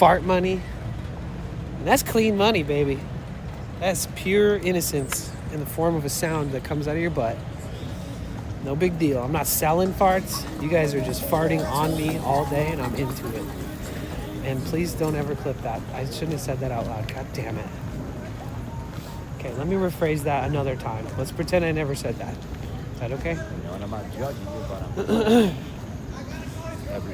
fart money. And that's clean money, baby. That's pure innocence in the form of a sound that comes out of your butt. No big deal. I'm not selling farts. You guys are just farting on me all day, and I'm into it. And please don't ever clip that. I shouldn't have said that out loud. God damn it. Okay, let me rephrase that another time. Let's pretend I never said that. Is that okay? No, and I'm not judging you, but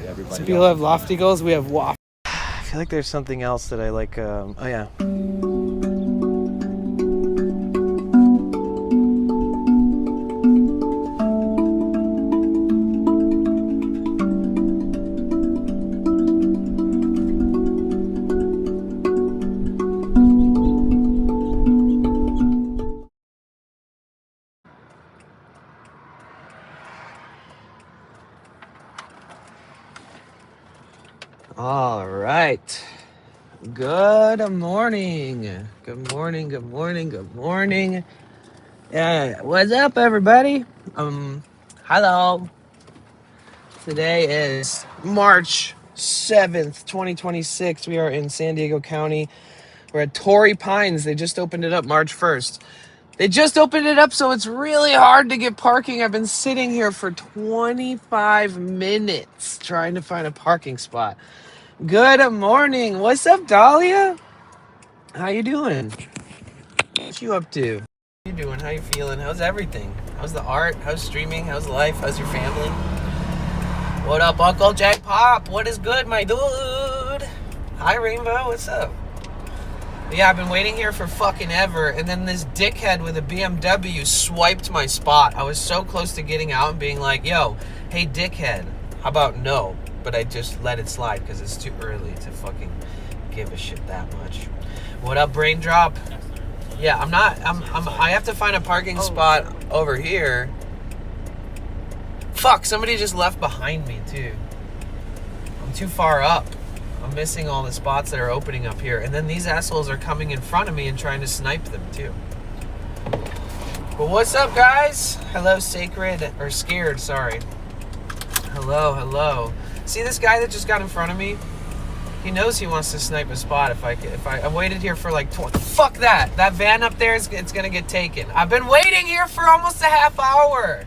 everybody. Some people have lofty goals. We have waft. I feel like there's something else that I like. Oh, yeah. All right. Good morning. Good morning. Good morning. Good morning. Yeah, what's up, everybody? Hello. Today is March 7th, 2026. We are in San Diego County. We're at Tory Pines. They just opened it up March 1st. They just opened it up, so it's really hard to get parking. I've been sitting here for 25 minutes trying to find a parking spot. Good morning. What's up, Dahlia? How you doing? What you up to? How you doing? How you feeling? How's everything? How's the art? How's streaming? How's life? How's your family? What up, Uncle Jack Pop? What is good, my dude? Hi, Rainbow. What's up? Yeah, I've been waiting here for fucking ever, and then this dickhead with a BMW swiped my spot. I was so close to getting out and being like, yo, hey, dickhead, how about no? But I just let it slide because it's too early to fucking give a shit that much. What up, Brain Drop? Yeah, I have to find a parking spot over here. Fuck, somebody just left behind me, too. I'm too far up. I'm missing all the spots that are opening up here. And then these assholes are coming in front of me and trying to snipe them, too. But what's up, guys? Hello, Sacred. Or Scared, sorry. Hello, hello. See this guy that just got in front of me? He knows he wants to snipe a spot. If I waited here for like 20... Fuck that. That van up there, it's going to get taken. I've been waiting here for almost a half hour.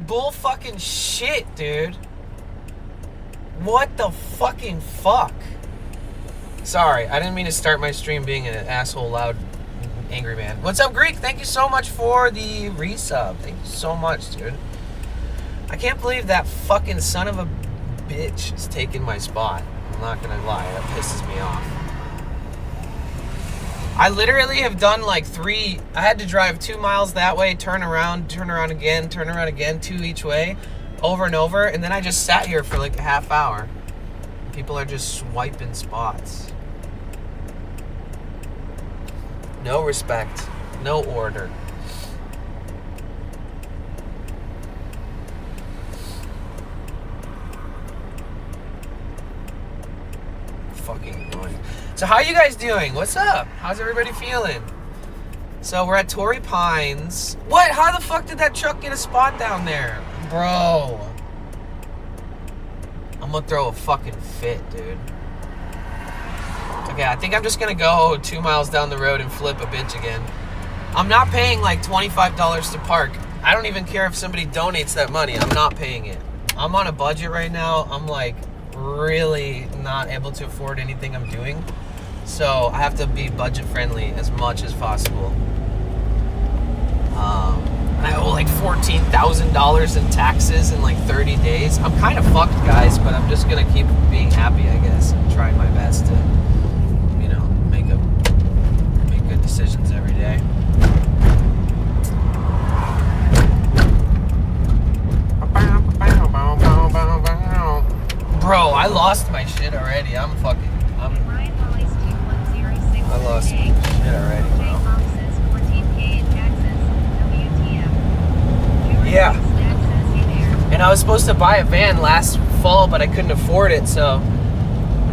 Bull fucking shit, dude. What the fucking fuck? Sorry, I didn't mean to start my stream being an asshole, loud, angry man. What's up, Greek? Thank you so much for the resub. Thank you so much, dude. I can't believe that fucking son of a bitch is taking my spot. I'm not gonna lie, that pisses me off. I literally have done like 3... I had to drive 2 miles that way, turn around again, 2 each way, over and over, and then I just sat here for like a half hour. People are just swiping spots. No respect. No order. Fucking annoying. So how you guys doing? What's up? How's everybody feeling? So we're at Tory Pines. What? How the fuck did that truck get a spot down there? Bro. I'm gonna throw a fucking fit, dude. Okay, I think I'm just gonna go 2 miles down the road and flip a bitch again. I'm not paying like $25 to park. I don't even care if somebody donates that money. I'm not paying it. I'm on a budget right now. I'm like really not able to afford anything I'm doing. So I have to be budget friendly as much as possible. And I owe like $14,000 in taxes in like 30 days. I'm kind of fucked, guys, but I'm just gonna keep being happy, I guess, and trying my best to, you know, make good decisions every day. Bro, I lost my shit already. I lost my shit already, bro. Yeah. And I was supposed to buy a van last fall, but I couldn't afford it, so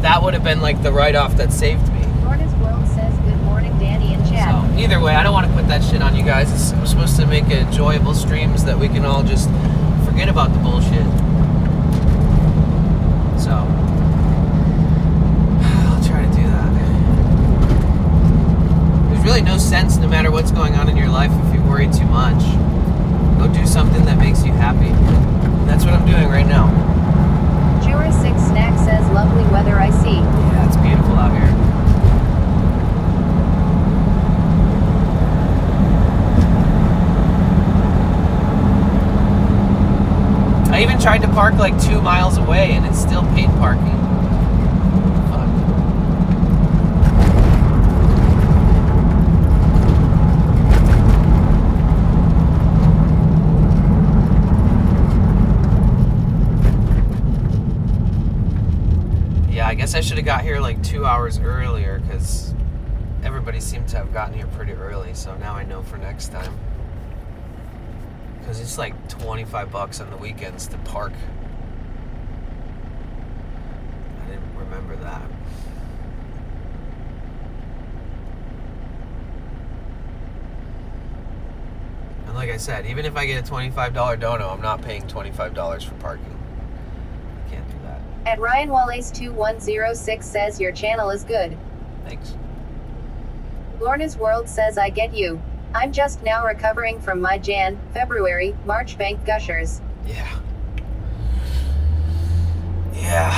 that would have been like the write-off that saved me. Says good morning, Danny and Chad. So either way, I don't want to put that shit on you guys. We're supposed to make enjoyable streams that we can all just forget about the bullshit. So what's going on in your life if you worry too much. Go do something that makes you happy. And that's what I'm doing right now. Jura 6 Snack says lovely weather I see. Yeah, it's beautiful out here. I even tried to park like 2 miles away and it's still paid parking. Fuck. Yeah, I guess I should have got here like 2 hours earlier because everybody seemed to have gotten here pretty early, so now I know for next time. Because it's like $25 on the weekends to park. I didn't remember that. And like I said, even if I get a $25 dono, I'm not paying $25 for parking. I can't do that. At Ryan Wallace 2106 says your channel is good. Thanks. Lorna's World says I get you. I'm just now recovering from my February, March bank gushers. Yeah. Yeah.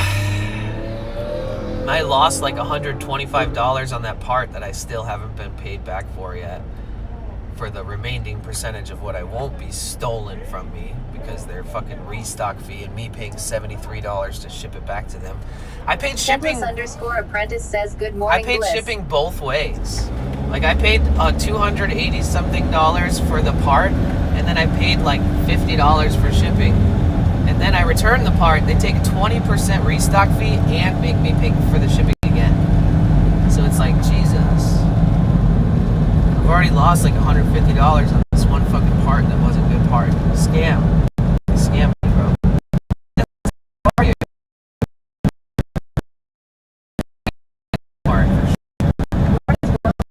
I lost like $125 on that part that I still haven't been paid back for yet. For the remaining percentage of what I won't be stolen from me because their fucking restock fee and me paying $73 to ship it back to them. I paid shipping. _apprentice says good morning. I paid bliss. shipping both ways. Like I paid $280 something for the part, and then I paid like $50 for shipping. And then I return the part, they take a 20% restock fee and make me pay for the shipping again. So it's like, Jesus. I've already lost like $150 on this one fucking part that wasn't a good part. Scam. Scam me, bro.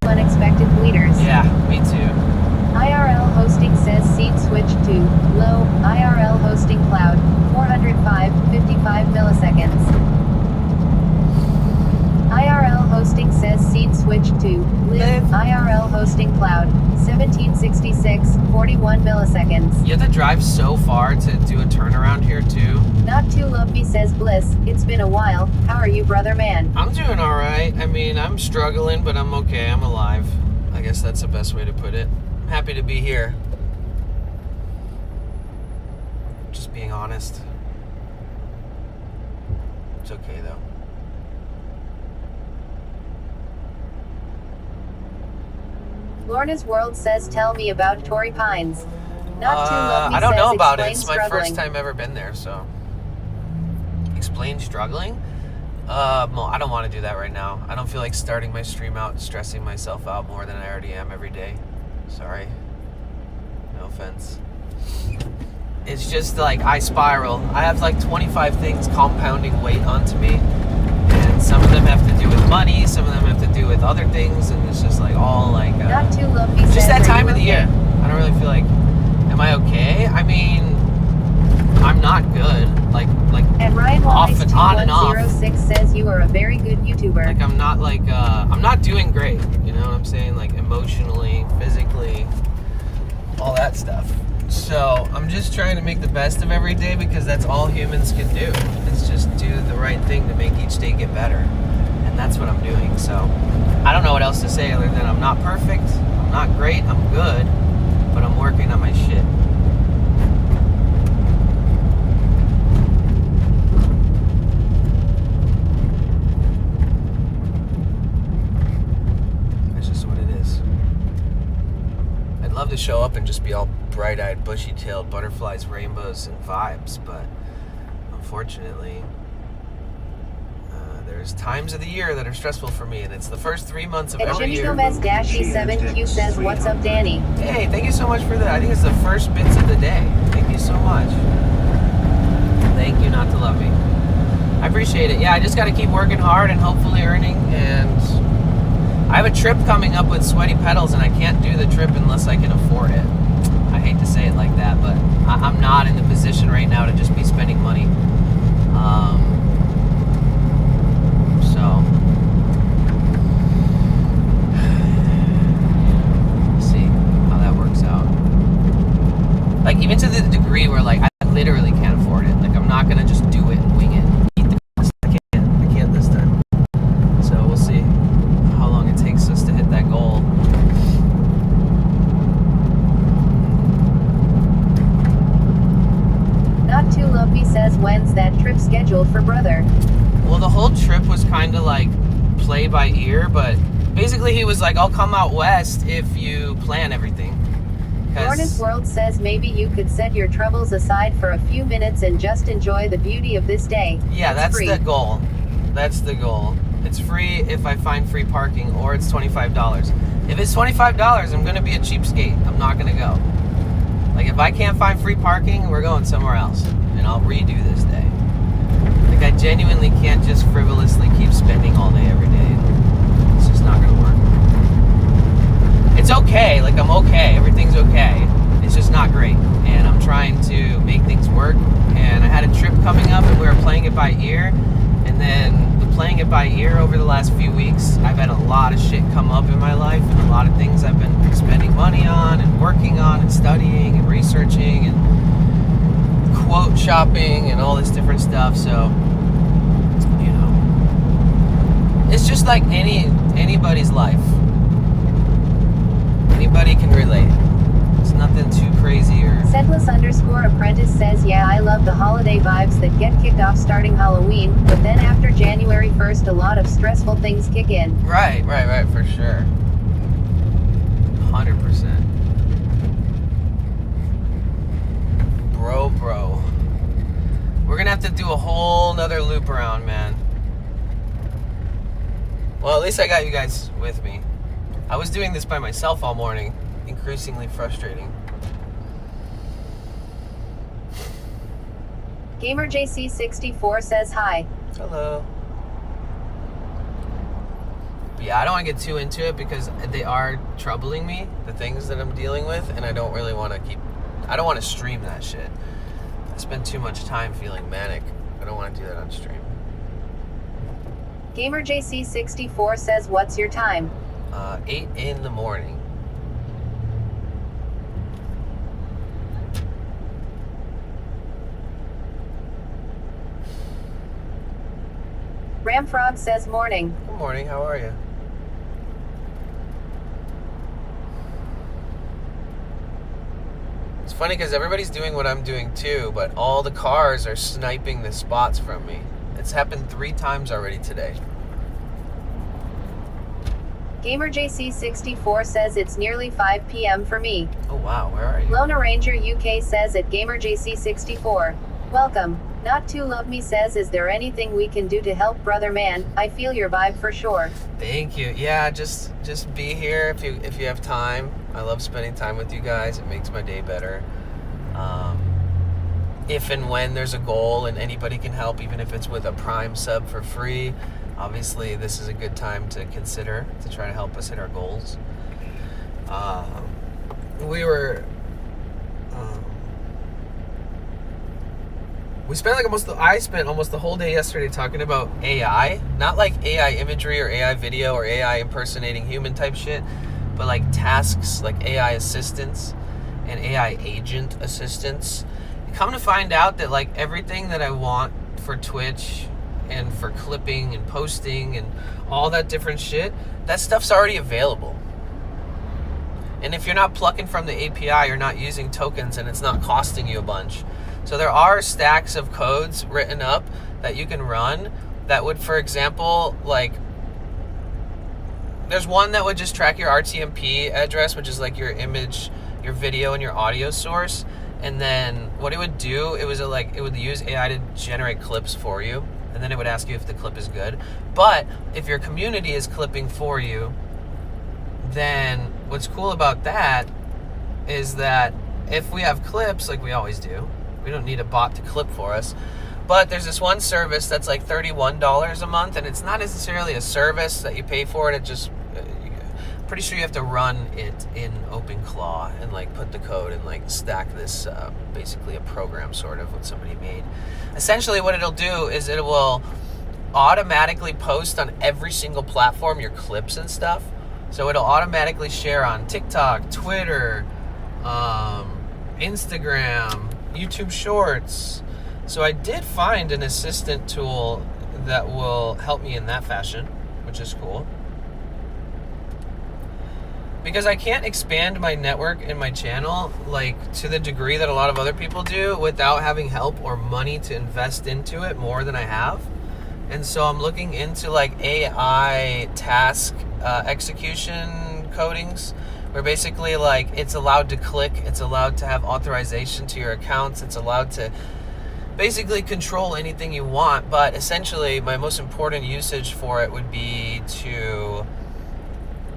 Unexpected leaders. Yeah, me too. IRL hosting says scene switch to low. IRL hosting cloud 405.55 milliseconds. IRL hosting says scene switch to live. IRL hosting cloud 1766.41 milliseconds. You have to drive so far to do a turnaround here too. Not too lumpy says Bliss. It's been a while. How are you, brother man? I'm doing all right. I mean, I'm struggling, but I'm okay. I'm alive. I guess that's the best way to put it. I'm happy to be here. Just being honest. It's okay though. Lorna's World says tell me about Tory Pines. Not too lumpy I don't says know about it. explain It's my struggling. first time ever been there, so. Explain struggling? Well, I don't want to do that right now. I don't feel like starting my stream out stressing myself out more than I already am every day. Sorry. No offense. It's just like I spiral. I have like 25 things compounding weight onto me. And some of them have to do with money, some of them have to do with other things, and it's just like all like... Not too lumpy just says that time are of the you year. okay? I don't really feel like... Am I okay? I mean... I'm not good. Like And Ryan off Wallace and on and off. 2106 says you are a very good YouTuber. Like I'm not like I'm not doing great, you know what I'm saying? Like emotionally, physically, all that stuff. So I'm just trying to make the best of every day because that's all humans can do. It's just do the right thing to make each day get better. And that's what I'm doing. So I don't know what else to say other than I'm not perfect, I'm not great, I'm good, but I'm working on my shit. Love to show up and just be all bright-eyed, bushy-tailed, butterflies, rainbows, and vibes, but unfortunately, there's times of the year that are stressful for me, and it's the first 3 months of every year. Gomez-7Q says, what's up, Danny? Hey, thank you so much for that. I think it's the first bits of the day. Thank you so much. Thank you not to love me. I appreciate it. Yeah, I just got to keep working hard and hopefully earning, and I have a trip coming up with Sweaty Pedals, and I can't do the trip unless I can afford it. I hate to say it like that, but I'm not in the position right now to just be spending money. So, let's see. kind of like play by ear, but basically he was like, I'll come out west if you plan everything. Lorna's World says maybe you could set your troubles aside for a few minutes and just enjoy the beauty of this day. Yeah, that's the goal. That's the goal. It's free if I find free parking, or it's $25. If it's $25, I'm going to be a cheapskate. I'm not going to go. Like, if I can't find free parking, we're going somewhere else, and I'll redo this day. Like, I genuinely can't just frivolously keep spending all day every day. It's just not going to work. It's okay. Like, I'm okay. Everything's okay. It's just not great. And I'm trying to make things work. And I had a trip coming up, and we were playing it by ear. And then the playing it by ear over the last few weeks, I've had a lot of shit come up in my life, and a lot of things I've been spending money on and working on and studying and researching and quote shopping and all this different stuff. So, you know, it's just like anybody's life. Anybody can relate. It's nothing too crazy or... Sedless_apprentice says, yeah, I love the holiday vibes that get kicked off starting Halloween, but then after January 1st, a lot of stressful things kick in. Right, for sure. 100%. Bro. We're gonna have to do a whole nother loop around, man. Well, at least I got you guys with me. I was doing this by myself all morning. Increasingly frustrating. GamerJC64 says hi. Hello. But yeah, I don't want to get too into it because they are troubling me, the things that I'm dealing with, and I don't really want to I don't want to stream that shit. I spend too much time feeling manic. I don't want to do that on stream. GamerJC64 says, what's your time? 8 in the morning. Ramfrog says morning. Good morning, how are you? It's funny because everybody's doing what I'm doing too, but all the cars are sniping the spots from me. It's happened 3 times already today. GamerJC64 says it's nearly 5 p.m. for me. Oh wow, where are you? Lona Ranger UK says at GamerJC64, welcome. Not to love me says, is there anything we can do to help, brother man? I feel your vibe for sure. Thank you. Yeah, just be here if you have time. I love spending time with you guys. It makes my day better. If and when there's a goal and anybody can help, even if it's with a Prime sub for free, obviously this is a good time to consider to try to help us hit our goals. I spent almost the whole day yesterday talking about AI, not like AI imagery or AI video or AI impersonating human type shit, but like tasks, like AI assistants and AI agent assistants. Come to find out that like everything that I want for Twitch and for clipping and posting and all that different shit, that stuff's already available. And if you're not plucking from the API, you're not using tokens and it's not costing you a bunch. So there are stacks of codes written up that you can run that would, for example, like, there's one that would just track your RTMP address, which is like your image, your video, and your audio source. And then what it would do, it would use AI to generate clips for you. And then it would ask you if the clip is good. But if your community is clipping for you, then what's cool about that is that if we have clips, like we always do, we don't need a bot to clip for us. But there's this one service that's like $31 a month, and it's not necessarily a service that you pay for it. It just, pretty sure you have to run it in OpenClaw and like put the code and like stack this, basically a program sort of what somebody made. Essentially what it'll do is it will automatically post on every single platform your clips and stuff. So it'll automatically share on TikTok, Twitter, Instagram, YouTube Shorts. So I did find an assistant tool that will help me in that fashion, which is cool. Because I can't expand my network and my channel like to the degree that a lot of other people do without having help or money to invest into it more than I have. And so I'm looking into like AI task execution codings, where basically like it's allowed to click, it's allowed to have authorization to your accounts, it's allowed to basically control anything you want. But essentially my most important usage for it would be to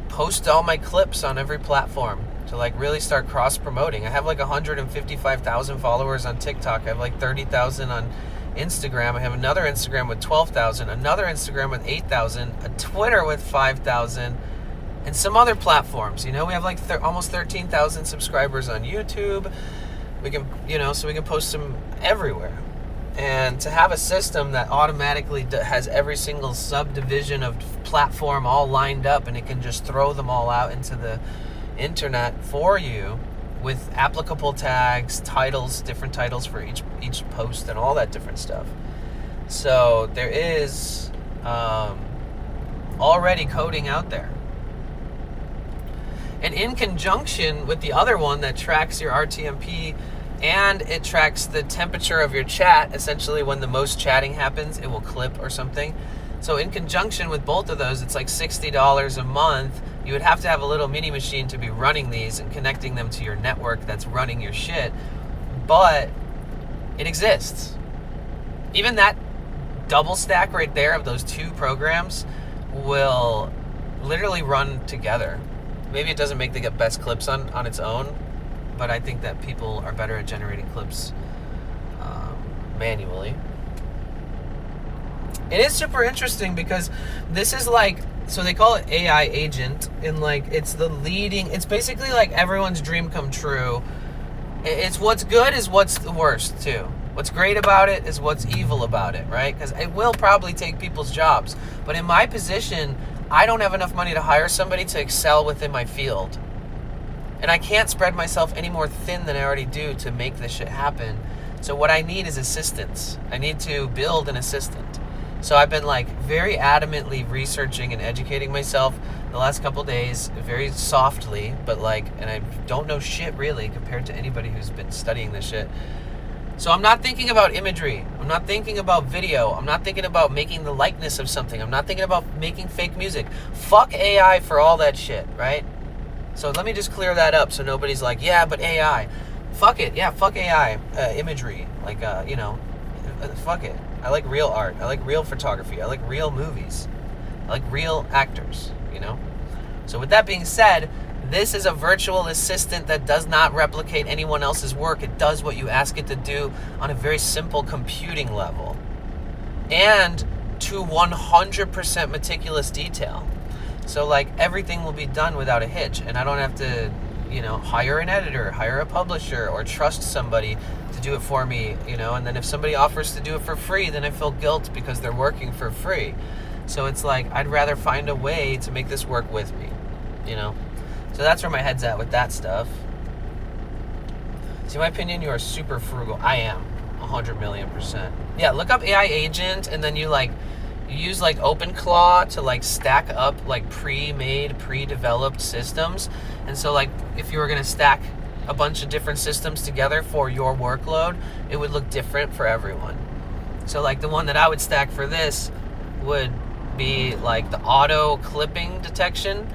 post all my clips on every platform, to like really start cross promoting. I have like 155,000 followers on TikTok. I have like 30,000 on Instagram. I have another Instagram with 12,000, another Instagram with 8,000, a Twitter with 5,000, and some other platforms. You know, we have like almost 13,000 subscribers on YouTube. We can, you know, so we can post them everywhere. And to have a system that automatically has every single subdivision of platform all lined up, and it can just throw them all out into the internet for you with applicable tags, titles, different titles for each post, and all that different stuff. So there is already coding out there. And in conjunction with the other one that tracks your RTMP, and it tracks the temperature of your chat, essentially when the most chatting happens, it will clip or something. So in conjunction with both of those, it's like $60 a month. You would have to have a little mini machine to be running these and connecting them to your network that's running your shit. But it exists. Even that double stack right there of those two programs will literally run together. Maybe it doesn't make the best clips on its own, but I think that people are better at generating clips manually. It is super interesting because this is like, so they call it AI agent, and like it's basically like everyone's dream come true. It's what's good is what's the worst too. What's great about it is what's evil about it, right? Because it will probably take people's jobs. But in my position, I don't have enough money to hire somebody to excel within my field. And I can't spread myself any more thin than I already do to make this shit happen. So what I need is assistance. I need to build an assistant. So I've been like very adamantly researching and educating myself the last couple days, very softly, but like, and I don't know shit really compared to anybody who's been studying this shit. So I'm not thinking about imagery. I'm not thinking about video. I'm not thinking about making the likeness of something. I'm not thinking about making fake music. Fuck AI for all that shit, right? So let me just clear that up so nobody's like, yeah, but AI. Fuck it. Yeah, fuck AI. Imagery. Like, fuck it. I like real art. I like real photography. I like real movies. I like real actors, you know? So with that being said, this is a virtual assistant that does not replicate anyone else's work. It does what you ask it to do on a very simple computing level. And to 100% meticulous detail. So like everything will be done without a hitch, and I don't have to, you know, hire an editor, hire a publisher, or trust somebody to do it for me, you know. And then if somebody offers to do it for free, then I feel guilt because they're working for free. So it's like I'd rather find a way to make this work with me, you know. So that's where my head's at with that stuff. See, in my opinion, you are super frugal. I am 100,000,000%. Yeah, look up AI agent, and then you use like OpenClaw to like stack up like pre-made, pre-developed systems. And so like if you were going to stack a bunch of different systems together for your workload, it would look different for everyone. So like the one that I would stack for this would be like the auto clipping detection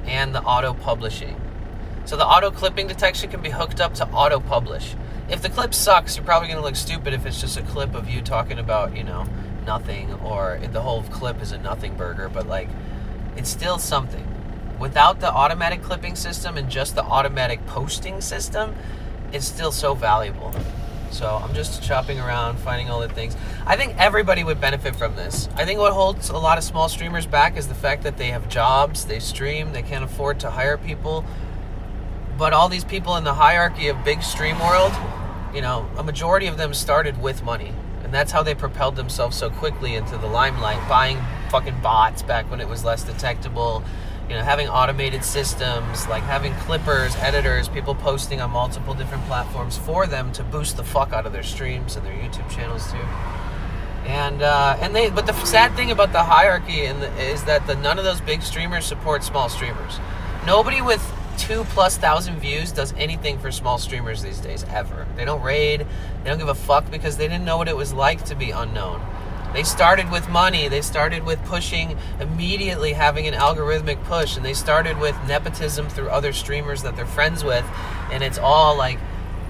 and the auto publishing. So the auto clipping detection can be hooked up to auto publish. If the clip sucks, you're probably going to look stupid if it's just a clip of you talking about, you know, nothing, or the whole clip is a nothing burger, but like it's still something. Without the automatic clipping system and just the automatic posting system, it's still so valuable. So I'm just shopping around, finding all the things. I think everybody would benefit from this. I think what holds a lot of small streamers back is the fact that they have jobs, they stream, they can't afford to hire people. But all these people in the hierarchy of big stream world, you know, a majority of them started with money. And that's how they propelled themselves so quickly into the limelight, buying fucking bots back when it was less detectable, you know, having automated systems, like having clippers, editors, people posting on multiple different platforms for them to boost the fuck out of their streams and their YouTube channels too. But the sad thing about the hierarchy is that none of those big streamers support small streamers. Nobody with 2,000+ views does anything for small streamers these days, ever. They don't raid, they don't give a fuck because they didn't know what it was like to be unknown. They started with money. They started with pushing, immediately having an algorithmic push, and they started with nepotism through other streamers that they're friends with, and it's all like,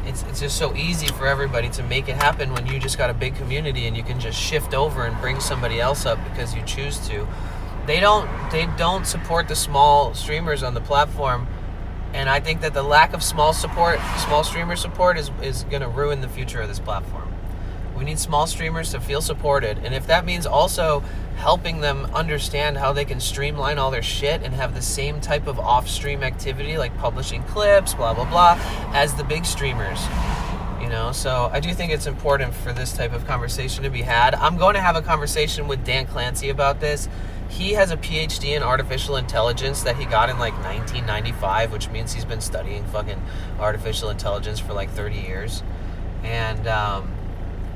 it's just so easy for everybody to make it happen when you just got a big community and you can just shift over and bring somebody else up because you choose to. They don't support the small streamers on the platform, and I think that the lack of small streamer support is going to ruin the future of this platform. We need small streamers to feel supported, and if that means also helping them understand how they can streamline all their shit and have the same type of off-stream activity, like publishing clips, blah, blah, blah, as the big streamers, you know? So I do think it's important for this type of conversation to be had. I'm going to have a conversation with Dan Clancy about this. He has a PhD in artificial intelligence that he got in like 1995, which means he's been studying fucking artificial intelligence for like 30 years. And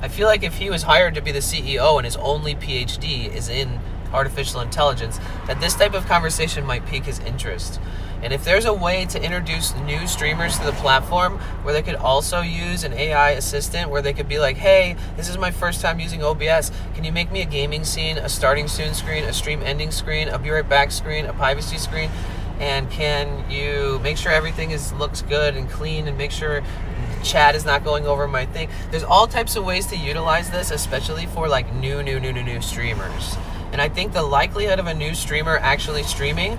I feel like if he was hired to be the CEO and his only PhD is in artificial intelligence, that this type of conversation might pique his interest. And if there's a way to introduce new streamers to the platform where they could also use an AI assistant, where they could be like, hey, this is my first time using OBS. Can you make me a gaming scene, a starting soon screen, a stream ending screen, a be right back screen, a privacy screen? And can you make sure everything looks good and clean, and make sure chat is not going over my thing? There's all types of ways to utilize this, especially for like new streamers. And I think the likelihood of a new streamer actually streaming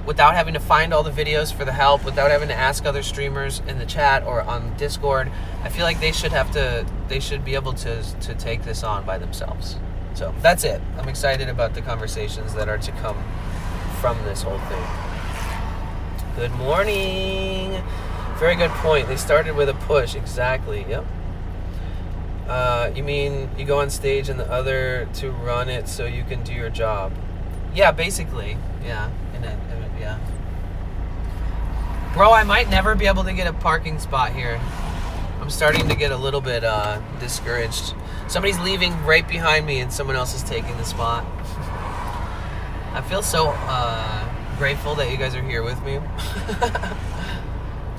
without having to find all the videos for the help, without having to ask other streamers in the chat or on Discord, I feel like they should be able to take this on by themselves. So that's it. I'm excited about the conversations that are to come from this whole thing. Good morning. Very good point. They started with a push. Exactly. Yep. You mean you go on stage and the other to run it so you can do your job? Yeah, basically. Yeah. Yeah. Bro, I might never be able to get a parking spot here. I'm starting to get a little bit discouraged. Somebody's leaving right behind me and someone else is taking the spot. I feel so grateful that you guys are here with me.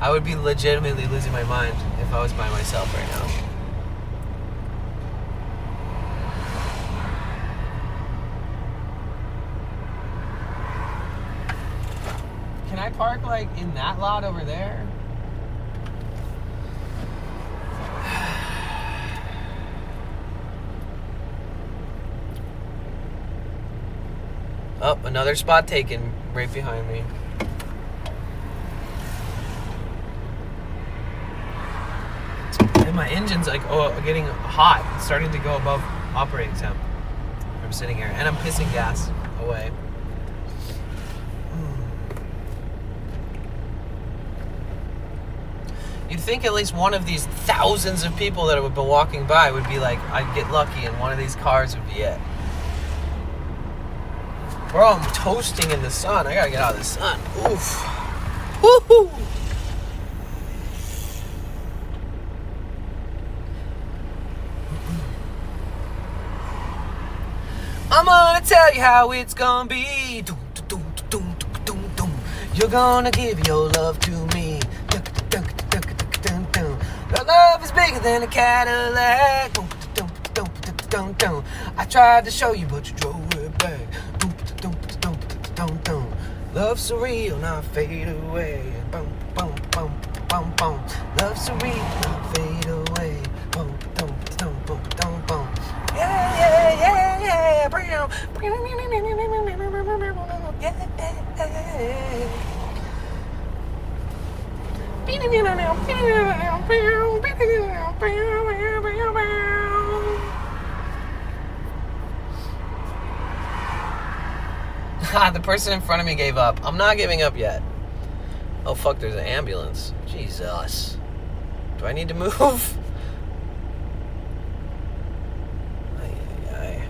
I would be legitimately losing my mind if I was by myself right now. Can I park like in that lot over there? Oh, another spot taken right behind me. And my engine's like getting hot. It's starting to go above operating temp. I'm sitting here and I'm pissing gas away. You'd think at least one of these thousands of people that have been walking by would be like, I'd get lucky and one of these cars would be it. Bro, I'm toasting in the sun. I gotta get out of the sun. Oof. Woohoo! I'm gonna tell you how it's gonna be. You're gonna give your love to me. Your love is bigger than a Cadillac. I tried to show you, but you drove it back. Love's so real, not fade away. Love's so real, not fade away. Yeah. The person in front of me gave up. I'm not giving up yet. Oh fuck, there's an ambulance. Jesus. Do I need to move? I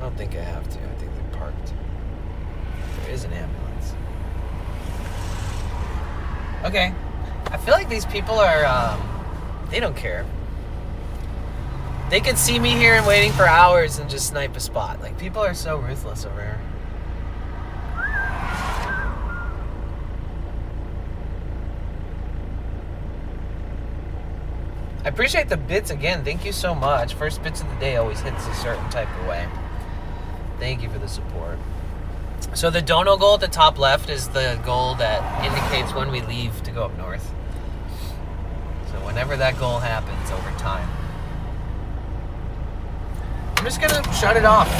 don't think I have to. I think they're parked. There is an ambulance. Okay. I feel like these people are, they don't care. They could see me here and waiting for hours and just snipe a spot. Like, people are so ruthless over here. I appreciate the bits again. Thank you so much. First bits of the day always hits a certain type of way. Thank you for the support. So the dono goal at the top left is the goal that indicates when we leave to go up north. So whenever that goal happens over time, I'm just gonna shut it off,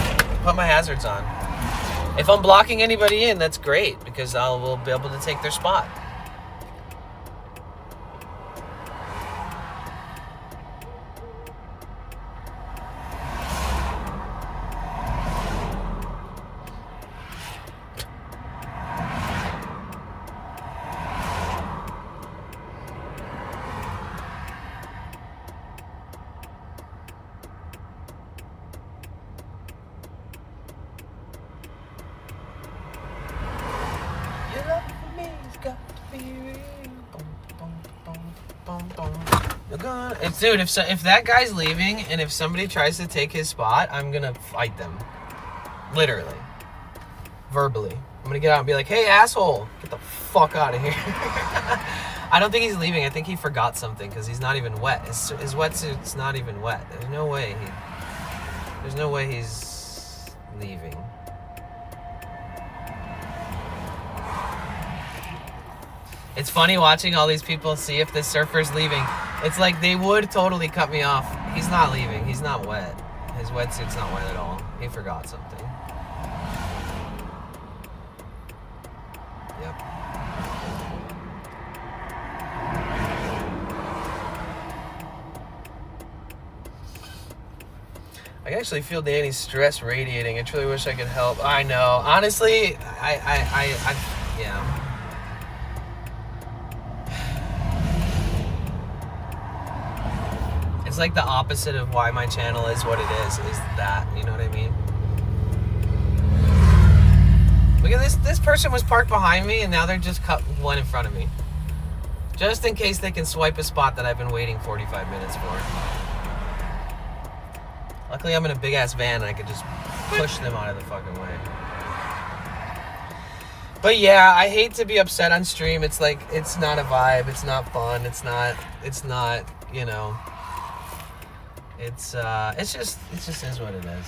put my hazards on. If I'm blocking anybody in, that's great, because we'll be able to take their spot. Dude, if that guy's leaving and if somebody tries to take his spot, I'm gonna fight them. Literally. Verbally. I'm gonna get out and be like, hey, asshole, get the fuck out of here. I don't think he's leaving. I think he forgot something because he's not even wet. His wetsuit's not even wet. There's no way he's leaving. It's funny watching all these people see if this surfer's leaving. It's like they would totally cut me off. He's not leaving. He's not wet. His wetsuit's not wet at all. He forgot something. Yep. I actually feel Danny's stress radiating. I truly wish I could help. I know. Honestly, yeah. It's like the opposite of why my channel is what it is that, you know what I mean? Look at this. This person was parked behind me and now they're just cut one in front of me. Just in case they can swipe a spot that I've been waiting 45 minutes for. Luckily I'm in a big ass van and I could just push them out of the fucking way. But yeah, I hate to be upset on stream. It's like, it's not a vibe. It's not fun. It's not, you know. It just is what it is.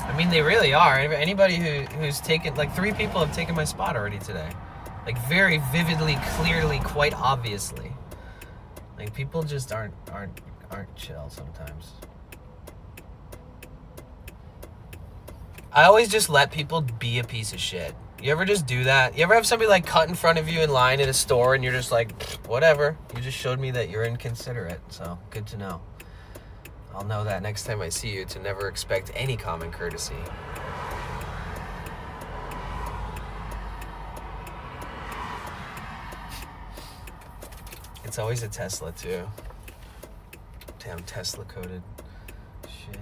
I mean, they really are. Anybody who's taken, like 3 people have taken my spot already today. Like very vividly, clearly, quite obviously. Like people just aren't chill sometimes. I always just let people be a piece of shit. You ever just do that? You ever have somebody like cut in front of you in line at a store and you're just like, whatever. You just showed me that you're inconsiderate, so good to know. I'll know that next time I see you to never expect any common courtesy. It's always a Tesla too. Damn Tesla coded shit.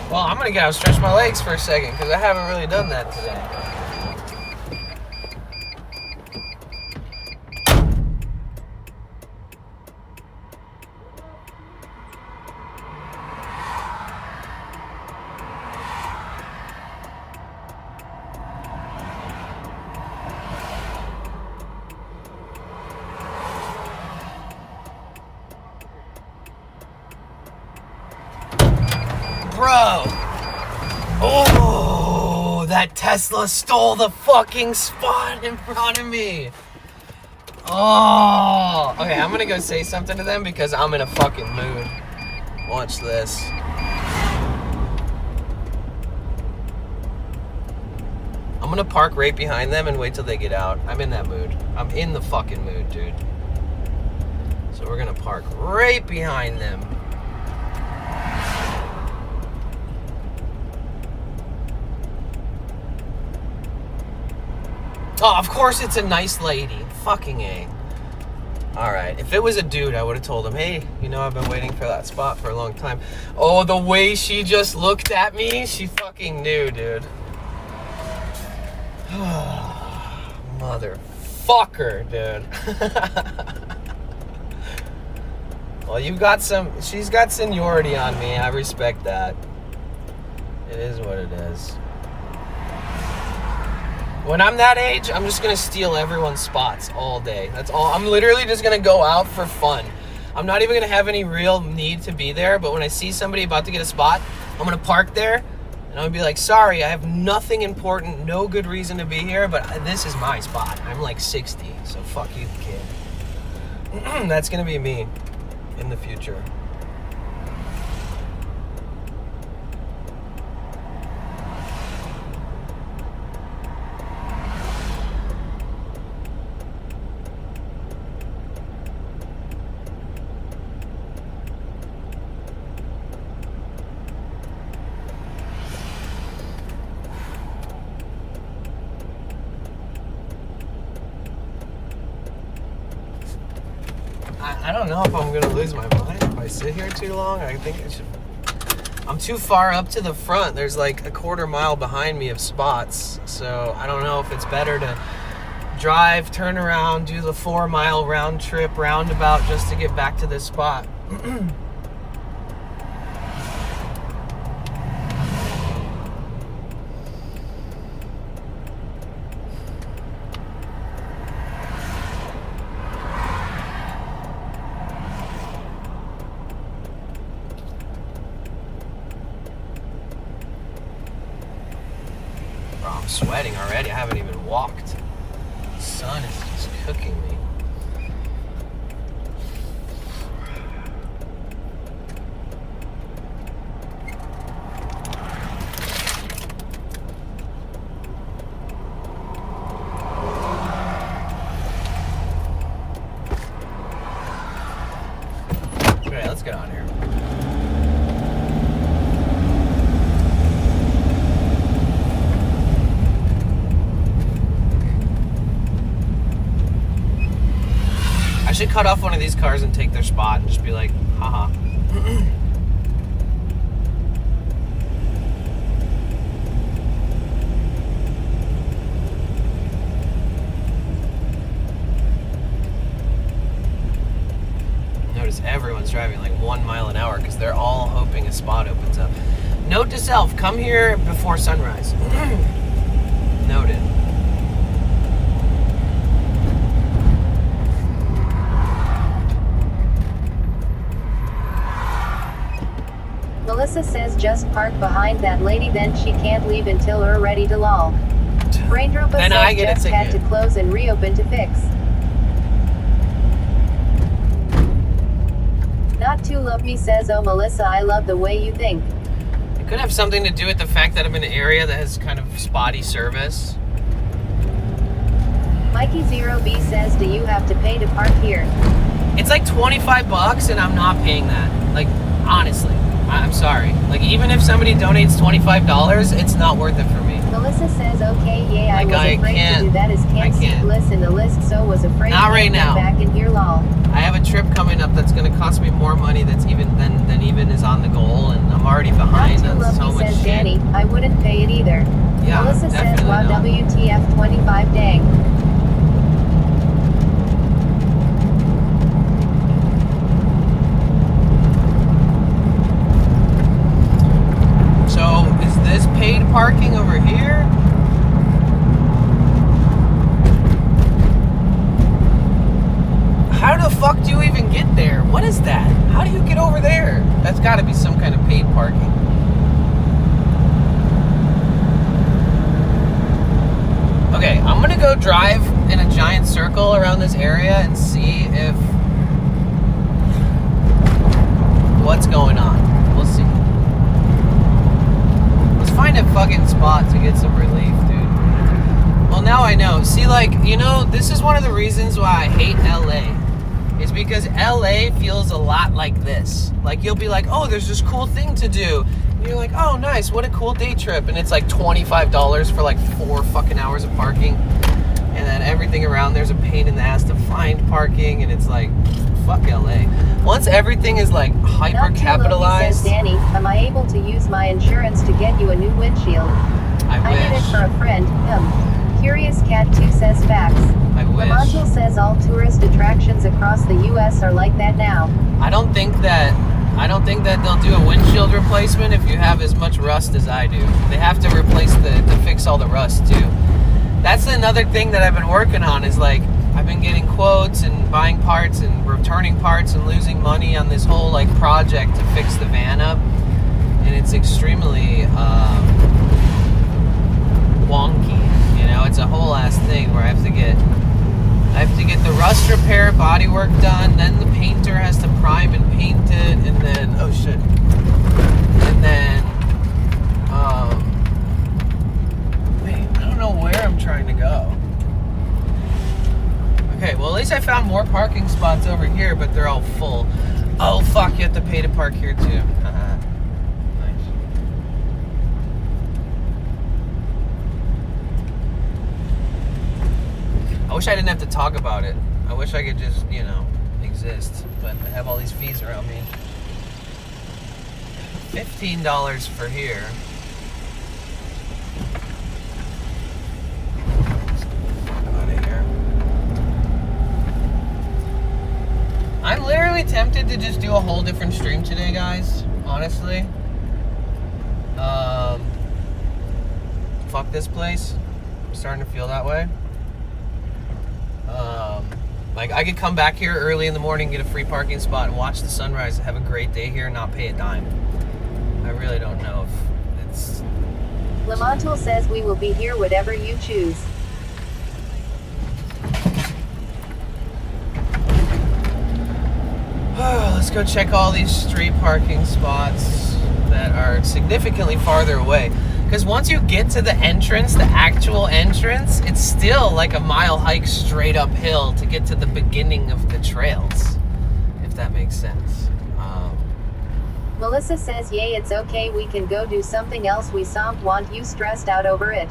Well, I'm gonna get out and stretch my legs for a second because I haven't really done that today. Bro! Oh, that Tesla stole the fucking spot in front of me. Oh, okay, I'm gonna go say something to them because I'm in a fucking mood. Watch this. I'm gonna park right behind them and wait till they get out. I'm in that mood. I'm in the fucking mood, dude. So we're gonna park right behind them. Oh, of course it's a nice lady. Fucking A. Alright, if it was a dude, I would have told him, hey, you know, I've been waiting for that spot for a long time. Oh, the way she just looked at me, she fucking knew, dude. Motherfucker, dude. Well, she's got seniority on me. I respect that. It is what it is. When I'm that age, I'm just going to steal everyone's spots all day. That's all. I'm literally just going to go out for fun. I'm not even going to have any real need to be there, but when I see somebody about to get a spot, I'm going to park there, and I'm going to be like, sorry, I have nothing important, no good reason to be here, but this is my spot. I'm like 60, so fuck you, kid. That's going to be me in the future. I don't know if I'm gonna lose my mind if I sit here too long. I think I should. I'm too far up to the front. There's like a quarter mile behind me of spots, so I don't know if it's better to drive, turn around, do the 4-mile round trip roundabout just to get back to this spot. I'm sweating already. I haven't even walked. The sun is just cooking me. Okay, let's get on here. I should cut off one of these cars and take their spot and just be like, haha. Notice everyone's driving like 1 mile an hour because they're all hoping a spot opens up. Note to self, come here before sunrise. Noted. Melissa says just park behind that lady, then she can't leave until we're ready to lol. Raindropa Then says I get a just had to ticket. close and reopen to fix. Not to love me says, oh Melissa, I love the way you think. It could have something to do with the fact that I'm in an area that has kind of spotty service. Mikey 0B says, do you have to pay to park here? It's like $25 and I'm not paying that. Like, honestly, I'm sorry. Like, even if somebody donates $25, it's not worth it for me. Melissa says, okay, yeah, Like, I was afraid to do that as can't see can't. bliss in the list, so was afraid Not to right get now. back in here lol. I have a trip coming up that's going to cost me more money than even is on the goal, and I'm already behind Not on to love so me much says shit. Danny, I wouldn't pay it either. Yeah, Melissa says, definitely wow, not. WTF 25 dang. So, is this paid parking over here? How the fuck do you even get there? What is that? How do you get over there? That's got to be some kind of paid parking. Okay, I'm gonna go drive in a giant circle around this area and see if what's going on. We'll see. Let's find a fucking spot to get some relief, dude. Well, now I know. See, like, you know, this is one of the reasons why I hate LA. Is because LA feels a lot like this. Like, you'll be like, oh, there's this cool thing to do. And you're like, oh, nice, what a cool day trip. And it's like $25 for like 4 fucking hours of parking. And then everything around there's a pain in the ass to find parking. And it's like, fuck LA. Once everything is like hyper Not too capitalized. low, says Danny, am I able to use my insurance to get you a new windshield? I I did it wish. for a friend, him. Curious Cat 2 says facts. I wish. Lamontal says all tourist attractions across the U.S. are like that now. I don't think that they'll do a windshield replacement if you have as much rust as I do. They have to replace to fix all the rust too. That's another thing that I've been working on is like I've been getting quotes and buying parts and returning parts and losing money on this whole like project to fix the van up, and it's extremely wonky. You know, it's a whole ass thing where I have to get the rust repair, body work done, then the painter has to prime and paint it, and then oh shit, and then wait, I don't know where I'm trying to go. Okay, well at least I found more parking spots over here, but they're all full. Oh fuck, you have to pay to park here too. Nice. I wish I didn't have to talk about it. I wish I could just, you know, exist. But I have all these fees around me. $15 for here. Out of here. I'm literally tempted to just do a whole different stream today, guys. Honestly. Fuck this place. I'm starting to feel that way. Like I could come back here early in the morning, get a free parking spot, and watch the sunrise, have a great day here, and not pay a dime. I really don't know if it's... Lamontal says we will be here whatever you choose. Let's go check all these street parking spots that are significantly farther away. Because once you get to the entrance, the actual entrance, it's still like a mile hike straight uphill to get to the beginning of the trails, if that makes sense. Melissa says yay, it's okay, we can go do something else, we don't want you stressed out over it.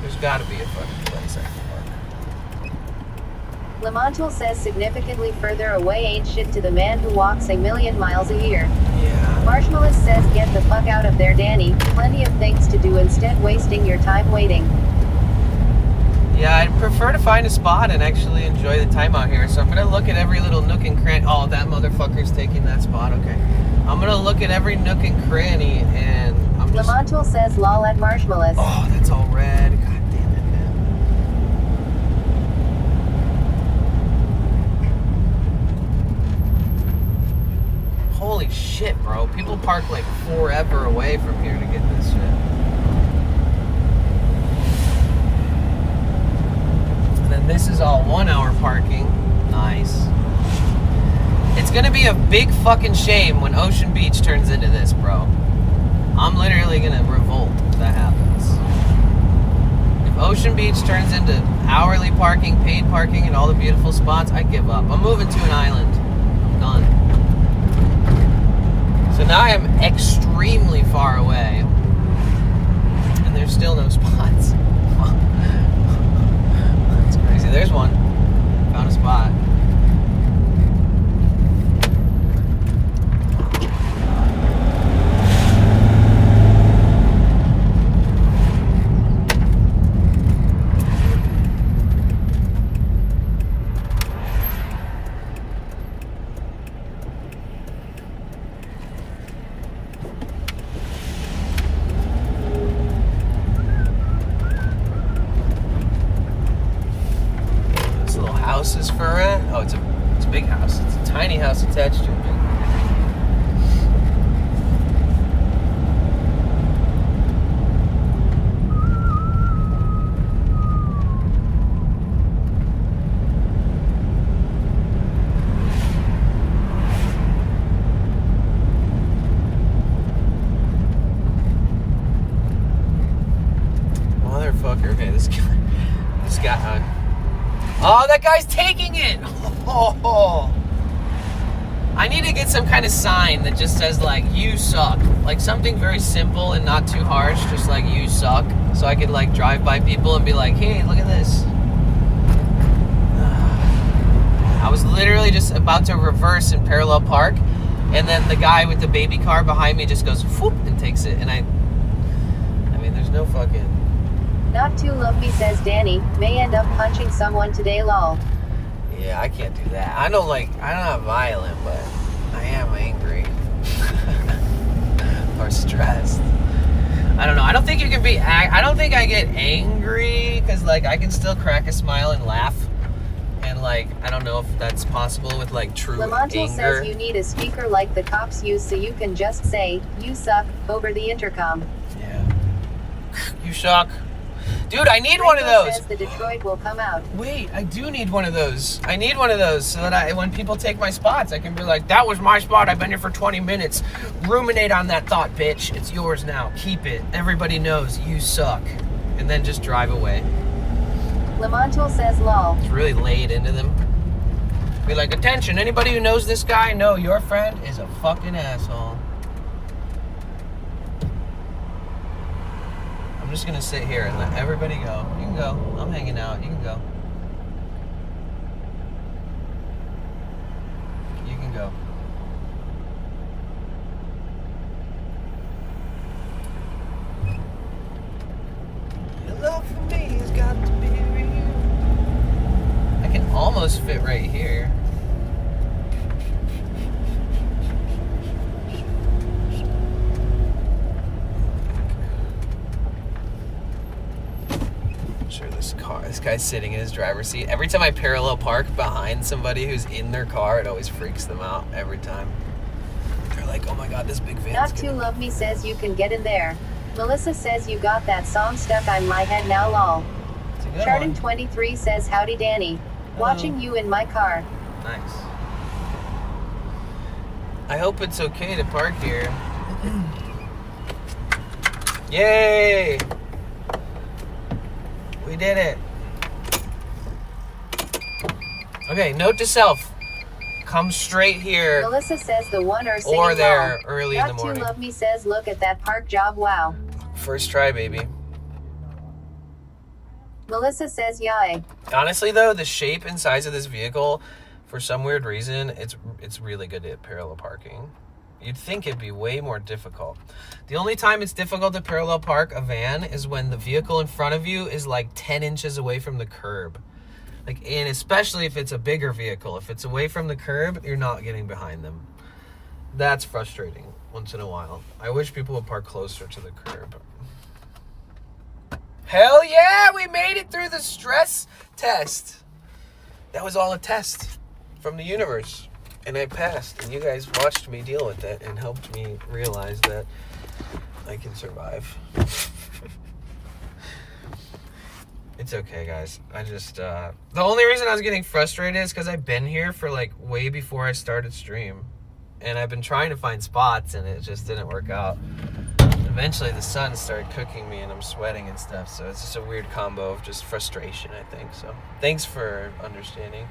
There's gotta be a fucking place I can park. Lamontal says significantly further away ain't shit to the man who walks 1,000,000 miles a year. Yeah. Marshmallow says get the fuck out of there, Danny. Plenty of things to do instead wasting your time waiting. Yeah, I'd prefer to find a spot and actually enjoy the time out here. So I'm gonna look at every little nook and cranny. Oh, that motherfucker's taking that spot. Okay. I'm gonna look at every nook and cranny, and I'm just... Lamontal says lol at Marshmallows. Oh, that's all red. God damn it, man. Holy shit, bro. People park like forever away from here to get this shit. And then this is all 1 hour parking. Nice. It's gonna be a big fucking shame when Ocean Beach turns into this, bro. I'm literally gonna revolt if that happens. If Ocean Beach turns into hourly parking, paid parking, and all the beautiful spots, I give up. I'm moving to an island. I'm done. So now I am extremely far away, and there's still no spots. That's crazy. There's one. Found a spot. Houses for rent? Oh, it's a big house. It's a tiny house attached to a big house. Motherfucker. Okay, this guy. Oh, that guy's taking it! Oh. I need to get some kind of sign that just says, like, you suck. Like, something very simple and not too harsh, just like, you suck. So I could, like, drive by people and be like, hey, look at this. I was literally just about to reverse in parallel park And then the guy with the baby car behind me just goes whoop and takes it. And I mean, there's no fucking... Not too love me, says Danny. May end up punching someone today, lol. Yeah, I can't do that. I don't have violent, but I am angry. Or stressed. I don't know. I don't think you can be... I don't think I get angry because, like, I can still crack a smile and laugh. And, like, I don't know if that's possible with, like, true Lamontal anger. says you need a speaker like the cops use so you can just say, you suck, over the intercom. Yeah. You suck. Dude, I need Rico one of those. says the Detroit will come out. Wait, I do need one of those. I need one of those so that when people take my spots, I can be like, that was my spot. I've been here for 20 minutes. Ruminate on that thought, bitch. It's yours now. Keep it. Everybody knows you suck. And then just drive away. Lamontal says lol. It's really laid into them. Be like, attention, anybody who knows this guy, know your friend is a fucking asshole. I'm just gonna sit here and let everybody go. You can go. I'm hanging out. You can go. You can go. Your love for me has got to be real. I can almost fit right here. This guy's sitting in his driver's seat. Every time I parallel park behind somebody who's in their car, it always freaks them out every time. They're like, oh my god, this big van's Not too love me says you can get in there. Melissa says you got that song stuck on my head now, lol. Chardon 23 says howdy Danny. Watching you in my car. Nice. I hope it's okay to park here. Yay! We did it. Okay, note to self. Come straight here. Melissa says the one or singing or there wrong. early in the morning. Not too love me says look at that park job, wow. First try, baby. Melissa says yay. Honestly though, the shape and size of this vehicle, for some weird reason, it's really good at parallel parking. You'd think it'd be way more difficult. The only time it's difficult to parallel park a van is when the vehicle in front of you is like 10 inches away from the curb. Like, and especially if it's a bigger vehicle. If it's away from the curb, you're not getting behind them. That's frustrating once in a while. I wish people would park closer to the curb. Hell yeah, we made it through the stress test. That was all a test from the universe. And I passed, and you guys watched me deal with it and helped me realize that I can survive. It's okay, guys. I just, the only reason I was getting frustrated is because I've been here for like way before I started stream. And I've been trying to find spots and it just didn't work out. Eventually the sun started cooking me and I'm sweating and stuff. So it's just a weird combo of just frustration, I think. So thanks for understanding.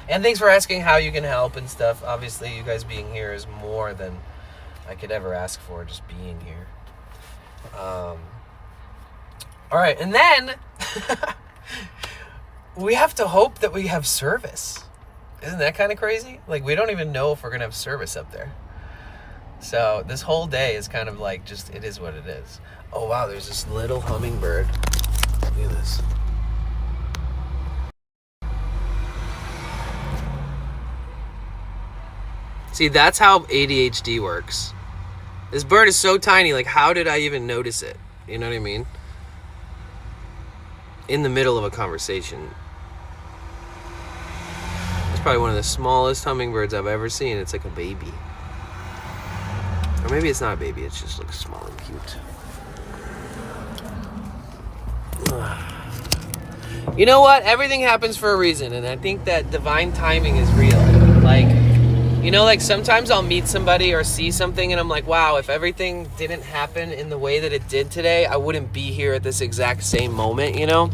And thanks for asking how you can help and stuff. Obviously, you guys being here is more than I could ever ask for, just being here. All right, and then we have to hope that we have service. Isn't that kind of crazy? Like, we don't even know if we're going to have service up there. So this whole day is kind of like just, it is what it is. Oh, wow, there's this little hummingbird. Look at this. See, that's how ADHD works. This bird is so tiny, like, how did I even notice it? You know what I mean? In the middle of a conversation. It's probably one of the smallest hummingbirds I've ever seen. It's like a baby. Or maybe it's not a baby, it just looks small and cute. You know what? Everything happens for a reason, and I think that divine timing is real. Like, you know, like sometimes I'll meet somebody or see something and I'm like, wow, if everything didn't happen in the way that it did today, I wouldn't be here at this exact same moment, you know?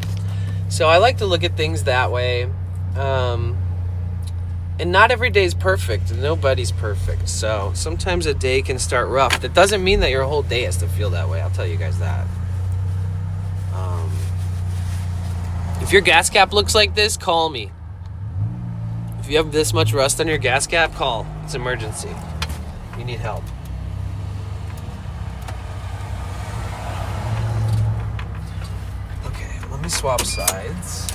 So I like to look at things that way. And not every day is perfect. Nobody's perfect. So sometimes a day can start rough. That doesn't mean that your whole day has to feel that way. I'll tell you guys that. If your gas cap looks like this, call me. If you have this much rust on your gas cap, call. It's emergency. You need help. Okay, let me swap sides.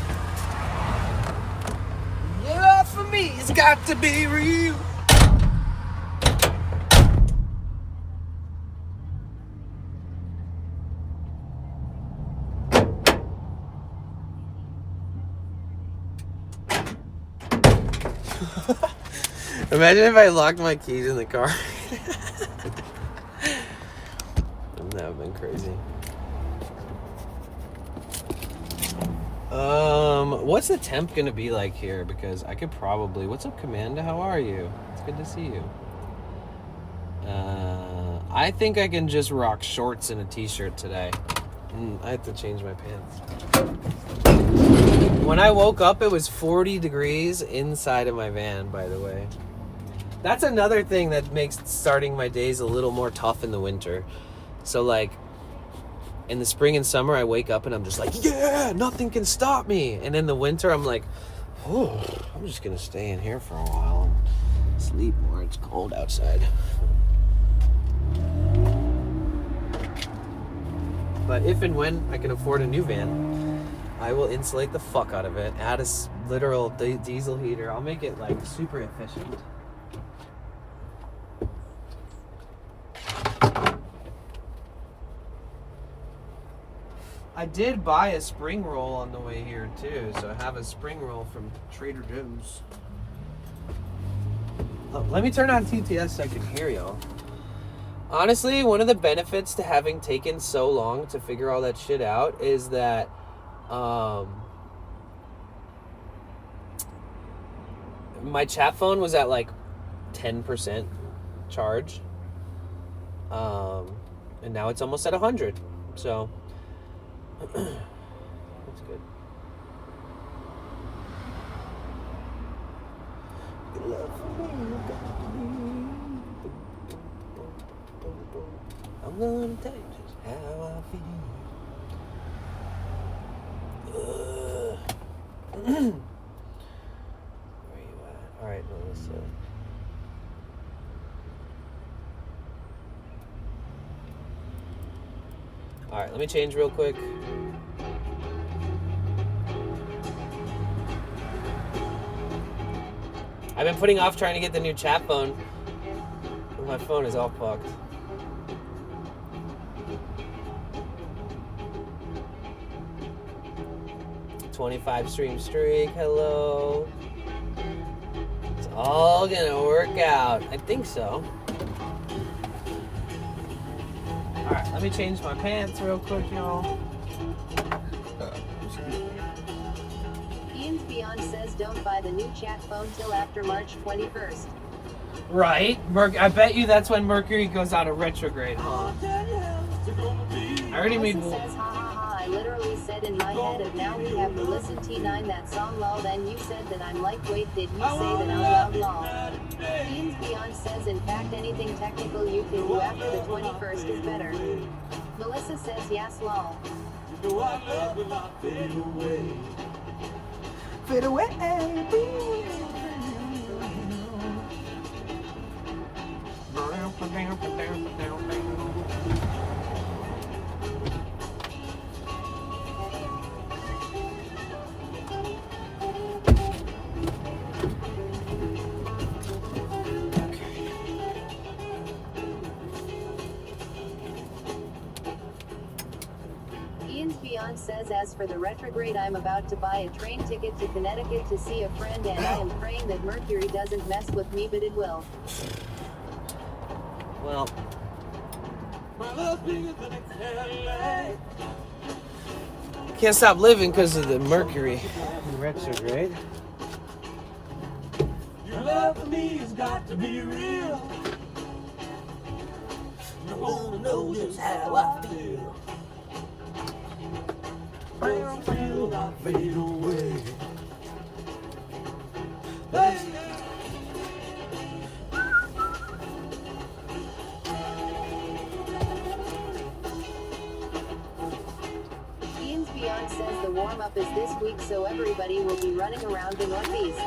Your love for me has got to be real. Imagine if I locked my keys in the car. That would have been crazy. What's the temp gonna be like here? Because I could probably... What's up, Commander? How are you? It's good to see you. I think I can just rock shorts and a t-shirt today. I have to change my pants. When I woke up, it was 40 degrees inside of my van, by the way. That's another thing that makes starting my days a little more tough in the winter. So, like, in the spring and summer, I wake up and I'm just like, yeah, nothing can stop me. And in the winter, I'm like, oh, I'm just going to stay in here for a while and sleep more. It's cold outside. But if and when I can afford a new van, I will insulate the fuck out of it, add a literal diesel heater. I'll make it, like, super efficient. I did buy a spring roll on the way here too, so I have a spring roll from Trader Joe's. Oh, let me turn on TTS so I can hear y'all. Honestly, one of the benefits to having taken so long to figure all that shit out is that my chat phone was at like 10% charge, and now it's almost at 100. So that's good. I'm gonna tell you just how I feel. Where you at? All right, Melissa. All right, let me change real quick. I've been putting off trying to get the new chat phone. My phone is all fucked. $25 stream streak, hello. It's all gonna work out. I think so. Alright, let me change my pants real quick, y'all. Ian's Beyond says don't buy the new chat phone till after March 21st. Right? I bet you that's when Mercury goes out of retrograde, huh? I already made one. Says, ha ha ha, I literally said in my head of now we have Melissa T9 that song lol, then you said that I'm like wait did you say that out loud lol. Ian's Beyond says in fact anything technical you can do after the 21st is better. Melissa says yes lol. Fade away. Ian's Beyond says as for the retrograde I'm about to buy a train ticket to Connecticut to see a friend and I am praying that Mercury doesn't mess with me but it will. Well, can't stop living because of the Mercury in retrograde. Your love for me has got to be real. You wanna know just how I feel. Don't feel I fade away. Hey. Ian's Beyond says the warm-up is this week so everybody will be running around the Northeast.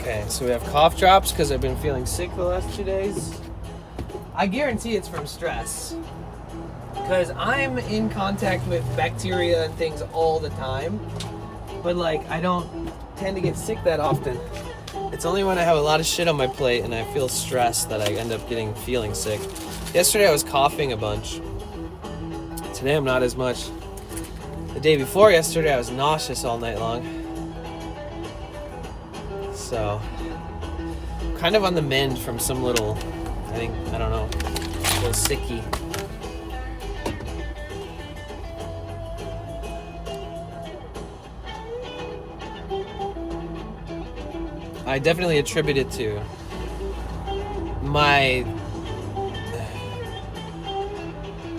Okay, so we have cough drops because I've been feeling sick the last 2 days. I guarantee it's from stress. Because I'm in contact with bacteria and things all the time. But like, I don't tend to get sick that often. It's only when I have a lot of shit on my plate and I feel stressed that I end up feeling sick. Yesterday I was coughing a bunch. Today I'm not as much. The day before yesterday I was nauseous all night long. So, kind of on the mend from some little, I don't know, little sicky. I definitely attribute it to my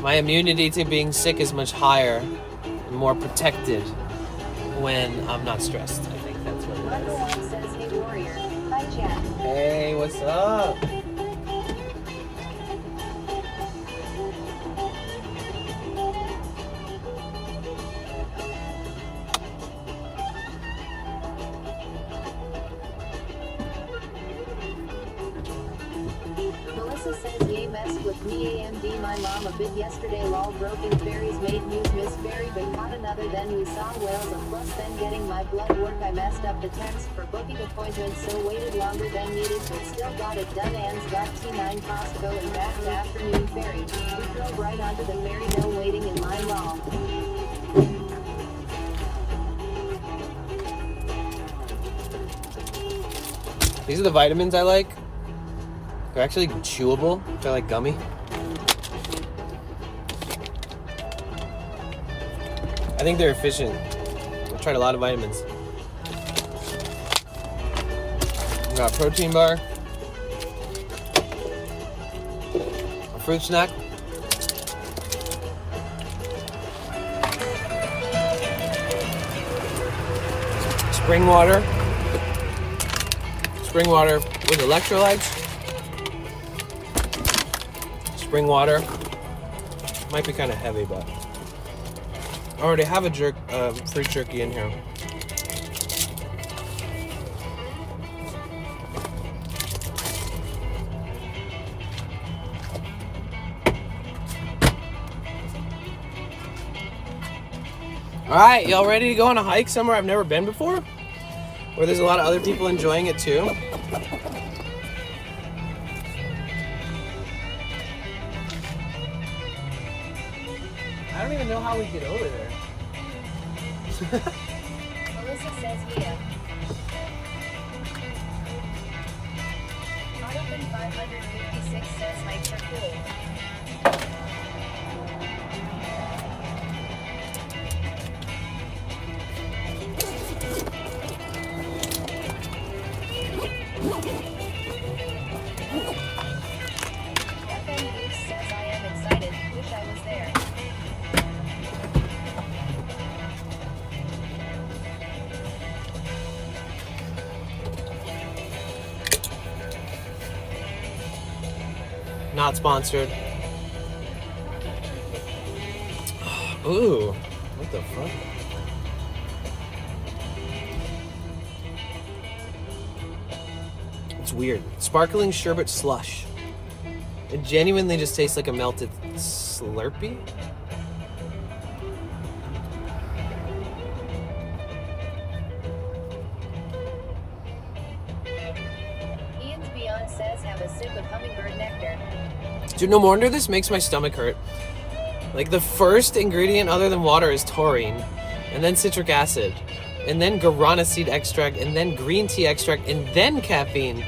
immunity to being sick is much higher and more protected when I'm not stressed. I think that's what it is. Says, hey warrior. Hi chat. Hey, what's up? Melissa says, yay, messed with me AMD my mom a bit yesterday lol broken fairies made news miss fairy but caught another then we saw whales and plus then getting my blood work I messed up the text for booking appointments so waited longer than needed but still got it done Anne's got T9 Costco and back to afternoon ferry. We drove right onto the ferry no waiting in line lol. These are the vitamins I like. They're actually chewable. They're like gummy. I think they're efficient. I've tried a lot of vitamins. We got a protein bar, a fruit snack, spring water with electrolytes. Spring water. Might be kind of heavy, but I already have a fruit jerky in here. All right, y'all ready to go on a hike somewhere I've never been before? Where there's a lot of other people enjoying it too? I don't even know how we get over there. Melissa says, yeah. Jonathan 556 says, hikes are cool. FM Goose says, I am excited. Wish I was there. Not sponsored. Ooh, what the fuck? It's weird. Sparkling sherbet slush. It genuinely just tastes like a melted Slurpee. Ian's Beyond says, have a sip of hummingbird nectar. Dude, no wonder this makes my stomach hurt. Like, the first ingredient other than water is taurine, and then citric acid, and then guarana seed extract, and then green tea extract, and then caffeine.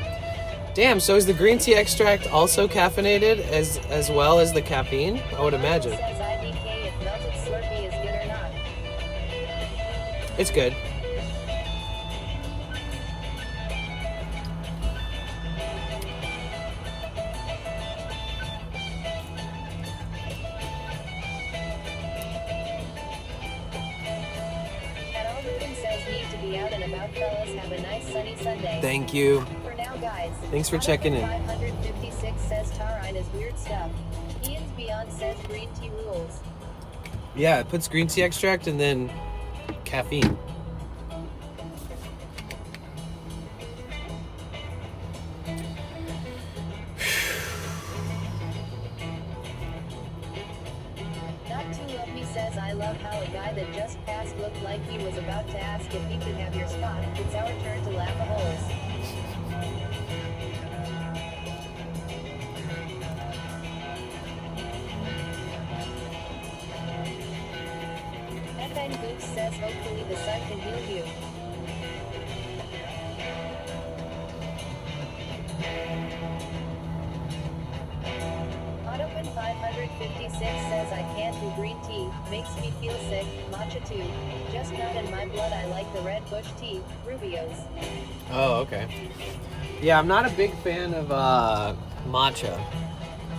Damn, so is the green tea extract also caffeinated as well as the caffeine? I would imagine. Says IDK if melted Slurpee is good or not. It's good. Says need to be out and about, fellas. Have a nice sunny Sunday. Thank you. For now, guys. Thanks for checking in. 556 says taurine is weird stuff. Ian's Beyond says green tea rules. Yeah, it puts green tea extract and then caffeine. guy that just passed looked like he was about to ask if he could have your spot. It's our turn to laugh a holes. FN Goose says hopefully the sun can heal you. Autopin 556 says I can't do green tea, makes me feel sick, matcha too. Just not in my blood, I like the red bush tea, Rubio's. Oh, okay. Yeah, I'm not a big fan of matcha.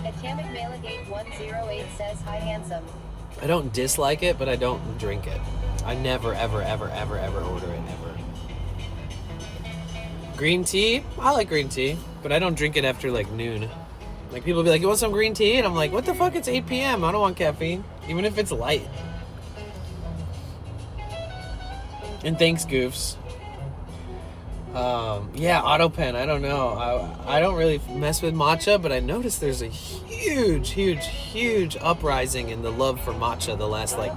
Atomic Mailagate 108 says hi handsome. I don't dislike it, but I don't drink it. I never, ever, ever, ever, ever order it, ever. Green tea? I like green tea, but I don't drink it after like noon. Like people be like, you want some green tea? And I'm like, what the fuck? It's 8 p.m. I don't want caffeine, even if it's light. And thanks, Goofs. Yeah, Autopen. I don't know. I don't really mess with matcha, but I noticed there's a huge, huge, huge uprising in the love for matcha the last like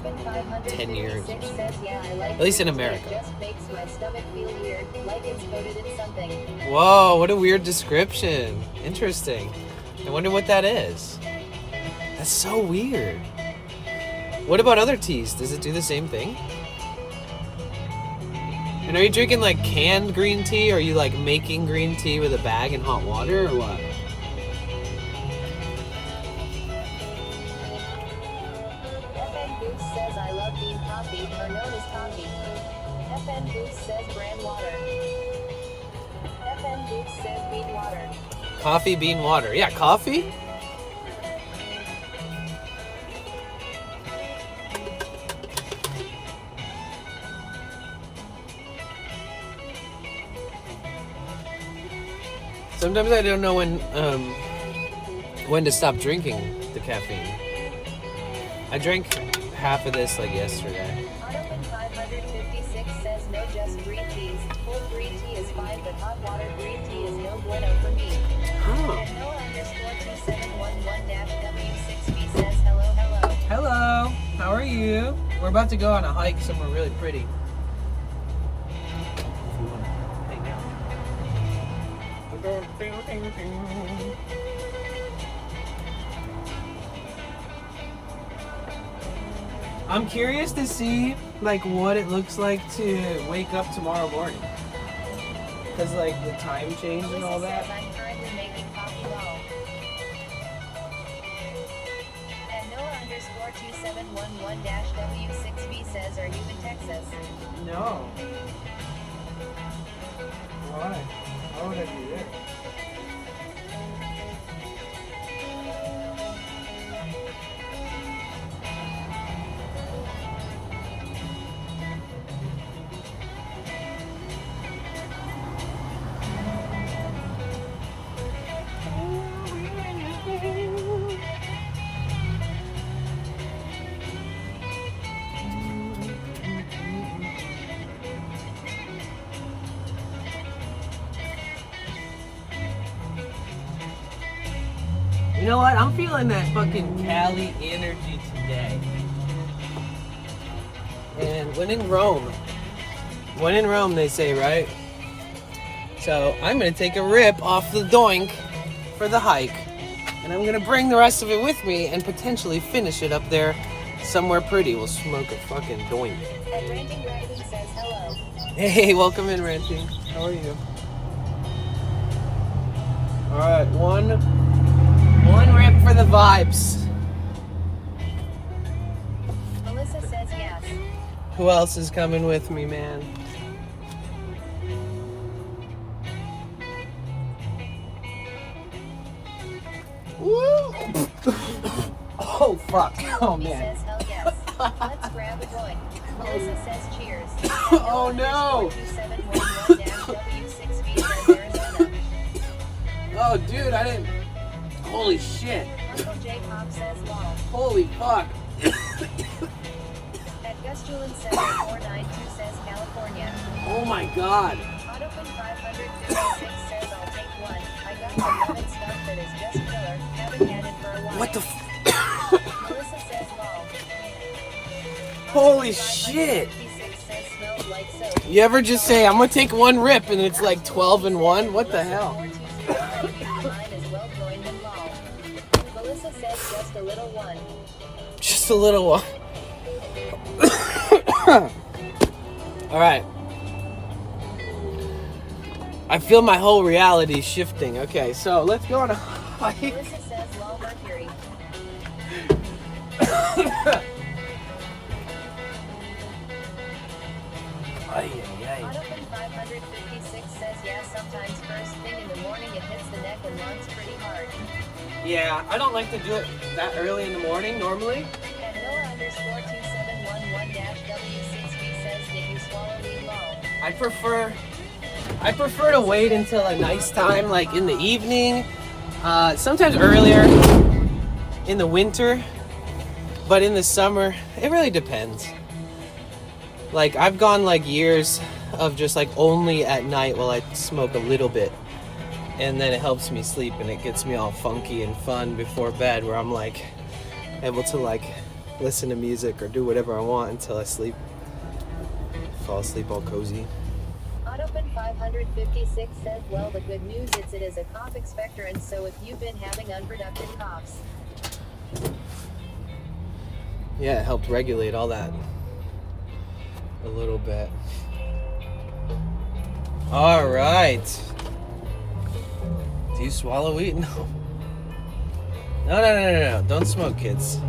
10 years. At least in America. Just makes my stomach feel weird, like it's coated in something. Whoa, what a weird description. Interesting. I wonder what that is. That's so weird. What about other teas? Does it do the same thing? And are you drinking like canned green tea, or are you like making green tea with a bag and hot water, or what? FN Goose says I love bean coffee, or known as coffee. FN Goose says brand water. FN Goose says bean water. Coffee, bean, water. Yeah, coffee? Sometimes I don't know when to stop drinking the caffeine. I drank half of this like yesterday. Autopin 556 says no just green teas. Cold green tea is fine, but hot water green tea is no bueno for me. Huh. And Noah_2711-W6B says hello, hello. Hello, how are you? We're about to go on a hike somewhere really pretty. If you want to hang out. I'm curious to see like what it looks like to wake up tomorrow morning. Cause like the time change and all Melissa that. says I'm currently making coffee well. And Noah_2711-W6B says, are you in Texas? No. Why? Why would I be there? You know what? I'm feeling that fucking Cali energy today. And when in Rome, they say, right? So I'm gonna take a rip off the doink for the hike, and I'm gonna bring the rest of it with me and potentially finish it up there somewhere pretty. We'll smoke a fucking doink. And Ranting Raccoon says hello. Hey, welcome in, Ranting. How are you? All right, one rip for the vibes. Melissa says yes. Who else is coming with me, man? Woo! Oh, fuck. Oh, He man. says hell yes. Let's grab a joint. Melissa says cheers. Oh, no. 2711-W6B says Arizona. Oh, dude, I didn't... Holy shit. Uncle J Pop says lol. Holy fuck. At Gus Julin 7492 says California. Oh, my God. Autopin 556 says I'll take one. I got some lemon stuff that is just killer. Haven't had it for a while. What the Melissa says lol. Holy shit. You ever just say, I'm gonna take one rip, and it's like 12 and 1? What the hell? Melissa says just a little one. Just a little one. All right. I feel my whole reality shifting. Okay, so let's go on a hike. Melissa says low mercury. Autopin 556 says yeah, sometimes first thing in the morning it hits the neck and lungs pretty hard. Yeah, I don't like to do it that early in the morning normally. And Noah_2711-W6B says did you swallow weed low? I prefer to wait until a nice time, like in the evening, sometimes earlier in the winter, but in the summer, it really depends. Like, I've gone like years of just like only at night while I smoke a little bit, and then it helps me sleep and it gets me all funky and fun before bed, where I'm like able to like listen to music or do whatever I want until I fall asleep all cozy. Autopin 556 says, well, the good news is it is a cough expectorant, so if you've been having unproductive coughs. Yeah, it helped regulate all that a little bit. All right. Do you swallow weed? No. No. Don't smoke, kids.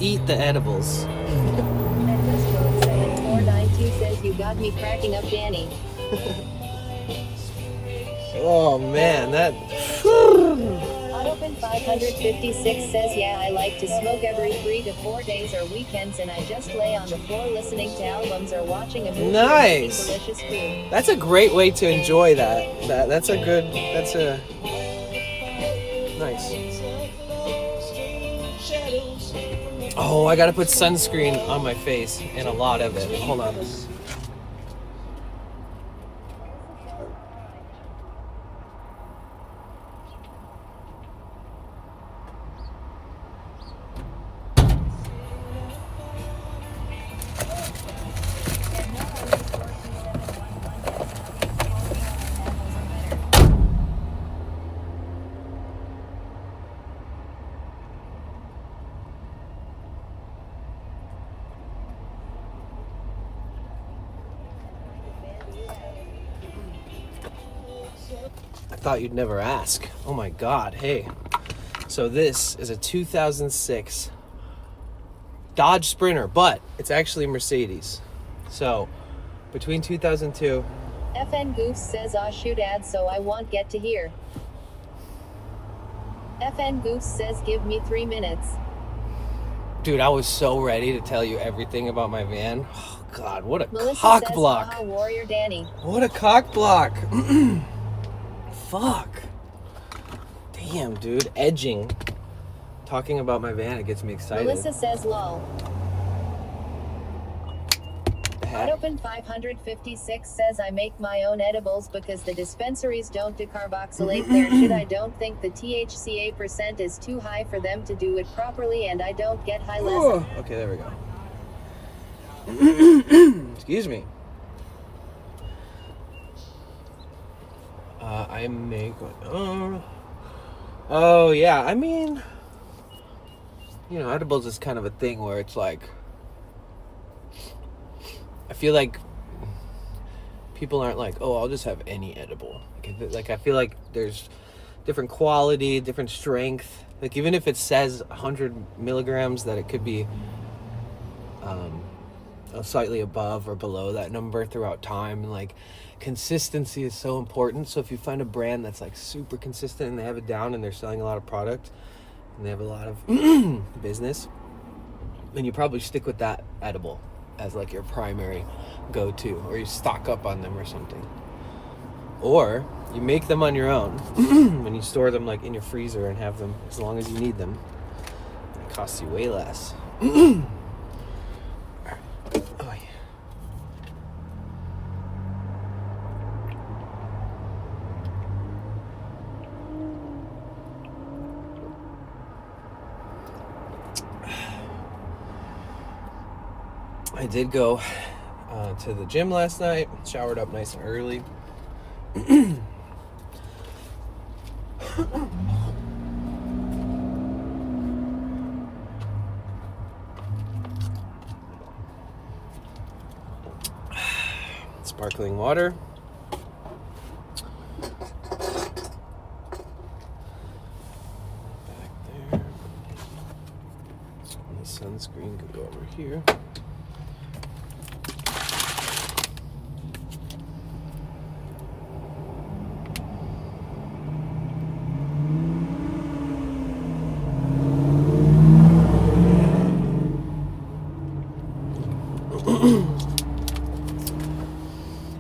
Eat the edibles. And Westbrook 7492 says, you got me cracking up, Danny. Oh man, that. Autopin 556 says, yeah, I like to smoke every 3 to 4 days or weekends, and I just lay on the floor listening to albums or watching a movie. Nice. Or delicious food. That's a great way to enjoy that. That's a nice. Oh, I gotta put sunscreen on my face, and a lot of it. Hold on. I thought you'd never ask. Oh my God, hey. So this is a 2006 Dodge Sprinter, but it's actually Mercedes. So between 2002... FN Goose says, ah, shoot ad, so I won't get to hear. FN Goose says, give me 3 minutes. Dude, I was so ready to tell you everything about my van. Oh God, what a Melissa cock says, block. haha, Warrior Danny. What a cock block. Fuck. Damn, dude. Edging. Talking about my van, it gets me excited. Melissa says, lol. The heck? Autopin 556 says, I make my own edibles because the dispensaries don't decarboxylate their shit. I don't think the THCA % is too high for them to do it properly, and I don't get high less. Okay, there we go. Excuse me. I make... Oh, yeah. I mean... You know, edibles is kind of a thing where it's like... I feel like people aren't like, oh, I'll just have any edible. Like, I feel like there's different quality, different strength. Like, even if it says 100 milligrams, that it could be slightly above or below that number throughout time. And, like, consistency is so important. So if you find a brand that's, like, super consistent and they have it down and they're selling a lot of product and they have a lot of business, then you probably stick with that edible as like your primary go-to, or you stock up on them or something, or you make them on your own when you store them like in your freezer and have them as long as you need them. It costs you way less. Oh, yeah. I did go to the gym last night, showered up nice and early. Sparkling water. Back there. And the sunscreen can go over here.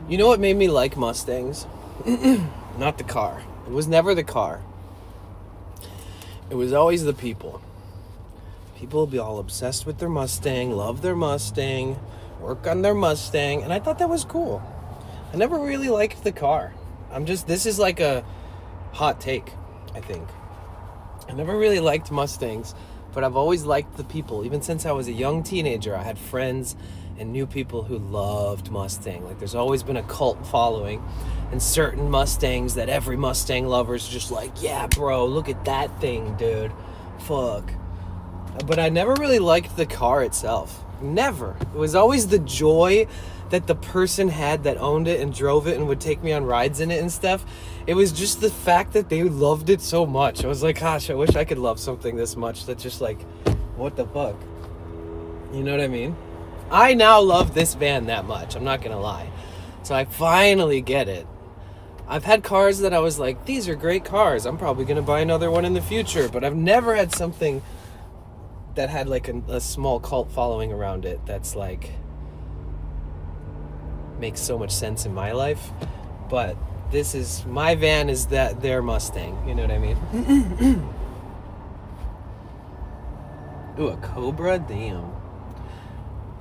You know what made me like Mustangs? Not the car. It was never the car. It was always the people. People will be all obsessed with their Mustang, love their Mustang, work on their Mustang, and I thought that was cool. I never really liked the car. This is like a hot take, I think. I never really liked Mustangs, but I've always liked the people. Even since I was a young teenager, I had friends and knew people who loved Mustang. Like, there's always been a cult following, and certain Mustangs that every Mustang lover's just like, yeah, bro, look at that thing, dude. Fuck. But I never really liked the car itself. Never. It was always the joy that the person had that owned it and drove it and would take me on rides in it and stuff. It was just the fact that they loved it so much. I was like, gosh, I wish I could love something this much. That's just like, what the fuck? You know what I mean? I now love this van that much. I'm not gonna lie. So I finally get it. I've had cars that I was like, these are great cars. I'm probably gonna buy another one in the future. But I've never had something that had like a small cult following around it that's like makes so much sense in my life. But my van is that their Mustang, you know what I mean? Ooh, a Cobra? Damn.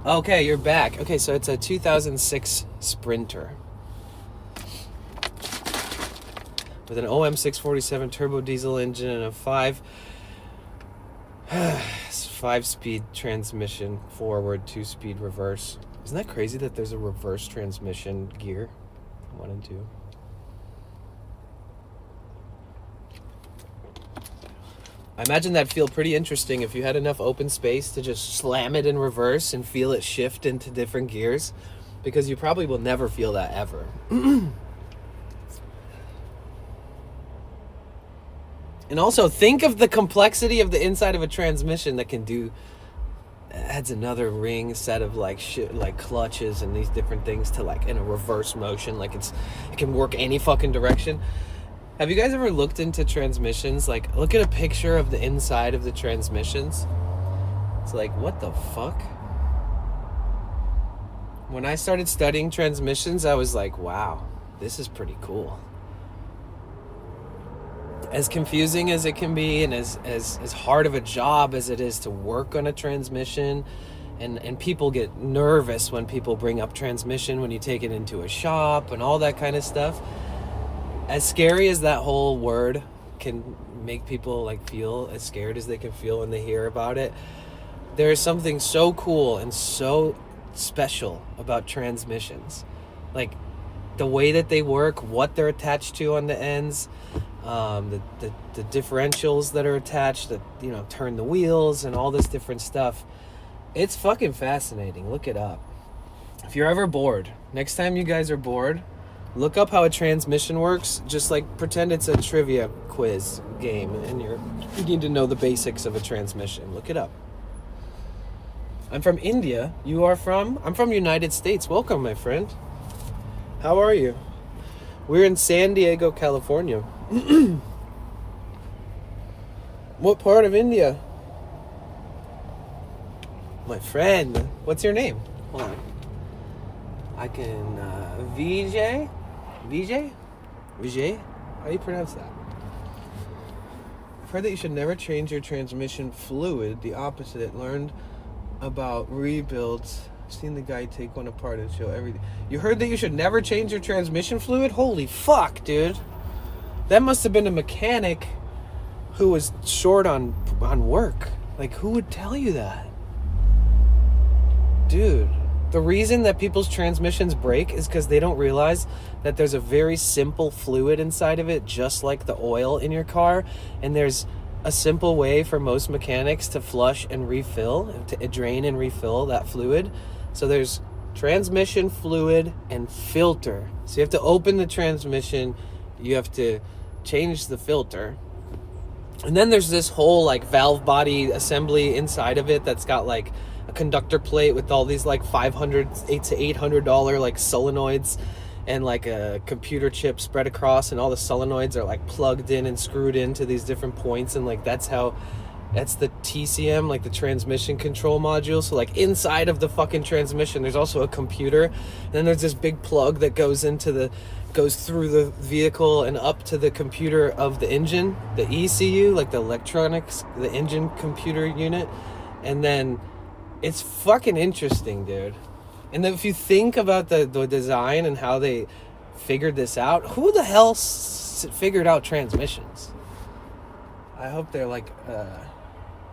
Okay, you're back. Okay, so it's a 2006 Sprinter with an OM 647 turbo diesel engine and a 5-speed transmission, forward, 2-speed reverse. Isn't that crazy that there's a reverse transmission gear? 1 and 2. I imagine that'd feel pretty interesting if you had enough open space to just slam it in reverse and feel it shift into different gears, because you probably will never feel that ever. And also, think of the complexity of the inside of a transmission that can do, adds another ring set of like shit, like clutches and these different things to like in a reverse motion, like it can work any fucking direction. Have you guys ever looked into transmissions? Like, look at a picture of the inside of the transmissions. It's like, what the fuck? When I started studying transmissions, I was like, wow, this is pretty cool. As confusing as it can be, and as hard of a job as it is to work on a transmission, and people get nervous when people bring up transmission when you take it into a shop and all that kind of stuff. As scary as that whole word can make people like feel as scared as they can feel when they hear about it, there is something so cool and so special about transmissions. Like the way that they work, what they're attached to on the ends, the differentials that are attached that, you know, turn the wheels and all this different stuff. It's fucking fascinating. Look it up. If you're ever bored, next time you guys are bored, look up how a transmission works. Just like pretend it's a trivia quiz game and you need to know the basics of a transmission. Look it up. I'm from India. You are from? I'm from United States. Welcome, my friend. How are you? We're in San Diego, California. What part of India? My friend. What's your name? Hold on. I can, Vijay? Vijay? Vijay? How do you pronounce that? I've heard that you should never change your transmission fluid. The opposite. Learned about rebuilds. I've seen the guy take one apart and show everything. You heard that you should never change your transmission fluid? Holy fuck, dude. That must have been a mechanic who was short on work. Like, who would tell you that? Dude, The reason that people's transmissions break is because they don't realize that there's a very simple fluid inside of it, just like the oil in your car. And there's a simple way for most mechanics to flush and refill, to drain and refill that fluid. So there's transmission fluid and filter. So you have to open the transmission, you have to change the filter. And then there's this whole like valve body assembly inside of it that's got like a conductor plate with all these like $500 to $800 like solenoids and like a computer chip spread across, and all the solenoids are like plugged in and screwed into these different points, and like that's the TCM, like the transmission control module. So like inside of the fucking transmission there's also a computer, and then there's this big plug that goes through the vehicle and up to the computer of the engine, the ECU, like the electronics, the engine computer unit. And then it's fucking interesting, dude. And then if you think about the design and how they figured this out, who the hell figured out transmissions? I hope they're like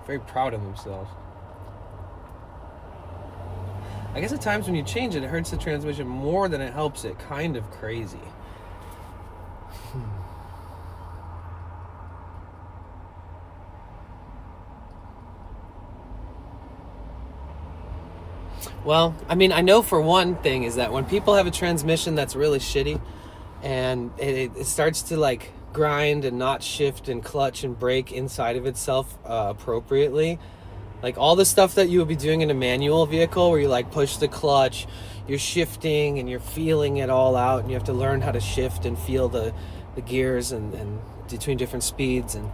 very proud of themselves. I guess at times when you change it, it hurts the transmission more than it helps it. Kind of crazy. Well, I mean, I know for one thing is that when people have a transmission that's really shitty and it starts to like grind and not shift and clutch and brake inside of itself appropriately, like all the stuff that you would be doing in a manual vehicle where you like push the clutch, you're shifting and you're feeling it all out, and you have to learn how to shift and feel the gears and between different speeds, and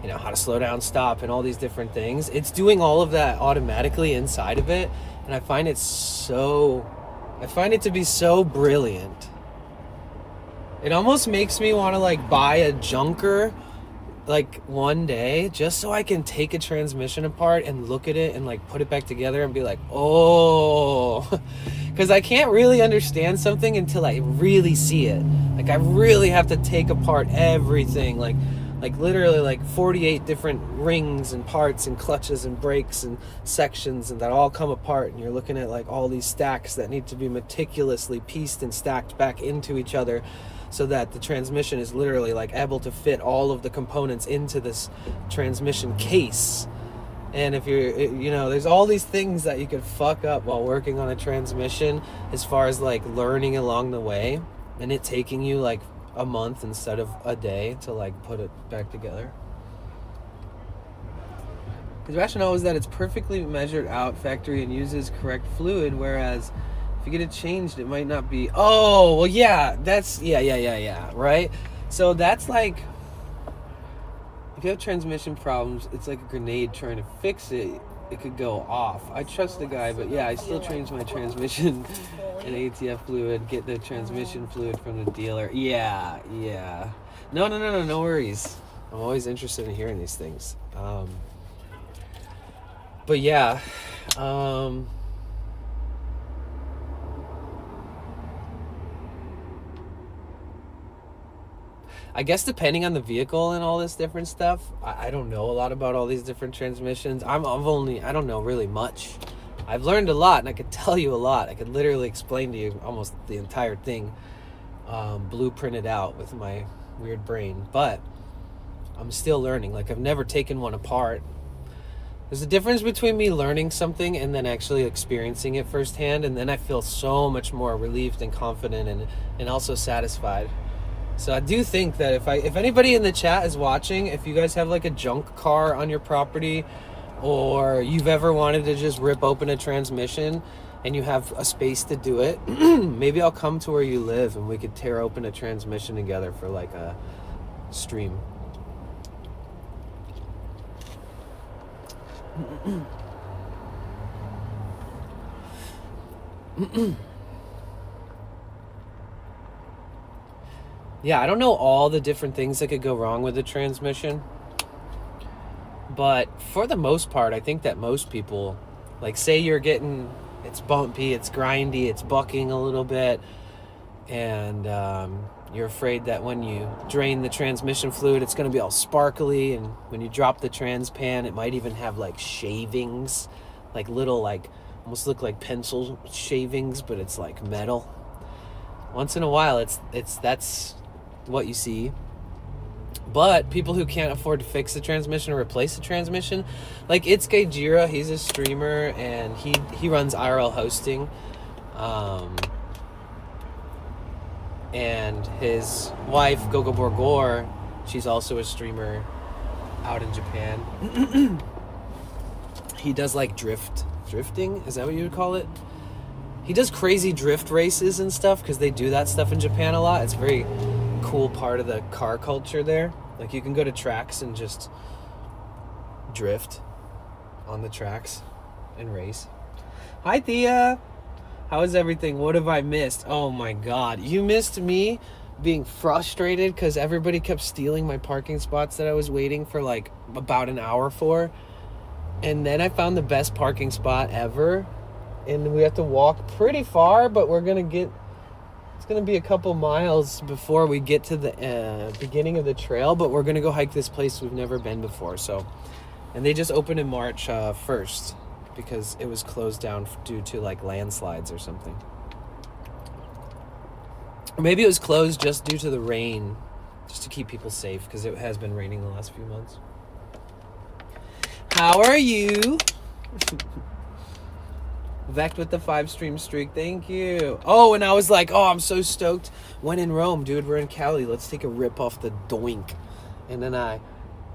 you know how to slow down, stop, and all these different things. It's doing all of that automatically inside of it, and I find it to be so brilliant. It almost makes me want to like buy a junker like one day just so I can take a transmission apart and look at it and like put it back together and be like, oh, because I can't really understand something until I really see it. Like I really have to take apart everything, like literally like 48 different rings and parts and clutches and brakes and sections, and that all come apart, and you're looking at like all these stacks that need to be meticulously pieced and stacked back into each other so that the transmission is literally like able to fit all of the components into this transmission case. And if you're, you know, there's all these things that you could fuck up while working on a transmission as far as like learning along the way, and it taking you like a month instead of a day to like put it back together. His rationale is that it's perfectly measured out factory and uses correct fluid, whereas if you get it changed, it might not be. Oh, well, yeah, that's, yeah, right? So that's like, if you have transmission problems, it's like a grenade trying to fix it. It could go off. I trust the guy, but yeah, I still change my transmission and ATF fluid, get the transmission fluid from the dealer. Yeah. No worries. I'm always interested in hearing these things. But yeah, I guess depending on the vehicle and all this different stuff, I don't know a lot about all these different transmissions. I don't know really much. I've learned a lot, and I could tell you a lot. I could literally explain to you almost the entire thing, blueprinted out with my weird brain. But I'm still learning. Like, I've never taken one apart. There's a difference between me learning something and then actually experiencing it firsthand, and then I feel so much more relieved and confident and also satisfied. So I do think that if anybody in the chat is watching, if you guys have like a junk car on your property, or you've ever wanted to just rip open a transmission and you have a space to do it, maybe I'll come to where you live and we could tear open a transmission together for like a stream. Yeah, I don't know all the different things that could go wrong with the transmission, but for the most part, I think that most people, like, say it's bumpy, it's grindy, it's bucking a little bit, and you're afraid that when you drain the transmission fluid, it's going to be all sparkly, and when you drop the trans pan, it might even have like shavings, like little like almost look like pencil shavings, but it's like metal. Once in a while, that's what you see. But people who can't afford to fix the transmission or replace the transmission, like It's Gaijira, he's a streamer and he runs IRL hosting. And his wife, Gogo Borgor, she's also a streamer out in Japan. He does like drifting, is that what you would call it? He does crazy drift races and stuff because they do that stuff in Japan a lot. It's a very cool part of the car culture there. Like you can go to tracks and just drift on the tracks and race. Hi Thea, how is everything? What have I missed? Oh my god, you missed me being frustrated because everybody kept stealing my parking spots that I was waiting for like about an hour for. And then I found the best parking spot ever. And we have to walk pretty far, but it's going to be a couple miles before we get to the beginning of the trail, but we're going to go hike this place we've never been before. So, and they just opened in March 1st because it was closed down due to like landslides or something. Or maybe it was closed just due to the rain, just to keep people safe because it has been raining the last few months. How are you? Vect with the 5-stream streak, thank you. Oh, and I was like, oh, I'm so stoked. When in Rome, dude, we're in Cali. Let's take a rip off the doink. And then I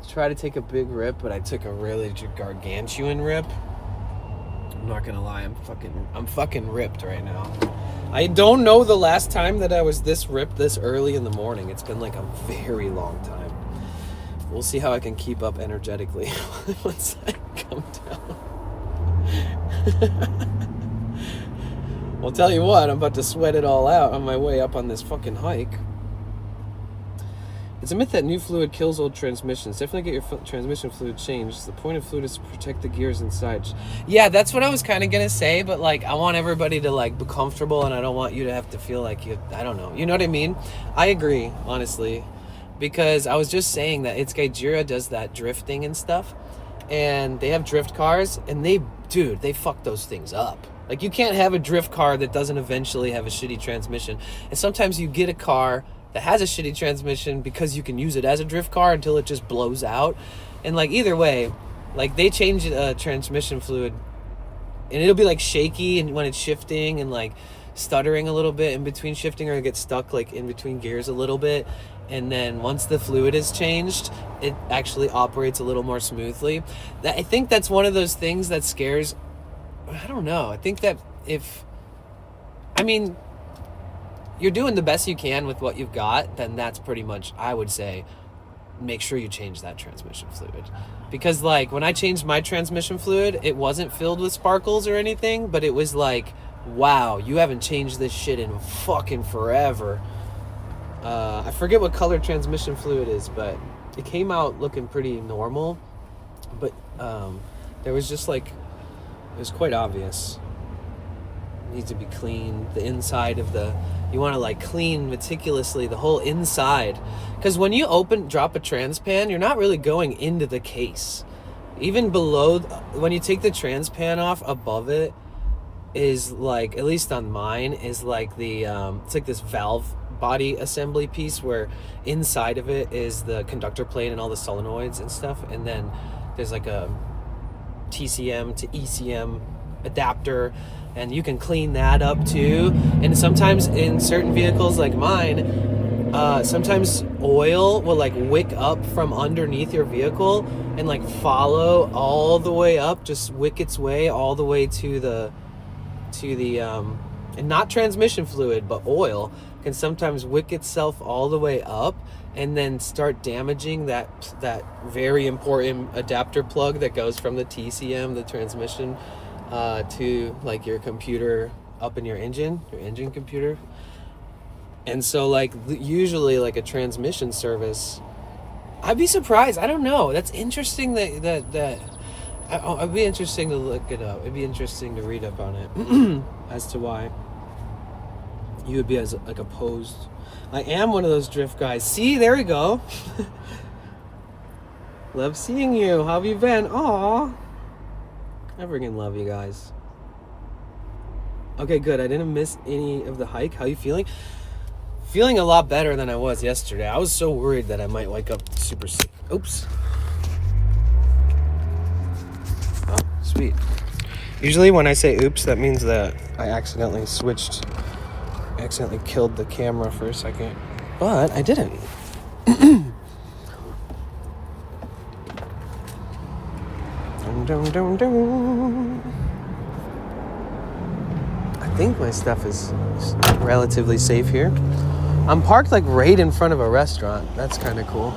tried to take a big rip, but I took a really gargantuan rip. I'm not gonna lie, I'm fucking ripped right now. I don't know the last time that I was this ripped this early in the morning. It's been like a very long time. We'll see how I can keep up energetically once I come down. I'll tell you what, I'm about to sweat it all out on my way up on this fucking hike. It's a myth that new fluid kills old transmissions. Definitely get your transmission fluid changed. The point of fluid is to protect the gears inside. Yeah, that's what I was kind of going to say, but like I want everybody to like be comfortable and I don't want you to have to feel like I don't know. You know what I mean? I agree, honestly, because I was just saying that It's Gaijira does that drifting and stuff, and they have drift cars, and they fuck those things up. Like, you can't have a drift car that doesn't eventually have a shitty transmission. And sometimes you get a car that has a shitty transmission because you can use it as a drift car until it just blows out. And, like, either way, like, they change transmission fluid, and it'll be, like, shaky and when it's shifting and, like, stuttering a little bit in between shifting, or it gets stuck, like, in between gears a little bit. And then once the fluid is changed, it actually operates a little more smoothly. I think that's one of those things that scares... I don't know. I think that you're doing the best you can with what you've got, then that's pretty much, I would say, make sure you change that transmission fluid. Because, like, when I changed my transmission fluid, it wasn't filled with sparkles or anything, but it was like, wow, you haven't changed this shit in fucking forever. I forget what color transmission fluid is, but it came out looking pretty normal. But there was just like, it was quite obvious. It needs to be clean. The inside of you want to like clean meticulously the whole inside. Because when you drop a transpan, you're not really going into the case. Even below, when you take the transpan off, above it is like, at least on mine, is like it's like this valve body assembly piece where inside of it is the conductor plate and all the solenoids and stuff, and then there's like a TCM to ECM adapter, and you can clean that up too. And sometimes in certain vehicles like mine, sometimes oil will like wick up from underneath your vehicle and like follow all the way up, just wick its way all the way to the and not transmission fluid, but oil can sometimes wick itself all the way up and then start damaging that very important adapter plug that goes from the TCM, the transmission, to like your computer up in your engine computer. And so like usually like a transmission service, I'd be surprised. I don't know. That's interesting that I'd be interesting to look it up. It'd be interesting to read up on it as to why you would be as like opposed. I am one of those drift guys. See, there we go. Love seeing you. How have you been? Aw. I freaking love you guys. Okay, good. I didn't miss any of the hike. How you feeling? Feeling a lot better than I was yesterday. I was so worried that I might wake up super sick. Oops. Oh, sweet. Usually when I say oops, that means that I accidentally killed the camera for a second. But I didn't. Dun, dun, dun. I think my stuff is relatively safe here. I'm parked like right in front of a restaurant. That's kind of cool.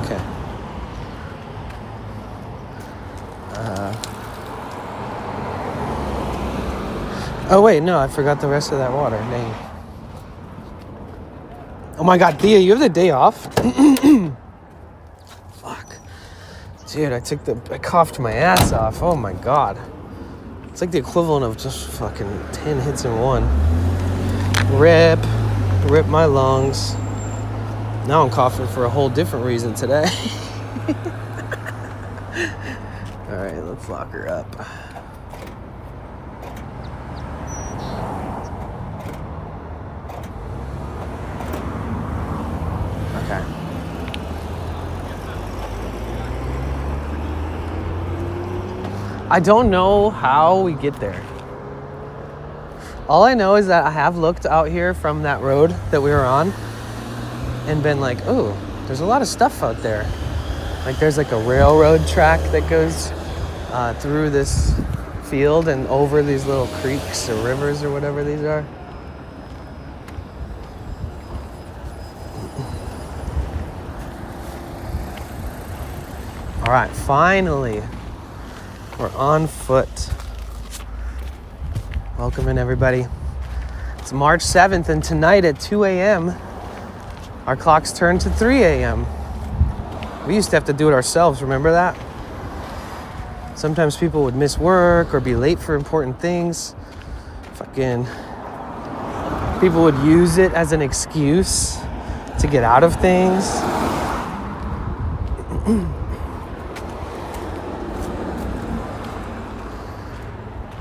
Okay. Oh wait, no, I forgot the rest of that water. Dang. Oh my God, Thea, you have the day off? Fuck. Dude, I coughed my ass off. Oh my God. It's like the equivalent of just fucking 10 hits in one. Rip my lungs. Now I'm coughing for a whole different reason today. All right, let's lock her up. Okay. I don't know how we get there. All I know is that I have looked out here from that road that we were on and been like, oh, there's a lot of stuff out there. Like there's like a railroad track that goes through this field and over these little creeks or rivers or whatever these are. All right, finally, we're on foot. Welcome in, everybody. It's March 7th, and tonight at 2 a.m., our clocks turn to 3 a.m. We used to have to do it ourselves, remember that? Sometimes people would miss work or be late for important things. Fucking people would use it as an excuse to get out of things.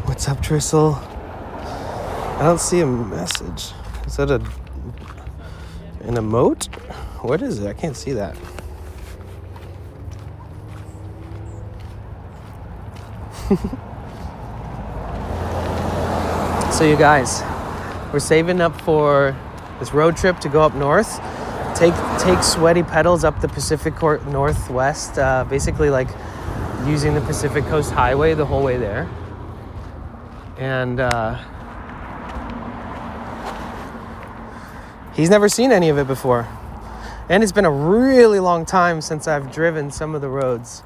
What's up, Trissel? I don't see a message. Is that an emote? What is it? I can't see that. So you guys, we're saving up for this road trip to go up north. Take sweaty pedals up the Pacific Northwest, basically like using the Pacific Coast Highway the whole way there. And he's never seen any of it before. And it's been a really long time since I've driven some of the roads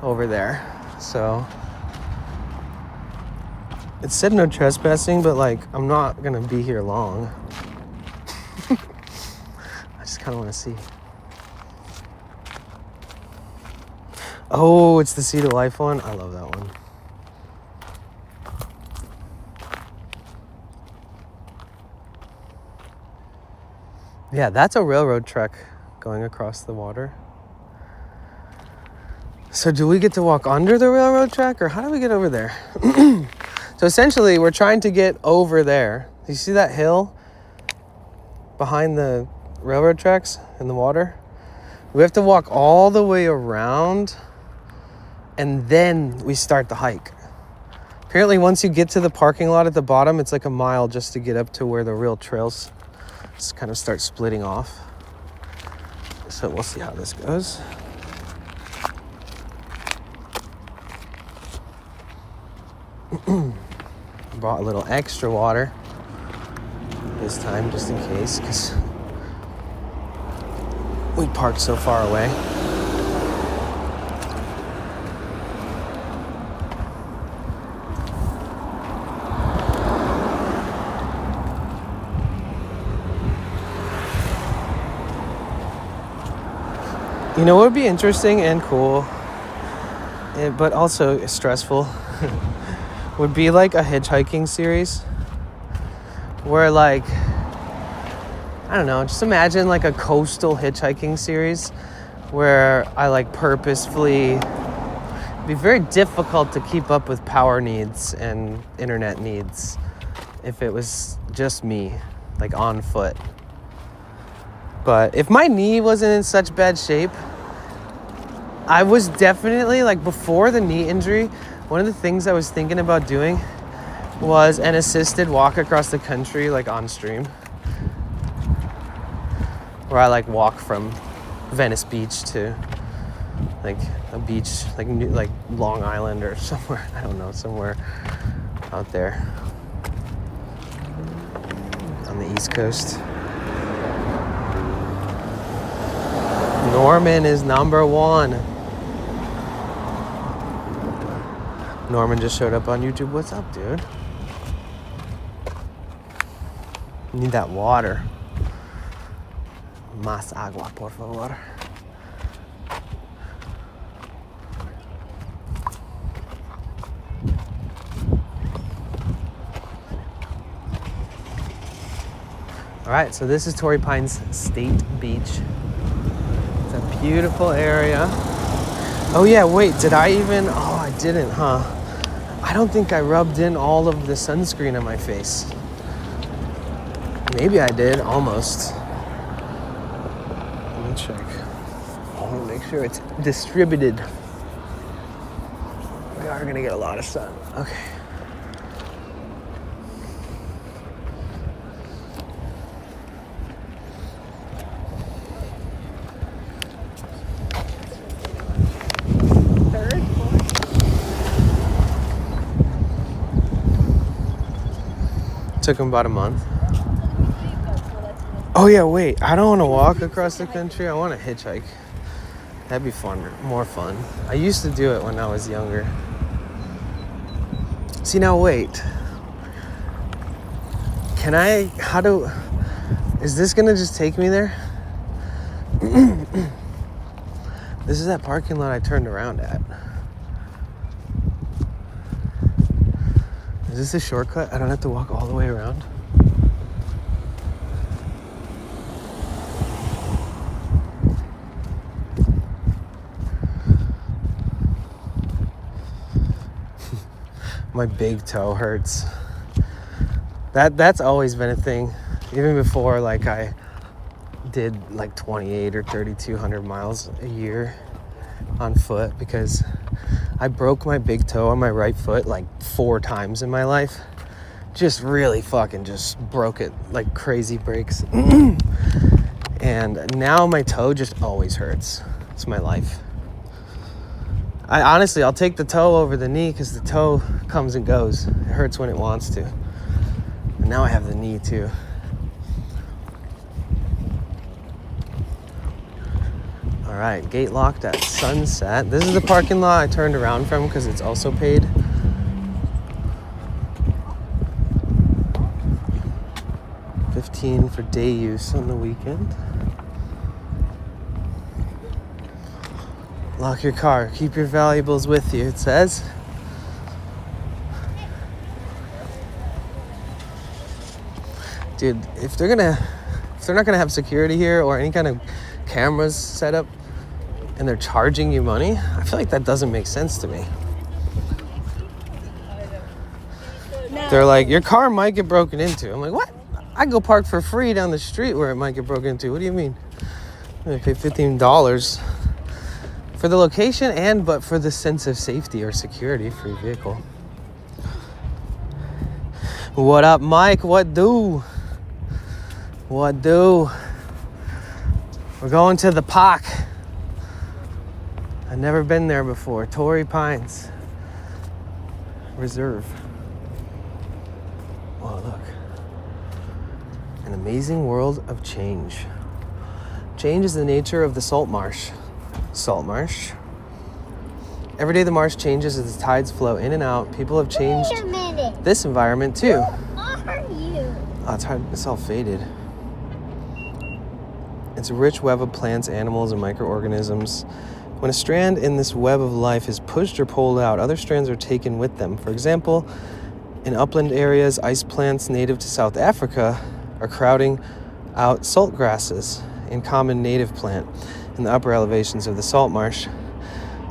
over there. So it said no trespassing, but like I'm not gonna be here long. I just kind of want to see. Oh, it's the Seed of Life one. I love that one. Yeah, that's a railroad track going across the water. So do we get to walk under the railroad track, or how do we get over there? So essentially, we're trying to get over there. You see that hill behind the railroad tracks in the water? We have to walk all the way around, and then we start the hike. Apparently, once you get to the parking lot at the bottom, it's like a mile just to get up to where the real trails just kind of start splitting off. So we'll see how this goes. Brought a little extra water this time just in case, because we parked so far away. You know what would be interesting and cool, but also stressful, would be like a hitchhiking series where like I don't know, just imagine like a coastal hitchhiking series where I like purposefully, it'd be very difficult to keep up with power needs and internet needs if it was just me, like on foot. But if my knee wasn't in such bad shape, I was definitely, like before the knee injury, one of the things I was thinking about doing was an assisted walk across the country, like on stream, where I like walk from Venice Beach to like a beach, like Long Island or somewhere, I don't know, somewhere out there on the East Coast. Norman is number one. Norman just showed up on YouTube. What's up, dude? Need that water. Más agua, por favor. All right, so this is Tory Pines State Beach. It's a beautiful area. Oh yeah, wait, did I even? Oh, I didn't, huh? I don't think I rubbed in all of the sunscreen on my face. Maybe I did, almost. Let me check. I want to make sure it's distributed. We are gonna get a lot of sun. Okay. Took him about a month. Oh yeah, wait, I don't want to walk across the country. I want to hitchhike. That'd be fun, more fun. I used to do it when I was younger. See, now wait. Is this gonna just take me there? This is that parking lot I turned around at. Is this a shortcut? I don't have to walk all the way around? My big toe hurts. That's always been a thing. Even before like I did like 28 or 3,200 miles a year on foot, because I broke my big toe on my right foot like 4 times in my life. Just really fucking just broke it like crazy breaks. And now my toe just always hurts. It's my life. I'll take the toe over the knee because the toe comes and goes. It hurts when it wants to. And now I have the knee too. All right, gate locked at sunset. This is the parking lot I turned around from because it's also paid. $15 for day use on the weekend. Lock your car. Keep your valuables with you, it says. Dude, if they're not gonna have security here or any kind of cameras set up and they're charging you money, I feel like that doesn't make sense to me. They're like, your car might get broken into. I'm like, what? I go park for free down the street where it might get broken into. What do you mean? I'm gonna pay $15 for the location but for the sense of safety or security for your vehicle. What up, Mike? What do? What do? We're going to the park. I've never been there before. Tory Pines Reserve. Oh, look. An amazing world of change. Change is the nature of the salt marsh. Salt marsh. Every day the marsh changes as the tides flow in and out. People have changed this environment too. Who are you? Oh, it's hard. It's all faded. It's a rich web of plants, animals, and microorganisms. When a strand in this web of life is pushed or pulled out, other strands are taken with them. For example, in upland areas, ice plants native to South Africa are crowding out salt grasses and common native plant in the upper elevations of the salt marsh.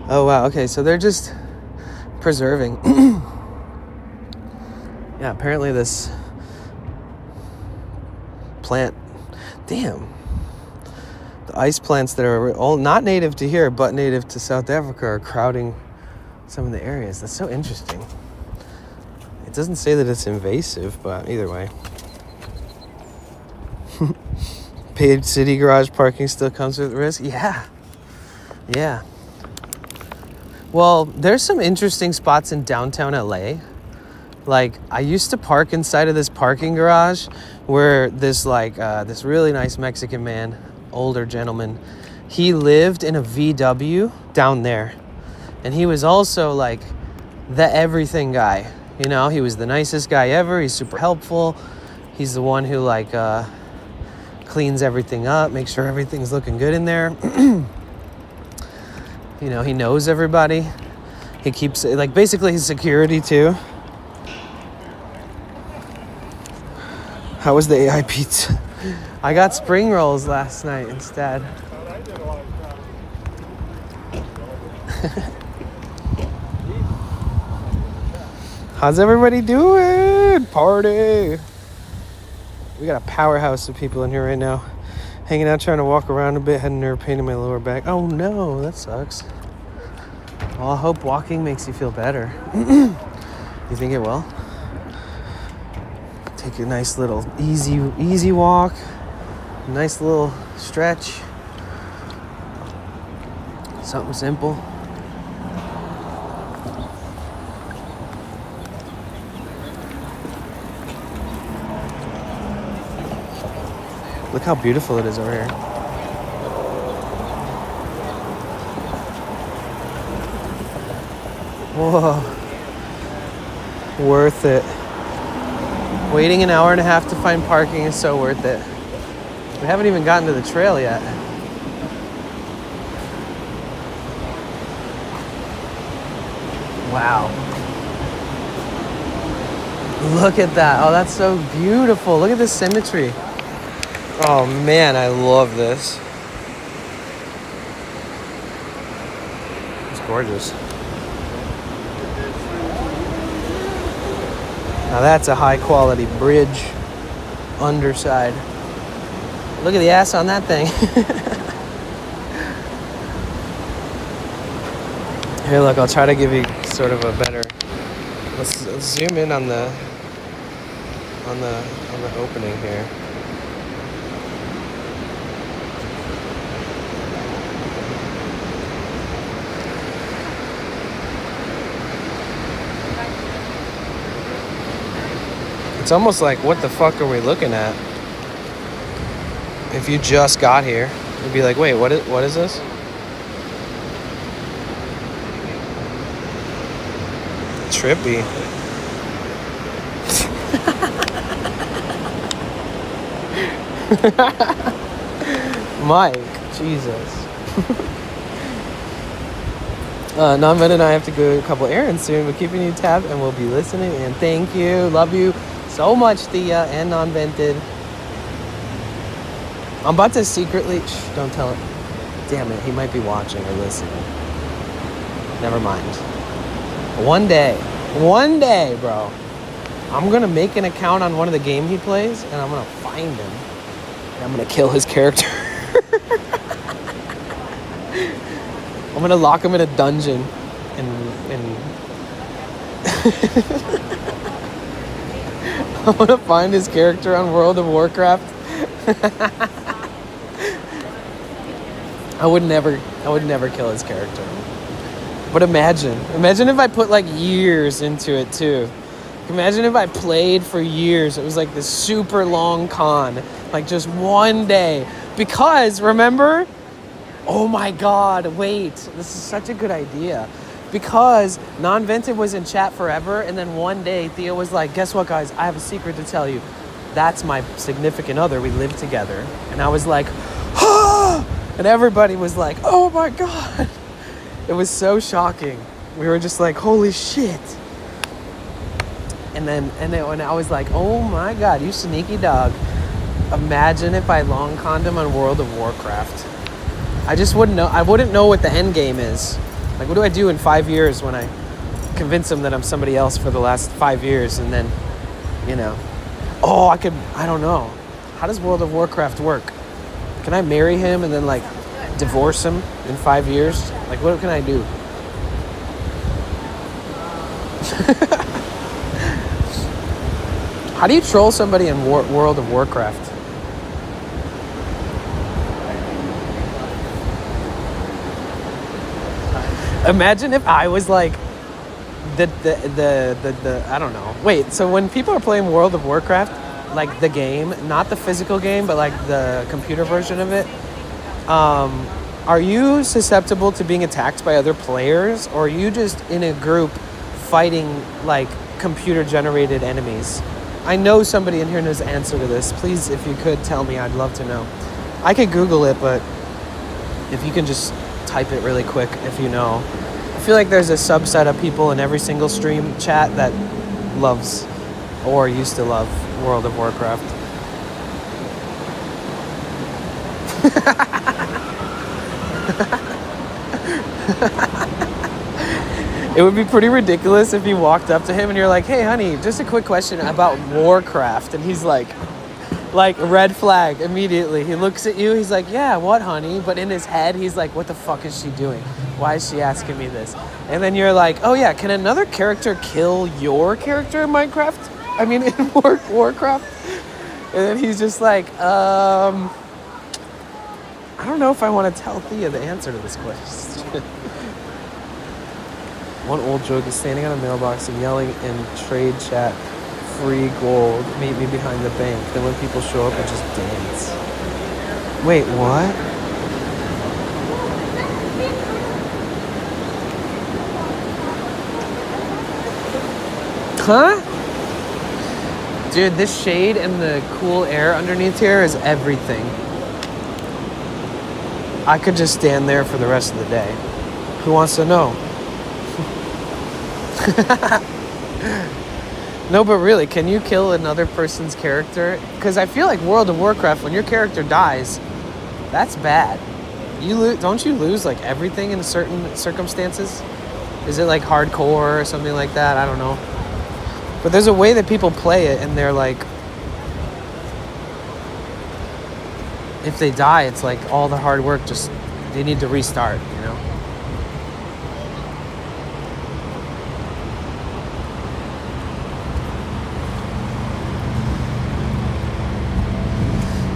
Oh, wow. Okay, so they're just preserving. Yeah, apparently this plant, damn, the ice plants that are all not native to here but native to South Africa are crowding some of the areas. That's so interesting. It doesn't say that it's invasive, but either way. Paid city garage parking still comes with risk? Yeah. Well, there's some interesting spots in downtown LA. Like, I used to park inside of this parking garage where this really nice Mexican man, older gentleman, he lived in a VW down there. And he was also like the everything guy. You know, he was the nicest guy ever. He's super helpful. He's the one who cleans everything up, makes sure everything's looking good in there. You know, he knows everybody. He keeps, basically his security too. How was the AI pizza? I got spring rolls last night instead. How's everybody doing? Party! We got a powerhouse of people in here right now. Hanging out, trying to walk around a bit, had a nerve pain in my lower back. Oh no, that sucks. Well, I hope walking makes you feel better. You think it will? Take a nice little easy walk. A nice little stretch. Something simple. Look how beautiful it is over here. Whoa. Worth it. Waiting an hour and a half to find parking is so worth it. We haven't even gotten to the trail yet. Wow. Look at that. Oh, that's so beautiful. Look at this symmetry. Oh man, I love this. It's gorgeous. Now that's a high quality bridge underside. Look at the ass on that thing. Here, look, I'll try to give you sort of a better. Let's zoom in on the opening here. It's almost like, what the fuck are we looking at? If you just got here, you'd be like, wait, what is this? Trippy. Mike, Jesus. Non-vet and I have to go a couple errands soon. We're keeping you tabbed and we'll be listening. And thank you. Love you so much, Thea and non-vented. I'm about to secretly... Shh, don't tell him. Damn it, he might be watching or listening. Never mind. One day, bro, I'm going to make an account on one of the games he plays, and I'm going to find him, and I'm going to kill his character. I'm going to lock him in a dungeon, and I'm going to find his character on World of Warcraft. I would never kill his character. But imagine if I put like years into it too. Imagine if I played for years. It was like this super long con, like just one day. Because remember, oh my God, wait, this is such a good idea. Because Non-Vented was in chat forever, and then one day Theo was like, guess what guys, I have a secret to tell you. That's my significant other, we live together. And I was like, ah! And everybody was like, oh my God. It was so shocking. We were just like, holy shit. And then when I was like, oh my God, you sneaky dog. Imagine if I long condom on World of Warcraft. I just wouldn't know. I wouldn't know what the end game is. Like, what do I do in 5 years when I convince him that I'm somebody else for the last 5 years, and then, you know, I don't know. How does World of Warcraft work? Can I marry him and then, like, divorce him in 5 years? Like, what can I do? How do you troll somebody in World of Warcraft? Imagine if I was like the I don't know. Wait, so when people are playing World of Warcraft, like the game, not the physical game, but like the computer version of it, are you susceptible to being attacked by other players, or are you just in a group fighting like computer generated enemies? I know somebody in here knows the answer to this. Please, if you could tell me, I'd love to know. I could Google it, but if you can just type it really quick if you know. I feel like there's a subset of people in every single stream chat that loves or used to love World of Warcraft. It would be pretty ridiculous if you walked up to him and you're like, hey, honey, just a quick question about Warcraft. And he's like red flag immediately. He looks at you. He's like, yeah, what, honey? But in his head, he's like, what the fuck is she doing? Why is she asking me this? And then you're like, oh, yeah, can another character kill your character in Minecraft? I mean, in Warcraft? And then he's just like, I don't know if I want to tell Thea the answer to this question. One old joke is standing on a mailbox and yelling in trade chat, free gold, meet me behind the bank. Then when people show up, I just dance. Wait, what? Huh? Dude, this shade and the cool air underneath here is everything. I could just stand there for the rest of the day. Who wants to know? No, but really, can you kill another person's character? Because I feel like World of Warcraft, when your character dies, that's bad. Don't you lose like everything in certain circumstances? Is it like hardcore or something like that? I don't know. But there's a way that people play it, and they're like, if they die, it's like all the hard work just, they need to restart, you know?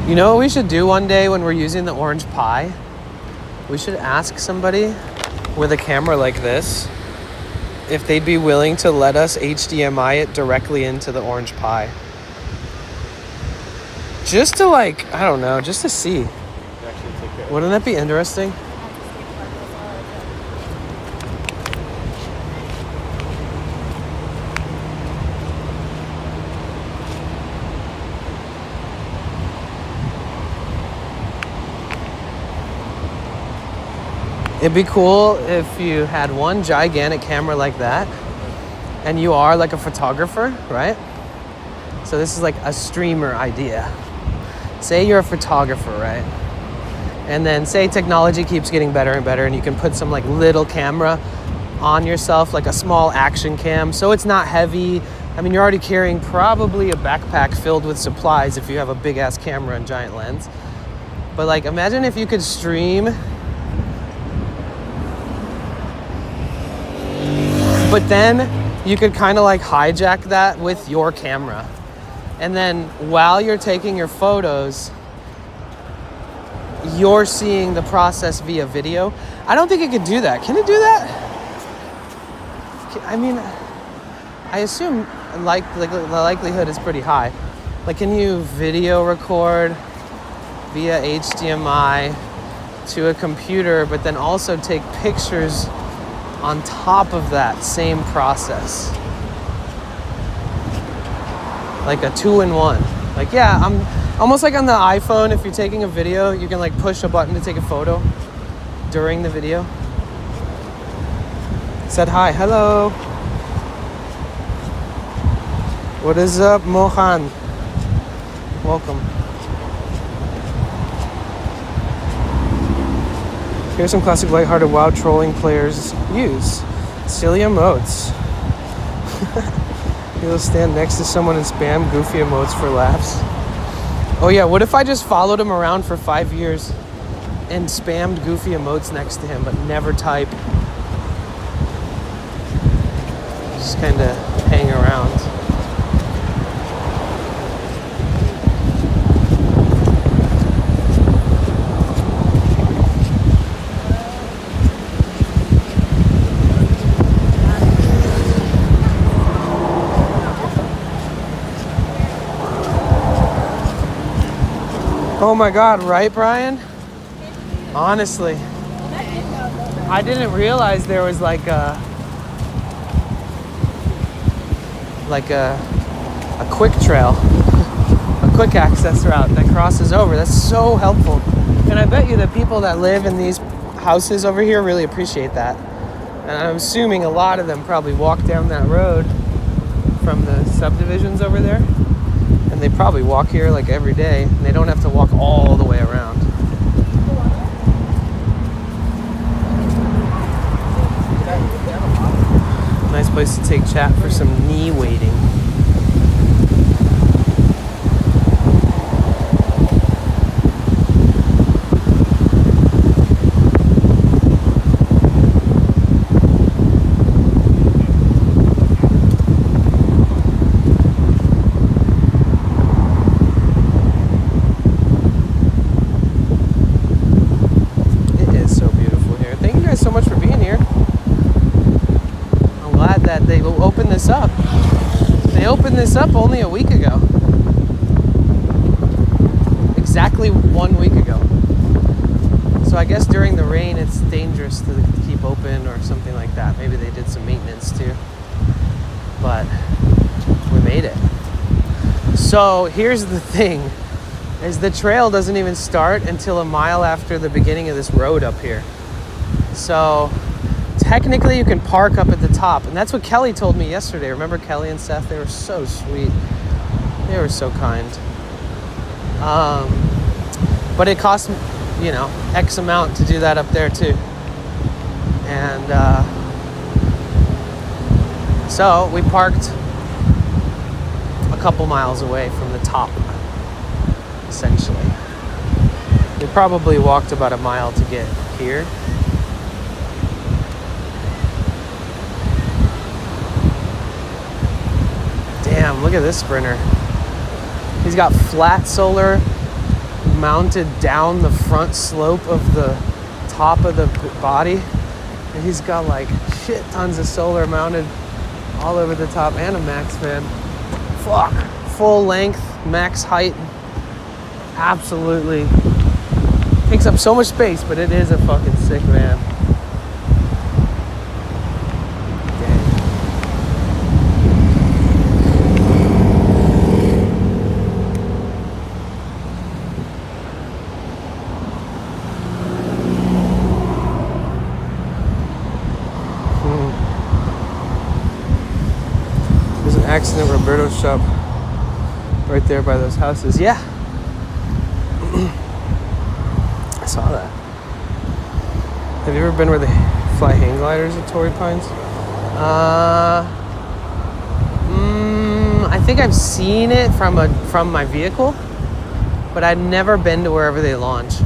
You know what we should do one day when we're using the orange pie? We should ask somebody with a camera like this if they'd be willing to let us HDMI it directly into the orange pie. Just to like, I don't know, just to see. Wouldn't that be interesting? It'd be cool if you had one gigantic camera like that, and you are like a photographer, right? So this is like a streamer idea. Say you're a photographer, right? And then say technology keeps getting better and better, and you can put some like little camera on yourself, like a small action cam, so it's not heavy. I mean, you're already carrying probably a backpack filled with supplies if you have a big ass camera and giant lens. But like, imagine if you could stream, but then you could kind of like hijack that with your camera. And then while you're taking your photos, you're seeing the process via video. I don't think it could do that. Can it do that? I mean, I assume like the likelihood is pretty high. Like, can you video record via HDMI to a computer, but then also take pictures on top of that same process? Like a 2-in-1. Like, yeah, I'm almost like on the iPhone, if you're taking a video, you can like push a button to take a photo during the video. Said hi, hello. What is up, Mohan? Welcome. Here's some classic lighthearted WoW trolling players use. Silly emotes. You'll stand next to someone and spam goofy emotes for laughs. Oh yeah, what if I just followed him around for 5 years and spammed goofy emotes next to him but never type? Just kind of hang around. Oh my God, right, Brian? Honestly, I didn't realize there was like a quick trail, a quick access route that crosses over. That's so helpful. And I bet you the people that live in these houses over here really appreciate that. And I'm assuming a lot of them probably walk down that road from the subdivisions over there. And they probably walk here like every day, and they don't have to walk all the way around. Nice place to take chat for some knee waiting. They opened this up only a week ago. Exactly 1 week ago. So I guess during the rain it's dangerous to keep open or something like that. Maybe they did some maintenance too. But we made it. So here's the thing, is the trail doesn't even start until a mile after the beginning of this road up here. So technically you can park up at the top, and that's what Kelly told me yesterday. Remember Kelly and Seth? They were so sweet. They were so kind. But it cost, X amount to do that up there too. And so we parked a couple miles away from the top, essentially. We probably walked about a mile to get here. Damn, look at this Sprinter. He's got flat solar mounted down the front slope of the top of the body. And he's got like shit tons of solar mounted all over the top, and a max fan. Fuck. Full length, max height. Absolutely. Takes up so much space, but it is a fucking sick van. Accident Roberto's shop right there by those houses. Yeah. I saw that. Have you ever been where they fly hang gliders at Tory Pines? I think I've seen it from my vehicle, but I've never been to wherever they launch.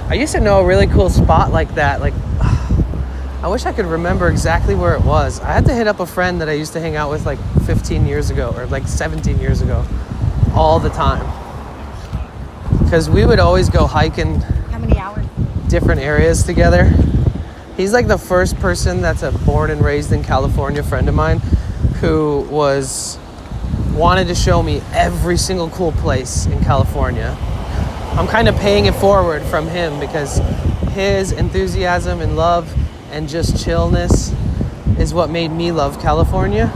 I used to know a really cool spot like that. Like, I wish I could remember exactly where it was. I had to hit up a friend that I used to hang out with like 15 years ago or like 17 years ago all the time. Because we would always go hiking. How many hours? Different areas together. He's like the first person that's a born and raised in California friend of mine who wanted to show me every single cool place in California. I'm kind of paying it forward from him because his enthusiasm and love and just chillness is what made me love California.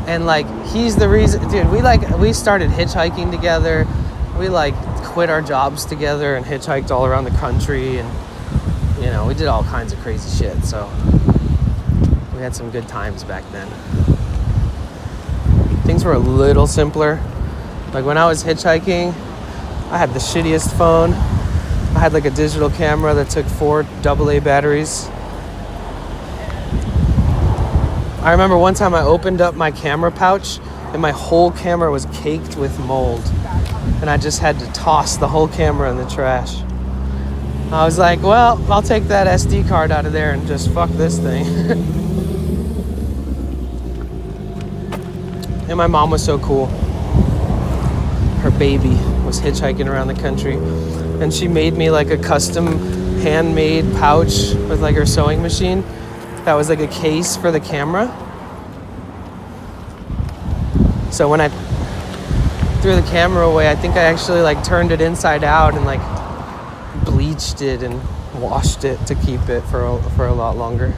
And like, he's the reason, dude, we started hitchhiking together. We like quit our jobs together and hitchhiked all around the country, and we did all kinds of crazy shit. So we had some good times back then. Things were a little simpler. Like when I was hitchhiking, I had the shittiest phone. I had like a digital camera that took 4 AA batteries. I remember one time I opened up my camera pouch and my whole camera was caked with mold. And I just had to toss the whole camera in the trash. I was like, well, I'll take that SD card out of there and just fuck this thing. And my mom was so cool. Her baby was hitchhiking around the country. And she made me like a custom handmade pouch with like her sewing machine. That was like a case for the camera. So when I threw the camera away, I think I actually like turned it inside out and like bleached it and washed it to keep it for a lot longer.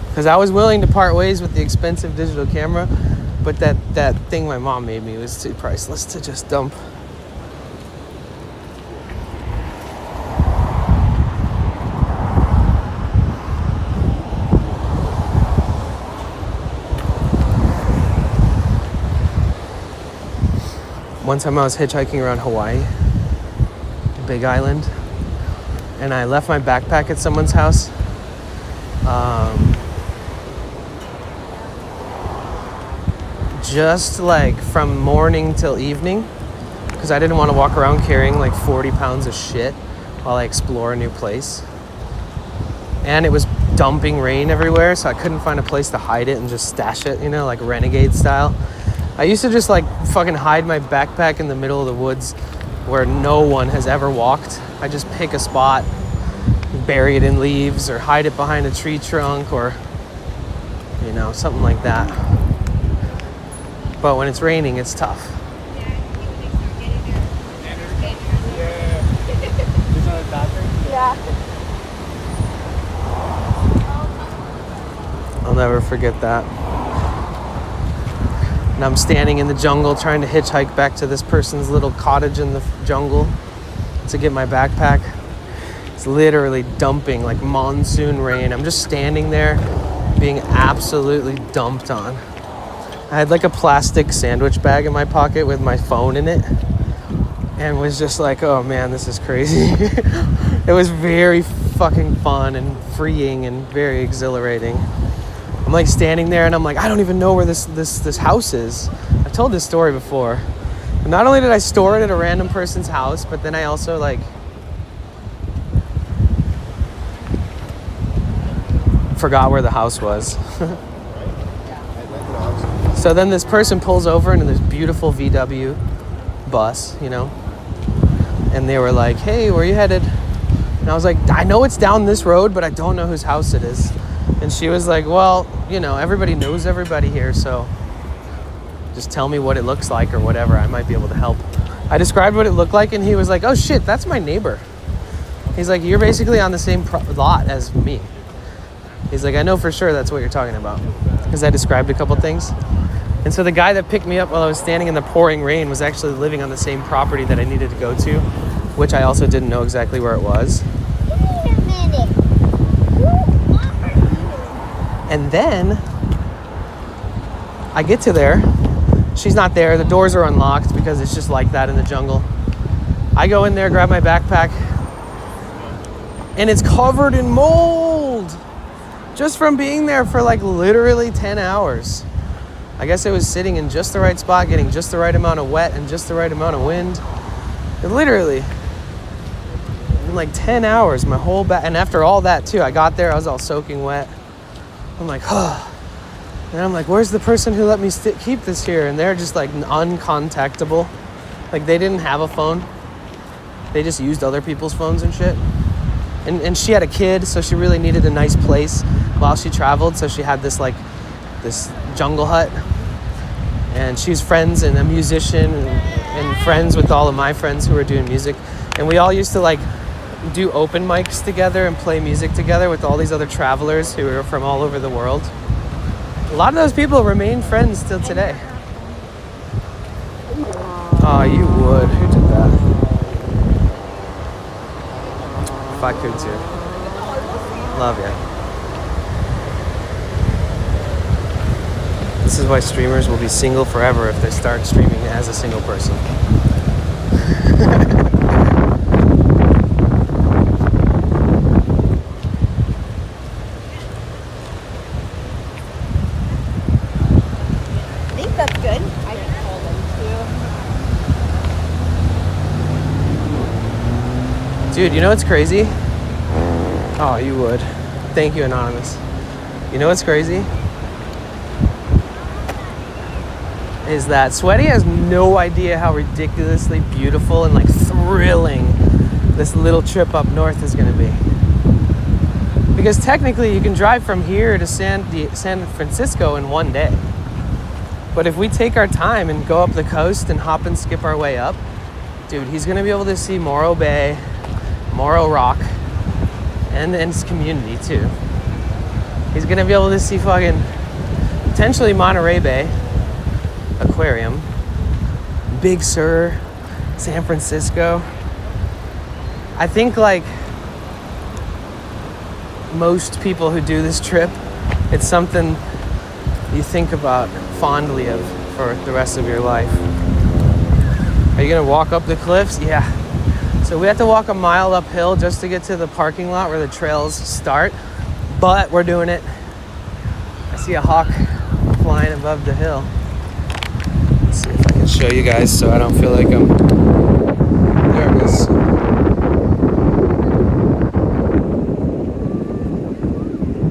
Because I was willing to part ways with the expensive digital camera, but that thing my mom made me was too priceless to just dump. One time I was hitchhiking around Hawaii, Big Island, and I left my backpack at someone's house. Just like from morning till evening, because I didn't want to walk around carrying like 40 pounds of shit while I explore a new place. And it was dumping rain everywhere, so I couldn't find a place to hide it and just stash it, you know, like renegade style. I used to just like fucking hide my backpack in the middle of the woods where no one has ever walked. I just pick a spot, bury it in leaves, or hide it behind a tree trunk, or, you know, something like that. But when it's raining, it's tough. Yeah. I'll never forget that. And I'm standing in the jungle trying to hitchhike back to this person's little cottage in the jungle to get my backpack. It's literally dumping like monsoon rain. I'm just standing there being absolutely dumped on. I had like a plastic sandwich bag in my pocket with my phone in it and was just like, oh man, this is crazy. It was very fucking fun and freeing and very exhilarating. I'm like standing there and I'm like, I don't even know where this house is. I've told this story before. And not only did I store it at a random person's house, but then I also like forgot where the house was. So then this person pulls over into this beautiful VW bus, you know, and they were like, hey, where are you headed? And I was like, I know it's down this road, but I don't know whose house it is. And she was like, well, you know, everybody knows everybody here, so just tell me what it looks like or whatever. I might be able to help. I described what it looked like, and he was like, oh shit, that's my neighbor. He's like, you're basically on the same lot as me. He's like, I know for sure that's what you're talking about, because I described a couple things. And so the guy that picked me up while I was standing in the pouring rain was actually living on the same property that I needed to go to, which I also didn't know exactly where it was. Wait a minute. And then I get to there. She's not there. The doors are unlocked because it's just like that in the jungle. I go in there, grab my backpack, and it's covered in mold just from being there for like literally 10 hours. I guess it was sitting in just the right spot, getting just the right amount of wet and just the right amount of wind. It literally, in like 10 hours, my whole back, and after all that too, I got there, I was all soaking wet. I'm like, oh. And I'm like, where's the person who let me keep this here? And they're just like uncontactable. Like they didn't have a phone. They just used other people's phones and shit. And she had a kid, so she really needed a nice place while she traveled. So she had this jungle hut. And she was friends and a musician and friends with all of my friends who were doing music. And we all used to like do open mics together and play music together with all these other travelers who were from all over the world. A lot of those people remain friends still today. Oh, you would. Who did that? If I could too. Love ya. This is why streamers will be single forever if they start streaming as a single person. Dude, you know what's crazy? Oh, you would. Thank you, Anonymous. You know what's crazy? Is that Sweaty has no idea how ridiculously beautiful and like thrilling this little trip up north is going to be. Because technically you can drive from here to San Francisco in one day. But if we take our time and go up the coast and hop and skip our way up, dude, he's going to be able to see Morro Bay, Morro Rock, and its community too. He's going to be able to see fucking potentially Monterey Bay, Aquarium, Big Sur, San Francisco. I think like most people who do this trip, it's something you think about fondly of for the rest of your life. Are you gonna walk up the cliffs? Yeah. So we have to walk a mile uphill just to get to the parking lot where the trails start, but we're doing it. I see a hawk flying above the hill. Let's see if I can show you guys so I don't feel like I'm... There it is.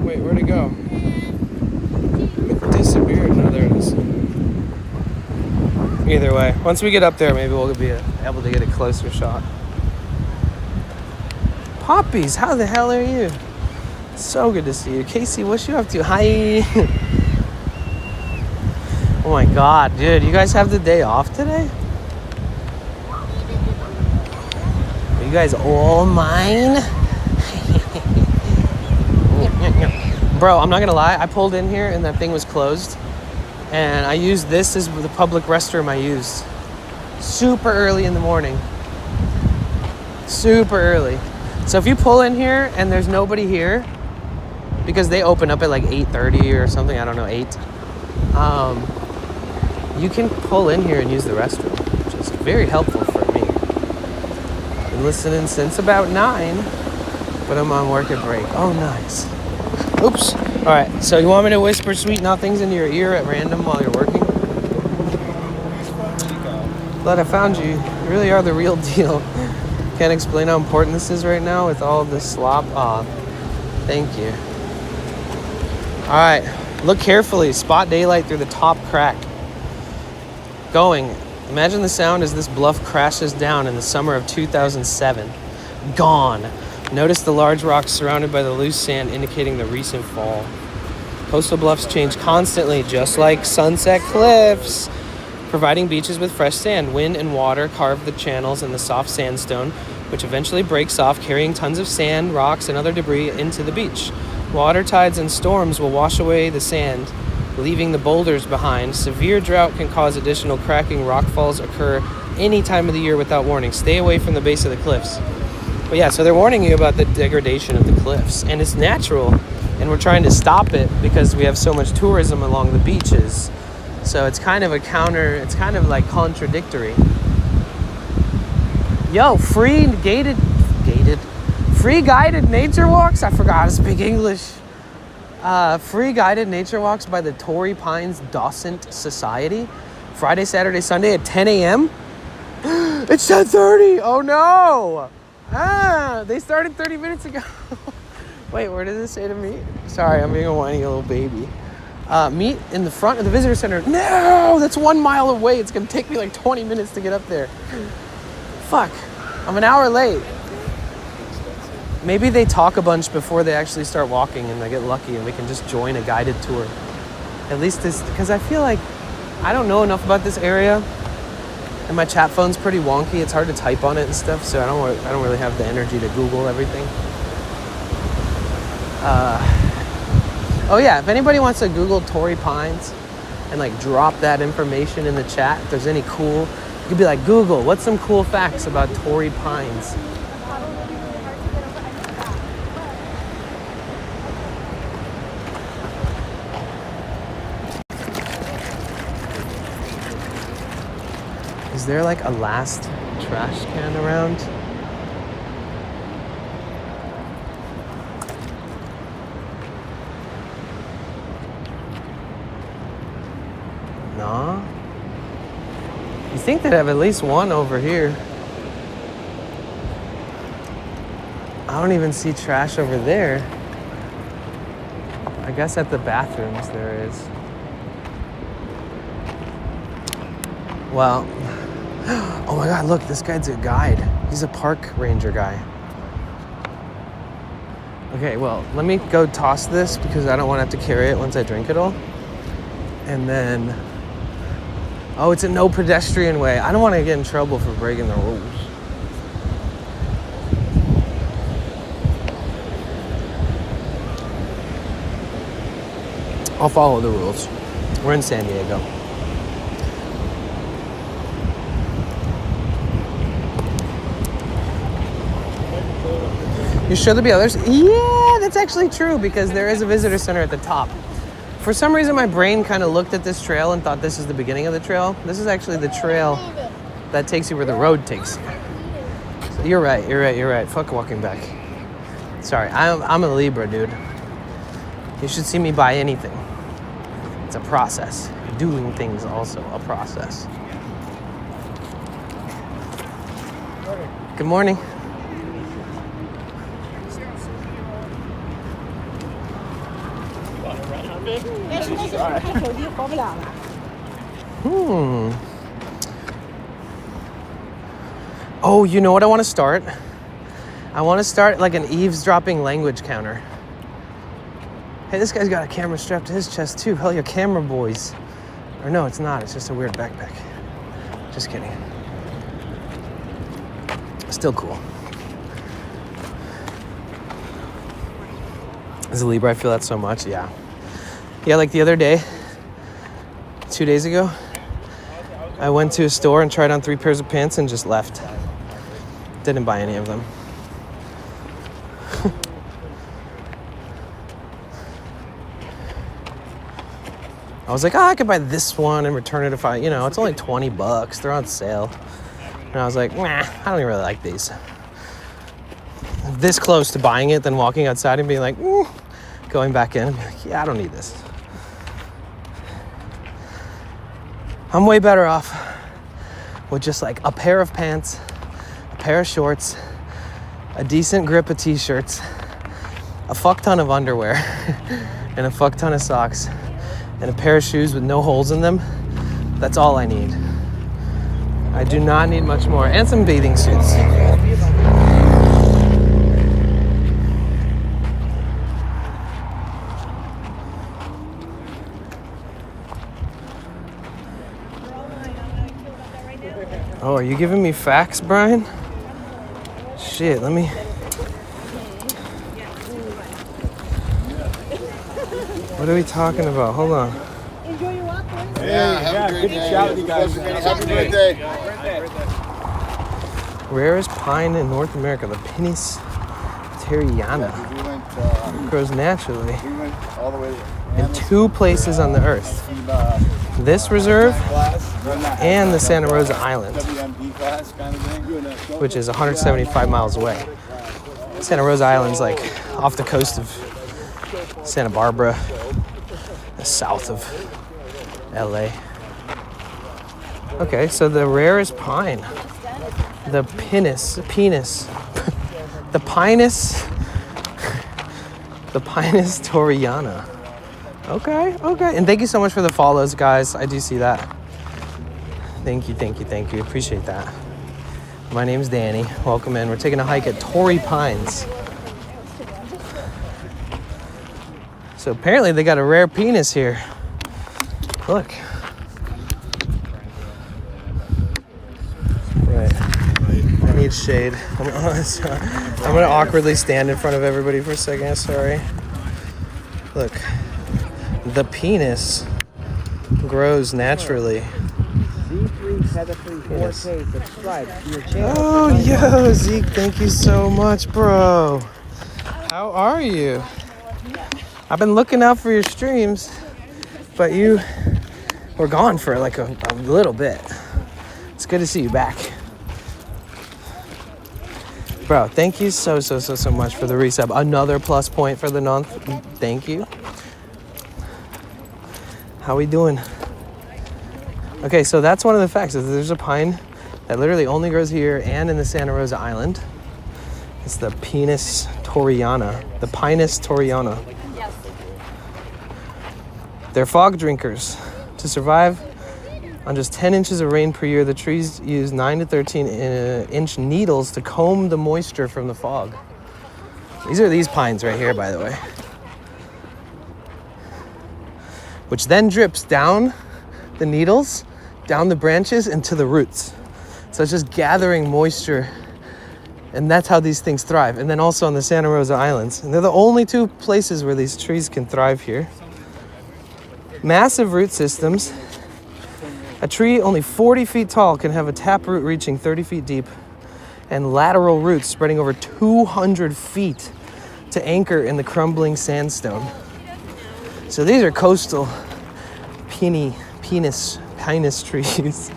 Wait, where'd it go? It disappeared. No, there it is. Either way, once we get up there, maybe we'll be able to get a closer shot. Poppies, how the hell are you? So good to see you. Casey, what you up to? Hi. Oh my God, dude, you guys have the day off today? Are you guys all mine? Bro, I'm not gonna lie, I pulled in here and that thing was closed. And I used this as the public restroom I used. Super early in the morning. Super early. So if you pull in here and there's nobody here, because they open up at like 8:30 or something, I don't know, 8. You can pull in here and use the restroom, which is very helpful for me. Been listening since about 9, but I'm on work at break. Oh, nice. Oops. All right, so you want me to whisper sweet nothings into your ear at random while you're working? Glad I found you. You really are the real deal. Can't explain how important this is right now with all this slop. Aw, thank you. All right, look carefully. Spot daylight through the top crack. Going. Imagine the sound as this bluff crashes down in the summer of 2007. Gone. Notice the large rocks surrounded by the loose sand indicating the recent fall. Coastal bluffs change constantly, just like Sunset Cliffs, providing beaches with fresh sand. Wind and water carve the channels in the soft sandstone, which eventually breaks off, carrying tons of sand, rocks, and other debris into the beach. Water tides and storms will wash away the sand, leaving the boulders behind. Severe drought can cause additional cracking. Rockfalls occur any time of the year without warning. Stay away from the base of the cliffs. But yeah, so they're warning you about the degradation of the cliffs, and it's natural, and we're trying to stop it because we have so much tourism along the beaches. So it's kind of a counter, it's kind of like contradictory. Yo, free guided nature walks? I forgot how to speak English. Free guided nature walks by the Tory Pines Docent Society. Friday, Saturday, Sunday at 10 a.m. It's 10:30. Oh no. They started 30 minutes ago. Wait, where did this say to meet? Sorry, I'm being a whiny little baby. Meet in the front of the visitor center. No, that's 1 mile away. It's gonna take me like 20 minutes to get up there. Fuck, I'm an hour late. Maybe they talk a bunch before they actually start walking and I get lucky and we can just join a guided tour. At least this, because I feel like I don't know enough about this area and my chat phone's pretty wonky. It's hard to type on it and stuff, so I don't really have the energy to Google everything. Oh yeah, if anybody wants to Google Tory Pines and like drop that information in the chat, if there's any cool, you could be like, Google, what's some cool facts about Tory Pines? Is there like a last trash can around? No. You think they'd have at least one over here. I don't even see trash over there. I guess at the bathrooms there is. Well, oh my God, look, this guy's a guide. He's a park ranger guy. Okay, well, let me go toss this because I don't want to have to carry it once I drink it all. And then, oh, it's a no pedestrian way. I don't want to get in trouble for breaking the rules. I'll follow the rules. We're in San Diego. You sure there'll be others? Yeah, that's actually true because there is a visitor center at the top. For some reason, my brain kind of looked at this trail and thought this is the beginning of the trail. This is actually the trail that takes you where the road takes you. So you're right. Fuck walking back. Sorry, I'm a Libra, dude. You should see me buy anything. It's a process. Doing things also a process. Good morning. Oh, you know what I want to start? I want to start like an eavesdropping language counter. Hey, this guy's got a camera strapped to his chest too. Hell, your camera boys. Or no, it's not. It's just a weird backpack. Just kidding. Still cool. As a Libra, I feel that so much. Yeah, like the other day, 2 days ago, I went to a store and tried on 3 pairs of pants and just left. Didn't buy any of them. I was like, I could buy this one and return it if I, it's only $20. They're on sale. And I was like, nah, I don't even really like these. This close to buying it, then walking outside and being like, going back in and being like, yeah, I don't need this. I'm way better off with just like a pair of pants, a pair of shorts, a decent grip of t-shirts, a fuck ton of underwear, and a fuck ton of socks, and a pair of shoes with no holes in them. That's all I need. I do not need much more. And some bathing suits. Oh, are you giving me facts, Brian? Shit, let me... What are we talking about? Hold on. Enjoy your walk, boys. Yeah, have a great day. Chat with you guys. Happy birthday. Rarest pine in North America, the Pinus terriana. Grows naturally We went all the way in 2 places on the earth. This reserve and the Santa Rosa Island, WMP class kind of thing. which is 175 miles away. Santa Rosa Island's like off the coast of Santa Barbara, south of LA. Okay, so the rarest pine, the Pinus, the Pinus torreyana. Okay. And thank you so much for the follows, guys. I do see that. Thank you. Appreciate that. My name's Danny. Welcome in. We're taking a hike at Tory Pines. So apparently they got a rare penis here. Look. Right. I need shade. I'm gonna awkwardly stand in front of everybody for a second. Sorry. Look. The penis grows naturally. Yes. Oh, yo, Zeke, thank you so much, bro. How are you? I've been looking out for your streams, but you were gone for like a little bit. It's good to see you back. Bro, thank you so much for the resub. Another plus point for the month. Thank you. How we doing? Okay, so that's one of the facts. Is there's a pine that literally only grows here and in the Santa Rosa Island. It's the Pinus torreyana. The Pinus torreyana. They're fog drinkers. To survive on just 10 inches of rain per year, the trees use 9 to 13 inch needles to comb the moisture from the fog. These are these pines right here, by the way. Which then drips down the needles, down the branches, and to the roots. So it's just gathering moisture, and that's how these things thrive. And then also on the Santa Rosa Islands. And they're the only two places where these trees can thrive here. Massive root systems. A tree only 40 feet tall can have a taproot reaching 30 feet deep and lateral roots spreading over 200 feet to anchor in the crumbling sandstone. So these are coastal pinus trees.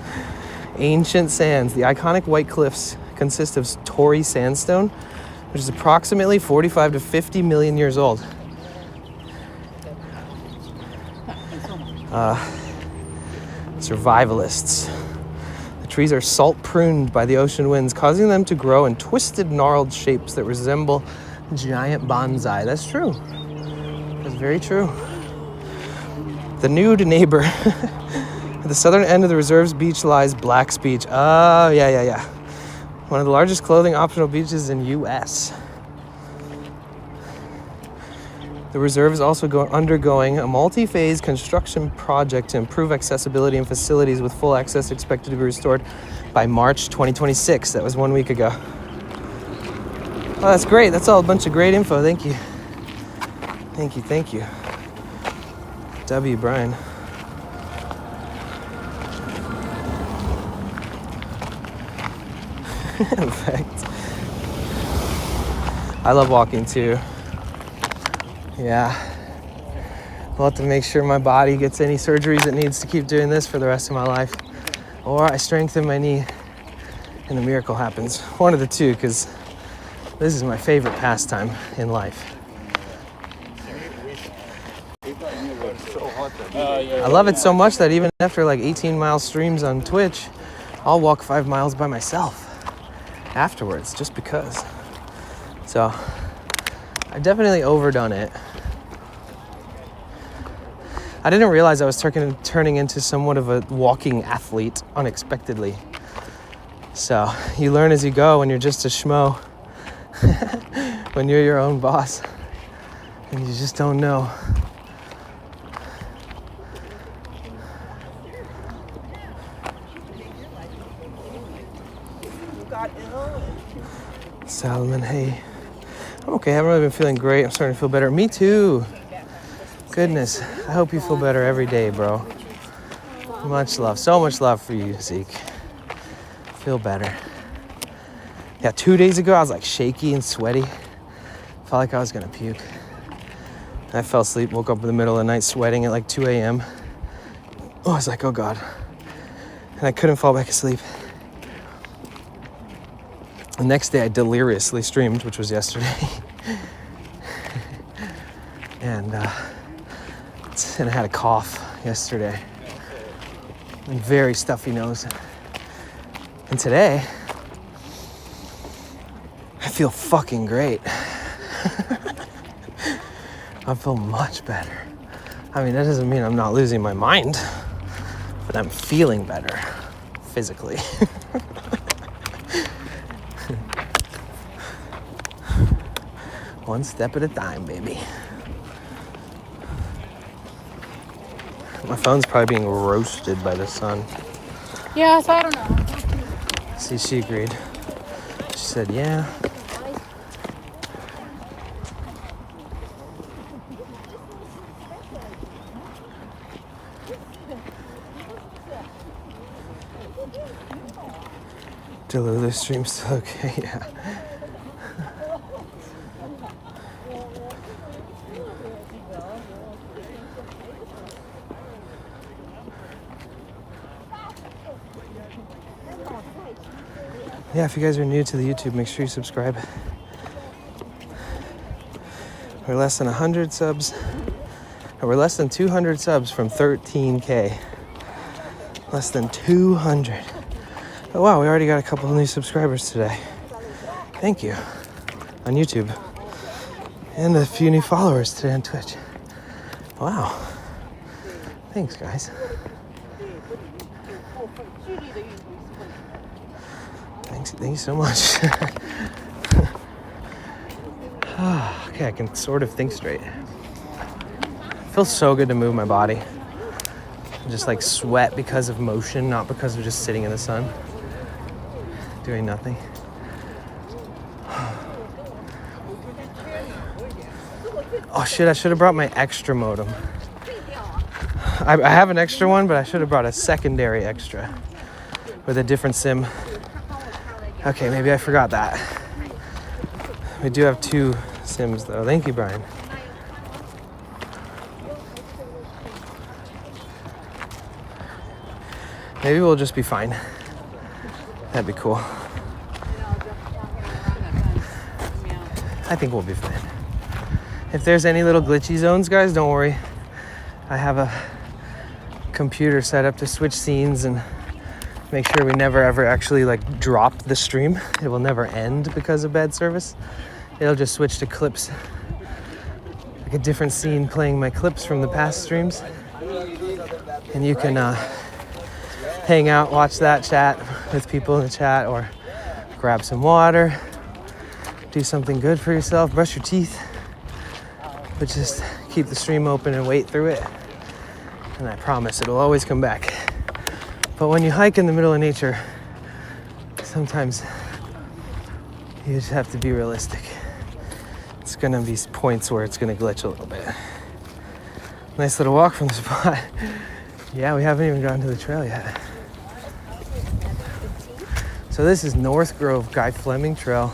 Ancient sands. The iconic white cliffs consist of Tory sandstone, which is approximately 45 to 50 million years old. Survivalists. The trees are salt pruned by the ocean winds, causing them to grow in twisted, gnarled shapes that resemble giant bonsai. That's true. That's very true. The nude neighbor. At the southern end of the reserve's beach lies Black's Beach. Oh, yeah. One of the largest clothing optional beaches in U.S. The reserve is also undergoing a multi-phase construction project to improve accessibility and facilities, with full access expected to be restored by March 2026. That was 1 week ago. Oh, that's great. That's all a bunch of great info. Thank you. Thank you. W. Brian. In fact, I love walking too. Yeah. I'll have to make sure my body gets any surgeries it needs to keep doing this for the rest of my life. Or I strengthen my knee and the miracle happens. One of the two, because this is my favorite pastime in life. I love it so much that even after like 18-mile streams on Twitch, I'll walk 5 miles by myself afterwards, just because. So I definitely overdone it. I didn't realize I was turning into somewhat of a walking athlete unexpectedly. So you learn as you go when you're just a schmo, when you're your own boss, and you just don't know. Salmon, hey. I'm okay, I haven't really been feeling great. I'm starting to feel better. Me too. Goodness, I hope you feel better every day, bro. Much love, so much love for you, Zeke. Feel better. Yeah, 2 days ago, I was like shaky and sweaty. Felt like I was gonna puke. I fell asleep, woke up in the middle of the night sweating at like 2 a.m. Oh, I was like, oh God. And I couldn't fall back asleep. The next day I deliriously streamed, which was yesterday. and I had a cough yesterday. And very stuffy nose. And today, I feel fucking great. I feel much better. I mean, that doesn't mean I'm not losing my mind, but I'm feeling better physically. One step at a time, baby. My phone's probably being roasted by the sun. Yeah, so I don't know. See, she agreed. She said, yeah. Delulu stream's still okay, yeah. Yeah, if you guys are new to the YouTube, make sure you subscribe. We're less than 100 subs. We're less than 200 subs from 13K. Less than 200. Oh wow, we already got a couple of new subscribers today. Thank you. on YouTube. And a few new followers today on Twitch. Wow. Thanks, guys. Thank you so much. Okay, I can sort of think straight. It feels so good to move my body. Just like sweat because of motion, not because of just sitting in the sun, doing nothing. Oh shit, I should have brought my extra modem. I have an extra one, but I should have brought a secondary extra with a different SIM. Okay, maybe I forgot that. We do have 2 SIMs though. Thank you, Brian. Maybe we'll just be fine. That'd be cool. I think we'll be fine. If there's any little glitchy zones, guys, don't worry. I have a computer set up to switch scenes and make sure we never ever actually like drop the stream. It will never end because of bad service. It'll just switch to clips, like a different scene playing my clips from the past streams. And you can hang out, watch that, chat with people in the chat, or grab some water, do something good for yourself, brush your teeth, but just keep the stream open and wait through it. And I promise it'll always come back. But when you hike in the middle of nature, sometimes you just have to be realistic. It's gonna be points where it's gonna glitch a little bit. Nice little walk from the spot. Yeah, we haven't even gotten to the trail yet. So this is North Grove Guy Fleming Trail.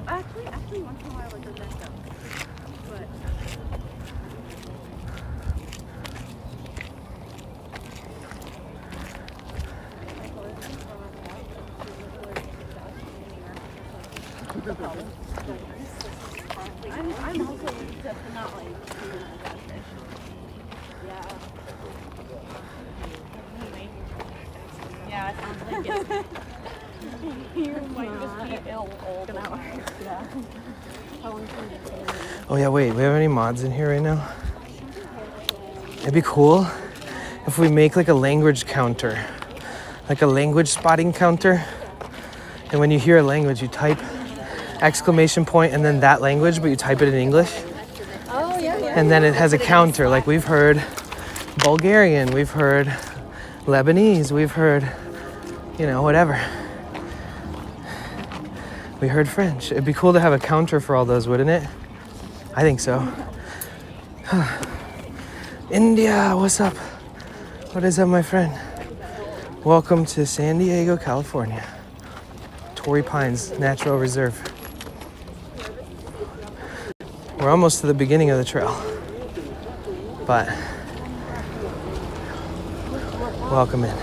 Actually, once in a while it does that stuff. But I'm also just not like yeah, it sounds like it. You might just be ill all an hour. Yeah. Oh yeah, wait, we have any mods in here right now? It'd be cool if we make like a language counter, like a language spotting counter. And when you hear a language, you type exclamation point and then that language, but you type it in English. Oh yeah, yeah. And then it has a counter, like we've heard Bulgarian, we've heard Lebanese, we've heard, you know, whatever. We heard French. It'd be cool to have a counter for all those, wouldn't it? I think so. India, what's up? What is up, my friend? Welcome to San Diego, California. Tory Pines Natural Reserve. We're almost to the beginning of the trail, but welcome in.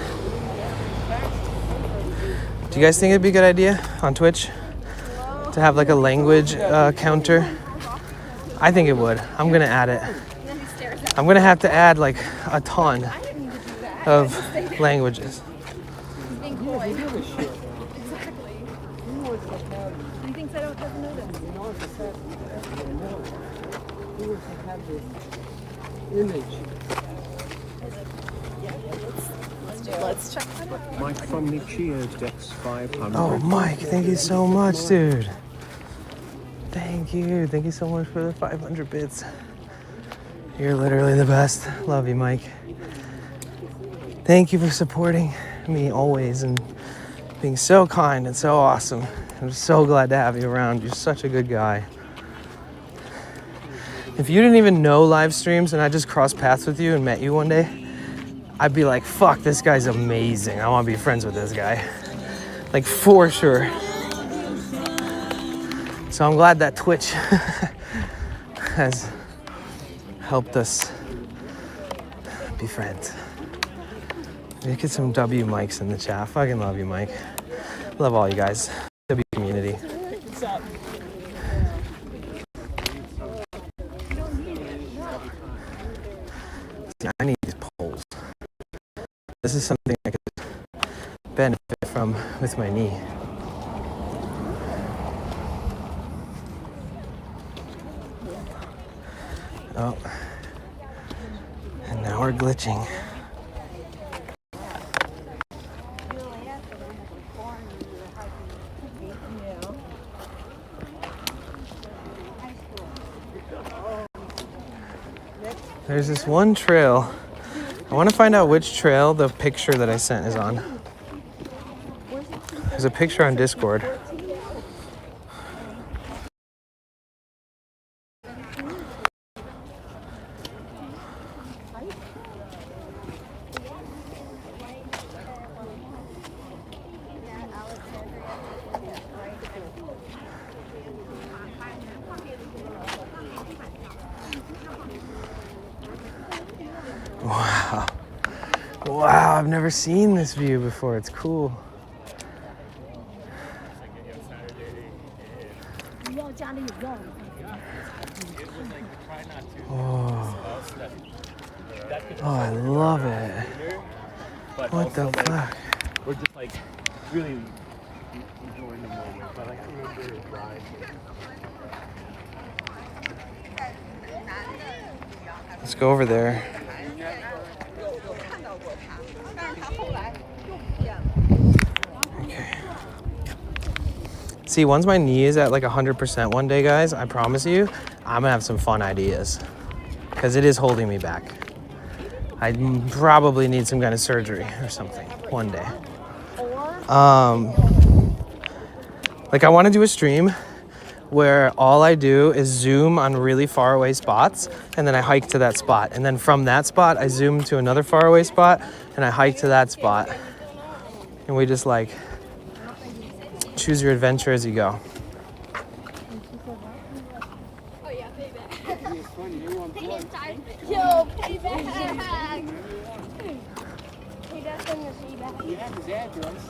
Do you guys think it'd be a good idea on Twitch to have like a language counter? I think it would. I'm gonna add it. I'm gonna have to add like a ton of languages. Let's check that out. Mike from Nichio Dex 500. Oh, Mike, thank you so much, dude. Thank you. Thank you so much for the 500 bits. You're literally the best. Love you, Mike. Thank you for supporting me always and being so kind and so awesome. I'm so glad to have you around. You're such a good guy. If you didn't even know live streams and I just crossed paths with you and met you one day, I'd be like, fuck, this guy's amazing. I want to be friends with this guy. Like, for sure. So I'm glad that Twitch has helped us be friends. Get some W mics in the chat. I fucking love you, Mike. Love all you guys. W community. This is something I could benefit from with my knee. Oh, and now we're glitching. There's this one trail. I want to find out which trail the picture that I sent is on. There's a picture on Discord. Wow. Wow, I've never seen this view before. It's cool. Oh, oh, I love it. What the fuck? We're just like really enjoying the moment. But I can't remember his ride. Let's go over there. Okay. See, once my knee is at like 100% one day, guys, I promise you, I'm gonna have some fun ideas. Because it is holding me back. I probably need some kind of surgery or something one day. Like I want to do a stream where all I do is zoom on really far away spots and then I hike to that spot. And then from that spot, I zoom to another far away spot and I hike to that spot. And we just like choose your adventure as you go. Yo, payback! He does send the feedback. You have his address.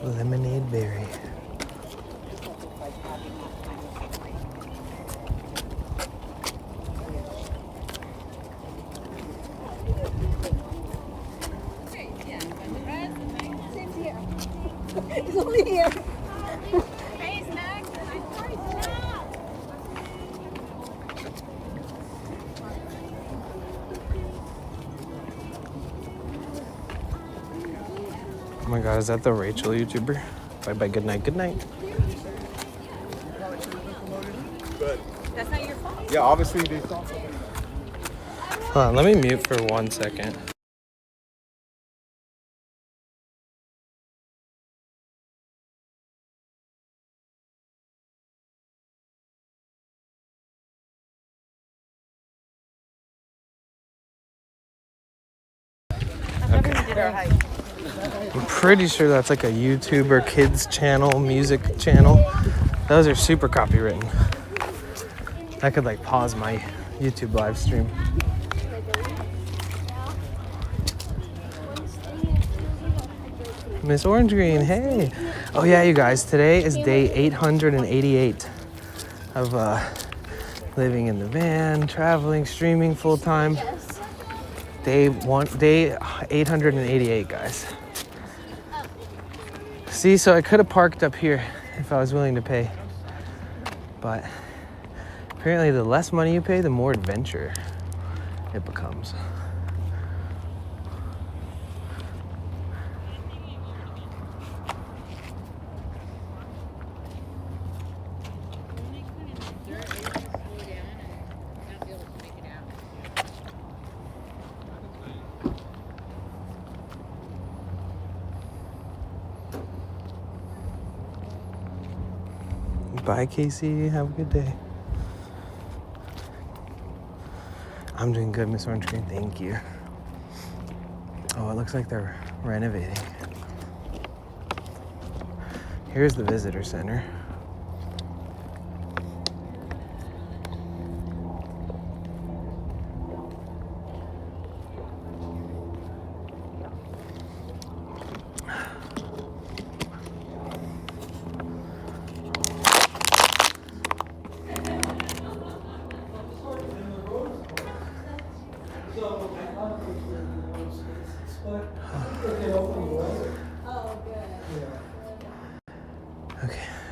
Lemonade berry. He's only here. Oh my god, is that the Rachel YouTuber? Bye bye, good night, good night. That's not your fault. Yeah, obviously they thought. Hold on, let me mute for 1 second. I'm pretty sure that's like a YouTuber kids channel, music channel. Those are super copywritten. I could like pause my YouTube live stream. Miss Orange Green, hey. Oh yeah, you guys, today is day 888 of living in the van, traveling, streaming full time. Day 888, guys. See, so I could have parked up here if I was willing to pay. But apparently the less money you pay, the more adventure it becomes. Bye, Casey. Have a good day. I'm doing good, Miss Orange Green. Thank you. Oh, it looks like they're renovating. Here's the visitor center.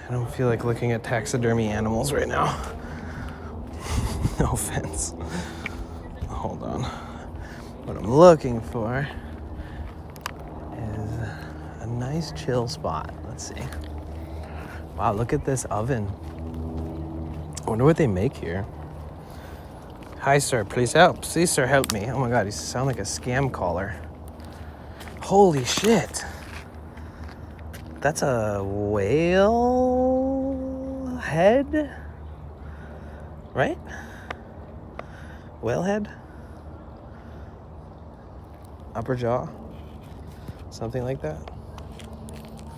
I don't feel like looking at taxidermy animals right now. No offense. Hold on. What I'm looking for is a nice chill spot. Let's see. Wow, look at this oven. I wonder what they make here. Hi, sir. Please help. Please, sir, help me. Oh my God, you sound like a scam caller. Holy shit. That's a whale head? Right? Whale head? Upper jaw? Something like that?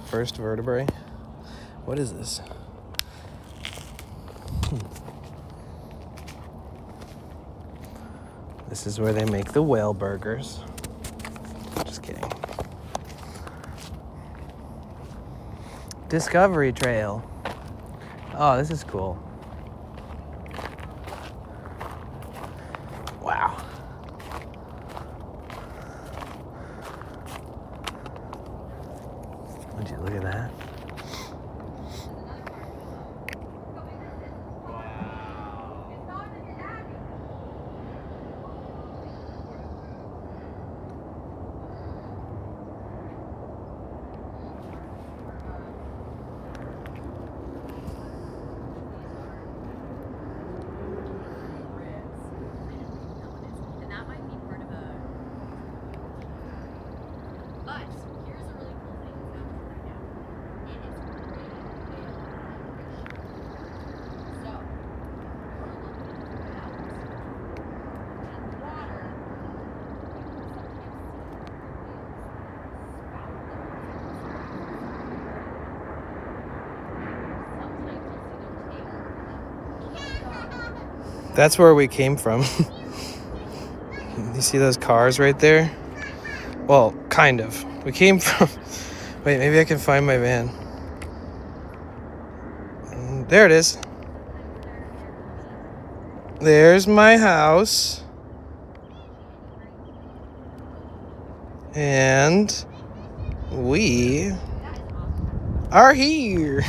First vertebrae? What is this? This is where they make the whale burgers. Just kidding. Discovery Trail. Oh, this is cool. Wow. Would you look at that? That's where we came from. You see those cars right there? Well, kind of. We came from... Wait, maybe I can find my van. There it is. There's my house. And we are here.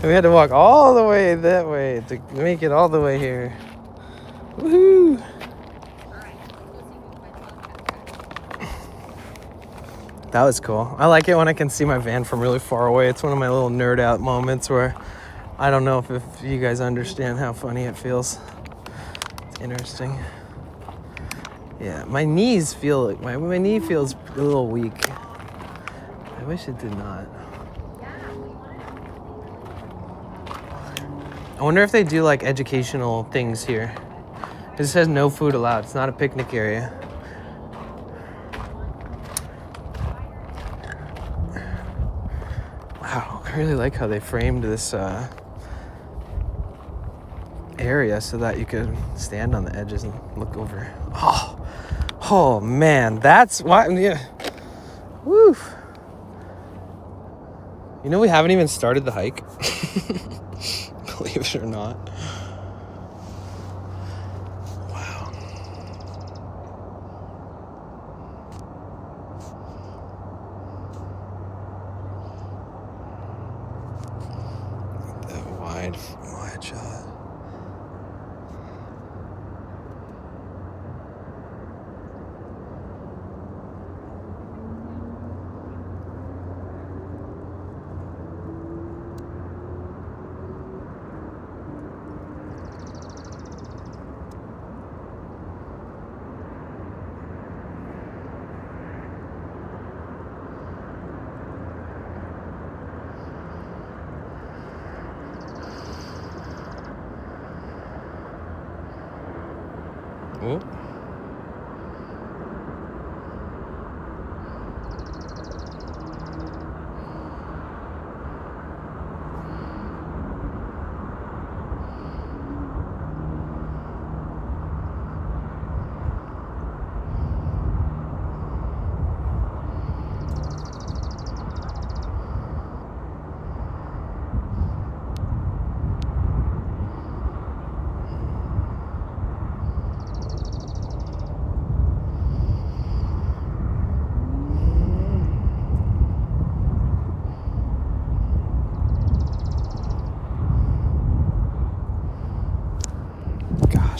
We had to walk all the way that way to make it all the way here. Woohoo! That was cool. I like it when I can see my van from really far away. It's one of my little nerd out moments where I don't know if you guys understand how funny it feels. It's interesting. Yeah, my knees feel like my knee feels a little weak. I wish it did not. I wonder if they do like educational things here. It says no food allowed. It's not a picnic area. Wow, I really like how they framed this area so that you could stand on the edges and look over. Oh man, that's why. Yeah. Woo. You know, we haven't even started the hike. Believe it or not. Wow. That wide shot. Oh.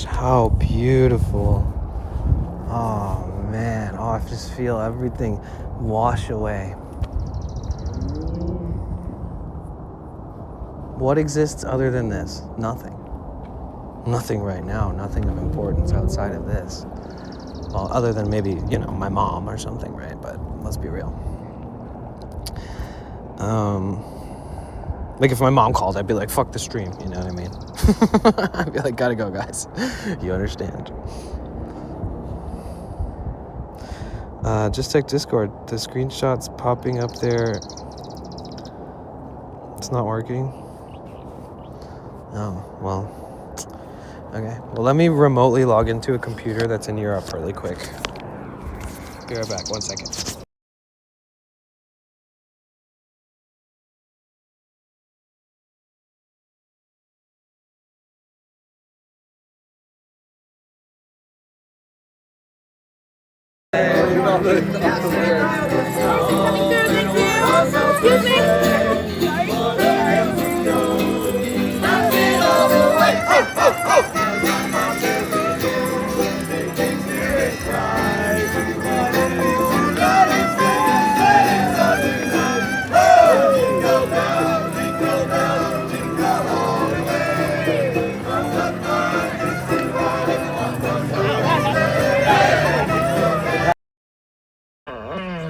how beautiful. Oh man, oh, I just feel everything wash away. What exists other than this? Nothing. Nothing right now, nothing of importance outside of this. Well, other than maybe, you know, my mom or something, right? But let's be real. Like if my mom called, I'd be like, fuck the stream, you know what I mean? I'd be like, gotta go, guys. You understand. Just check Discord. The screenshot's popping up there. It's not working. Oh, well. Okay. Well, let me remotely log into a computer that's in Europe really quick. Be right back. 1 second.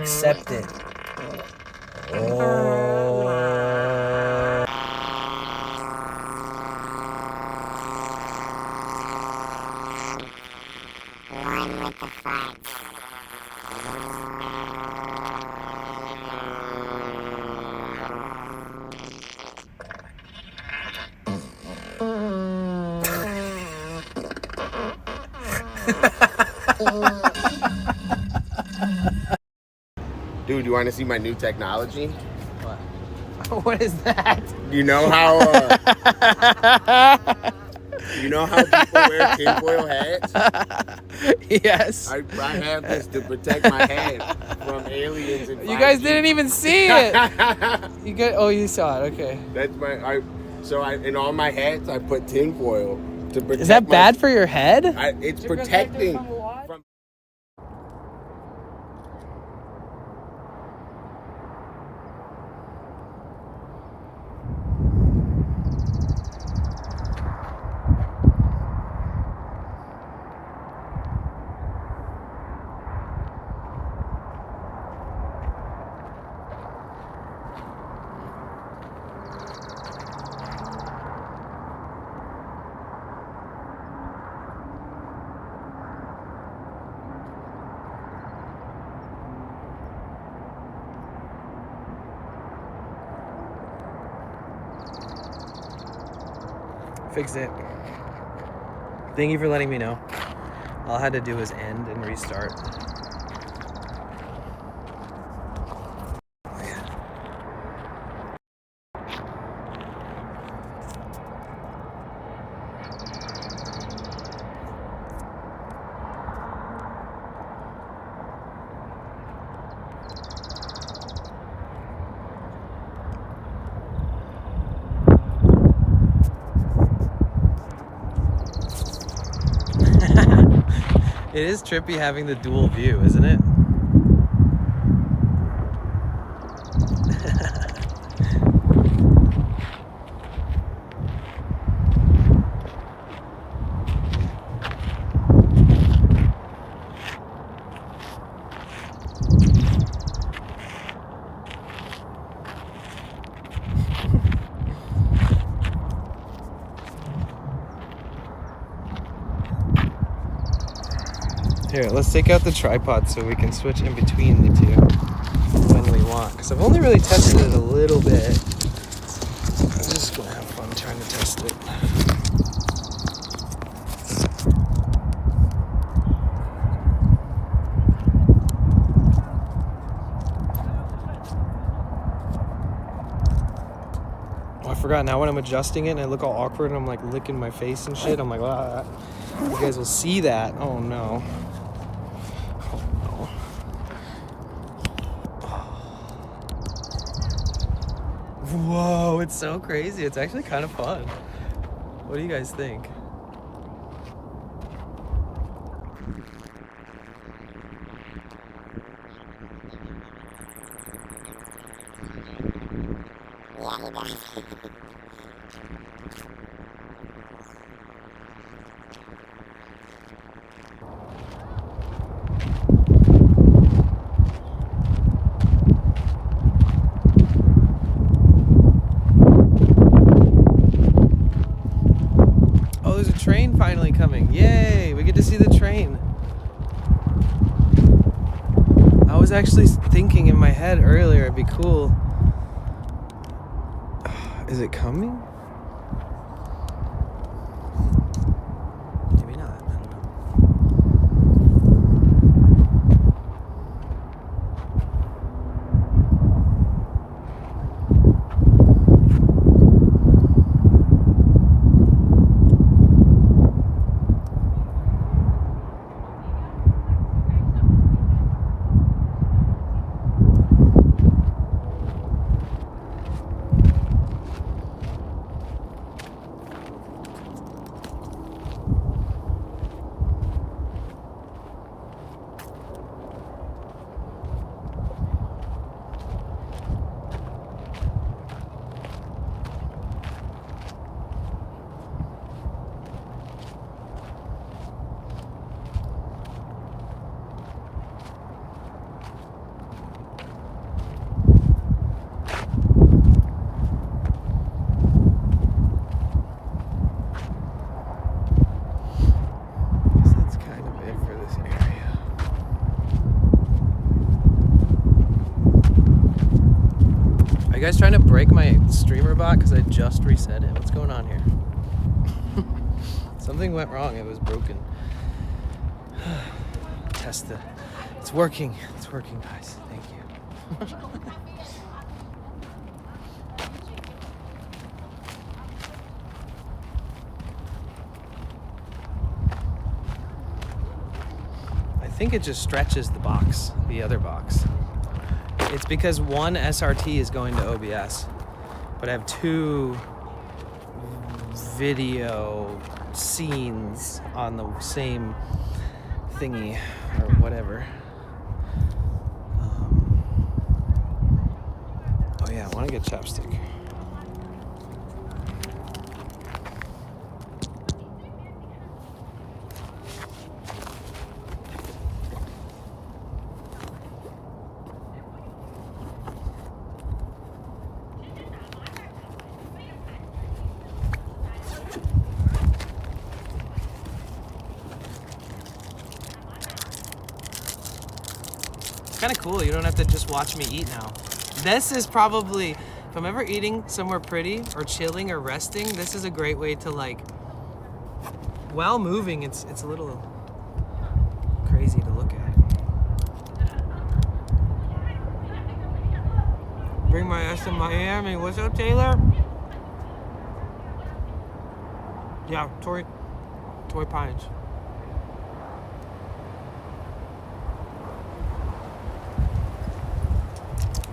Accept it. Dude, you want to see my new technology? What? What is that? You know how people wear tinfoil hats? Yes. I have this to protect my head from aliens and 5G. You guys didn't even see it. You saw it. Okay. That's in all my hats I put tinfoil to protect. Is that bad for your head? It's protecting. Fixed it. Thank you for letting me know. All I had to do was end and restart. It is trippy having the dual view, isn't it? Here, let's take out the tripod so we can switch in between the two when we want. Because I've only really tested it a little bit. I'm just going to have fun trying to test it. Oh, I forgot. Now when I'm adjusting it and I look all awkward and I'm like licking my face and shit, I'm like, ah, you guys will see that. Oh no. Whoa, it's so crazy. It's actually kind of fun. What do you guys think? Oh, there's a train finally coming. Yay, we get to see the train. I was actually thinking in my head earlier it'd be cool. Is it coming? Maybe not. I don't know. Are you guys trying to break my streamer bot? Because I just reset it. What's going on here? Something went wrong. It was broken. Test it. It's working. It's working, guys. Thank you. I think it just stretches the box, the other box. It's because one SRT is going to OBS, but I have two video scenes on the same thingy or whatever. Oh yeah, I want to get chapstick. Kind of cool. You don't have to just watch me eat now. This is probably, if I'm ever eating somewhere pretty or chilling or resting, this is a great way to, like, while moving, it's a little crazy to look at. Bring my ass to Miami. What's up, Taylor? Yeah, Tory Pines.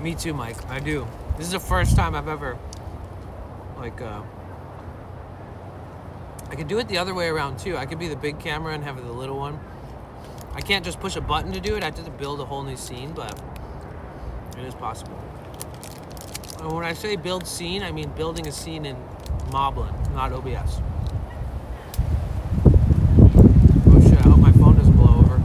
Me too, Mike. I do. This is the first time I've ever, like, I could do it the other way around too. I could be the big camera and have the little one. I can't just push a button to do it. I have to build a whole new scene, but it is possible. And when I say build scene, I mean building a scene in Moblin, not OBS. Oh shit, I hope my phone doesn't blow over.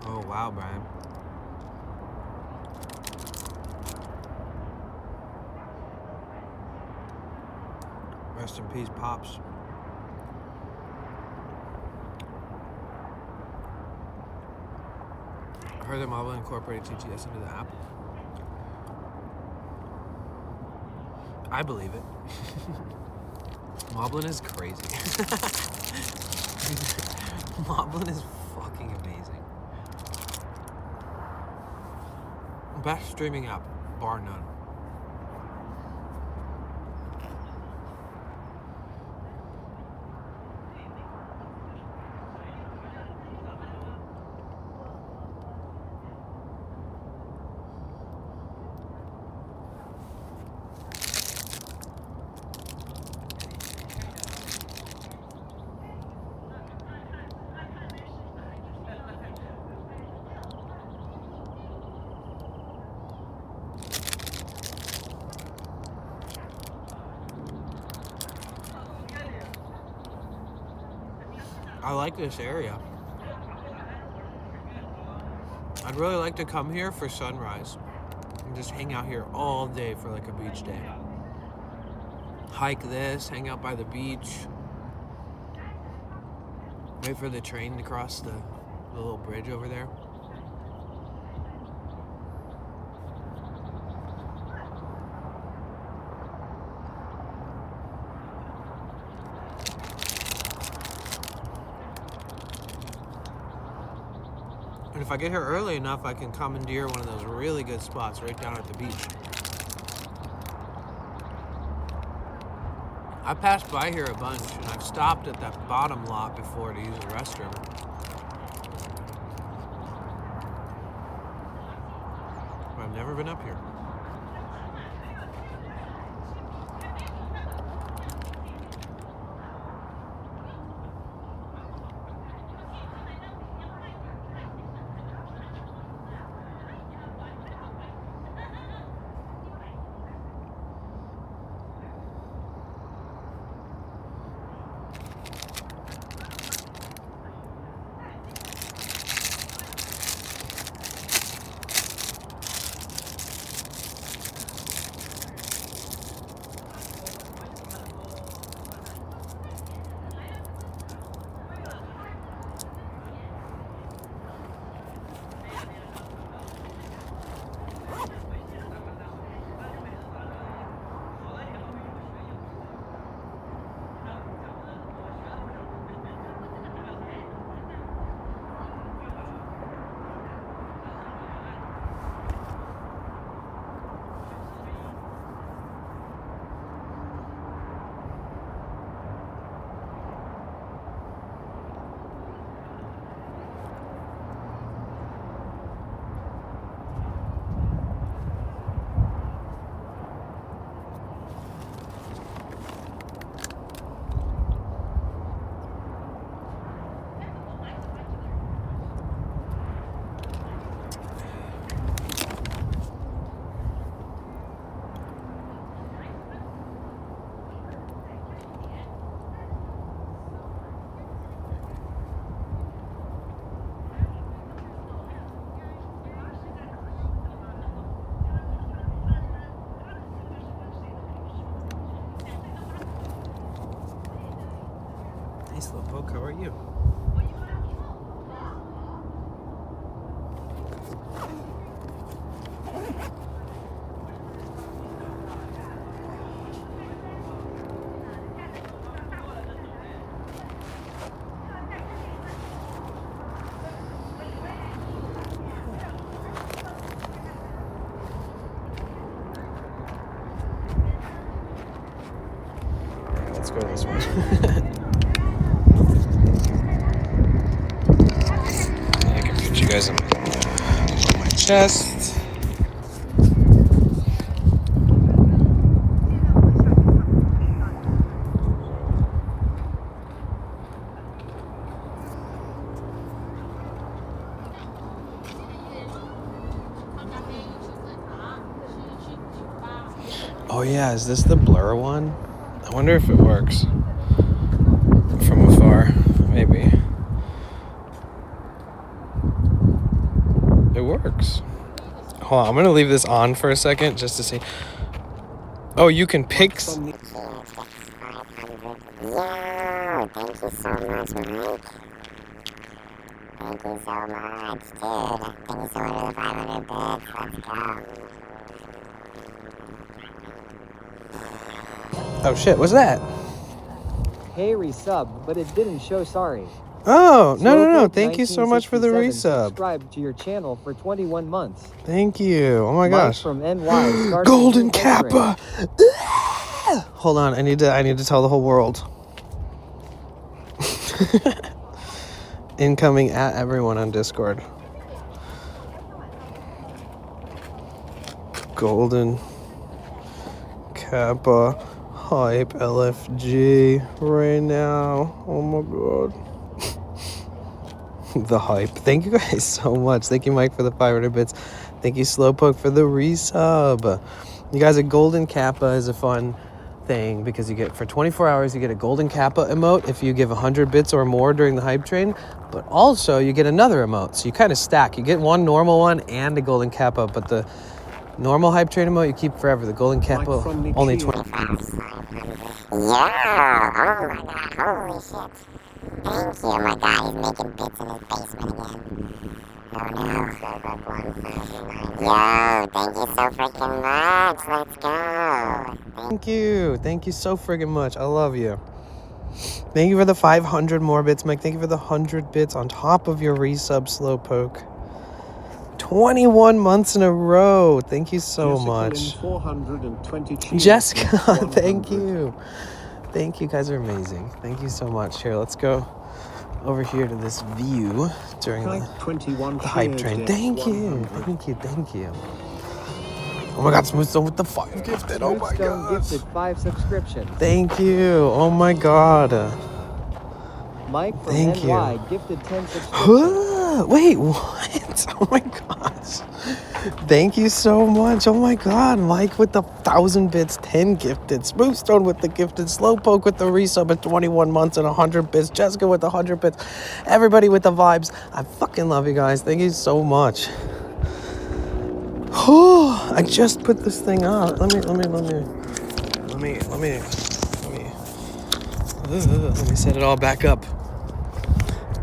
Oh, wow, Brian. Rest in peace, Pops. I heard that Moblin incorporated TTS into the app. I believe it. Moblin is crazy. Moblin is fucking amazing. Best streaming app, bar none. I like this area. I'd really like to come here for sunrise and just hang out here all day for like a beach day. Hike this, hang out by the beach, wait for the train to cross the little bridge over there. And if I get here early enough, I can commandeer one of those really good spots right down at the beach. I passed by here a bunch, and I've stopped at that bottom lot before to use the restroom. But I've never been up here. Hey, Slowpoke, how are you? Let's go this way. You guys on my chest. Oh yeah, is this the blur one? I wonder if it works from afar. Maybe. It works. Hold on, I'm gonna leave this on for a second just to see. Oh, you can pick. Thank you so much, Mike. Thank you so much, dude. Thank you so much for the 500 bits. Let's go. Oh shit, what's that? Hey, resub, but it didn't show sorry. Oh, no. Slowpoke Thank you so much for the 1967 resub. Subscribed to your channel for 21 months. Thank you. Oh my gosh. Mike from NY started Golden a new hype Kappa. Hold on, I need to tell the whole world. Incoming at everyone on Discord. Golden Kappa hype LFG right now. Oh my god. The hype. Thank you guys so much. Thank you, Mike, for the 500 bits. Thank you, Slowpoke, for the resub. You guys, a Golden Kappa is a fun thing because you get, for 24 hours, you get a Golden Kappa emote if you give 100 bits or more during the hype train, but also you get another emote. So you kind of stack. You get one normal one and a Golden Kappa, but the normal hype train emote you keep forever. The Golden Kappa only 24 hours. Yeah, oh my god, holy shit. Thank you, my guy, he's making bits in his basement again. Oh no. Yo, thank you so freaking much, let's go. Thank you so friggin' much. I love you. Thank you for the 500 more bits, Mike. Thank you for the 100 bits on top of your resub, Slowpoke. 21 months in a row. Thank you so much. 420 Jessica, thank you. Thank you, guys are amazing. Thank you so much. Here, let's go over here to this view during the hype train. Thank you. Oh my god, Smoothstone with the 5 gifted. Oh my god. Gifted 5 subscriptions. Thank you. Oh my god. Mike from Thank NY you. gifted 10 subscriptions. Wait, what? Oh my gosh. Thank you so much. Oh my god. Mike with the 1,000 bits, 10 gifted. Smoothstone with the gifted. Slowpoke with the resub at 21 months and 100 bits. Jessica with the 100 bits. Everybody with the vibes. I fucking love you guys. Thank you so much. Oh, I just put this thing out. Let me set it all back up.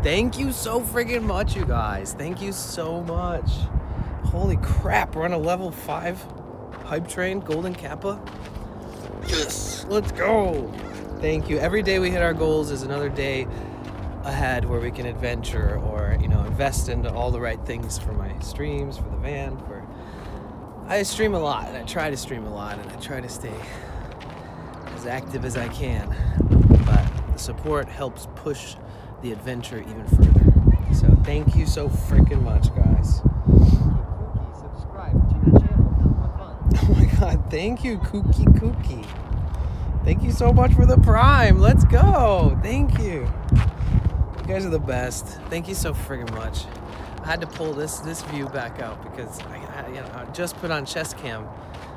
Thank you so friggin' much, you guys. Thank you so much. Holy crap, we're on a level 5 hype train, Golden Kappa. Yes, let's go. Thank you. Every day we hit our goals is another day ahead where we can adventure or, you know, invest into all the right things for my streams, for the van, I stream a lot, and I try to stream a lot, and I try to stay as active as I can, but the support helps push the adventure even further. So thank you so freaking much, guys. Subscribe to your channel. Oh my god, thank you, Kookie. Thank you so much for the Prime. Let's go. Thank you. You guys are the best. Thank you so friggin' much. I had to pull this view back out because I just put on chest cam.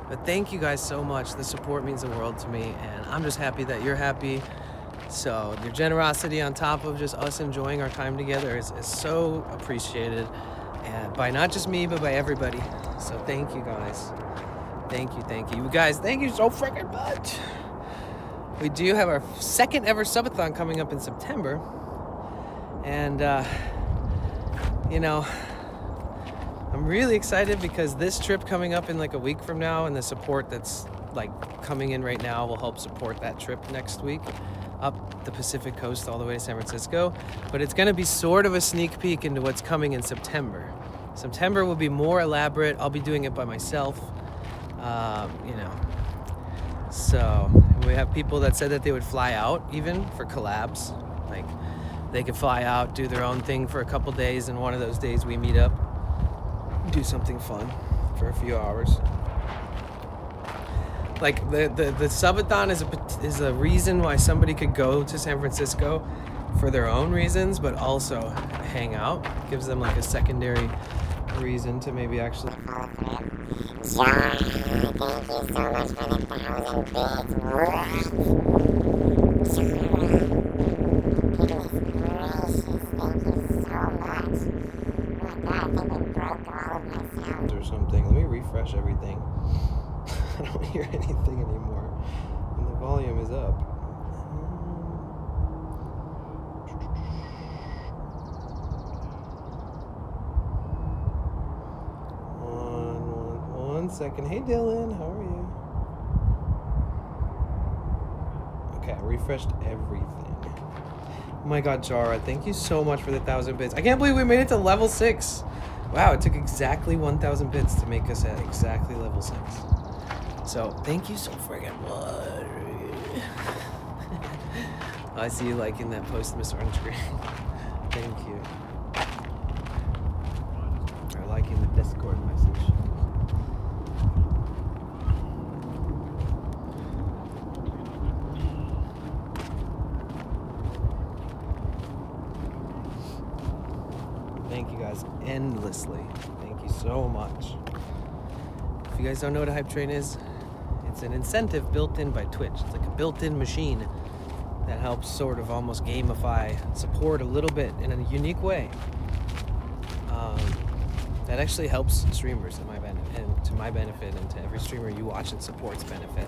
But thank you guys so much. The support means the world to me, and I'm just happy that you're happy. So your generosity on top of just us enjoying our time together is so appreciated, and by not just me, but by everybody. So thank you guys. Thank you. You guys, thank you so freaking much. We do have our second ever subathon coming up in September. And, you know, I'm really excited because this trip coming up in like a week from now and the support that's like coming in right now will help support that trip next week up the Pacific coast all the way to San Francisco. But it's going to be sort of a sneak peek into what's coming in September. September will be more elaborate. I'll be doing it by myself, you know. So we have people that said that they would fly out even for collabs. Like they could fly out, do their own thing for a couple days, and one of those days we meet up, do something fun for a few hours. Like the subathon is a reason why somebody could go to San Francisco for their own reasons, but also hang out. It gives them like a secondary reason to maybe actually. John, thank you so much for the 1,000 bits. Goodness gracious, thank you so much. Oh my god, I think it broke all of my sound. Or something. Let me refresh everything. I don't hear anything anymore. And the volume is up. 1 second. Hey, Dylan, how are you? Okay, I refreshed everything. Oh my God, Jara, thank you so much for the 1,000 bits. I can't believe we made it to level 6. Wow, it took exactly 1,000 bits to make us at exactly level 6. So, thank you so friggin' much. I see you liking that post, Miss Orange Green. Thank you. Or liking the Discord message. Thank you guys endlessly. Thank you so much. If you guys don't know what a hype train is, it's an incentive built in by Twitch. It's like a built-in machine that helps sort of almost gamify support a little bit in a unique way. That actually helps streamers in my benefit, and to my benefit, and to every streamer you watch and support's benefit,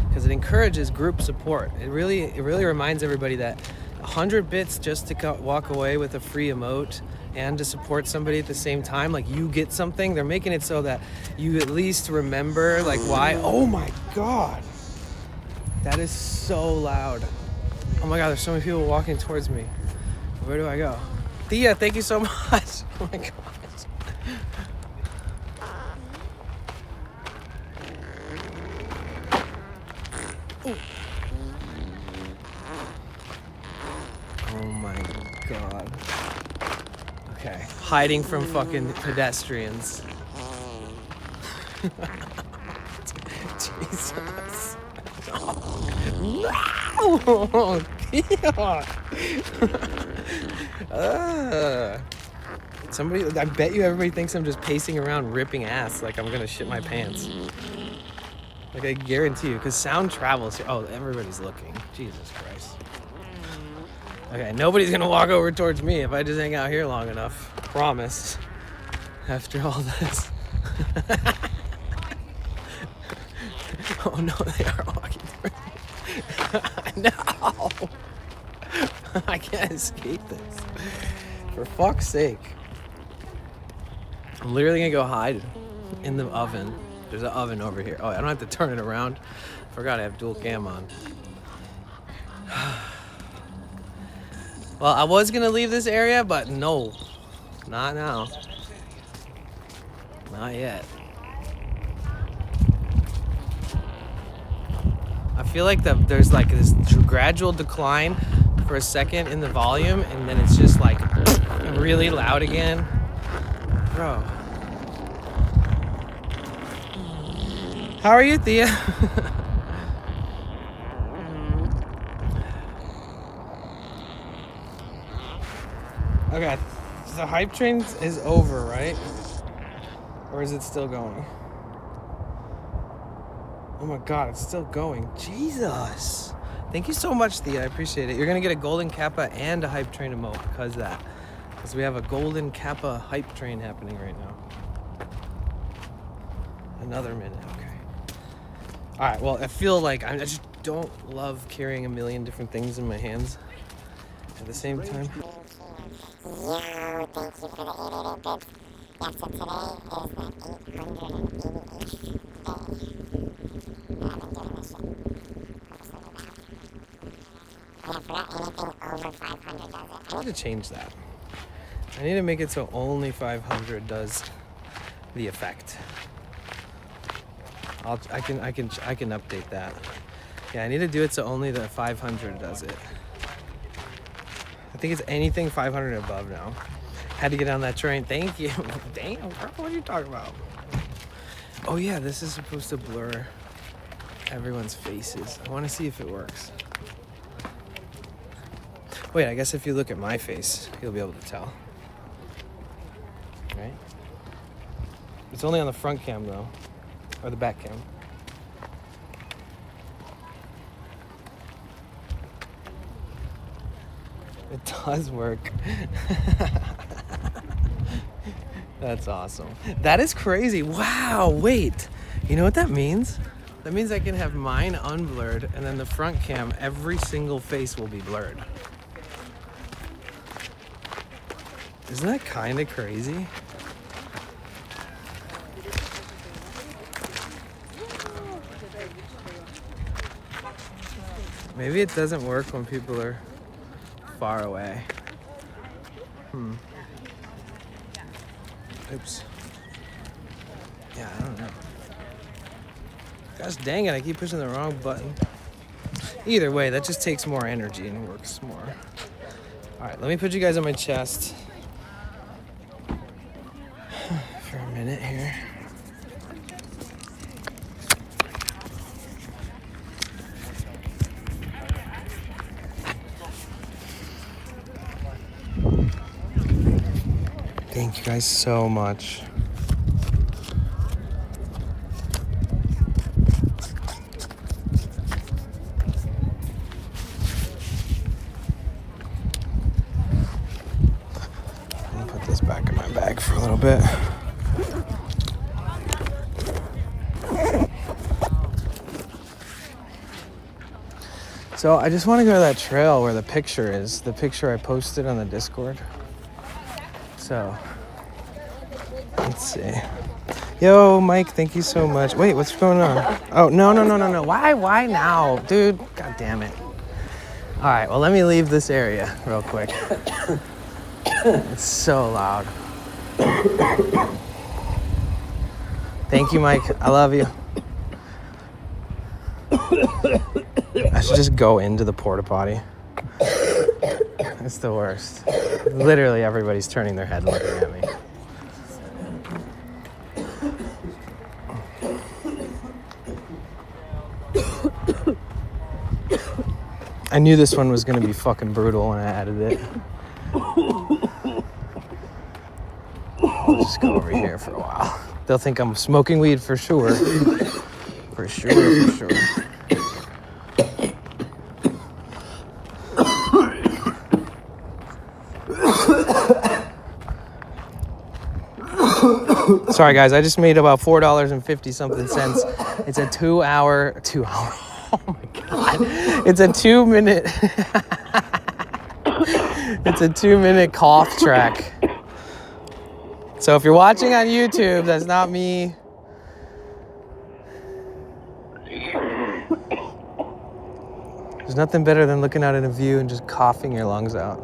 because it encourages group support. It really reminds everybody that 100 bits just to walk away with a free emote and to support somebody at the same time, like you get something. They're making it so that you at least remember like why. Oh my God, that is so loud. Oh my God, there's so many people walking towards me. Where do I go? Thea, thank you so much. Oh my God. Oh my God. Okay, hiding from fucking pedestrians. Jesus. No! Somebody, I bet you everybody thinks I'm just pacing around ripping ass like I'm gonna shit my pants. Like I guarantee you, because sound travels here. Oh, everybody's looking. Jesus Christ. Okay, nobody's gonna walk over towards me if I just hang out here long enough. Promise. After all this. Oh no, they are walking towards me. No! I can't escape this. For fuck's sake. I'm literally gonna go hide in the oven. There's an oven over here. Oh, I don't have to turn it around. Forgot I have dual cam on. Well, I was gonna leave this area, but no. Not now. Not yet. I feel like there's like this gradual decline for a second in the volume, and then it's just like really loud again. Bro. How are you, Thea? Okay, so the hype train is over, right? Or is it still going? Oh my God, it's still going. Jesus. Thank you so much, Thea. I appreciate it. You're going to get a golden kappa and a hype train emote because of that. Because we have a golden kappa hype train happening right now. Another minute, okay. All right, well, I feel like I just don't love carrying a million different things in my hands at the same time. Yo, thank you for the 888 bits. Yeah, so today is the 888th day that I've been doing this shit. And I forgot anything over 500 does it. I need to change that. I need to make it so only 500 does the effect. I can update that. Yeah, I need to do it so only the 500 does it. I think it's anything 500 and above now. Had to get on that train. Thank you. Damn, what are you talking about? Oh yeah, this is supposed to blur everyone's faces. I want to see if it works. Wait, I guess if you look at my face, you'll be able to tell. Right? It's only on the front cam though, or the back cam. It does work. That's awesome. That is crazy. Wow, wait. You know what that means? That means I can have mine unblurred and then the front cam, every single face will be blurred. Isn't that kind of crazy? Maybe it doesn't work when people are far away. Oops. Yeah, I don't know. Gosh dang it, I keep pushing the wrong button. Either way, that just takes more energy and works more. All right, let me put you guys on my chest for a minute here. Thank you guys so much. Let me put this back in my bag for a little bit. So I just want to go to that trail where the picture is, the picture I posted on the Discord. So, let's see. Yo, Mike, thank you so much. Wait, what's going on? Oh, no. Why now? Dude, god damn it. All right, well, let me leave this area real quick. It's so loud. Thank you, Mike. I love you. I should just go into the porta potty. It's the worst. Literally everybody's turning their head looking at me. I knew this one was gonna be fucking brutal when I added it. I'll just go over here for a while. They'll think I'm smoking weed for sure. For sure. Sorry guys, I just made about $4.50 something cents. It's a 2 hour, oh my God. It's a 2 minute, it's a 2 minute cough track. So if you're watching on YouTube, that's not me. There's nothing better than looking out at a view and just coughing your lungs out.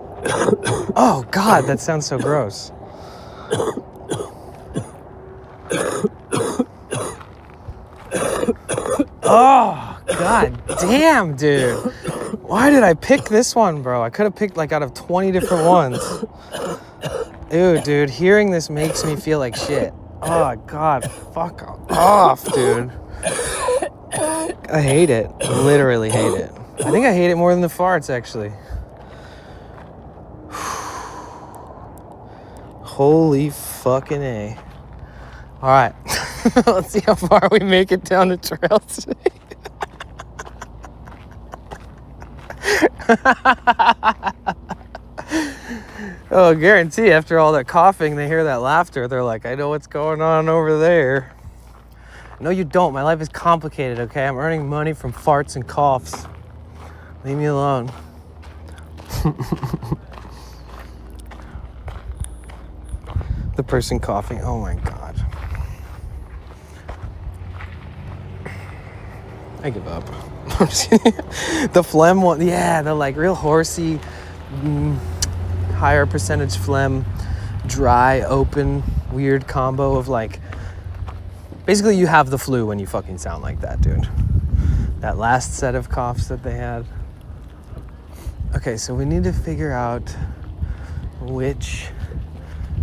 Oh God, that sounds so gross. Oh, God damn, dude. Why did I pick this one, bro? I could have picked like out of 20 different ones. Ew, dude, hearing this makes me feel like shit. Oh, God, fuck off, dude. I hate it. I literally hate it. I think I hate it more than the farts, actually. Holy fucking A. All right. Let's see how far we make it down the trail today. Oh, I guarantee after all that coughing, they hear that laughter. They're like, I know what's going on over there. No, you don't. My life is complicated, okay? I'm earning money from farts and coughs. Leave me alone. The person coughing. Oh, my God. I give up. I'm just kidding. The phlegm one, yeah, the like real horsey, higher percentage phlegm, dry, open, weird combo of like, basically you have the flu when you fucking sound like that, dude. That last set of coughs that they had. Okay, so we need to figure out which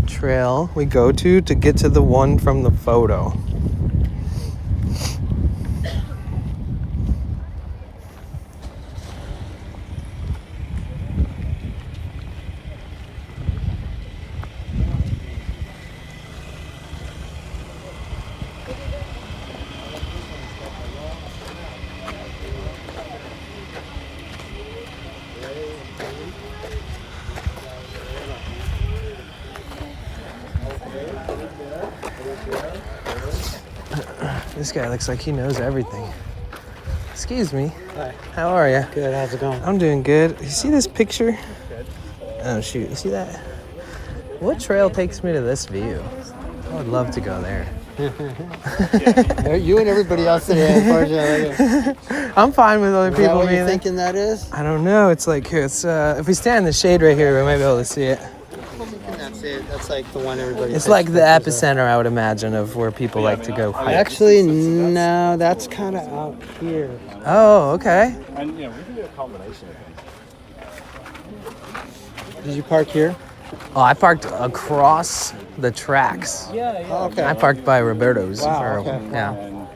trail we go to get to the one from the photo. This guy looks like he knows everything. Excuse me. Hi. How are you? Good, how's it going? I'm doing good. You see this picture? Good. Oh shoot, you see that? What trail takes me to this view? I would love to go there. You and everybody else today, unfortunately. I'm fine with other Is people that what being you're there. thinking that is? I don't know. It's like here. It's if we stand in the shade right here, we might be able to see it. That's it. That's like the one everybody. It's takes like the pictures of. epicenter, I would imagine, of where people like to go hike. Actually, no, that's kind of out here. Oh, okay. And we can do a combination of things. Did you park here? Oh, I parked across the tracks. Yeah. Oh, okay. I parked by Roberto's. Wow, okay. Yeah.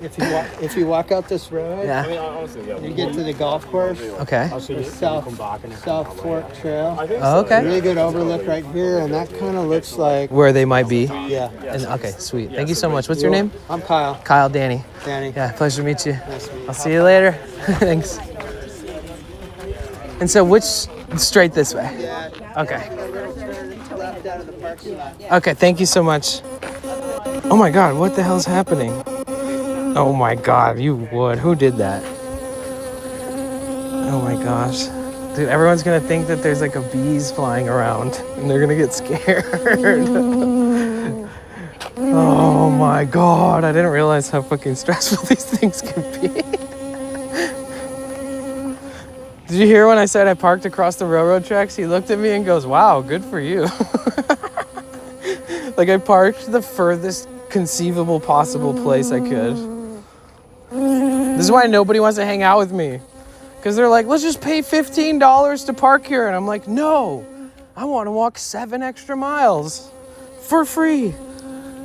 If you walk out this road, Yeah. Honestly, you get to the golf course. Okay. The South Fork Trail. Oh, okay. Really good overlook right here, and that kind of looks like. Where they might be. Yeah. And, okay, sweet. Thank you so much. What's your name? I'm Kyle. Kyle, Danny. Danny. Yeah, pleasure to meet you. Nice to meet you. I'll see you later. Thanks. And so which, straight this way? Yeah. Okay. Left out of the parking lot. Okay, thank you so much. Oh my God, what the hell's happening? Oh my God, you would. Who did that? Oh my gosh. Dude, everyone's gonna think that there's like a bees flying around and they're gonna get scared. Oh my God, I didn't realize how fucking stressful these things can be. Did you hear when I said I parked across the railroad tracks? He looked at me and goes, wow, good for you. Like I parked the furthest conceivable possible place I could. This is why nobody wants to hang out with me. Because they're like, let's just pay $15 to park here. And I'm like, no, I want to walk 7 extra miles for free.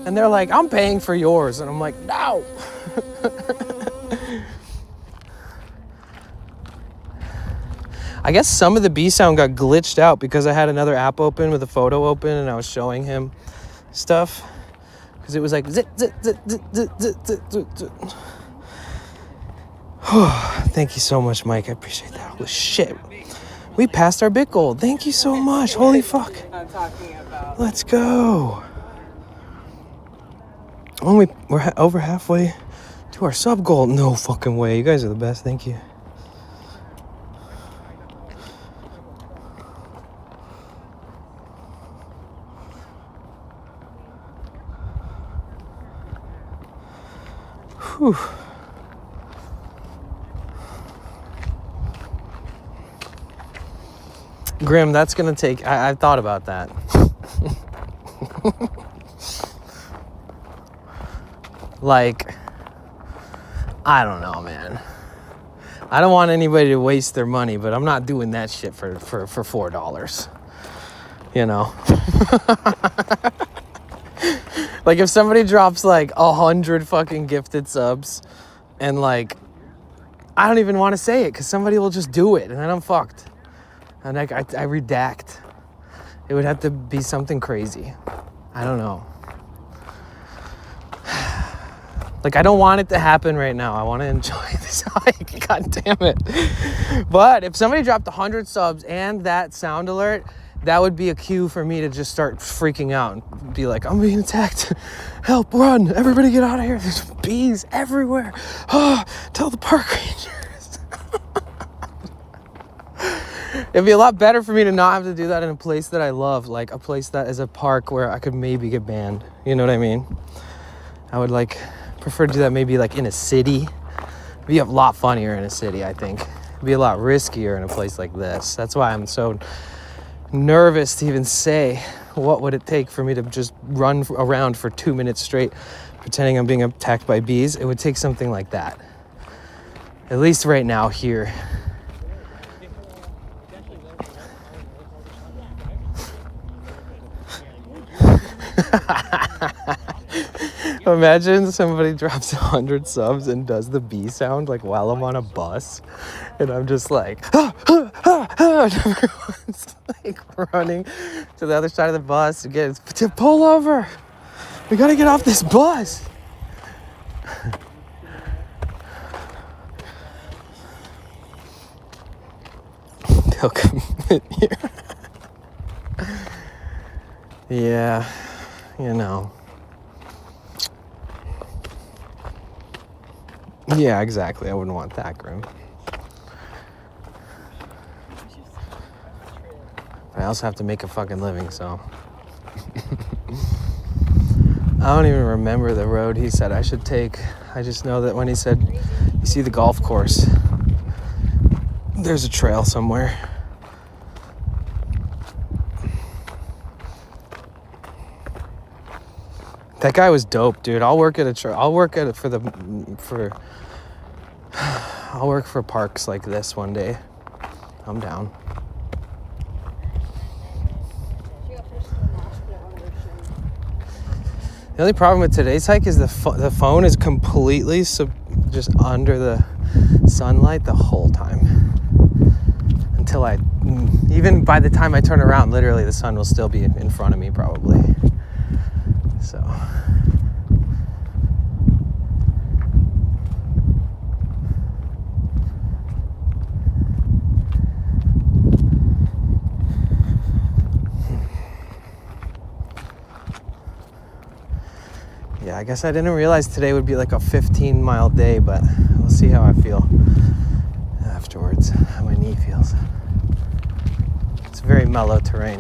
And they're like, I'm paying for yours. And I'm like, no. I guess some of the B sound got glitched out because I had another app open with a photo open and I was showing him stuff. Because it was like, zit, zit, zit, zit, zit, zit, zit, zit, zit. Thank you so much, Mike. I appreciate that. Holy shit. We passed our bit goal. Thank you so much. Holy fuck. Let's go. Oh, we're over halfway to our sub goal. No fucking way. You guys are the best. Thank you. Whew. Grim, that's gonna take. I've thought about that. Like, I don't know, man. I don't want anybody to waste their money, but I'm not doing that shit for $4. You know. Like if somebody drops like 100 fucking gifted subs and like I don't even want to say it because somebody will just do it and then I'm fucked. And like I redact. It would have to be something crazy. I don't know. Like I don't want it to happen right now. I want to enjoy this hike. God damn it. But if somebody dropped 100 subs and that sound alert, that would be a cue for me to just start freaking out and be like, I'm being attacked. Help, run. Everybody get out of here. There's bees everywhere. Oh, tell the park rangers. It'd be a lot better for me to not have to do that in a place that I love, like a place that is a park where I could maybe get banned. You know what I mean? I would like prefer to do that maybe like in a city. It'd be a lot funnier in a city, I think. It'd be a lot riskier in a place like this. That's why I'm so nervous to even say what would it take for me to just run around for 2 minutes straight pretending I'm being attacked by bees. It would take something like that, at least right now here. Imagine somebody drops 100 subs and does the bee sound like while I'm on a bus and I'm just like and everyone's like running to the other side of the bus to pull over. We gotta get off this bus. They'll commit here. Yeah, you know. Yeah, exactly. I wouldn't want that, Grim. I also have to make a fucking living, so. I don't even remember the road he said I should take. I just know that when he said, you see the golf course, there's a trail somewhere. That guy was dope, dude. I'll work at I'll work for parks like this one day. I'm down. The only problem with today's hike is the phone is completely just under the sunlight the whole time. Until even by the time I turn around, literally the sun will still be in front of me probably. So. Yeah, I guess I didn't realize today would be like a 15-mile day, but we'll see how I feel afterwards, how my knee feels. It's very mellow terrain.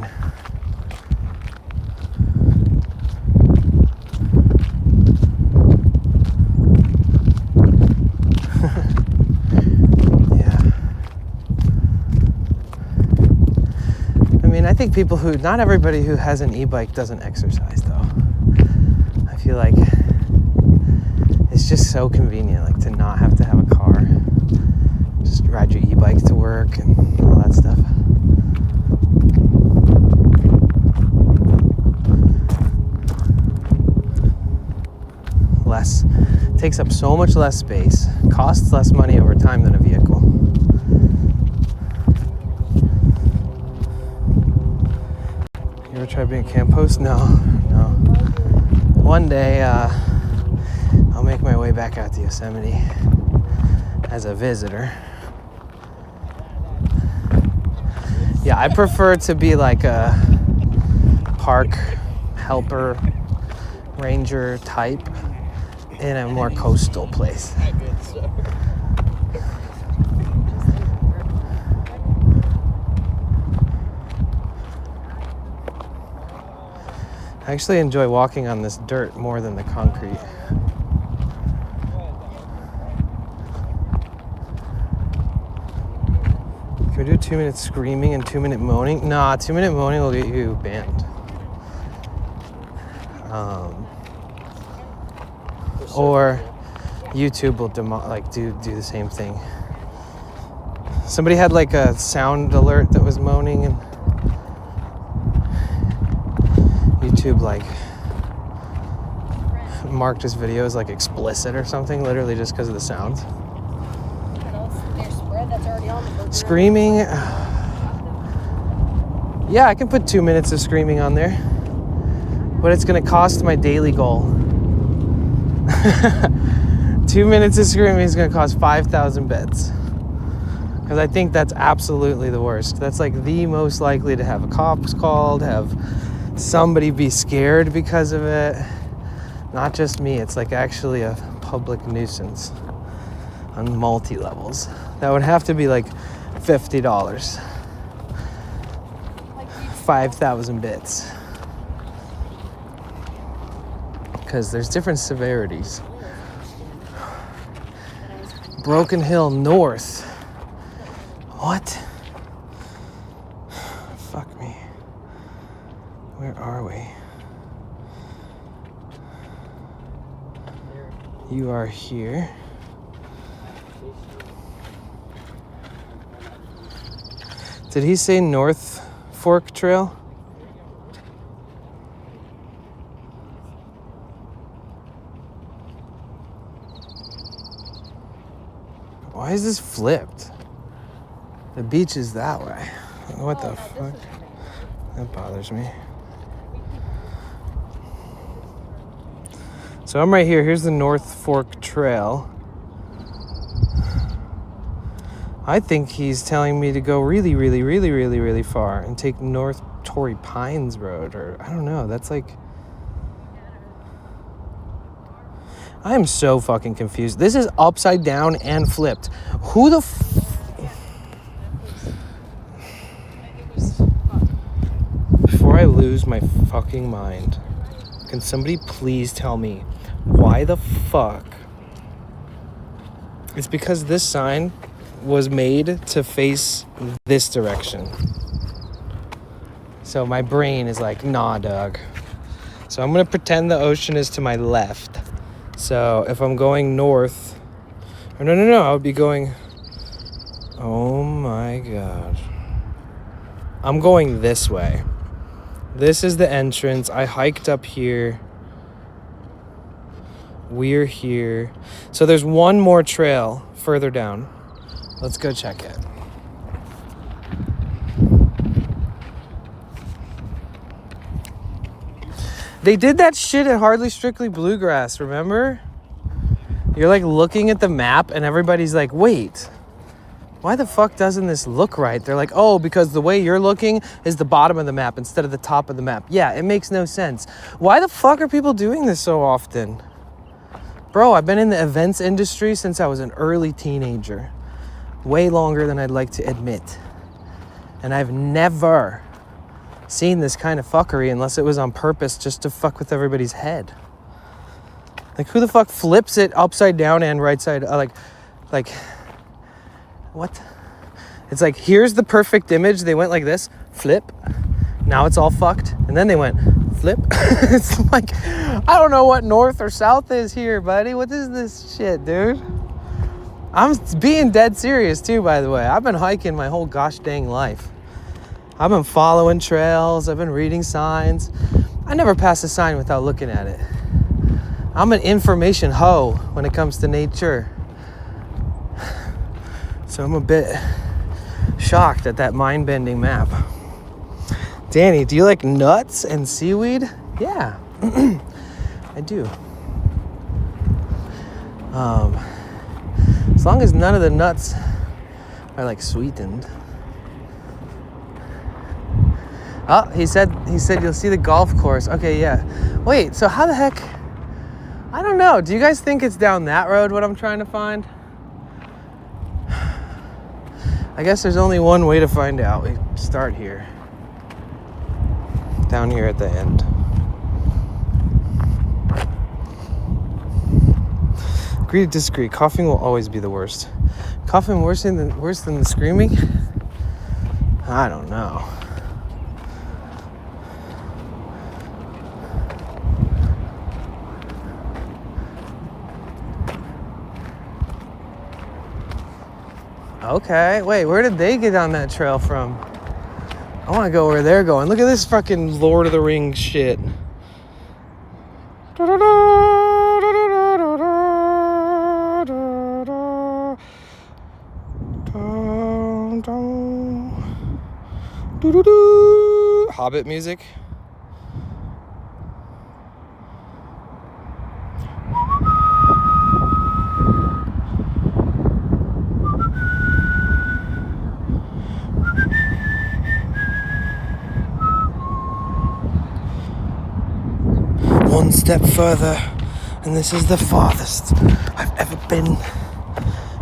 Yeah. I mean, I think not everybody who has an e-bike doesn't exercise though. I feel like it's just so convenient, like to not have to have a car. Just ride your e-bike to work and all that stuff. Takes up so much less space, costs less money over time than a vehicle. You ever try being a camp host? No. One day, I'll make my way back out to Yosemite as a visitor. Yeah, I prefer to be like a park helper, ranger type in a more coastal place. I actually enjoy walking on this dirt more than the concrete. Can we do 2 minutes screaming and 2 minute moaning? Nah, 2 minute moaning will get you banned. Or YouTube will do the same thing. Somebody had like a sound alert that was moaning, and YouTube like marked his video as like explicit or something, literally just because of the sounds. Screaming. Yeah, I can put 2 minutes of screaming on there, but it's gonna cost my daily goal. 2 minutes of screaming is gonna cost 5,000 bits. Because I think that's absolutely the worst. That's like the most likely to have a cops called, have somebody be scared because of it. Not just me, it's like actually a public nuisance on multi-levels. That would have to be like $50. 5,000 bits. Because there's different severities. Broken Hill North. What? Fuck me. Where are we? You are here. Did he say North Fork Trail? Why is this flipped? The beach is that way. What the fuck? That bothers me. So I'm right here. Here's the North Fork Trail. I think he's telling me to go really, really, really, really, really far and take North Tory Pines Road, or I don't know. That's like... I am so fucking confused. This is upside down and flipped. Who the Before I lose my fucking mind, Can somebody please tell me why the fuck? It's because this sign was made to face this direction. So my brain is like, nah, dog. So I'm gonna pretend the ocean is to my left. So if I'm going north, or no, I would be going, oh my God. I'm going this way. This is the entrance. I hiked up here. We're here. So there's one more trail further down. Let's go check it. They did that shit at Hardly Strictly Bluegrass, remember? You're like looking at the map and everybody's like, wait, why the fuck doesn't this look right? They're like, oh, because the way you're looking is the bottom of the map instead of the top of the map. Yeah, it makes no sense. Why the fuck are people doing this so often? Bro, I've been in the events industry since I was an early teenager. Way longer than I'd like to admit. And I've never seen this kind of fuckery unless it was on purpose just to fuck with everybody's head. Like, who the fuck flips it upside down and right side? Like, what? It's like, here's the perfect image. They went like this, flip. Now it's all fucked. And then they went, flip. It's like, I don't know what north or south is here, buddy. What is this shit, dude? I'm being dead serious too, by the way. I've been hiking my whole gosh dang life. I've been following trails. I've been reading signs. I never pass a sign without looking at it. I'm an information hoe when it comes to nature. So I'm a bit shocked at that mind-bending map. Danny, do you like nuts and seaweed? Yeah, I do. As long as none of the nuts are like sweetened. Oh, he said you'll see the golf course. Okay, yeah. Wait, so how the heck? I don't know. Do you guys think it's down that road what I'm trying to find? I guess there's only one way to find out. We start here. Down here at the end. Agree to disagree. Coughing will always be the worst. Coughing worse than the screaming? I don't know. Okay, wait, where did they get on that trail from? I want to go where they're going. Look at this fucking Lord of the Rings shit. Hobbit music. One step further, and this is the farthest I've ever been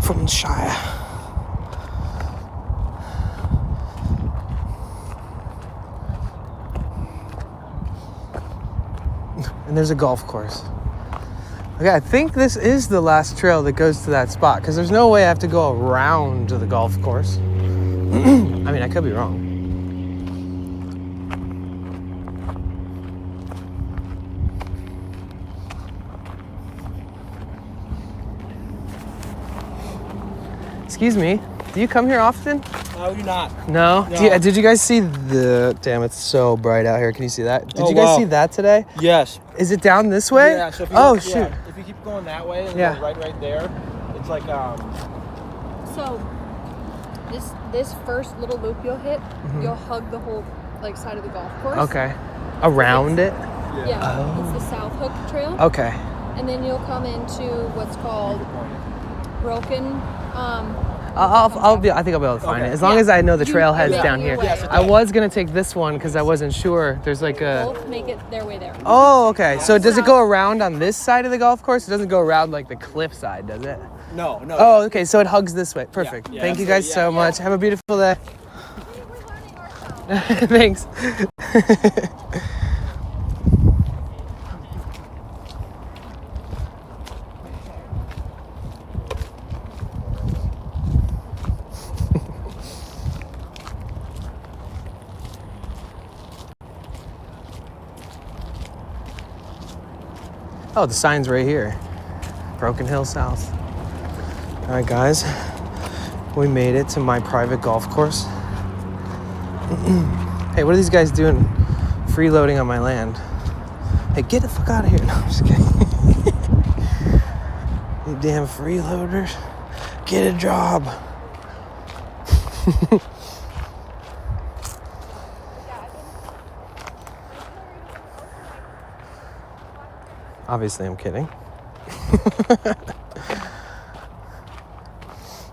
from the Shire. And there's a golf course. Okay, I think this is the last trail that goes to that spot, because there's no way I have to go around to the golf course. I mean, I could be wrong. Excuse me, do you come here often? No, you're not. No? No. Did you guys see the... Damn, it's so bright out here. Can you see that? Did you guys wow. see that today? Yes. Is it down this way? Yeah, so if you shoot. Yeah, if you keep going that way and Yeah. go right there, it's like So this first little loop you'll hit, you'll hug the whole like side of the golf course. Okay. Around it? Yeah. Oh. It's the South Hook Trail. Okay. And then you'll come into what's called Broken. I think I'll be able to find it. As long as I know the trailhead's down here. I was going to take this one because I wasn't sure. There's like a... Both make it their way there. Oh, okay. So does it go around on this side of the golf course? It doesn't go around like the cliff side, does it? No. Oh, okay. So it hugs this way. Perfect. Yeah, Thank you guys so much. Have a beautiful day. Thanks. Oh, the sign's right here. Broken Hill South. All right, guys. We made it to my private golf course. Hey, what are these guys doing freeloading on my land? Hey, get the fuck out of here. No, I'm just kidding. You damn freeloaders. Get a job. Obviously, I'm kidding.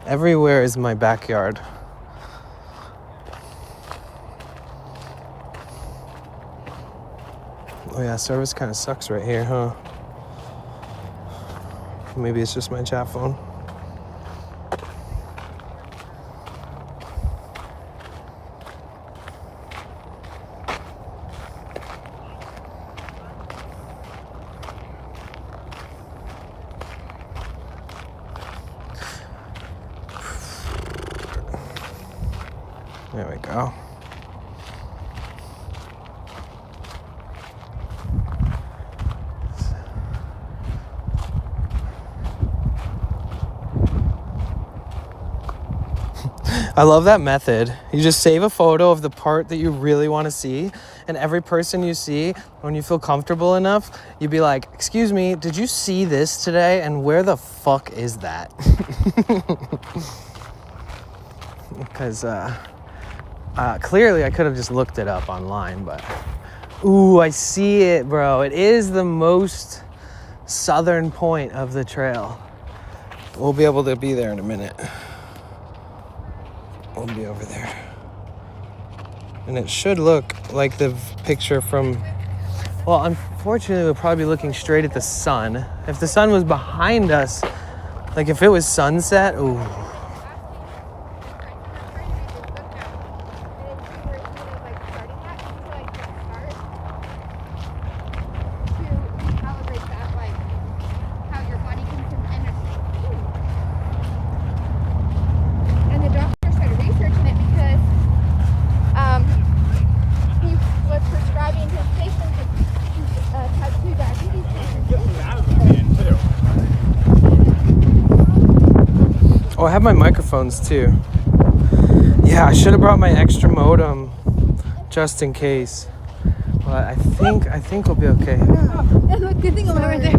Everywhere is my backyard. Oh yeah, service kind of sucks right here, huh? Maybe it's just my chat phone. There we go. I love that method. You just save a photo of the part that you really want to see, and every person you see, when you feel comfortable enough, you'd be like, excuse me, did you see this today? And where the fuck is that? Because clearly I could have just looked it up online, but ooh, I see it, bro. It is the most southern point of the trail. We'll be able to be there in a minute. We'll be over there. And it should look like the picture from, well, unfortunately, we'll probably be looking straight at the sun. If the sun was behind us, like if it was sunset, ooh. Oh, I have my microphones too. Yeah, I should have brought my extra modem just in case. But I think we'll be okay. Good thing I'm right there.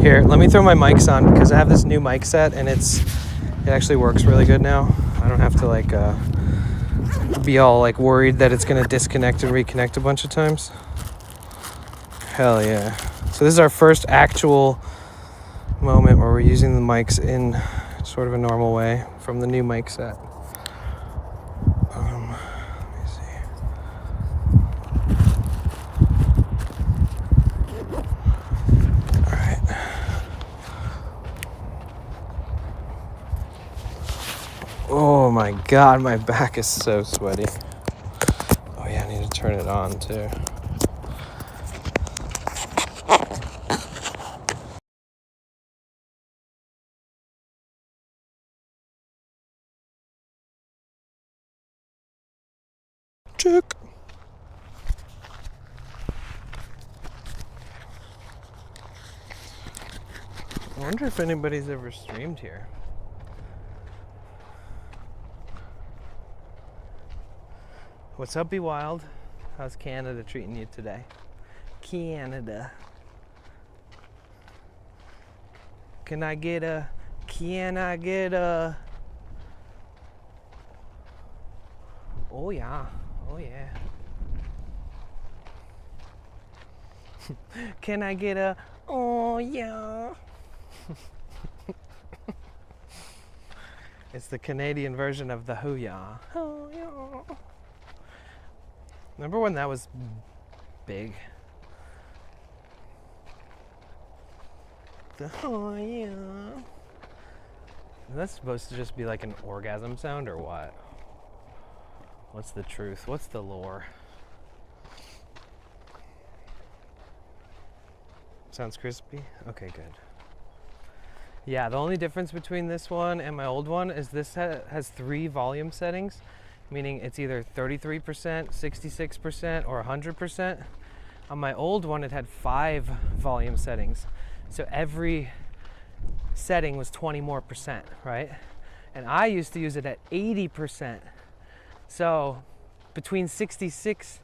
Here, let me throw my mics on because I have this new mic set and it actually works really good now. I don't have to like be all like worried that it's gonna disconnect and reconnect a bunch of times. Hell yeah. So this is our first actual moment where we're using the mics in sort of a normal way from the new mic set. Let me see. All right. Oh my God, my back is so sweaty. Oh yeah, I need to turn it on too. Check. I wonder if anybody's ever streamed here. What's up, Be Wild? How's Canada treating you today? Canada. Can I get a? Oh yeah. Oh yeah. Can I get a? Oh yeah. It's the Canadian version of the hoo-yah. Oh yeah. Remember when that was big? The oh yeah. Is that supposed to just be like an orgasm sound or what? What's the truth? What's the lore? Sounds crispy? Okay, good. Yeah, the only difference between this one and my old one is this has 3 volume settings. meaning it's either 33%, 66%, or 100%. On my old one, it had 5 volume settings. So every setting was 20 more percent, right? And I used to use it at 80%. So between 66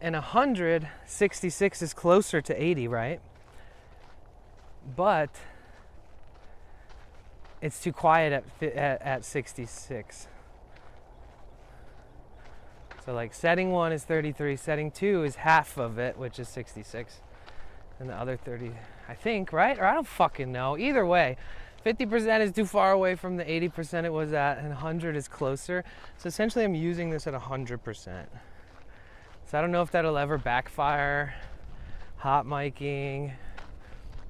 and 100, 66 is closer to 80, right? But it's too quiet at 66. So like setting 1 is 33, setting 2 is half of it, which is 66. And the other 30, I think, right? Or I don't fucking know. Either way, 50% is too far away from the 80% it was at, and 100 is closer. So essentially I'm using this at 100%. So I don't know if that'll ever backfire. Hot miking.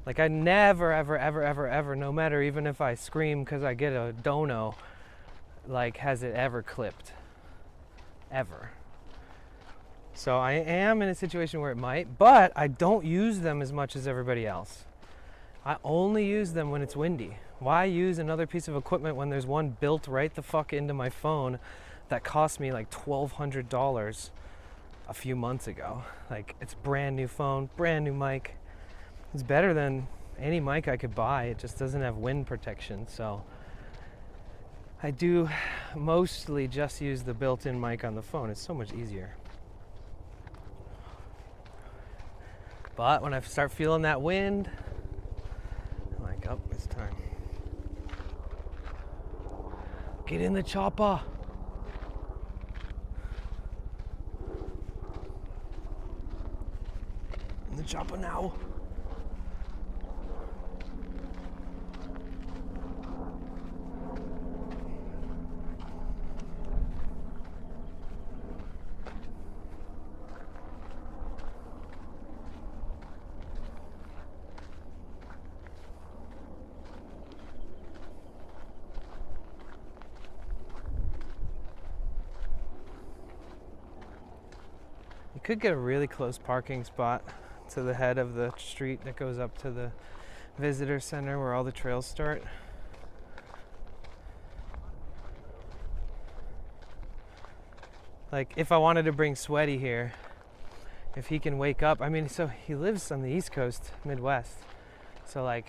Like I never, ever, no matter even if I scream because I get a dono, like has it ever clipped. Ever. So I am in a situation where it might, but I don't use them as much as everybody else. I only use them when it's windy. Why use another piece of equipment when there's one built right the fuck into my phone that cost me like $1,200 a few months ago? Like it's brand new phone, brand new mic. It's better than any mic I could buy. It just doesn't have wind protection. So I do mostly just use the built-in mic on the phone. It's so much easier. But when I start feeling that wind, I'm like, oh, it's time. Get in the chopper. In the chopper now. You could get a really close parking spot to the head of the street that goes up to the visitor center where all the trails start. Like if I wanted to bring Sweaty here, if he can wake up, I mean, so he lives on the East Coast, Midwest. So like,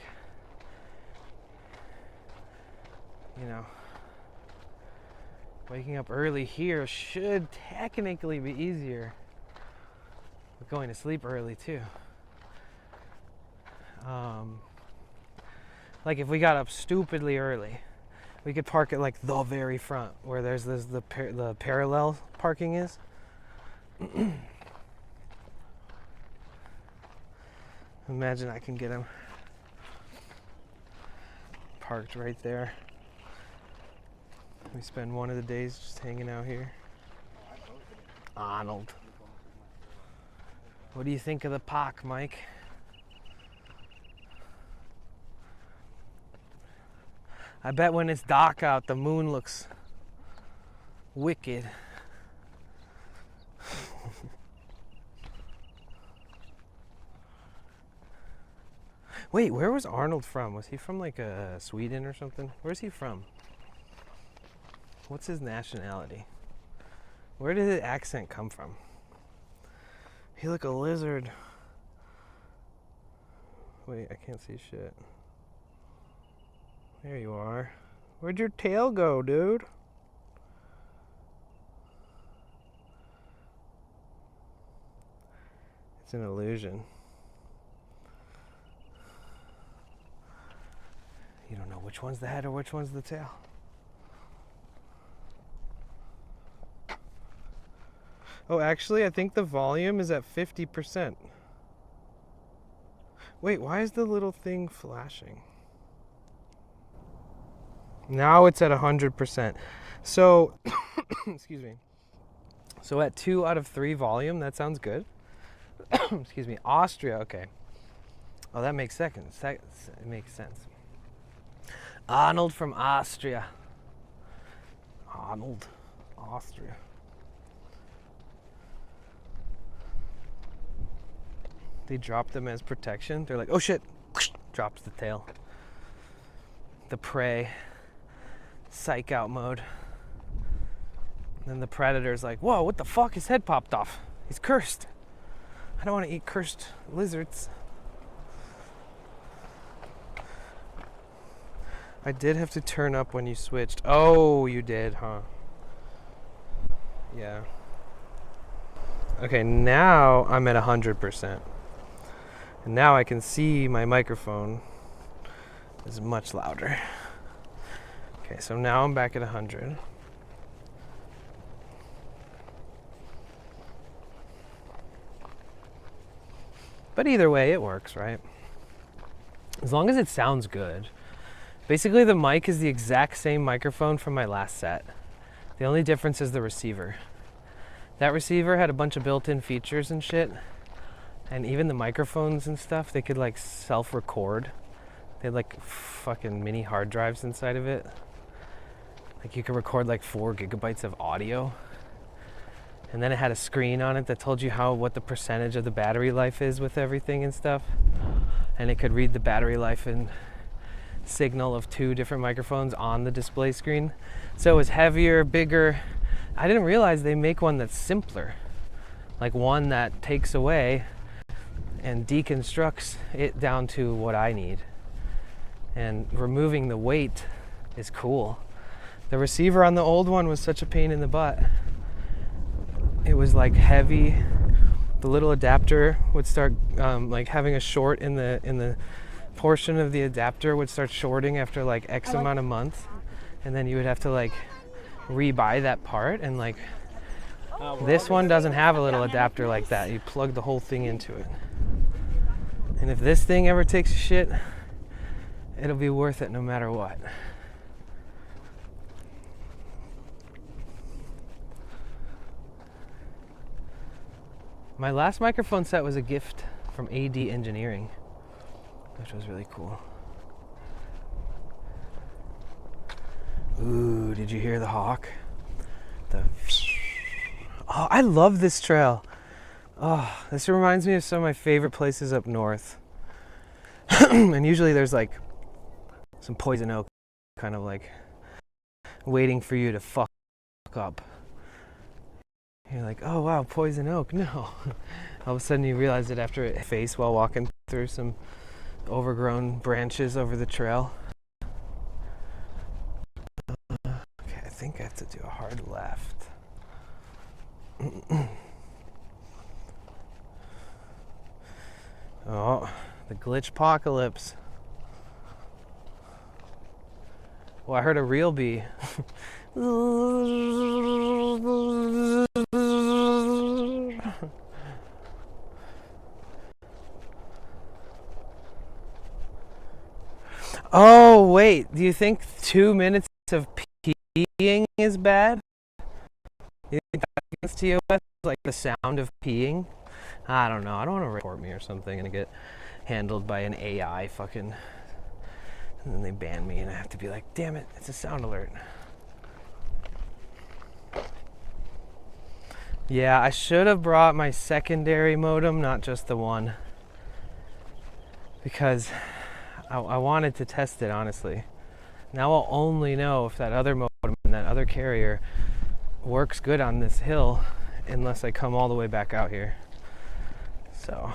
you know, waking up early here should technically be easier. Going to sleep early too. Like if we got up stupidly early, we could park at like the very front where there's the parallel parking is. Imagine I can get him parked right there. We spend one of the days just hanging out here. Arnold. What do you think of the park, Mike? I bet when it's dark out, the moon looks wicked. Wait, where was Arnold from? Was he from like Sweden or something? Where's he from? What's his nationality? Where did his accent come from? He look a lizard. Wait, I can't see shit. There you are. Where'd your tail go, dude? It's an illusion. You don't know which one's the head or which one's the tail. Oh, actually, I think the volume is at 50%. Wait, why is the little thing flashing? Now it's at 100%. So, excuse me. So at 2 out of 3 volume, that sounds good. Excuse me, Austria, okay. Oh, that makes sense. It makes sense. Arnold from Austria. Arnold, Austria. They drop them as protection. They're like, oh shit, drops the tail. The prey, psych out mode. then the predator's like, whoa, what the fuck? His head popped off. He's cursed. I don't want to eat cursed lizards. I did have to turn up when you switched. Oh, you did, huh? Yeah. Okay, now I'm at 100%. And now I can see my microphone is much louder. Okay, so now I'm back at 100. But either way, it works, right? As long as it sounds good. Basically, the mic is the exact same microphone from my last set. The only difference is the receiver. That receiver had a bunch of built-in features and shit. And even the microphones and stuff, they could like self-record. They had like fucking mini hard drives inside of it. Like you could record like 4 gigabytes of audio. And then it had a screen on it that told you what the percentage of the battery life is with everything and stuff. And it could read the battery life and signal of 2 different microphones on the display screen. So it was heavier, bigger. I didn't realize they make one that's simpler. Like one that takes away and deconstructs it down to what I need. And removing the weight is cool. The receiver on the old one was such a pain in the butt. It was like heavy. The little adapter would start like having a short in the portion of the adapter would start shorting after like X amount of months, and then you would have to like rebuy that part. And like this one doesn't have a little adapter like that. You plug the whole thing into it. And if this thing ever takes a shit, it'll be worth it no matter what. My last microphone set was a gift from AD Engineering, which was really cool. Ooh, did you hear the hawk? Oh, I love this trail. Oh, this reminds me of some of my favorite places up north. And usually there's like some poison oak kind of like waiting for you to fuck up. You're like, oh wow, poison oak, no. All of a sudden you realize it after it face while walking through some overgrown branches over the trail. Okay, I think I have to do a hard left. Oh, the glitch apocalypse. Well, I heard a real bee. Oh, wait. Do you think 2 minutes of peeing is bad? You think that's TOS? Like the sound of peeing? I don't know. I don't want to report me or something and get handled by an AI fucking... And then they ban me and I have to be like, damn it, it's a sound alert. Yeah, I should have brought my secondary modem, not just the one. Because I wanted to test it, honestly. Now I'll only know if that other modem and that other carrier works good on this hill unless I come all the way back out here. So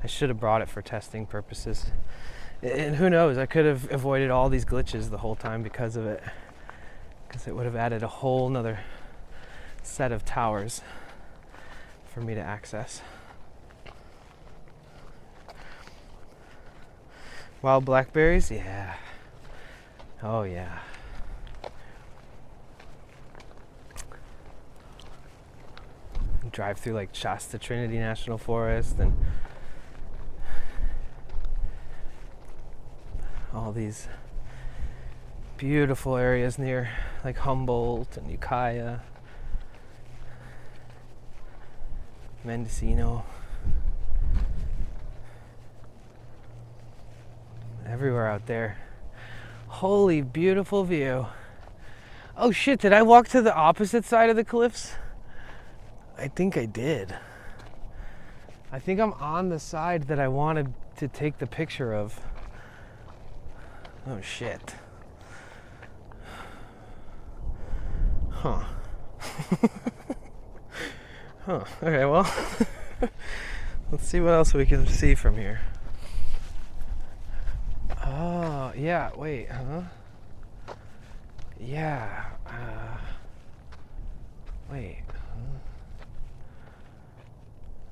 I should have brought it for testing purposes. And who knows, I could have avoided all these glitches the whole time because of it. Because it would have added a whole nother set of towers for me to access. Wild blackberries? Yeah. Oh yeah. Drive through like Shasta Trinity National Forest and all these beautiful areas near like Humboldt and Ukiah, Mendocino. Everywhere out there. Holy beautiful view. Oh shit, did I walk to the opposite side of the cliffs? I think I did. I think I'm on the side that I wanted to take the picture of. Oh shit. Huh. Huh. Okay, well, let's see what else we can see from here. Oh, yeah, wait, huh? Yeah, wait.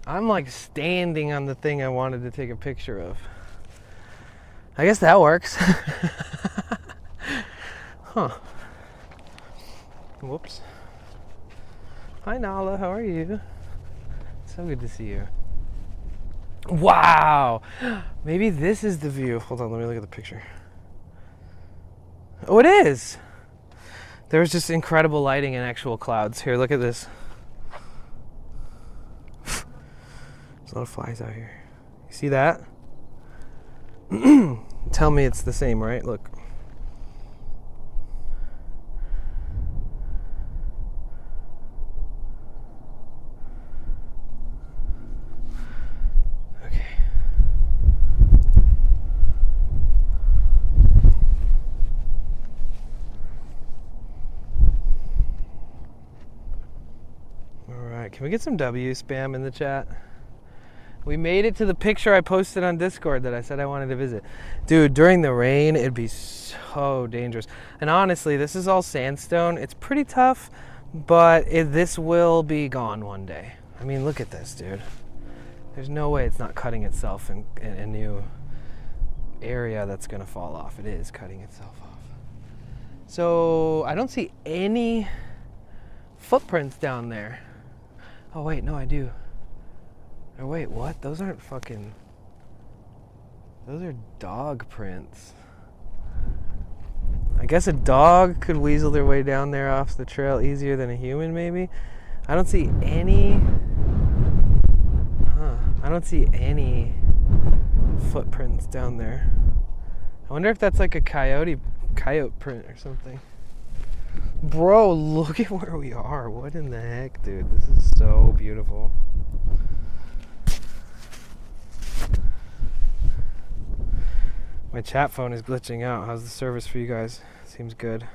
I'm like standing on the thing I wanted to take a picture of. I guess that works. Huh. Whoops. Hi Nala, how are you? So good to see you. Wow! Maybe this is the view. Hold on, let me look at the picture. Oh, it is! There's just incredible lighting and actual clouds. Here, look at this. There's a lot of flies out here. You see that? Tell me it's the same, right? Look. Okay. All right, can we get some W spam in the chat? We made it to the picture I posted on Discord that I said I wanted to visit. Dude, during the rain, it'd be so dangerous. And honestly, this is all sandstone. It's pretty tough, but this will be gone one day. I mean, look at this, dude. There's no way it's not cutting itself in a new area that's gonna fall off. It is cutting itself off. So I don't see any footprints down there. Oh wait, no, I do. Oh wait, what? Those aren't fucking... Those are dog prints. I guess a dog could weasel their way down there off the trail easier than a human, maybe? I don't see any... Huh. I don't see any footprints down there. I wonder if that's like a coyote print or something. Bro, look at where we are. What in the heck, dude? This is so beautiful. My chat phone is glitching out. How's the service for you guys? Seems good.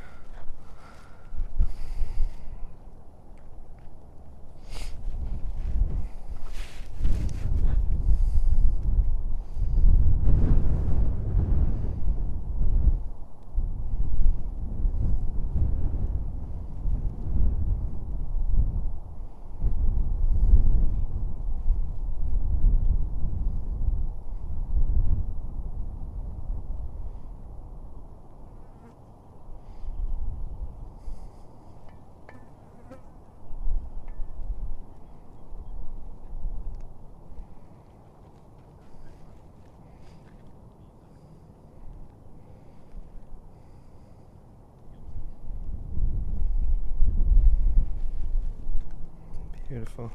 Beautiful.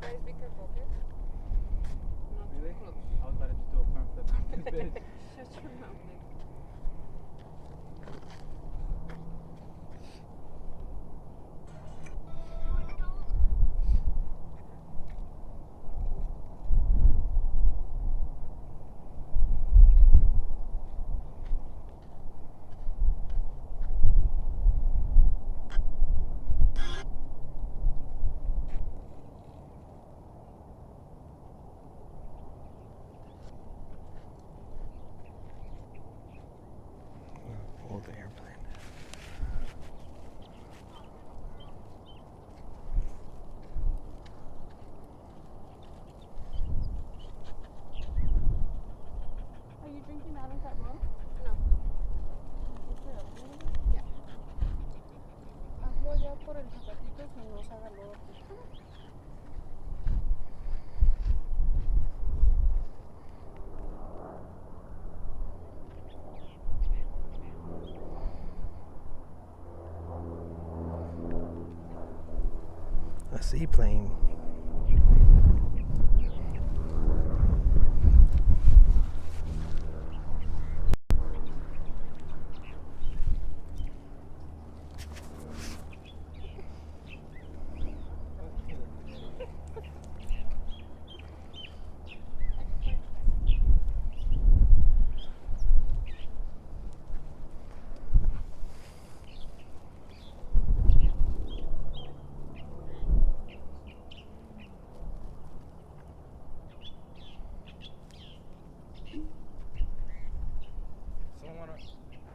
I was about to just do a front flip off this bitch. Shut your mouth. Hold the airplane. Are you drinking out of that mug? No. Is there opening? Yeah. Hazlo ya por el zapatito que no se haga lodo. A seaplane. Someone wanna...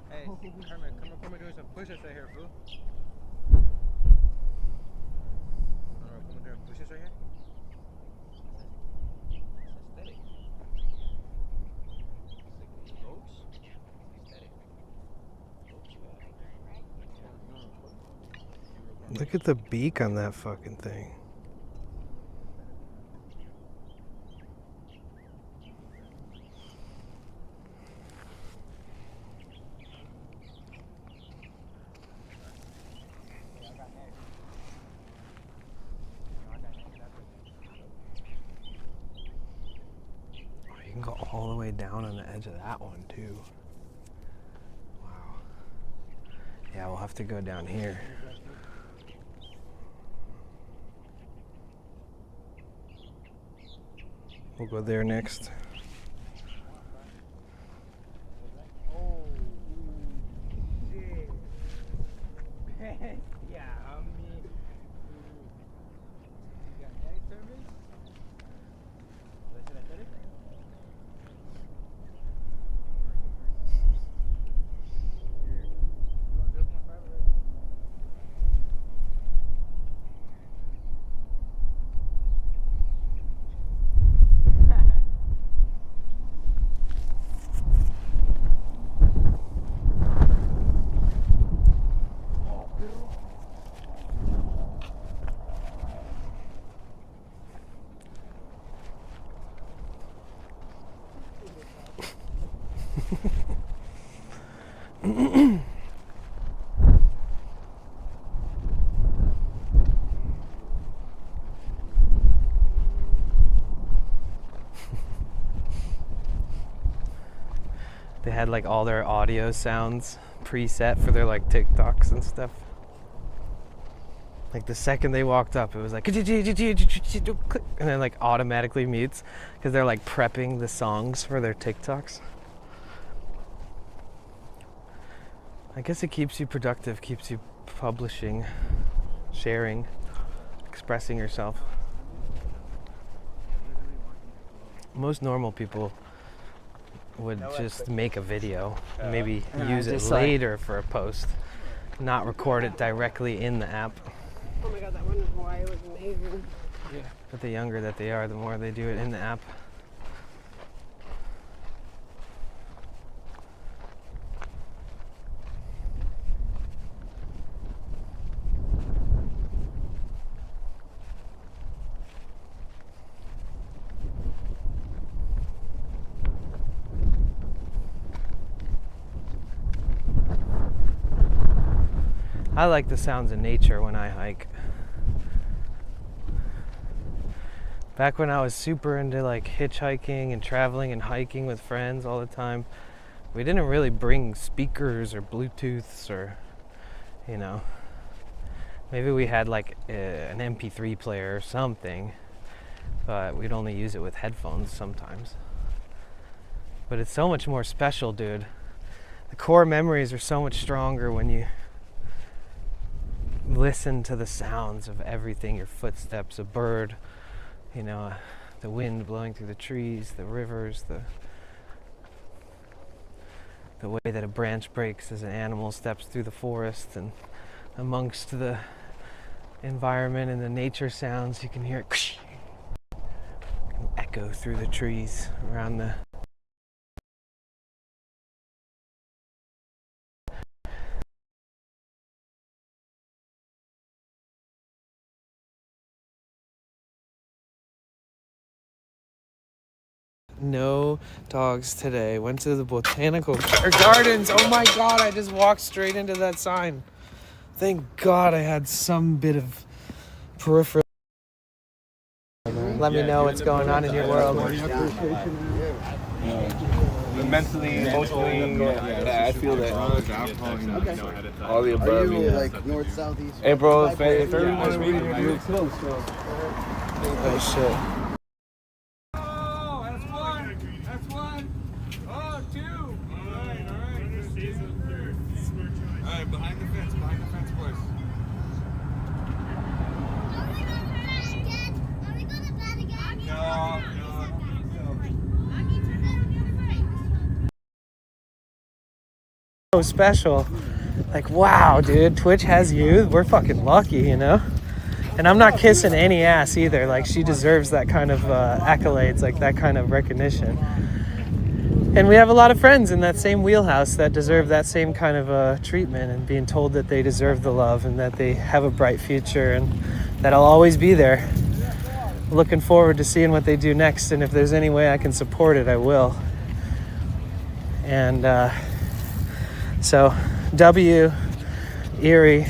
Hey, Herman, come doing some push-ups right here, fool. Alright, come doing push-ups right here. Aesthetic. Ropes? Aesthetic. Look at the beak on that fucking thing. You can go all the way down on the edge of that one too. Wow. Yeah, we'll have to go down here. We'll go there next. Oh, shit. Yeah, I mean, you got neck service? Is it aesthetic? They had like all their audio sounds preset for their like TikToks and stuff. Like the second they walked up, it was like, and then like automatically mutes because they're like prepping the songs for their TikToks. I guess it keeps you productive, keeps you publishing, sharing, expressing yourself. Most normal people would just make a video, maybe use it later for a post, not record it directly in the app. Oh my god, that one in Hawaii was amazing. Yeah. But the younger that they are, the more they do it in the app. I like the sounds of nature when I hike. Back when I was super into like hitchhiking and traveling and hiking with friends all the time, we didn't really bring speakers or Bluetooths or, you know, maybe we had like an MP3 player or something, but we'd only use it with headphones sometimes. But it's so much more special, dude. The core memories are so much stronger when you listen to the sounds of everything, your footsteps, a bird, you know, the wind blowing through the trees, the rivers, the way that a branch breaks as an animal steps through the forest, and amongst the environment and the nature sounds, you can hear it echo through the trees around the No dogs today. Went to the botanical gardens. Oh my god, I just walked straight into that sign. Thank God I had some bit of peripheral. Let me know what's going on in your world. Mentally, emotionally, yeah, I feel that. All the above. Are you like north, south, east? Hey, bro, if 30 minutes meeting, you're close, so. Oh shit. Behind the fence, boys. so special. Like, wow, dude, Twitch has you. We're fucking lucky, you know? And I'm not kissing any ass either. Like, she deserves that kind of accolades, like that kind of recognition. And we have a lot of friends in that same wheelhouse that deserve that same kind of treatment, and being told that they deserve the love and that they have a bright future and that I'll always be there. Looking forward to seeing what they do next, and if there's any way I can support it, I will. And so, W, Erie,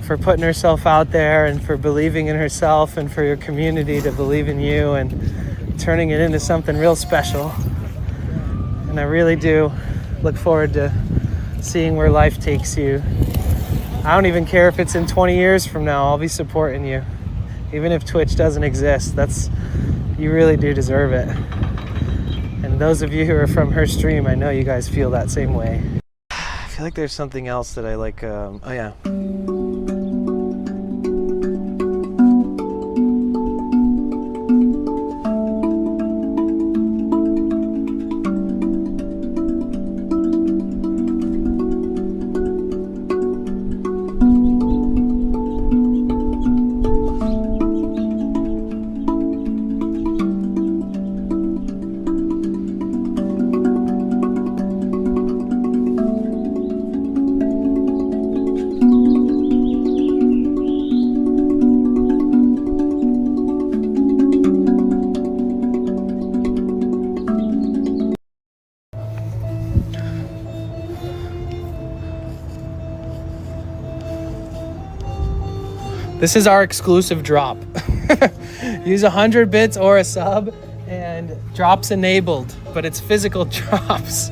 for putting herself out there and for believing in herself and for your community to believe in you and turning it into something real special. And I really do look forward to seeing where life takes you. I don't even care if it's in 20 years from now. I'll be supporting you. Even if Twitch doesn't exist, you really do deserve it. And those of you who are from her stream, I know you guys feel that same way. I feel like there's something else that I like. Oh yeah. This is our exclusive drop. Use 100 bits or a sub and drops enabled, but it's physical drops.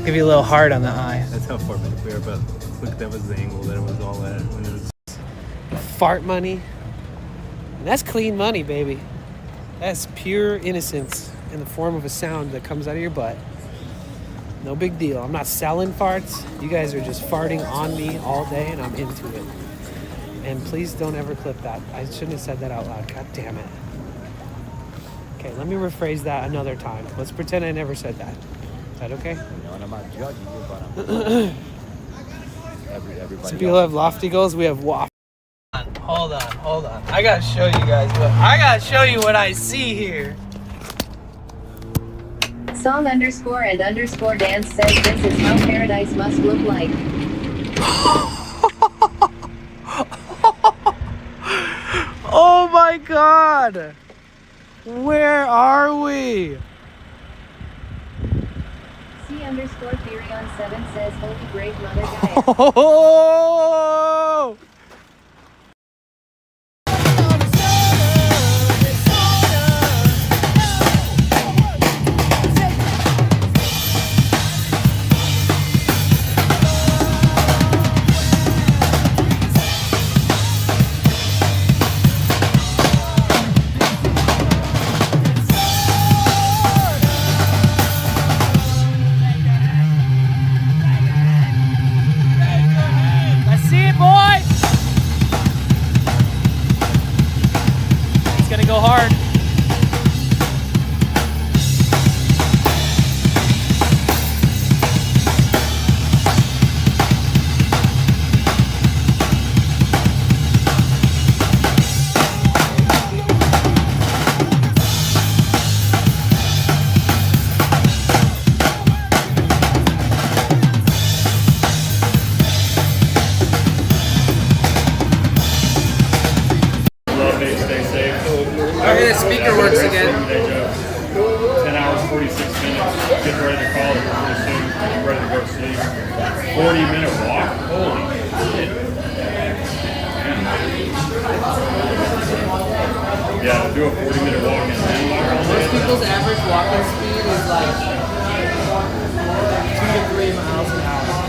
Give you a little heart on the eye. That's how far back we are, but look, that was the angle that it was all at when it was. Fart money. And that's clean money, baby. That's pure innocence in the form of a sound that comes out of your butt. No big deal. I'm not selling farts. You guys are just farting on me all day, and I'm into it. And please don't ever clip that. I shouldn't have said that out loud. God damn it. Okay, let me rephrase that another time. Let's pretend I never said that. Is that okay? I'm not judging you, but everybody. Some people have lofty goals. We have waft. Hold on. I gotta show you guys what I see here. Song_and_dance says this is how paradise must look like. Oh my God! Where are we? C_Theory7 says holy brave mother Gaia. Oh! Go hard. Okay, the speaker works again. 10 hours, 46 minutes. Get ready to call it pretty soon. Get ready to go to sleep. 40-minute walk? Holy shit. Yeah, to do a 40-minute walk in Denver. Most people's average walking speed is like 2 to 3 miles an hour.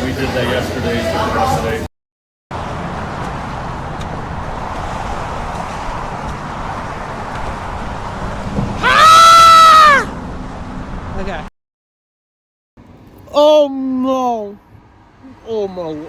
We did that yesterday, took the rest of the day. Okay. Oh no. Oh my.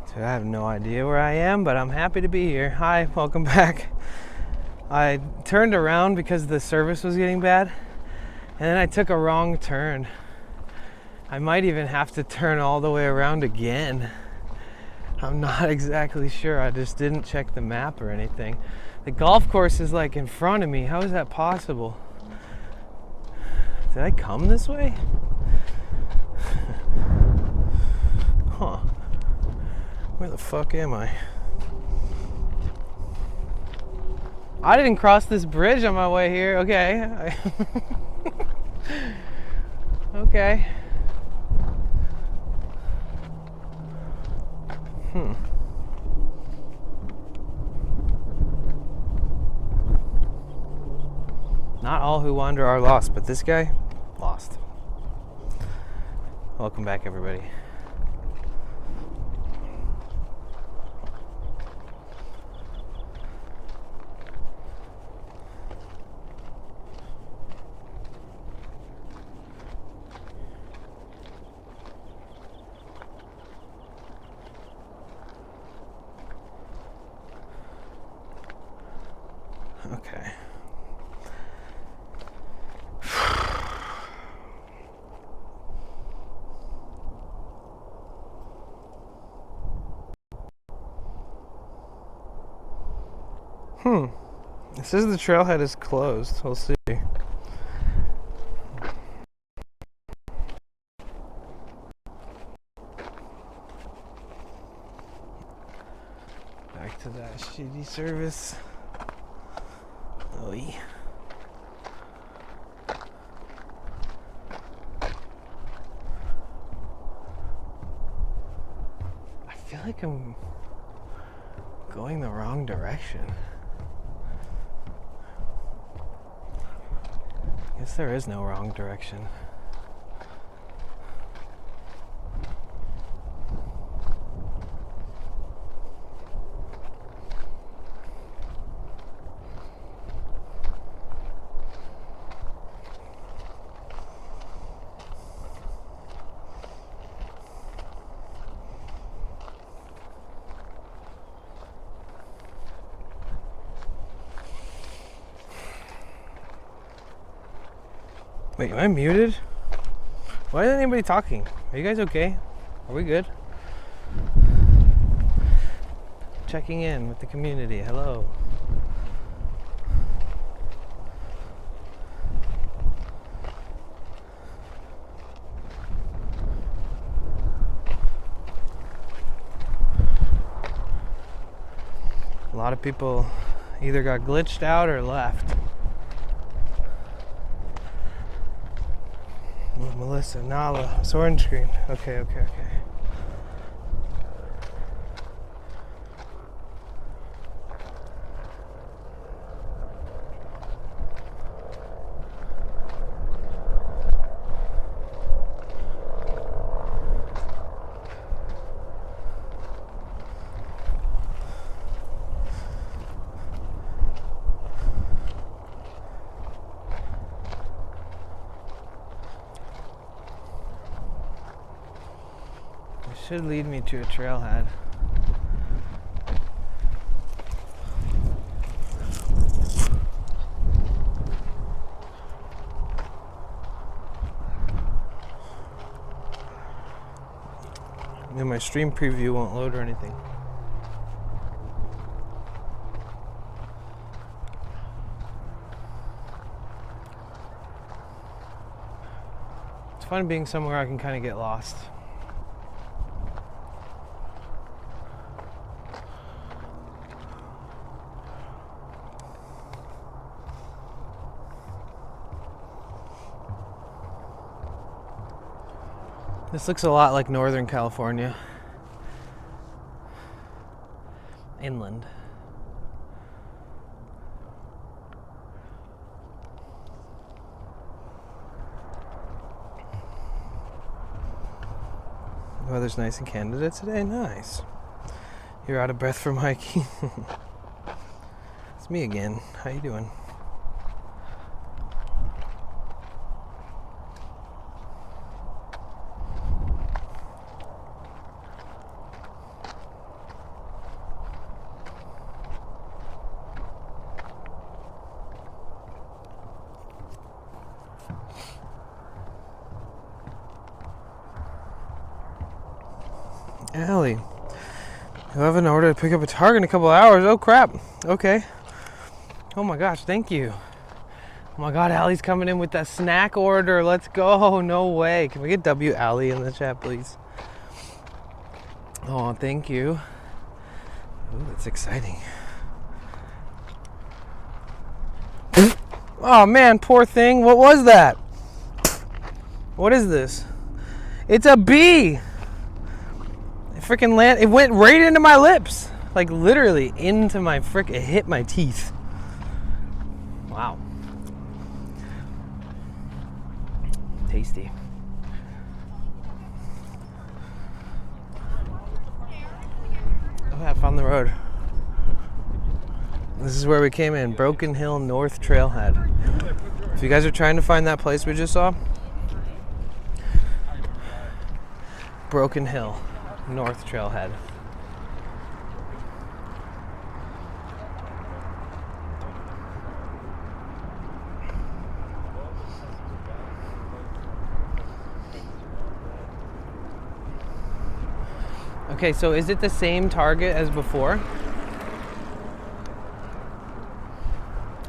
So I have no idea where I am, but I'm happy to be here. Hi, welcome back. I turned around because the service was getting bad, and then I took a wrong turn. I might even have to turn all the way around again. I'm not exactly sure. I just didn't check the map or anything. The golf course is like in front of me. How is that possible? Did I come this way? Huh. Where the fuck am I? I didn't cross this bridge on my way here. Okay. Okay. Not all who wander are lost, but this guy, lost. Welcome back, everybody. Okay. It says the trailhead is closed. We'll see. Back to that shitty service. Oy. I feel like I'm going the wrong direction. I guess there is no wrong direction. Wait, am I muted? Why isn't anybody talking? Are you guys okay? Are we good? Checking in with the community. Hello. A lot of people either got glitched out or left. Melissa, Nala, it's orange screen. Okay. Should lead me to a trailhead. And then my stream preview won't load or anything. It's fun being somewhere I can kind of get lost. This looks a lot like Northern California. Inland. The weather's nice in Canada today. Nice. You're out of breath from hiking. It's me again. How you doing? Allie, you have an order to pick up a Target in a couple hours. Oh crap. Okay. Oh my gosh, thank you. Oh my god, Allie's coming in with that snack order. Let's go. No way. Can we get W Allie in the chat, please? Oh, thank you. Ooh, that's exciting. Oh man, poor thing. What was that? What is this? It's a bee. Freaking land, it went right into my lips, like literally into my it hit my teeth. Wow. Tasty. Oh, I found the road. This is where we came in, Broken Hill North Trailhead. If you guys are trying to find that place we just saw, Broken Hill North Trailhead. Okay, so is it the same Target as before?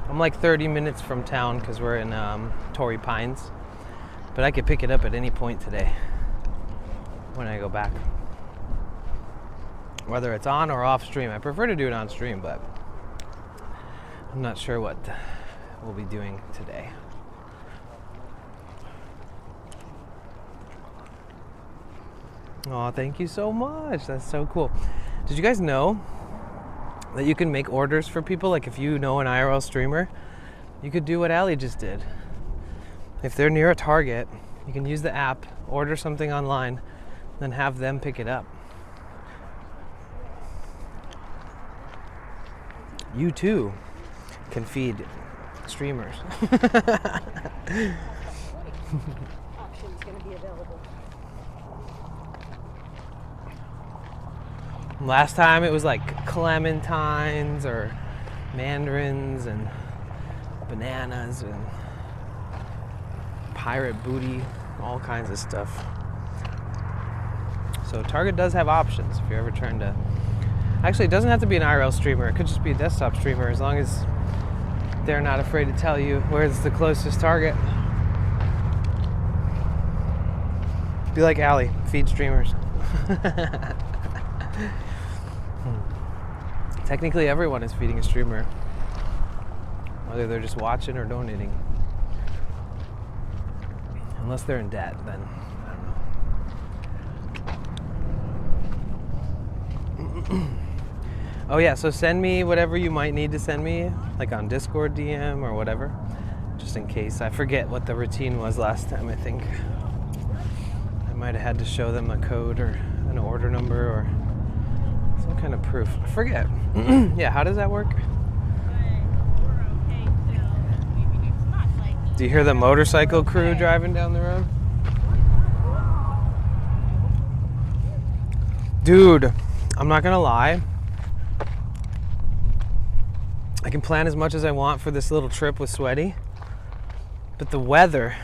I'm like 30 minutes from town because we're in Tory Pines, but I could pick it up at any point today when I go back. Whether it's on or off stream. I prefer to do it on stream, but I'm not sure what we'll be doing today. Oh, thank you so much. That's so cool. Did you guys know that you can make orders for people? Like if you know an IRL streamer, you could do what Allie just did. If they're near a Target, you can use the app, order something online, then have them pick it up. You too can feed streamers. Options gonna be available. Last time it was like clementines or mandarins and bananas and pirate booty, all kinds of stuff. So Target does have options if you're ever trying to. Actually, it doesn't have to be an IRL streamer. It could just be a desktop streamer as long as they're not afraid to tell you where's the closest Target. Be like Allie, feed streamers. Technically, everyone is feeding a streamer, whether they're just watching or donating. Unless they're in debt, then I don't know. Oh yeah, so send me whatever you might need to send me, like on Discord DM or whatever, just in case. I forget what the routine was last time, I think. I might have had to show them a code or an order number or some kind of proof. I forget. Yeah, how does that work? Do you hear the motorcycle crew driving down the road? Dude, I'm not gonna lie. I can plan as much as I want for this little trip with Sweaty, but the weather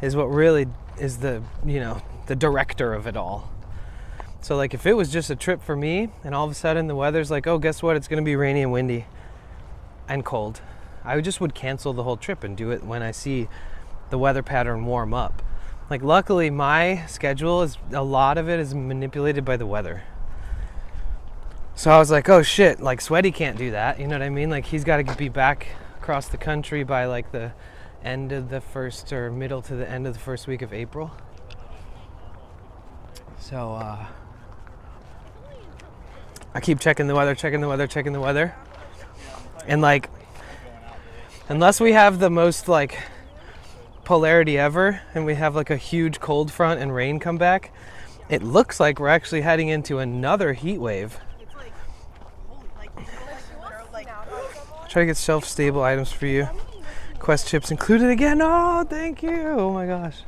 is what really is the, the director of it all. So like if it was just a trip for me and all of a sudden the weather's like, oh, guess what? It's gonna be rainy and windy and cold. I just would cancel the whole trip and do it when I see the weather pattern warm up. Like luckily my schedule is, a lot of it is manipulated by the weather. So I was like, oh shit, like Sweaty can't do that, you know what I mean? Like he's gotta be back across the country by like the end of the first or middle to the end of the first week of April. So I keep checking the weather. And like, unless we have the most like polarity ever and we have like a huge cold front and rain come back, It looks like we're actually heading into another heat wave. Try to get shelf-stable items for you. Quest chips included again. Oh, thank you. Oh my gosh.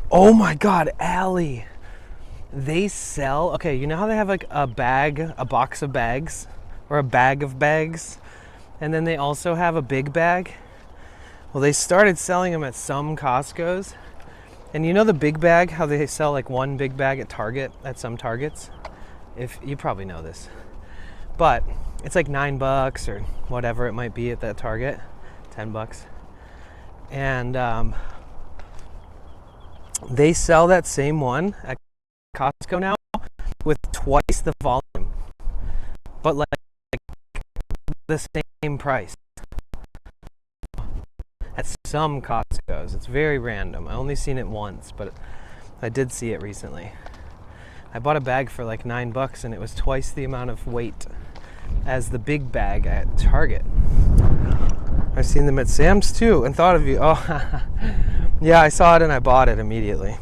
Oh my God, Allie. They sell, okay, you know how they have like a bag, a box of bags, or a bag of bags, and then they also have a big bag? Well, they started selling them at some Costco's. And you know the big bag, how they sell like one big bag at Target, at some Targets? If you probably know this. But it's like $9 or whatever it might be at that Target, $10. And they sell that same one at Costco now with twice the volume, but like the same price at some Costco's. It's very random. I only seen it once, but I did see it recently. I bought a bag for like $9 and it was twice the amount of weight as the big bag at Target. I've seen them at Sam's too and thought of you. Oh, yeah, I saw it and I bought it immediately.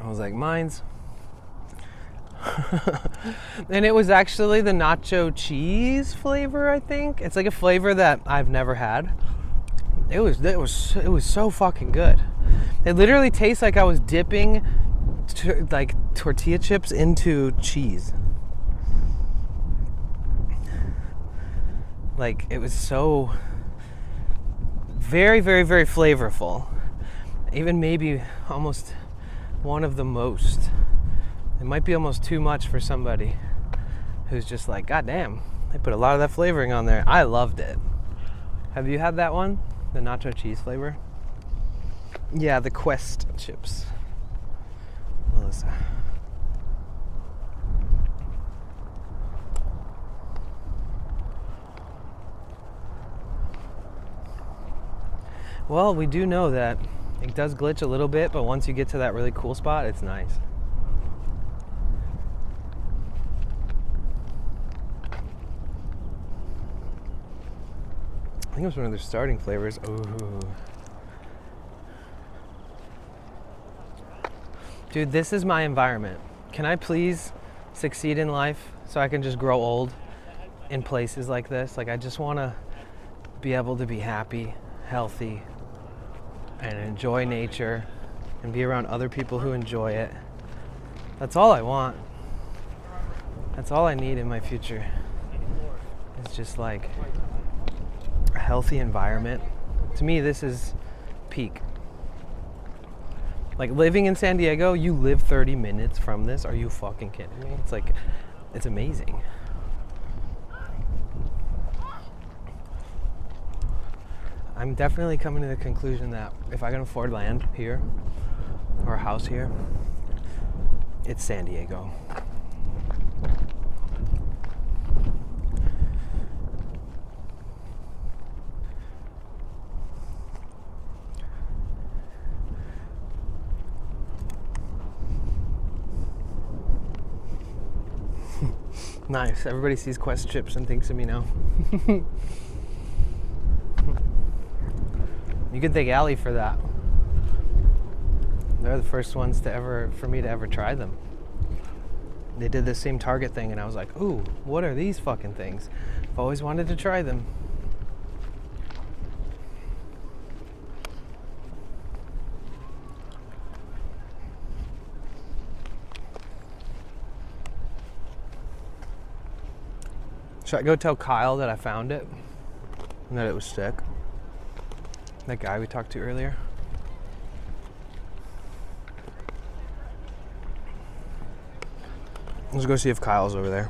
I was like, mine's. And it was actually the nacho cheese flavor, I think. It's like a flavor that I've never had. It was so fucking good. It literally tastes like I was dipping like tortilla chips into cheese. Like, it was so very, very, very flavorful. Even maybe almost one of the most. It might be almost too much for somebody who's just like, God damn, they put a lot of that flavoring on there. I loved it. Have you had that one? The nacho cheese flavor? Yeah, the Quest chips. Melissa. Well, we do know that it does glitch a little bit, but once you get to that really cool spot, it's nice. I think it was one of their starting flavors. Ooh. Dude, this is my environment. Can I please succeed in life so I can just grow old in places like this? Like, I just want to be able to be happy, healthy, and enjoy nature and be around other people who enjoy it. That's all I want. That's all I need in my future. It's just like a healthy environment. To me, this is peak. Like, living in San Diego, you live 30 minutes from this. Are you fucking kidding me? It's like, it's amazing. I'm definitely coming to the conclusion that if I can afford land here or a house here, it's San Diego. Nice. Everybody sees Quest chips and thinks of me now. You can thank Allie for that. They're the first ones for me to ever try them. They did the same Target thing and I was like, ooh, what are these fucking things? I've always wanted to try them. Should I go tell Kyle that I found it and that it was sick? That guy we talked to earlier. Let's go see if Kyle's over there.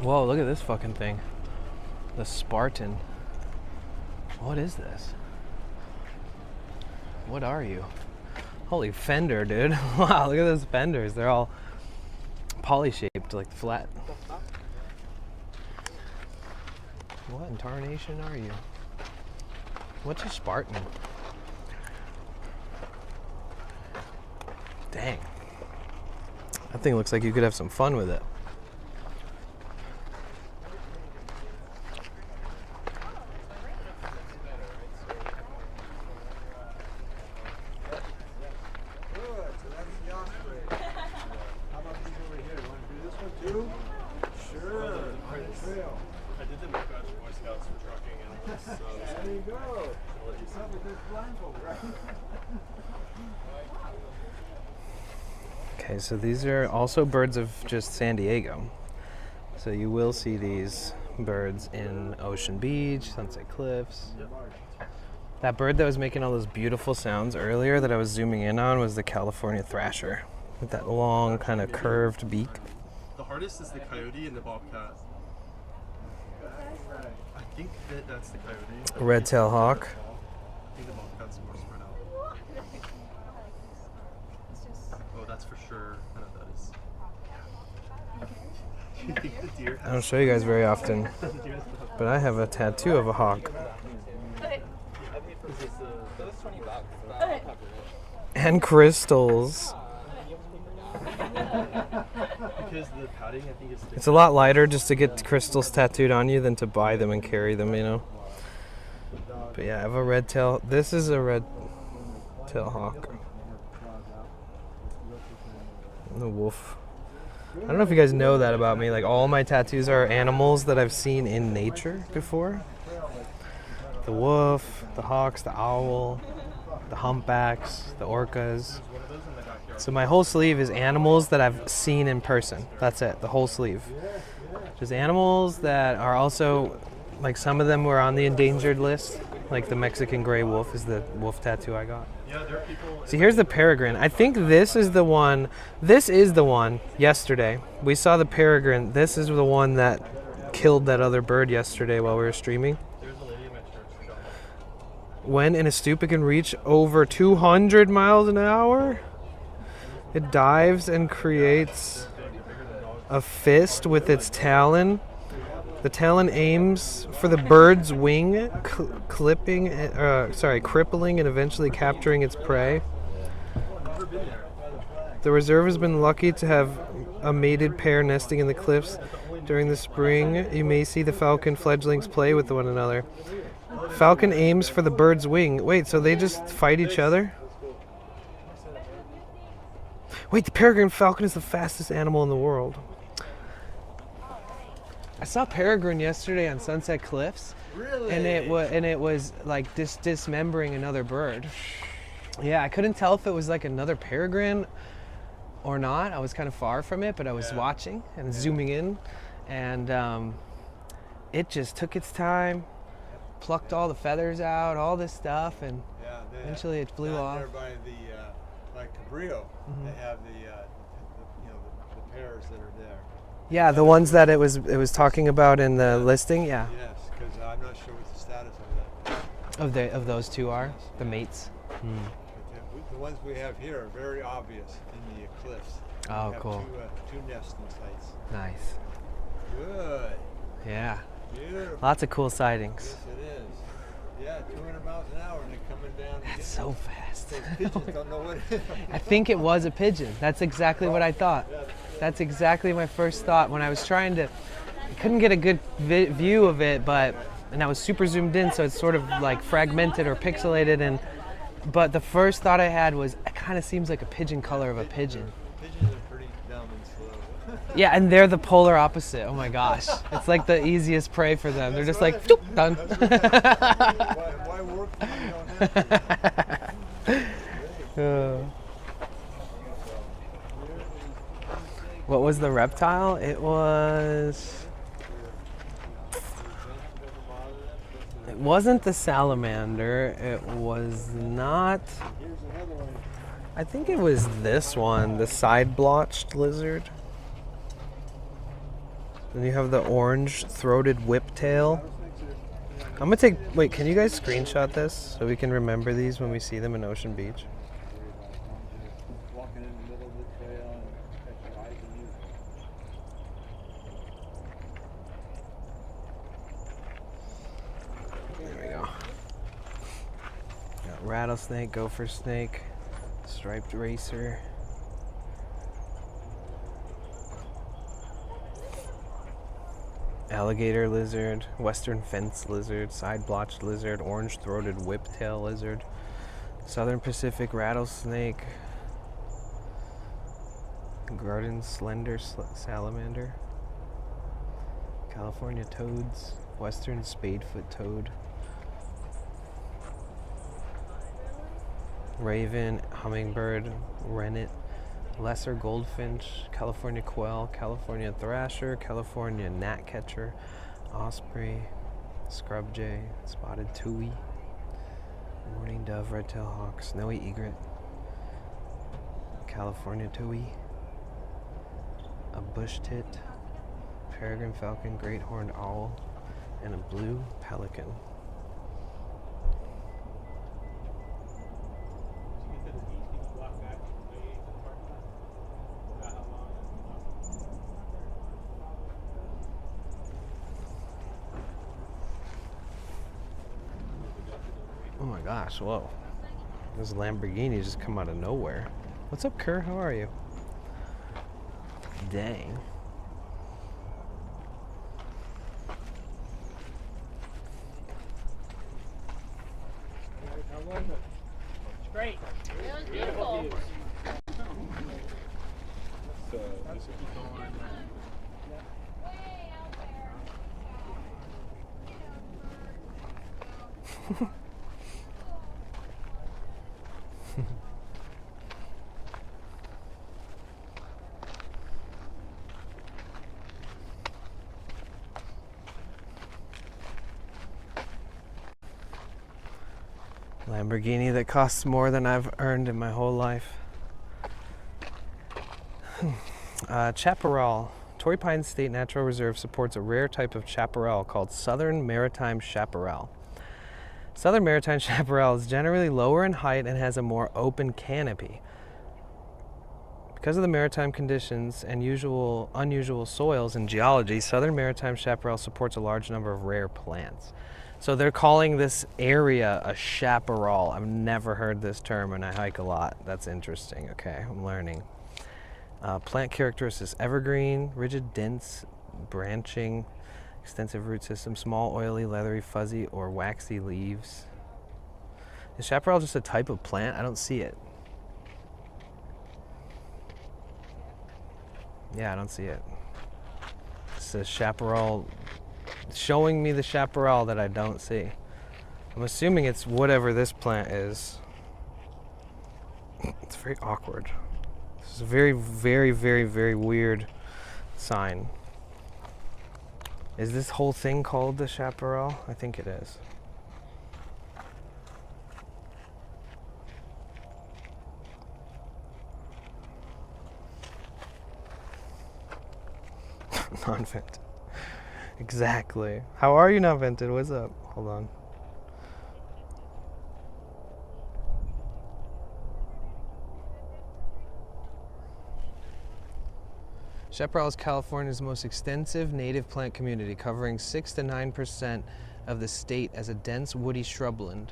Whoa, look at this fucking thing. The Spartan. What is this? What are you? Holy fender, dude. Wow, look at those fenders. They're all poly-shaped, like flat. What in tarnation are you? What's a Spartan? Dang. That thing looks like you could have some fun with it. Okay, so these are also birds of just San Diego. So you will see these birds in Ocean Beach, Sunset Cliffs. That bird that was making all those beautiful sounds earlier that I was zooming in on was the California thrasher with that long kind of curved beak. The hardest is the coyote and the bobcat. I think that's the coyote. Red-tailed hawk. I think the bobcat's more spread out. Oh, that's for sure. I know what that is. You think the deer I don't show you guys very often, but I have a tattoo of a hawk. And crystals. Because the padding, I think It's a lot lighter just to get crystals tattooed on you than to buy them and carry them, you know. But yeah, I have a red tail. This is a red tail hawk. And the wolf. I don't know if you guys know that about me. Like, all my tattoos are animals that I've seen in nature before. The wolf, the hawks, the owl, the humpbacks, the orcas. So my whole sleeve is animals that I've seen in person. That's it, the whole sleeve. Just animals that are also, like, some of them were on the endangered list. Like the Mexican gray wolf is the wolf tattoo I got. See, here's the peregrine. I think this is the one. This is the one yesterday. We saw the peregrine. This is the one that killed that other bird yesterday while we were streaming. When in a stoop it can reach over 200 miles an hour. It dives and creates a fist with its talon. The talon aims for the bird's wing, crippling and eventually capturing its prey. The reserve has been lucky to have a mated pair nesting in the cliffs. During the spring, you may see the falcon fledglings play with one another. Falcon aims for the bird's wing. Wait, so they just fight each other? Wait, the peregrine falcon is the fastest animal in the world. I saw peregrine yesterday on Sunset Cliffs. Really? And it was like dismembering another bird. Yeah, I couldn't tell if it was like another peregrine or not. I was kind of far from it, but I was watching and zooming in, and it just took its time, plucked all the feathers out, all this stuff, and eventually it flew off. There by the like Cabrillo, they have the pairs that are there. Yeah, the ones that it was talking about in the listing. Yeah. Yes, because I'm not sure what the status of that. Of those two are the mates. But the ones we have here are very obvious in the cliffs. Oh, we have cool. Two nesting sites. Nice. Good. Yeah. Beautiful. Lots of cool sightings. Yes, it is. Yeah, 200 miles an hour and they're coming down. That's so fast. Those pigeons don't know what it is. I think it was a pigeon. That's exactly what I thought. That's exactly my first thought when I was trying to. I couldn't get a good view of it, and I was super zoomed in, so it's sort of like fragmented or pixelated. But the first thought I had was, it kind of seems like a pigeon color of a pigeon. Pigeons are pretty dumb and slow. Yeah, and they're the polar opposite. Oh my gosh, it's like the easiest prey for them. They're just like, "Doop, done." Why work when you don't have to? What was the reptile? It wasn't the salamander. It was not. I think it was this one, the side-blotched lizard. Then you have the orange-throated whiptail. I'm gonna take. Wait, can you guys screenshot this so we can remember these when we see them in Ocean Beach? Rattlesnake, gopher snake, striped racer. Alligator lizard, western fence lizard, side-blotched lizard, orange-throated whiptail lizard, southern Pacific rattlesnake, garden slender salamander, California toads, western spadefoot toad, raven, hummingbird, rennet, lesser goldfinch, California quail, California thrasher, California gnatcatcher, osprey, scrub jay, spotted tui, mourning dove, red-tailed hawk, snowy egret, California tui, a bush tit, peregrine falcon, great horned owl, and a blue pelican. Oh my gosh, whoa. This Lamborghini just come out of nowhere. What's up, Kerr? How are you? Dang. How was it? It's great. It was beautiful. Let's keep going. Lamborghini that costs more than I've earned in my whole life. Chaparral. Tory Pines State Natural Reserve supports a rare type of chaparral called Southern Maritime Chaparral. Southern Maritime Chaparral is generally lower in height and has a more open canopy. Because of the maritime conditions and unusual soils and geology, Southern Maritime Chaparral supports a large number of rare plants. So they're calling this area a chaparral. I've never heard this term and I hike a lot. That's interesting. Okay, I'm learning. Plant characteristics: evergreen, rigid, dense, branching, extensive root system, small, oily, leathery, fuzzy, or waxy leaves. Is chaparral just a type of plant? I don't see it. Yeah, I don't see it. It says chaparral, showing me the chaparral that I don't see. I'm assuming it's whatever this plant is. It's very awkward. This is a very, very, very, very weird sign. Is this whole thing called the chaparral? I think it is. Non-vented. Exactly. How are you, not vented? What's up? Hold on. Chaparral is California's most extensive native plant community, covering 6 to 9% of the state as a dense woody shrubland.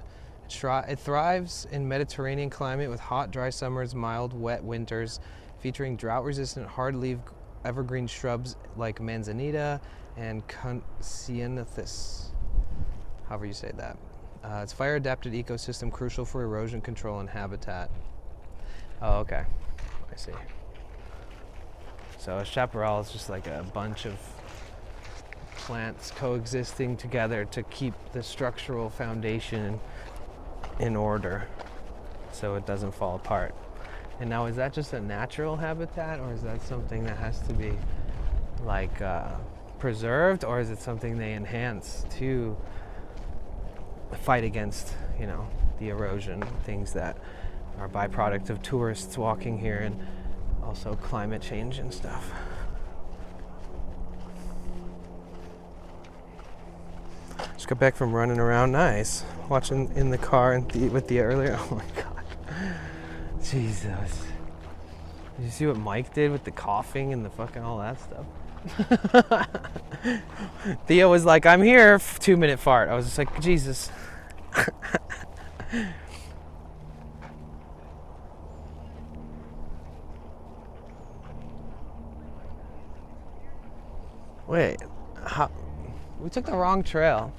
It thrives in Mediterranean climate with hot, dry summers, mild, wet winters, featuring drought-resistant, hard-leaf evergreen shrubs like manzanita and Cianthus, however you say that. It's fire-adapted ecosystem crucial for erosion control and habitat. Oh, okay. I see. So a chaparral is just like a bunch of plants coexisting together to keep the structural foundation in order so it doesn't fall apart. And now, is that just a natural habitat, or is that something that has to be like preserved, or is it something they enhance to fight against, you know, the erosion, things that are byproduct of tourists walking here and also climate change and stuff. Just got back from running around. Nice. Watching in the car and with the earlier. Oh my God. Jesus. Did you see what Mike did with the coughing and the fucking all that stuff? Theo was like, I'm here, 2-minute fart. I was just like, Jesus. Wait, how? We took the wrong trail.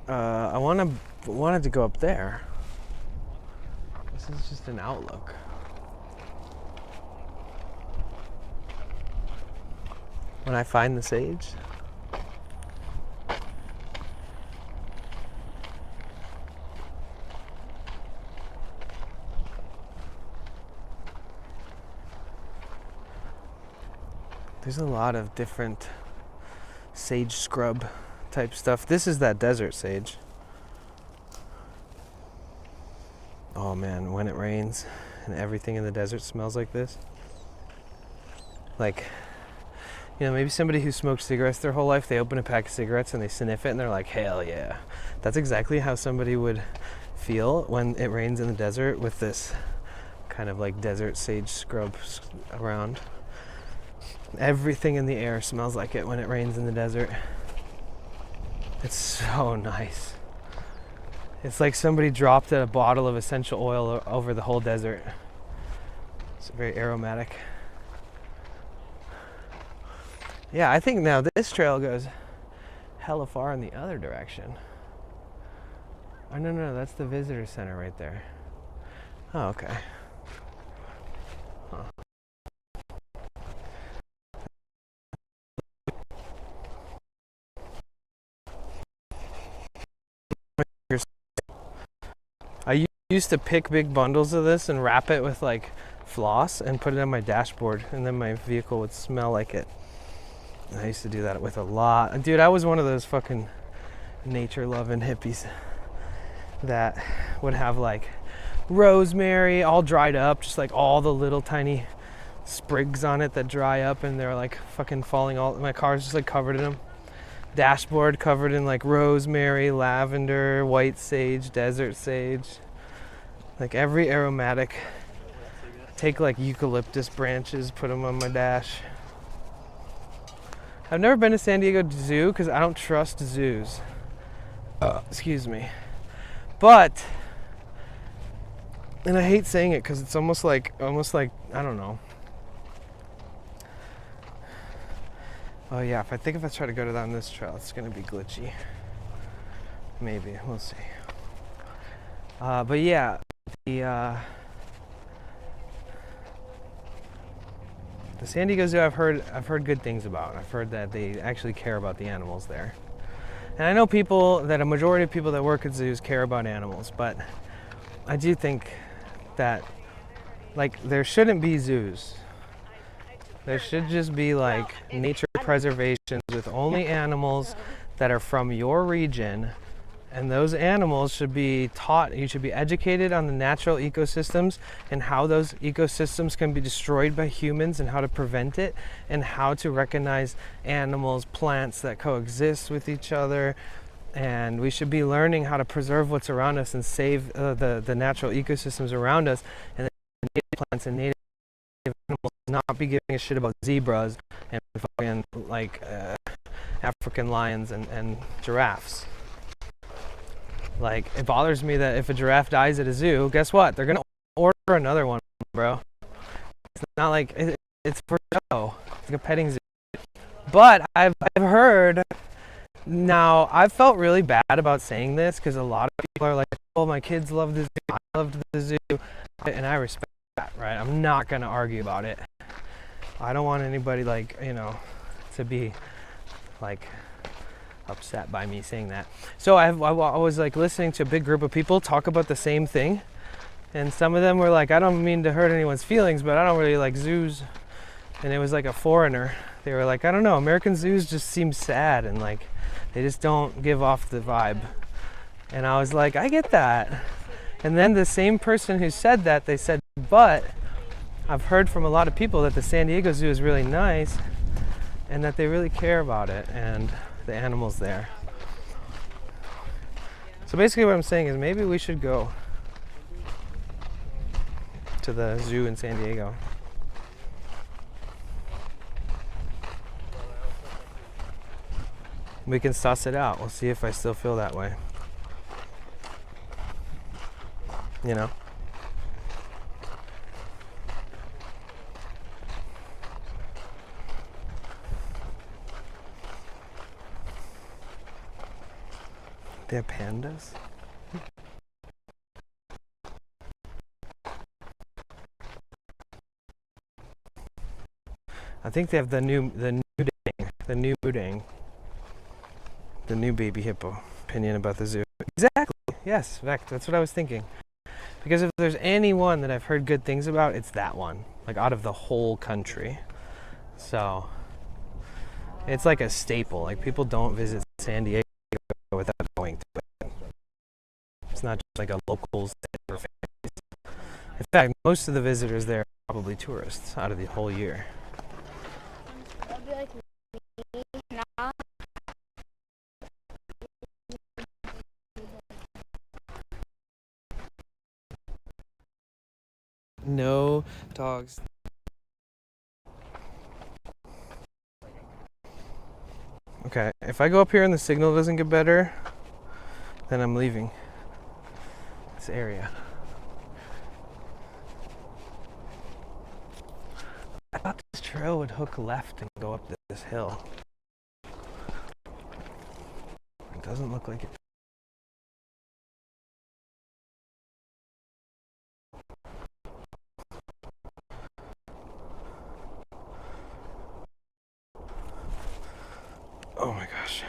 I wanted to go up there. This is just an outlook. When I find the sage. There's a lot of different sage scrub type stuff. This is that desert sage. Oh man, when it rains and everything in the desert smells like this. Like, you know, maybe somebody who smoked cigarettes their whole life, they open a pack of cigarettes and they sniff it and they're like, hell yeah. That's exactly how somebody would feel when it rains in the desert with this kind of like desert sage scrub around. Everything in the air smells like it when it rains in the desert. It's so nice. It's like somebody dropped a bottle of essential oil over the whole desert. It's very aromatic. Yeah, I think now this trail goes hella far in the other direction. Oh, no, that's the visitor center right there. Oh, okay. Huh. I used to pick big bundles of this and wrap it with like floss and put it on my dashboard, and then my vehicle would smell like it. I used to do that with a lot. Dude, I was one of those fucking nature-loving hippies that would have like rosemary all dried up, just like all the little tiny sprigs on it that dry up and they're like fucking falling all. My car's just like covered in them. Dashboard covered in like rosemary, lavender, white sage, desert sage, like every aromatic. Take like eucalyptus branches, put them on my dash. I've never been to San Diego Zoo because I don't trust zoos. Excuse me. But, and I hate saying it because it's almost like I don't know. Oh yeah, if I try to go down this trail, it's gonna be glitchy. Maybe, we'll see. But yeah, the San Diego Zoo, I've heard good things about. I've heard that they actually care about the animals there. And I know a majority of people that work at zoos care about animals, but I do think that like there shouldn't be zoos. There should just be like nature preservations with only animals that are from your region, and those animals should be taught. You should be educated on the natural ecosystems and how those ecosystems can be destroyed by humans and how to prevent it, and how to recognize animals, plants that coexist with each other. And we should be learning how to preserve what's around us and save the natural ecosystems around us, and the native plants and native animals, not be giving a shit about zebras and fucking like African lions and giraffes. Like, it bothers me that if a giraffe dies at a zoo, guess what? They're gonna order another one, bro. It's not like it's for show. It's like a petting zoo. But I've heard. Now, I've felt really bad about saying this because a lot of people are like, "Oh, my kids love the zoo. I loved the zoo," and I respect that, right? I'm not gonna argue about it. I don't want anybody like, you know, to be like upset by me saying that. So I was like listening to a big group of people talk about the same thing, and some of them were like, I don't mean to hurt anyone's feelings, but I don't really like zoos. And it was like a foreigner. They were like, I don't know, American zoos just seem sad and like they just don't give off the vibe. And I was like, I get that. And then the same person who said that, they said, but I've heard from a lot of people that the San Diego Zoo is really nice and that they really care about it and the animals there. So basically what I'm saying is maybe we should go to the zoo in San Diego. We can suss it out. We'll see if I still feel that way. You know? They have pandas? I think they have the new udang, the new baby hippo. Opinion about the zoo. Exactly. Yes, that's what I was thinking. Because if there's any one that I've heard good things about, it's that one. Like out of the whole country. So it's like a staple. Like people don't visit San Diego without going to it. It's not just like a locals thing for families. In fact, most of the visitors there are probably tourists out of the whole year. I'll be like, nah. No dogs. Okay, if I go up here and the signal doesn't get better, then I'm leaving this area. I thought this trail would hook left and go up this hill. It doesn't look like it. Oh my gosh.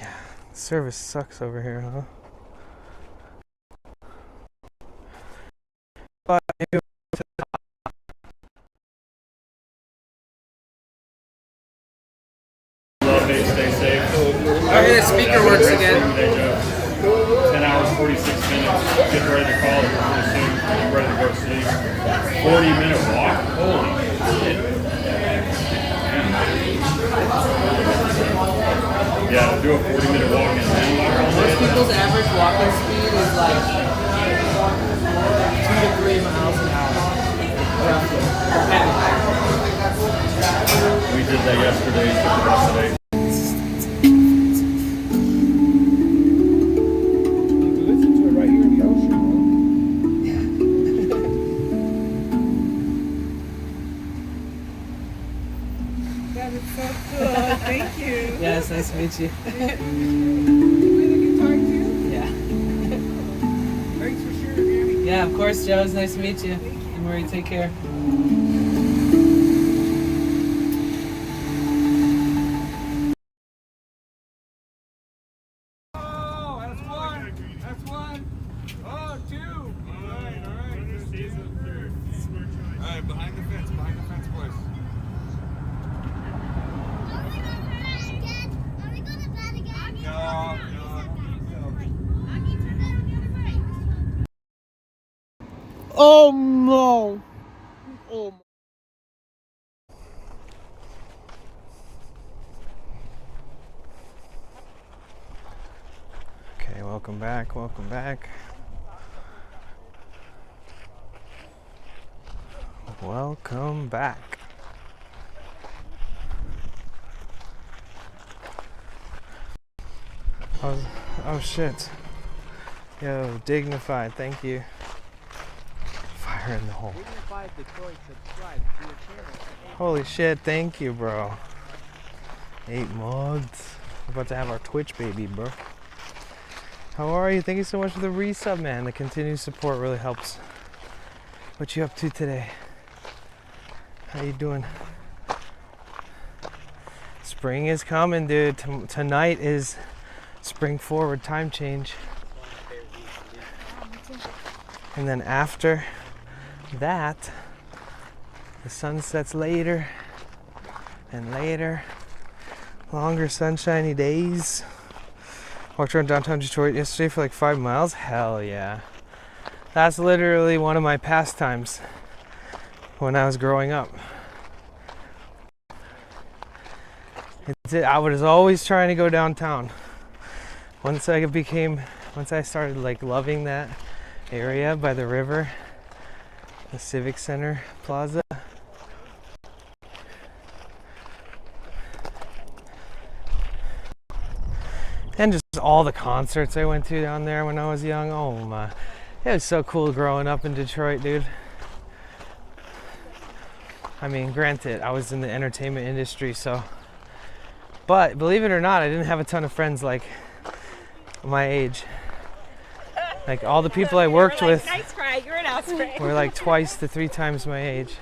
Yeah, service sucks over here, huh? But Stay safe. Okay, the speaker works again. 10 hours, 46 minutes. Getting ready to call it pretty soon. Getting ready to go to sleep. 40-minute walk? Holy shit. Yeah, to do a 40-minute walk and then walk all day. Most people's average walking speed is like 2 to 3 miles an hour. We did that yesterday. Took the rest of the day. Thank you. Yeah, it's nice to meet you. Yeah. Thanks for sharing, Annie. Yeah, of course, Joe. It's nice to meet you. And Marie, take care. Oh, that's one. That's one. Oh, two. All right. All right, behind the fence, boys. Oh no! Oh. Okay, welcome back. Welcome back. Welcome back. Oh shit. Yo, dignified, thank you. Fire in the hole. Dignified Detroit subscribe to your channel. Holy shit, thank you, bro. 8 months. We're about to have our Twitch baby, bro. How are you? Thank you so much for the resub, man. The continued support really helps. What you up to today? How you doing? Spring is coming, dude. Tonight is spring forward time change. And then after that, the sun sets later and later. Longer sunshiny days. Walked around downtown Detroit yesterday for like 5 miles. Hell yeah. That's literally one of my pastimes when I was growing up. I was always trying to go downtown. Once I started like loving that area by the river, the Civic Center Plaza. And just all the concerts I went to down there when I was young. Oh my, it was so cool growing up in Detroit, dude. I mean, granted, I was in the entertainment industry, so, but believe it or not, I didn't have a ton of friends like my age. Like all the people I worked with nice try, you're an osprey. were like twice to 3 times my age.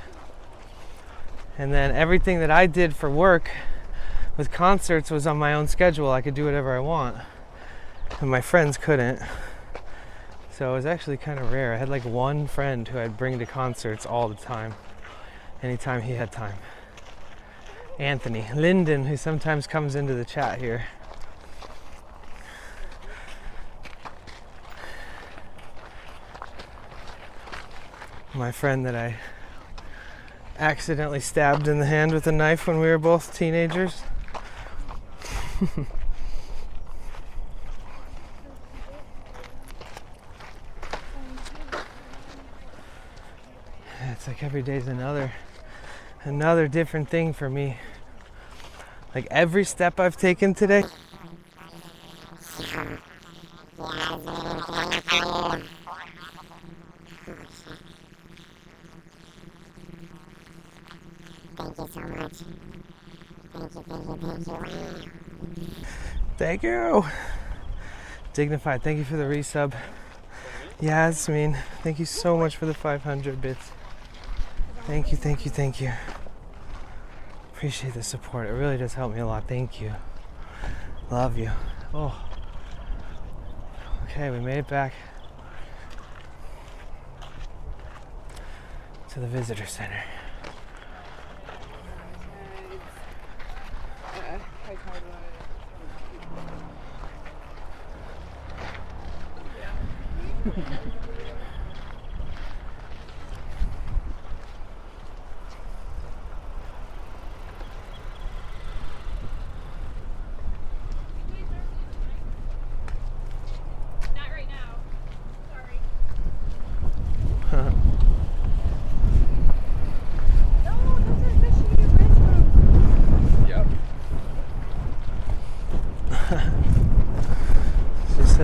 And then everything that I did for work with concerts was on my own schedule. I could do whatever I want. And my friends couldn't. So it was actually kind of rare. I had like one friend who I'd bring to concerts all the time. Anytime he had time. Anthony. Lyndon, who sometimes comes into the chat here. My friend that I accidentally stabbed in the hand with a knife when we were both teenagers. It's like every day's another different thing for me. Like every step I've taken today. Thank you so much. Thank you. Thank you. Dignified, thank you for the resub. Yasmin, thank you so much for the 500 bits. Thank you. Appreciate the support. It really does help me a lot. Thank you. Love you. Oh. Okay, we made it back to the visitor center.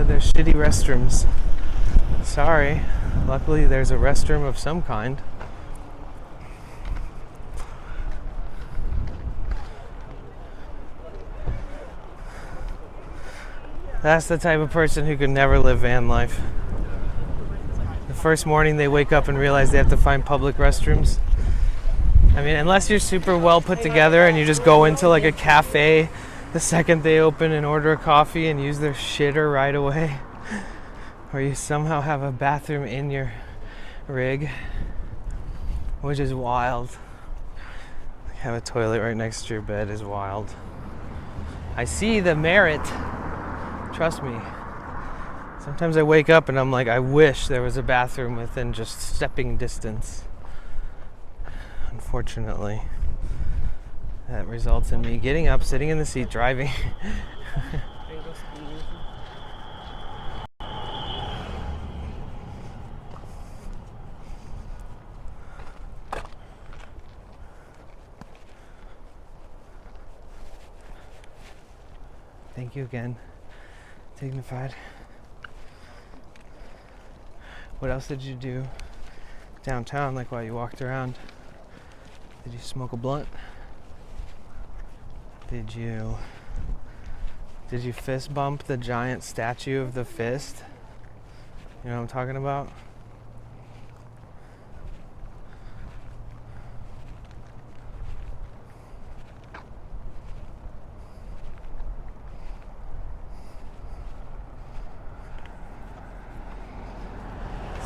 There's shitty restrooms. Sorry. Luckily there's a restroom of some kind. That's the type of person who could never live van life. The first morning they wake up and realize they have to find public restrooms. I mean, unless you're super well put together and you just go into like a cafe the second they open and order a coffee and use their shitter right away, or you somehow have a bathroom in your rig, which is wild. Have a toilet right next to your bed is wild. I see the merit. Trust me. Sometimes I wake up and I'm like, I wish there was a bathroom within just stepping distance. Unfortunately, that results in me getting up, sitting in the seat, driving. Thank you again, Dignified. What else did you do downtown, like while you walked around? Did you smoke a blunt? Did you fist bump the giant statue of the fist? You know what I'm talking about?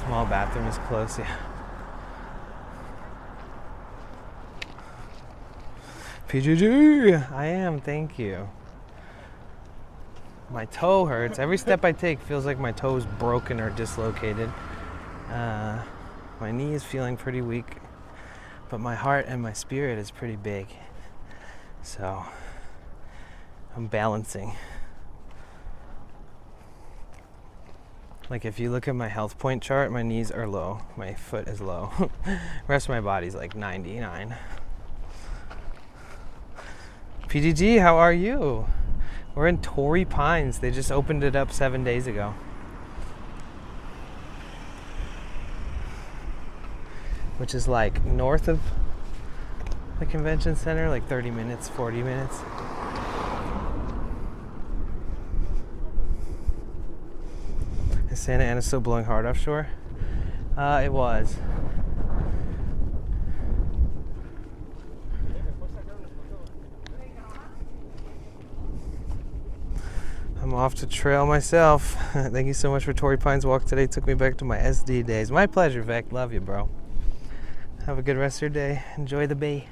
Small bathroom is close, yeah. PGG! I am, thank you. My toe hurts. Every step I take feels like my toe's broken or dislocated. My knee is feeling pretty weak, but my heart and my spirit is pretty big. So, I'm balancing. Like if you look at my health point chart, my knees are low, my foot is low. The rest of my body's like 99. PGG, how are you? We're in Tory Pines. They just opened it up 7 days ago. Which is like north of the convention center, like 30 minutes, 40 minutes. Is Santa Ana still blowing hard offshore? It was. I'm off to trail myself. Thank you so much for Tory Pines walk today. Took me back to my SD days. My pleasure, Vic. Love you, bro. Have a good rest of your day. Enjoy the bay.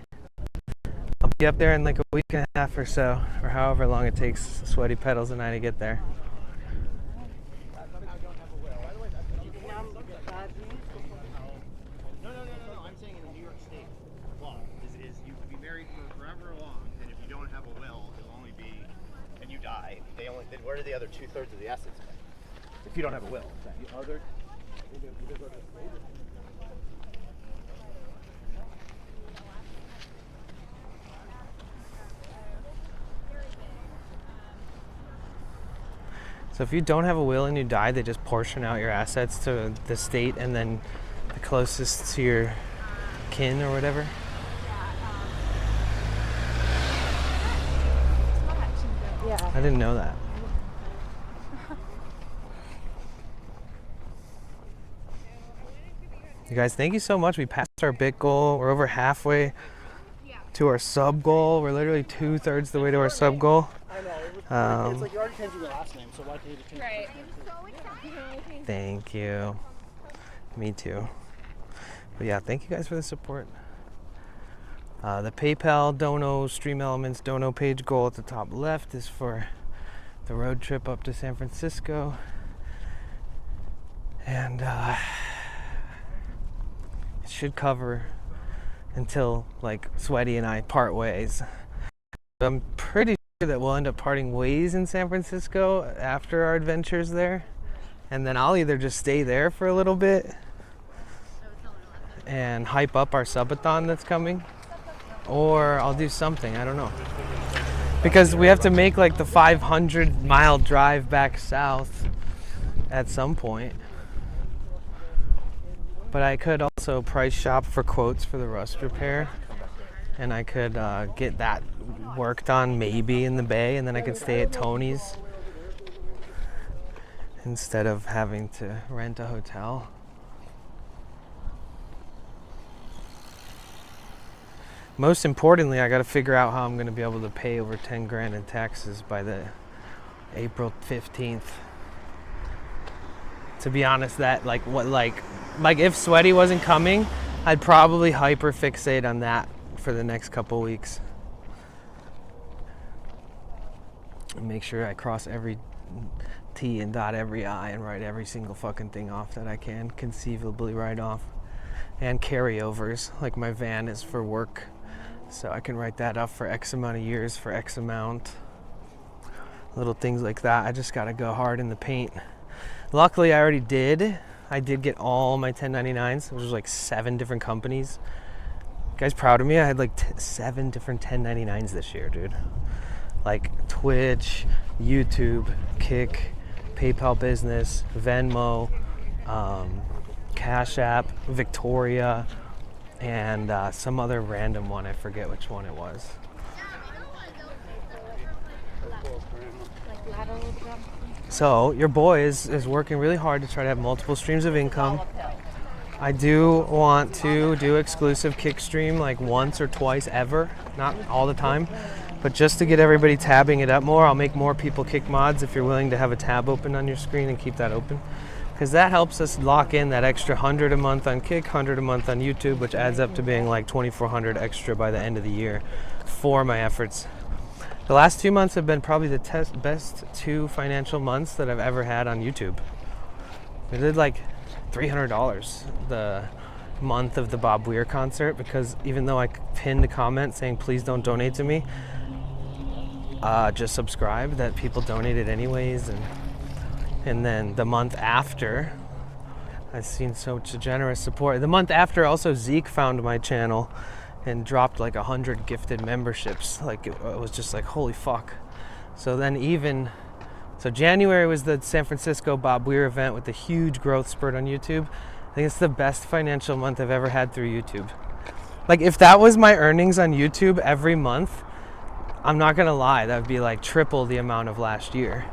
I'll be up there in like a week and a half or so, or however long it takes Sweaty Pedals and I to get there. No. I'm saying in the New York State law is you can be married for forever long, and if you don't have a will, it'll only be, and you die. Where do the other 2/3 of the assets go? If you don't have a will. So if you don't have a will and you die, they just portion out your assets to the state and then the closest to your kin or whatever. Yeah. I didn't know that. You guys, thank you so much. We passed our bit goal. We're over halfway to our sub goal. We're literally 2/3 the way to our sub goal. It's like you already changed your last name, so why can't you just change Right. Thank you. Me too. But yeah, thank you guys for the support. The PayPal Dono Stream Elements Dono page goal at the top left is for the road trip up to San Francisco. And it should cover until like Sweaty and I part ways. I'm pretty sure that we'll end up parting ways in San Francisco after our adventures there. And then I'll either just stay there for a little bit and hype up our subathon that's coming, or I'll do something, I don't know. Because we have to make like the 500-mile drive back south at some point. But I could also price shop for quotes for the rust repair, and I could get that worked on maybe in the bay, and then I could stay at Tony's instead of having to rent a hotel. Most importantly, I got to figure out how I'm going to be able to pay over 10 grand in taxes by the April 15th. To be honest, that like if Sweaty wasn't coming, I'd probably hyper fixate on that for the next couple weeks. And make sure I cross every T and dot every I and write every single fucking thing off that I can conceivably write off. And carryovers, like my van is for work, so I can write that up for X amount of years for X amount. Little things like that. I just gotta go hard in the paint. Luckily, I already did. I did get all my 1099s, which was like 7 different companies. You guys proud of me? I had like 7 different 1099s this year, dude. Like Twitch, YouTube, Kick, PayPal Business, Venmo, Cash App, Victoria, and some other random one. I forget which one it was. So your boy is working really hard to try to have multiple streams of income. I do want to do exclusive Kick stream like once or twice ever, not all the time, but just to get everybody tabbing it up more. I'll make more people Kick mods if you're willing to have a tab open on your screen and keep that open, because that helps us lock in that extra 100 a month on Kick, 100 a month on YouTube, which adds up to being like 2,400 extra by the end of the year for my efforts. The last 2 months have been probably the best 2 financial months that I've ever had on YouTube. I did like $300 the month of the Bob Weir concert, because even though I pinned a comment saying please don't donate to me, just subscribe, that people donated anyways. And then the month after, I've seen such generous support. The month after also, Zeke found my channel and dropped like 100 gifted memberships. Like it was just like, holy fuck. So then so January was the San Francisco Bob Weir event with the huge growth spurt on YouTube. I think it's the best financial month I've ever had through YouTube. Like if that was my earnings on YouTube every month, I'm not gonna lie, that would be like triple the amount of last year.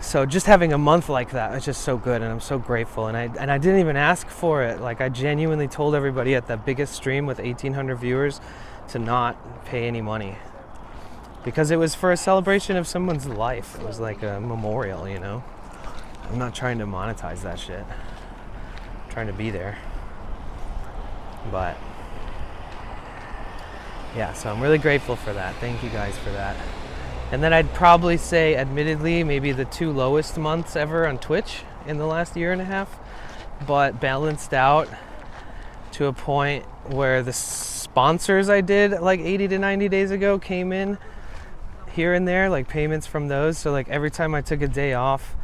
So just having a month like that is just so good, and I'm so grateful. And I didn't even ask for it. Like I genuinely told everybody at that biggest stream with 1,800 viewers to not pay any money, because it was for a celebration of someone's life. It was like a memorial, you know. I'm not trying to monetize that shit. I'm trying to be there. But yeah, so I'm really grateful for that. Thank you guys for that. And then I'd probably say, admittedly, maybe the 2 lowest months ever on Twitch in the last year and a half, but balanced out to a point where the sponsors I did like 80 to 90 days ago came in here and there, like payments from those. So like every time I took a day off,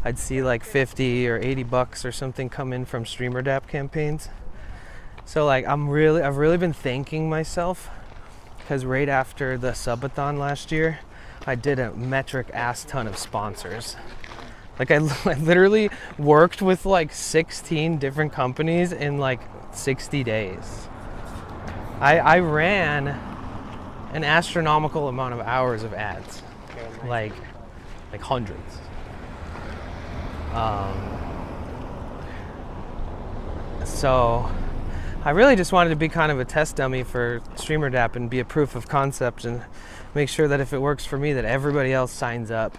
I'd see like 50 or 80 bucks or something come in from StreamerDApp campaigns. So like I've really been thanking myself, because right after the subathon last year, I did a metric ass ton of sponsors. Like I literally worked with like 16 different companies in like 60 days. I ran an astronomical amount of hours of ads, like hundreds. So I really just wanted to be kind of a test dummy for StreamerDApp and be a proof of concept, and make sure that if it works for me, that everybody else signs up.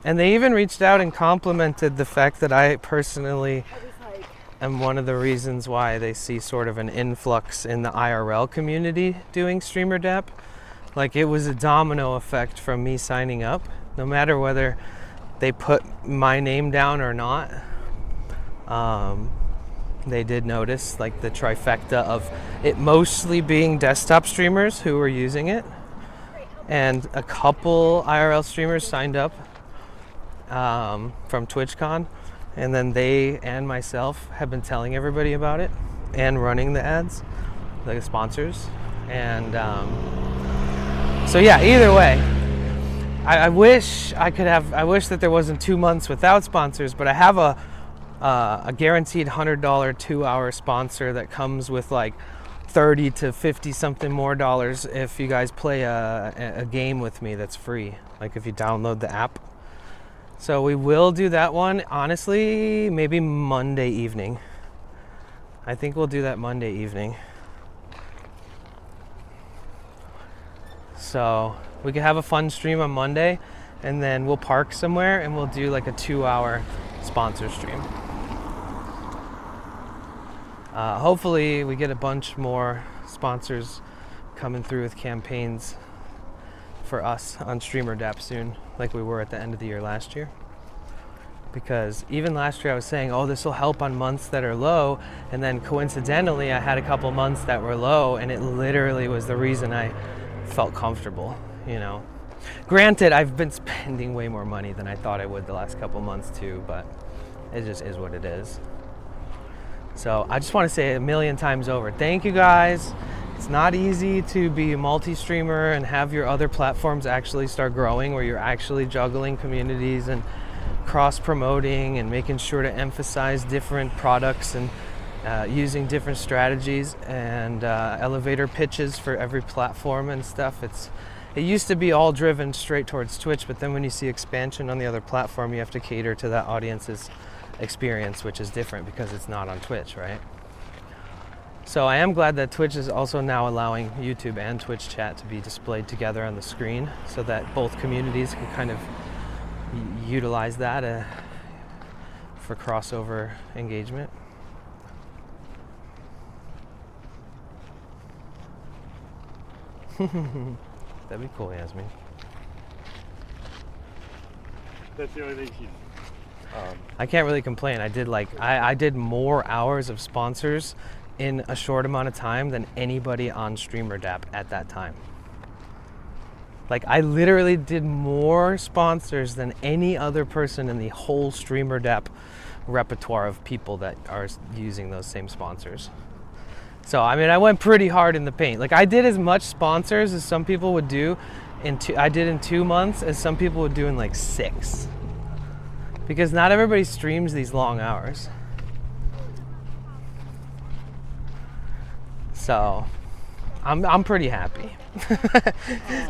And they even reached out and complimented the fact that I personally am one of the reasons why they see sort of an influx in the IRL community doing StreamerDApp. Like it was a domino effect from me signing up, no matter whether they put my name down or not. They did notice like the trifecta of it mostly being desktop streamers who were using it, and a couple IRL streamers signed up from TwitchCon, and then they and myself have been telling everybody about it and running the ads, like the sponsors. And so yeah, either way, I wish that there wasn't 2 months without sponsors, but I have a guaranteed $100 2-hour sponsor that comes with like 30 to 50 something more dollars if you guys play a game with me that's free, like if you download the app. So we will do that one, honestly, maybe Monday evening. I think we'll do that Monday evening. So we could have a fun stream on Monday, and then we'll park somewhere and we'll do like a 2-hour sponsor stream. Hopefully we get a bunch more sponsors coming through with campaigns for us on StreamerDApp soon, like we were at the end of the year last year. Because even last year I was saying, oh, this will help on months that are low, and then coincidentally I had a couple months that were low, and it literally was the reason I felt comfortable, you know. Granted, I've been spending way more money than I thought I would the last couple months too, but it just is what it is. So I just want to say a million times over, thank you guys. It's not easy to be a multi-streamer and have your other platforms actually start growing, where you're actually juggling communities and cross-promoting and making sure to emphasize different products and using different strategies and elevator pitches for every platform and stuff. It used to be all driven straight towards Twitch, but then when you see expansion on the other platform, you have to cater to that audience's experience, which is different because it's not on Twitch, right? So I am glad that Twitch is also now allowing YouTube and Twitch chat to be displayed together on the screen, so that both communities can kind of utilize that for crossover engagement. That'd be cool, Yasmin. That's the only thing she's... I can't really complain. I did more hours of sponsors in a short amount of time than anybody on StreamerDApp at that time. Like, I literally did more sponsors than any other person in the whole StreamerDApp repertoire of people that are using those same sponsors. So, I mean, I went pretty hard in the paint. Like, I did as much sponsors as some people would do I did in 2 months, as some people would do in like 6. Because not everybody streams these long hours. So I'm pretty happy.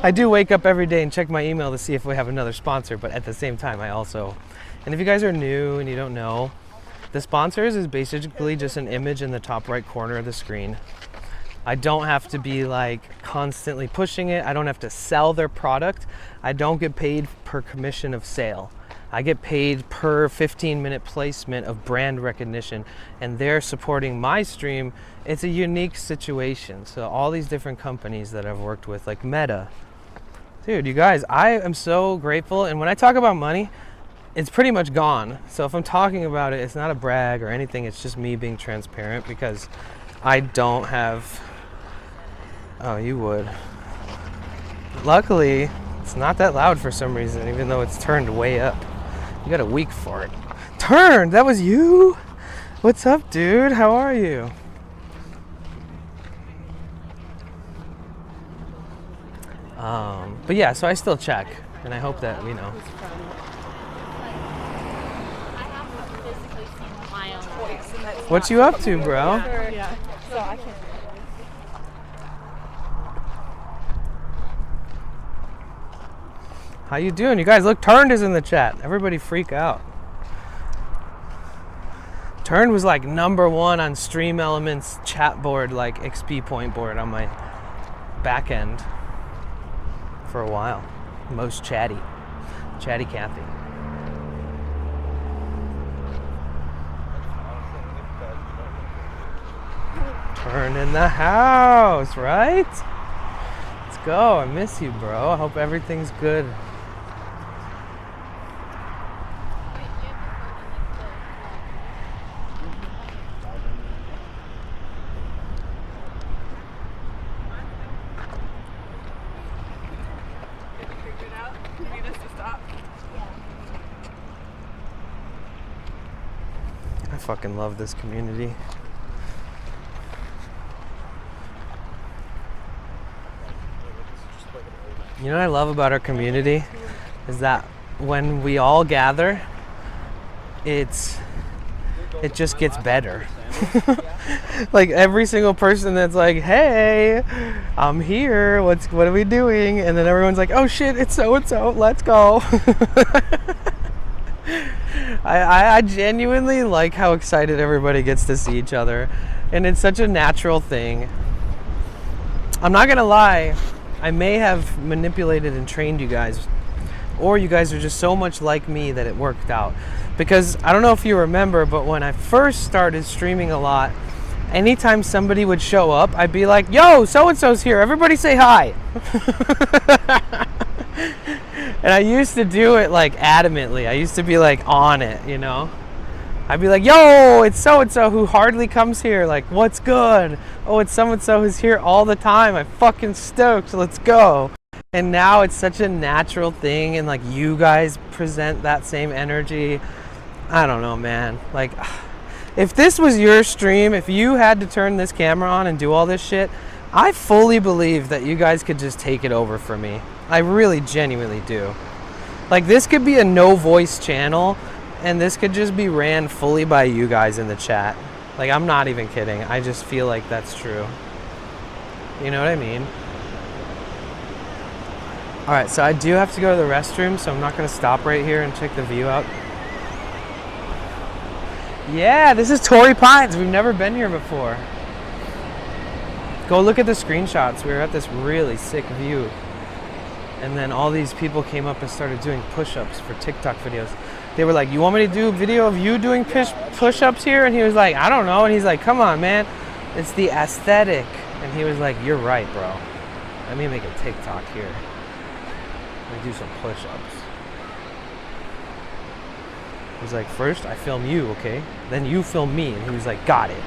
I do wake up every day and check my email to see if we have another sponsor, but at the same time I also, and if you guys are new and you don't know, the sponsors is basically just an image in the top right corner of the screen. I don't have to be like constantly pushing it. I don't have to sell their product. I don't get paid per commission of sale. I get paid per 15-minute placement of brand recognition, and they're supporting my stream. It's a unique situation. So all these different companies that I've worked with, like Meta. Dude, you guys, I am so grateful. And when I talk about money, it's pretty much gone. So if I'm talking about it, it's not a brag or anything. It's just me being transparent, because I don't have... Oh, you would. Luckily, it's not that loud for some reason, even though it's turned way up. You got a week for it. Turn! That was you? What's up, dude? How are you? But yeah, so I still check, and I hope that, you know. What you up to, bro? Yeah. So I can't. How you doing? You guys, look, Turned is in the chat. Everybody freak out. Turned was like #1 on Stream Elements chat board, like XP point board on my back end for a while. Most chatty. Chatty Cathy. Turn in the house, right? Let's go. I miss you, bro. I hope everything's good. I fucking love this community. You know what I love about our community is that when we all gather, it just gets better. Like every single person that's like, hey, I'm here, what are we doing? And then everyone's like, oh shit, it's so-and-so, let's go. I genuinely like how excited everybody gets to see each other, and it's such a natural thing. I'm not gonna lie, I may have manipulated and trained you guys, or you guys are just so much like me that it worked out. Because I don't know if you remember, but when I first started streaming a lot, anytime somebody would show up, I'd be like, yo, so-and-so's here, everybody say hi. And I used to do it like adamantly. I used to be like on it, you know? I'd be like, yo, it's so-and-so who hardly comes here. Like, what's good? Oh, it's so-and-so who's here all the time. I'm fucking stoked. Let's go. And now it's such a natural thing, and like you guys present that same energy. I don't know, man. Like, if this was your stream, if you had to turn this camera on and do all this shit, I fully believe that you guys could just take it over for me. I really genuinely do. Like, this could be a no voice channel, and this could just be ran fully by you guys in the chat. Like, I'm not even kidding. I just feel like that's true. You know what I mean? Alright, so I do have to go to the restroom, so I'm not going to stop right here and check the view out. Yeah, this is Tory Pines. We've never been here before. Go look at the screenshots. We were at this really sick view. And then all these people came up and started doing push-ups for TikTok videos. They were like, you want me to do a video of you doing push-ups here? And he was like, I don't know. And he's like, come on, man. It's the aesthetic. And he was like, you're right, bro. Let me make a TikTok here. Let me do some push-ups. He was like, first I film you, okay? Then you film me. And he was like, got it.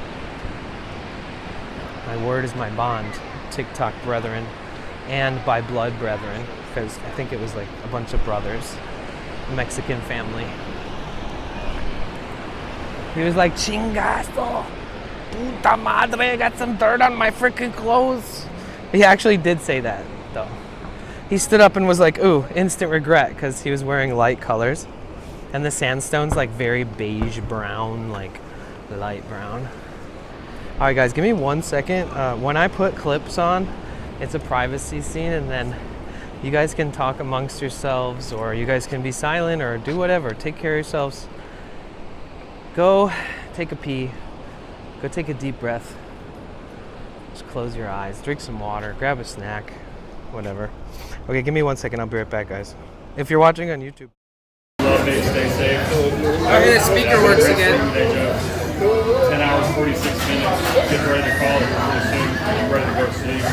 My word is my bond, TikTok brethren, and by blood brethren, because I think it was like a bunch of brothers, Mexican family. He was like, chingazo, puta madre, got some dirt on my freaking clothes. He actually did say that, though. He stood up and was like, ooh, instant regret, because he was wearing light colors. And the sandstone's like very beige brown, like light brown. All right, guys, give me 1 second. When I put clips on, it's a privacy scene, and then you guys can talk amongst yourselves, or you guys can be silent, or do whatever. Take care of yourselves. Go take a pee. Go take a deep breath. Just close your eyes. Drink some water. Grab a snack. Whatever. Okay, give me 1 second. I'll be right back, guys. If you're watching on YouTube. Stay safe. Okay, the speaker works again. 10 hours, 46 minutes. Get ready to call it pretty soon. Get ready to go to sleep.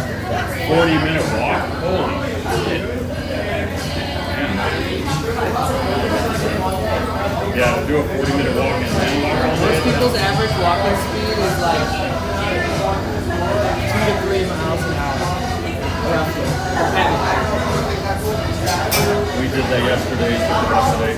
40-minute walk? Holy shit. Yeah, do a 40-minute walk and then walk all day. Most people's average walking speed is like 2 to 3 miles an hour. Roughly. We did that yesterday, took the rest of the day.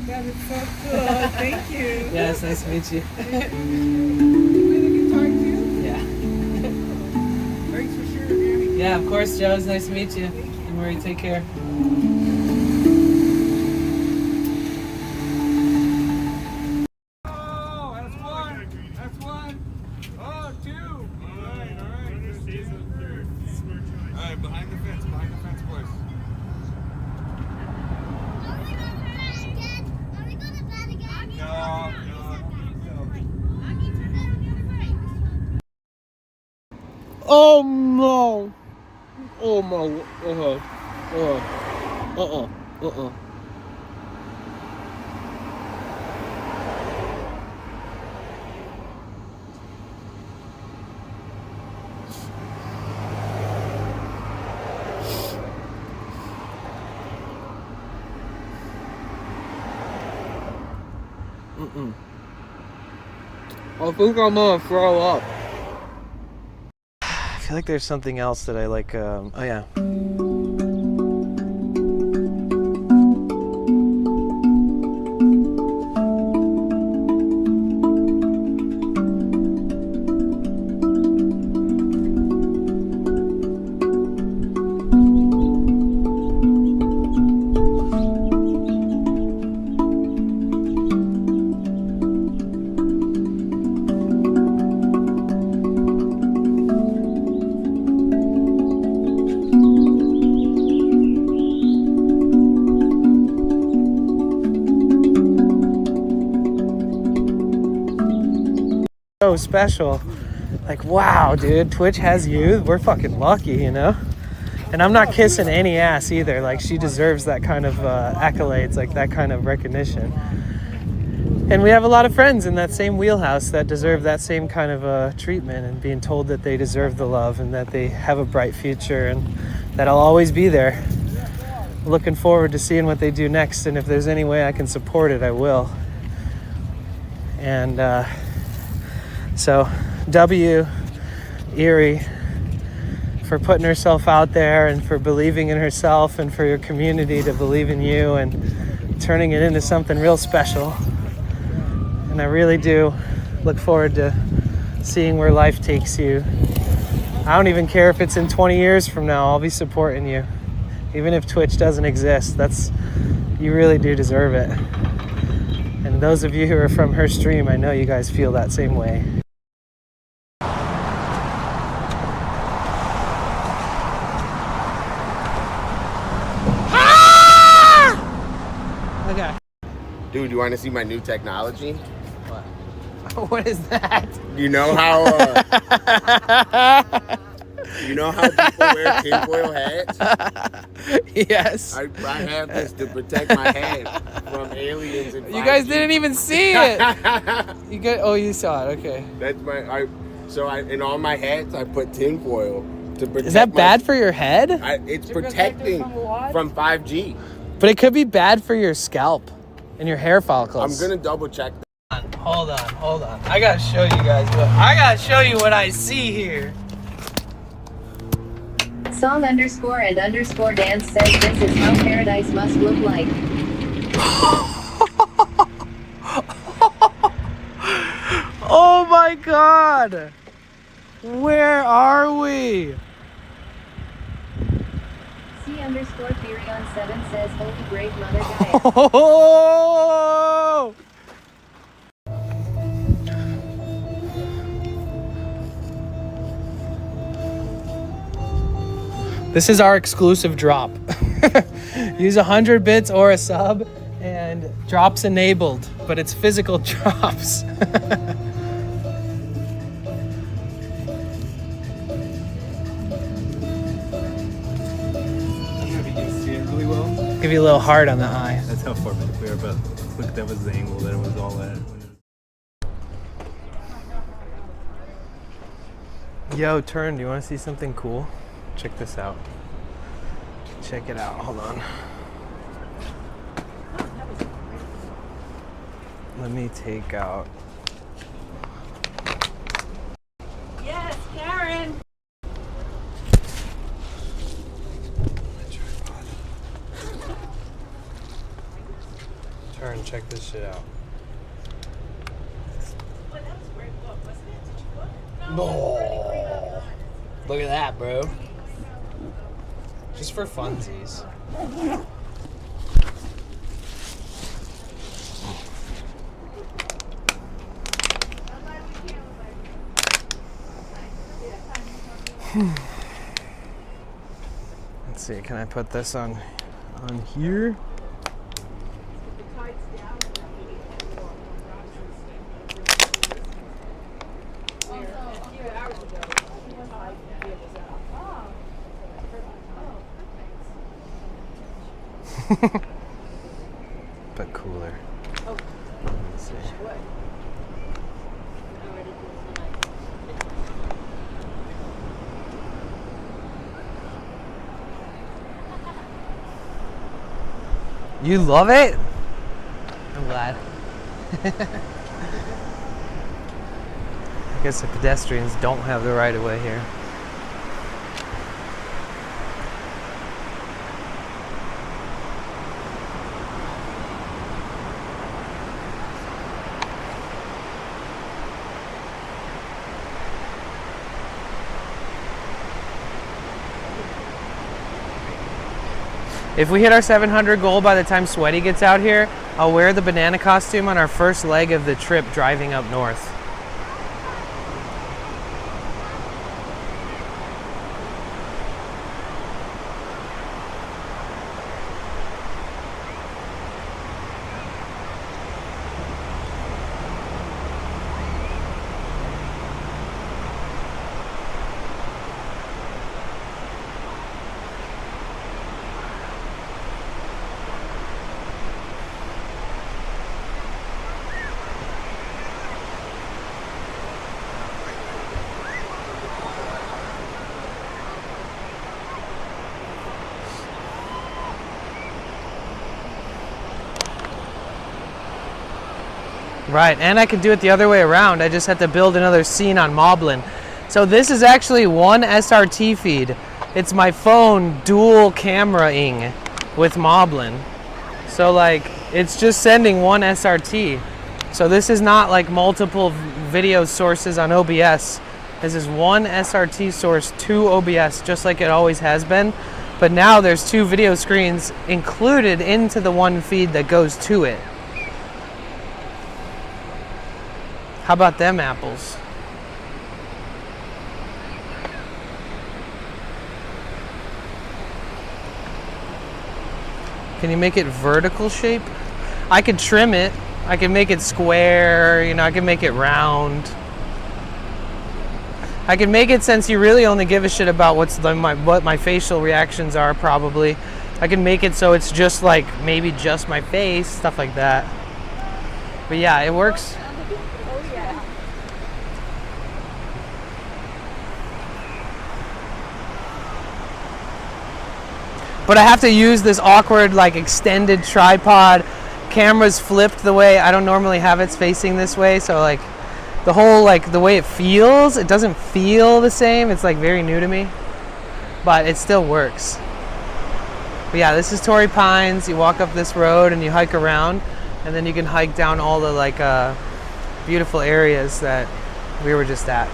That is so cool. Thank you. Yeah, it's nice to meet you. You play the guitar too? Yeah. Thanks for sharing, Annie. Yeah, of course, Joe. It's nice to meet you. Don't worry, take care. Oh, that's one. That's one. Oh, two. All right. All right, behind the fence, boys. Oh no! Oh my! I think I'm gonna throw up. I feel like there's something else that I like. Oh yeah. So special. Like, wow, dude, Twitch has you. We're fucking lucky, you know? And I'm not kissing any ass either. Like, she deserves that kind of accolades, like that kind of recognition. And we have a lot of friends in that same wheelhouse that deserve that same kind of treatment, and being told that they deserve the love and that they have a bright future and that I'll always be there. Looking forward to seeing what they do next, and if there's any way I can support it, I will. And so, W, Erie, for putting herself out there and for believing in herself, and for your community to believe in you and turning it into something real special. And I really do look forward to seeing where life takes you. I don't even care if it's in 20 years from now. I'll be supporting you. Even if Twitch doesn't exist, you really do deserve it. And those of you who are from her stream, I know you guys feel that same way. Okay. Dude, you want to see my new technology? What? What is that? You know how people wear tinfoil hats? Yes. I have this to protect my head from aliens and 5G. You guys didn't even see it. You saw it. Okay. That's in all my hats I put tinfoil to protect. Is that bad for your head? It's protecting from 5G. But it could be bad for your scalp and your hair follicles. I'm gonna double check that. Hold on. I gotta show you guys what I see here. Song underscore and underscore dance says this is how paradise must look like. Oh my god! Where are we? C underscore theory on 7 says holy brave mother Gaia. Oh! This is our exclusive drop. Use 100 bits or a sub and drops enabled, but it's physical drops. Give you a little heart on the eye. That's how far back we are, but look, that was the angle that it was all at. Yo, turn, do you want to see something cool? Check this out. Check it out, hold on. Let me take out. Yes, Karen. Turn, check this shit out. Well, that was a great book, wasn't it? Did you look? Oh, look at that, bro. Just for funsies. Let's see, can I put this on here? But cooler. Let's see. You love it? I'm glad. I guess the pedestrians don't have the right of way here. If we hit our 700 goal by the time Sweaty gets out here, I'll wear the banana costume on our first leg of the trip driving up north. Right, and I could do it the other way around. I just had to build another scene on Moblin. So this is actually one SRT feed. It's my phone dual camera-ing with Moblin. So like, it's just sending one SRT. So this is not like multiple video sources on OBS. This is one SRT source to OBS, just like it always has been. But now there's two video screens included into the one feed that goes to it. How about them apples? Can you make it vertical shape? I could trim it. I can make it square, you know, I can make it round. I can make it, since you really only give a shit about what my facial reactions are, probably. I can make it so it's just like, maybe just my face, stuff like that. But yeah, it works. But I have to use this awkward, like, extended tripod. Camera's flipped the way I don't normally have it facing this way, so like the whole, like, the way it feels, it doesn't feel the same. It's like very new to me. but it still works. But yeah, this is Tory Pines. You walk up this road and you hike around, and then you can hike down all the like beautiful areas that we were just at.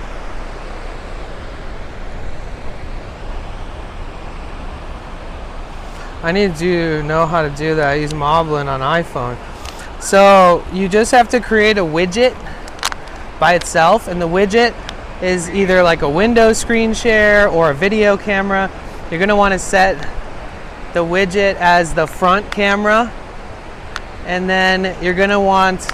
I need to know how to do that. I use Moblin on iPhone. So you just have to create a widget by itself, and the widget is either like a window screen share or a video camera. You're going to want to set the widget as the front camera, and then you're going to want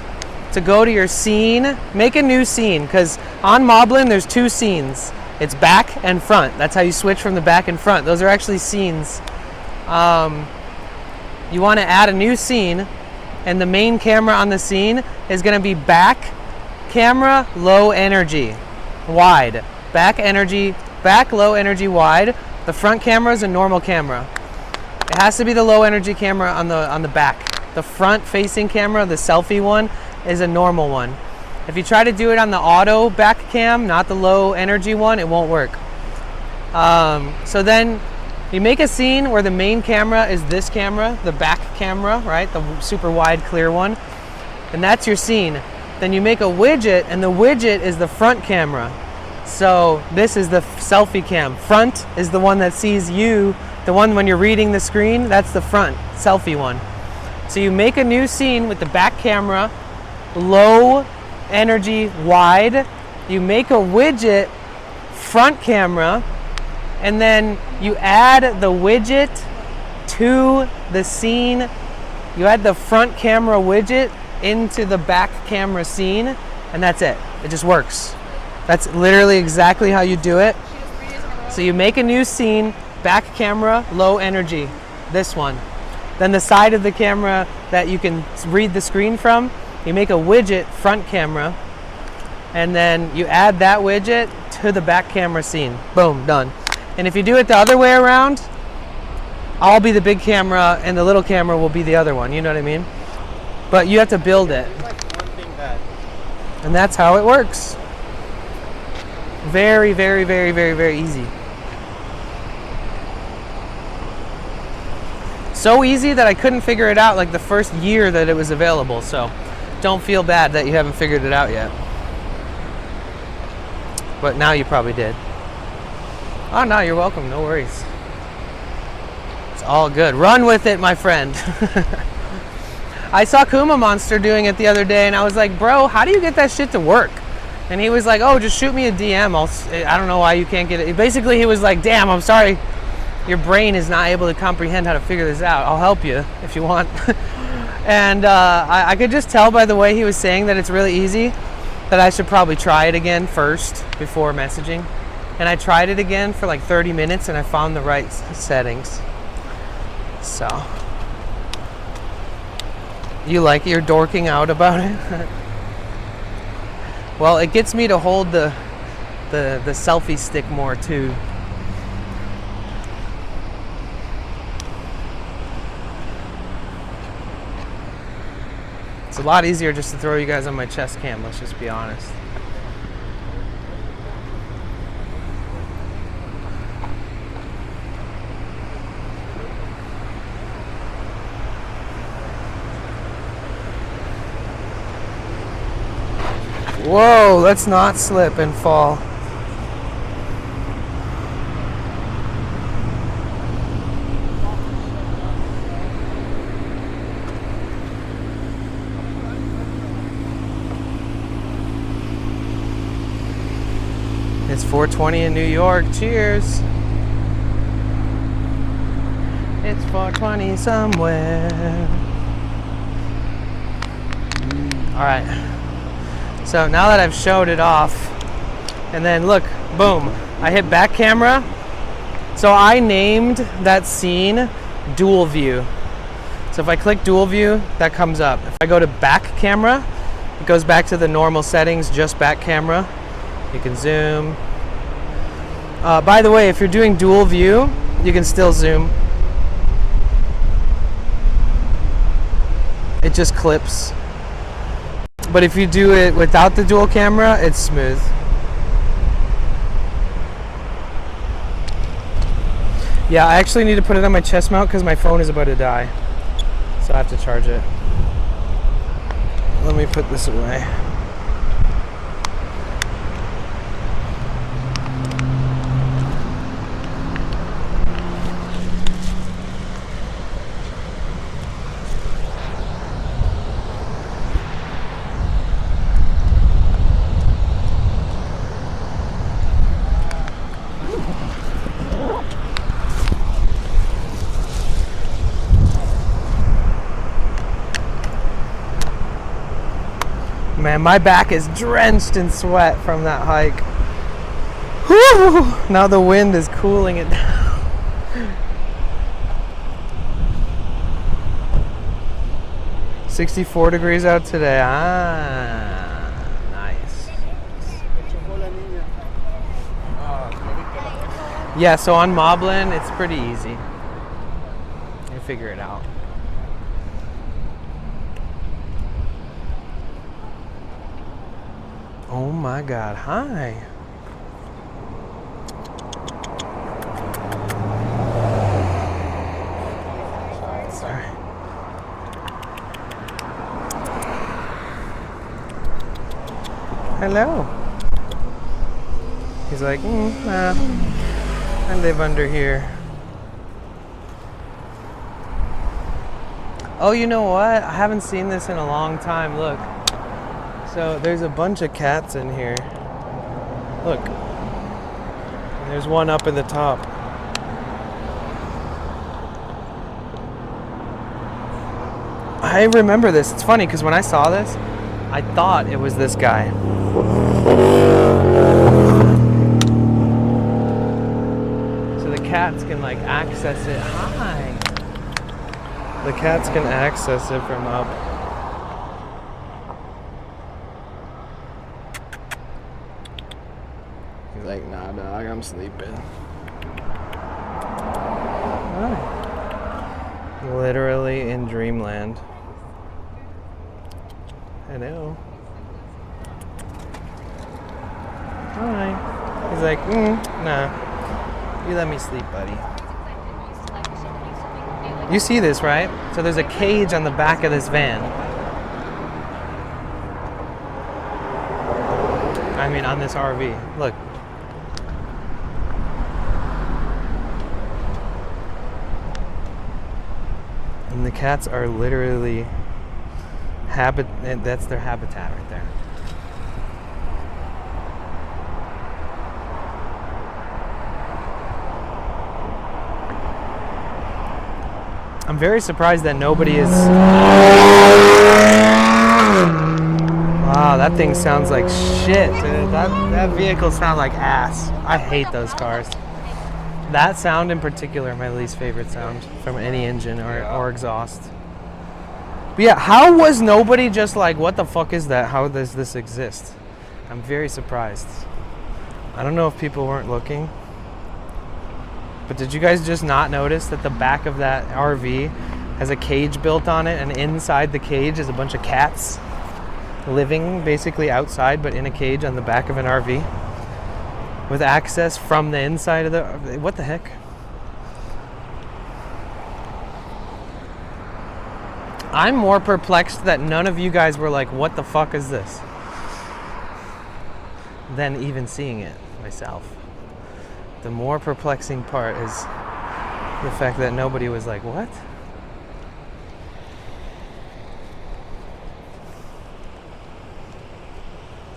to go to your scene, make a new scene, because on Moblin there's two scenes. It's back and front. That's how you switch from the back and front. Those are actually scenes. You want to add a new scene, and the main camera on the scene is going to be back camera, low energy, wide. Back low energy, wide. The front camera is a normal camera. It has to be the low energy camera on the back. The front facing camera, the selfie one, is a normal one. If you try to do it on the auto back cam, not the low energy one, it won't work. So then you make a scene where the main camera is this camera, the back camera, right? The super wide clear one. And that's your scene. Then you make a widget, and the widget is the front camera. So this is the selfie cam. Front is the one that sees you. The one when you're reading the screen, that's the front selfie one. So you make a new scene with the back camera, low energy, wide. You make a widget, front camera, and then you add the widget to the scene. You add the front camera widget into the back camera scene, and that's it. It just works. That's literally exactly how you do it. So you make a new scene, back camera, low energy, this one. Then the side of the camera that you can read the screen from, you make a widget, front camera, and then you add that widget to the back camera scene. Boom, done. And if you do it the other way around, I'll be the big camera and the little camera will be the other one, you know what I mean? But you have to build it. And that's how it works. Very, very, very, very, very easy. So easy that I couldn't figure it out like the first year that it was available, so don't feel bad that you haven't figured it out yet. But now you probably did. Oh no, you're welcome, no worries. It's all good. Run with it, my friend. I saw Kuma Monster doing it the other day, and I was like, bro, how do you get that shit to work? And he was like, oh, just shoot me a DM. I don't know why you can't get it. Basically, he was like, damn, I'm sorry. Your brain is not able to comprehend how to figure this out. I'll help you if you want. And I could just tell by the way he was saying that it's really easy, that I should probably try it again first before messaging. And I tried it again for like 30 minutes, and I found the right settings. So, you like it? You're dorking out about it? Well, it gets me to hold the selfie stick more too. It's a lot easier just to throw you guys on my chest cam, let's just be honest. Whoa, let's not slip and fall. It's 4:20 in New York. Cheers. It's 4:20 somewhere. All right. So now that I've showed it off, and then look, boom, I hit back camera. So I named that scene dual view. So if I click dual view, that comes up. If I go to back camera, it goes back to the normal settings, just back camera. You can zoom. By the way, if you're doing dual view, you can still zoom. It just clips. But if you do it without the dual camera, it's smooth. Yeah, I actually need to put it on my chest mount because my phone is about to die. So I have to charge it. Let me put this away. Man, my back is drenched in sweat from that hike. Whew! Now the wind is cooling it down. 64 degrees out today. Ah, nice. Yeah, so on Moblin, it's pretty easy. You figure it out. Oh my God, hi. Sorry. Hello. He's like, nah, I live under here. Oh, you know what? I haven't seen this in a long time, look. So there's a bunch of cats in here. Look. And there's one up in the top. I remember this. It's funny because when I saw this, I thought it was this guy. So the cats can like access it. Hi. The cats can access it from up. He's like, nah, dog, I'm sleeping. Hi. Literally in dreamland. Hello. Hi. He's like, nah. You let me sleep, buddy. You see this, right? So there's a cage on the back of this van. I mean, on this RV. Look. And the cats are literally that's their habitat right there. I'm very surprised that nobody is. Wow, that thing sounds like shit, dude. That vehicle sounds like ass. I hate those cars. That sound in particular, my least favorite sound from any engine or exhaust. But yeah, how was nobody just like, what the fuck is that? How does this exist? I'm very surprised. I don't know if people weren't looking. But did you guys just not notice that the back of that RV has a cage built on it, and inside the cage is a bunch of cats living basically outside but in a cage on the back of an RV with access from the inside of the... What the heck? I'm more perplexed that none of you guys were like, what the fuck is this? Than even seeing it myself. The more perplexing part is the fact that nobody was like, what?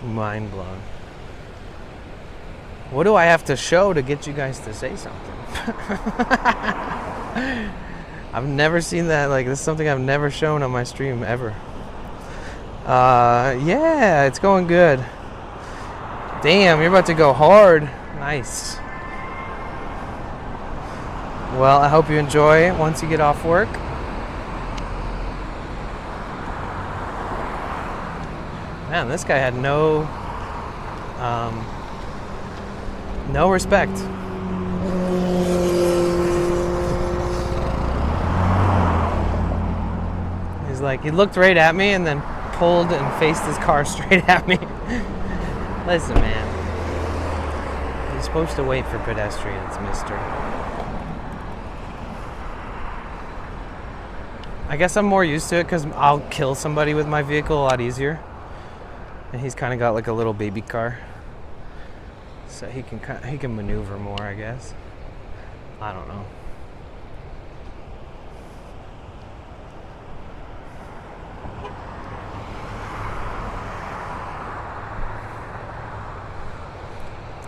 Mind blown. What do I have to show to get you guys to say something? I've never seen that. Like, this is something I've never shown on my stream ever. Yeah, it's going good. Damn, you're about to go hard. Nice. Well, I hope you enjoy it once you get off work. Man, this guy had no respect. He's like, he looked right at me and then pulled and faced his car straight at me. Listen, man. You're supposed to wait for pedestrians, mister. I guess I'm more used to it because I'll kill somebody with my vehicle a lot easier. And he's kind of got like a little baby car. So he can maneuver more, I guess. I don't know.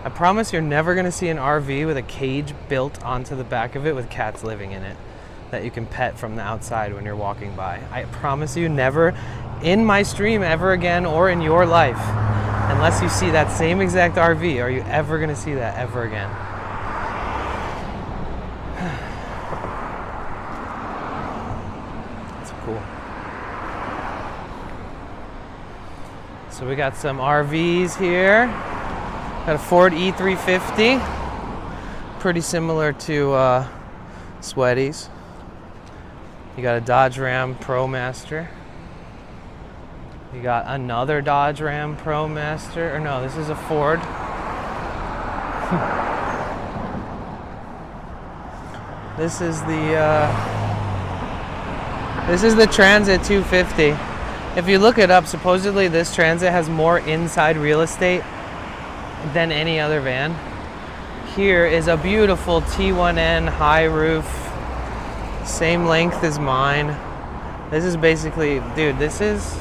I promise you're never going to see an RV with a cage built onto the back of it with cats living in it that you can pet from the outside when you're walking by. I promise you, never in my stream ever again or in your life, unless you see that same exact RV, are you ever going to see that ever again. That's cool. So we got some RVs here. Got a Ford E350, pretty similar to Sweaty's. You got a Dodge Ram ProMaster. You got another Dodge Ram ProMaster, or no, this is a Ford. This is the Transit 250. If you look it up, supposedly this Transit has more inside real estate than any other van. Here is a beautiful T1N high roof, same length as mine. This is basically, dude, this is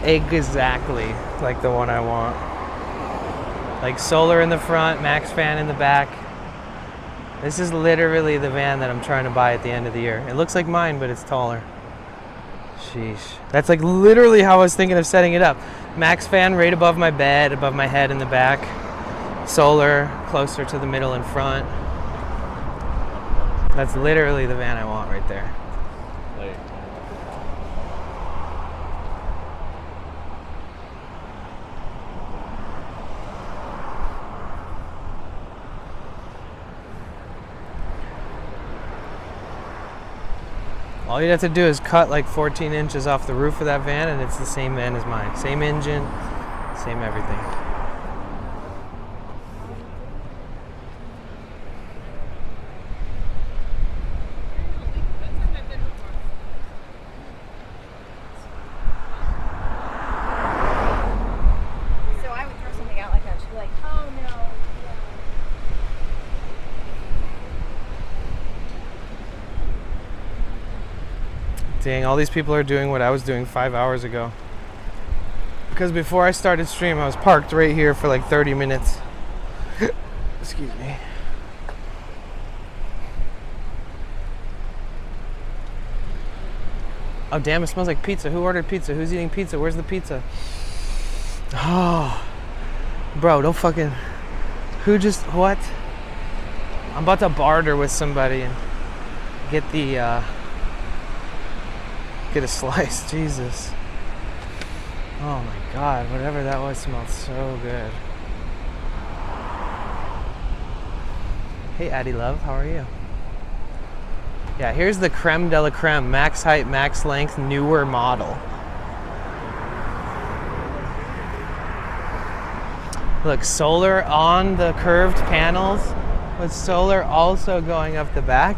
exactly like the one I want. Like solar in the front, max fan in the back. This is literally the van that I'm trying to buy at the end of the year. It looks like mine, but it's taller. Sheesh. That's like literally how I was thinking of setting it up. Max fan right above my bed, above my head in the back. Solar closer to the middle and front. That's literally the van I want right there. All you'd have to do is cut like 14 inches off the roof of that van and it's the same van as mine. Same engine, same everything. So I would throw something out like that. She'd be like, oh no. Dang, all these people are doing what I was doing 5 hours ago. Because before I started stream, I was parked right here for like 30 minutes. Excuse me. Oh damn, it smells like pizza. Who ordered pizza? Who's eating pizza? Where's the pizza? Oh, bro, don't fucking... Who just... What? I'm about to barter with somebody and get the... Get a slice, Jesus. Oh my God, whatever that was smelled so good. Hey Addie Love, how are you? Yeah, here's the creme de la creme, max height, max length, newer model. Look, solar on the curved panels with solar also going up the back.